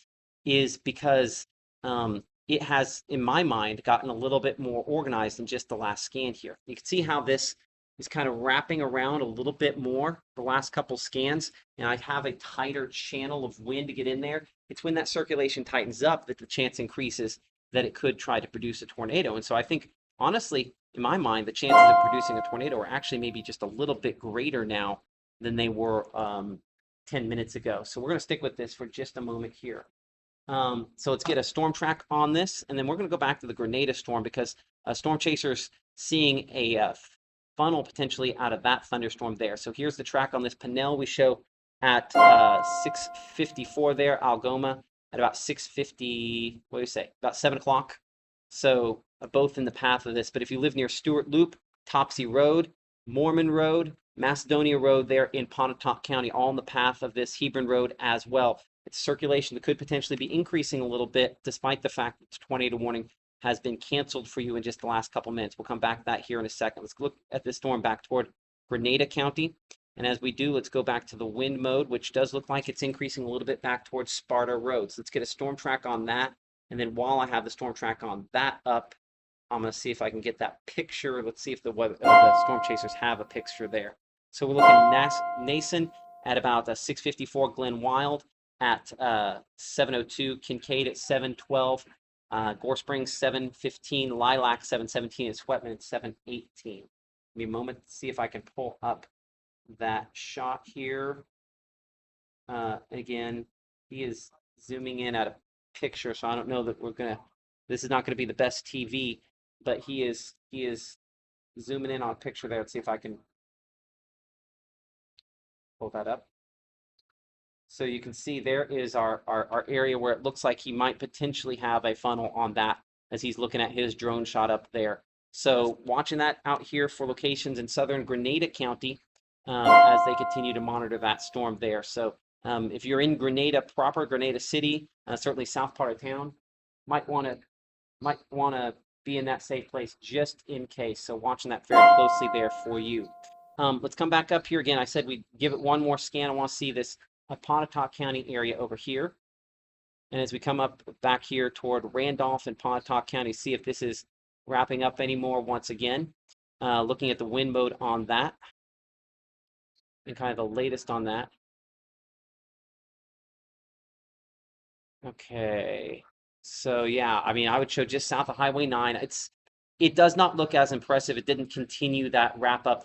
is because it has, in my mind, gotten a little bit more organized than just the last scan here. You can see how this is kind of wrapping around a little bit more the last couple scans, and I have a tighter channel of wind to get in there. It's when that circulation tightens up that the chance increases that it could try to produce a tornado. And so I think, honestly, in my mind, the chances of producing a tornado are actually maybe just a little bit greater now than they were 10 minutes ago. So we're going to stick with this for just a moment here. So let's get a storm track on this, and then we're going to go back to the Grenada storm because storm chasers seeing a funnel potentially out of that thunderstorm there. So here's the track on this Pinnell we show at 6:54 there, Algoma at about 6:50, what do you say, about 7 o'clock. So both in the path of this. But if you live near Stewart Loop, Topsy Road, Mormon Road, Macedonia Road there in Pontotoc County, all in the path of this Hebron Road as well. It's circulation that could potentially be increasing a little bit despite the fact that the tornado warning has been canceled for you in just the last couple minutes. We'll come back to that here in a second. Let's look at this storm back toward Grenada County. And as we do, let's go back to the wind mode, which does look like it's increasing a little bit back towards Sparta Road. So let's get a storm track on that. And then while I have the storm track on that up, I'm going to see if I can get that picture. Let's see if the storm chasers have a picture there. So we're looking Nason at about 6:54, Glen Wild at 7:02, Kincaid at 7:12, Gore Springs 7:15, Lilac 7:17, and Sweatman at 7:18. Give me a moment to see if I can pull up that shot here. Again, he is zooming in at a picture, so I don't know that this is not gonna be the best TV, but he is zooming in on a picture there. Let's see if I can pull that up. So you can see there is our area where it looks like he might potentially have a funnel on that as he's looking at his drone shot up there. So watching that out here for locations in southern Grenada County as they continue to monitor that storm there. So if you're in Grenada proper, Grenada City, certainly south part of town, might want to be in that safe place just in case. So watching that very closely there for you. Let's come back up here again. I said we'd give it one more scan. I want to see this Pontotoc County area over here. And as we come up back here toward Randolph and Pontotoc County, see if this is wrapping up anymore once again. Looking at the wind mode on that and kind of the latest on that. Okay, so yeah, I mean, I would show just south of Highway 9. It does not look as impressive. It didn't continue that wrap up that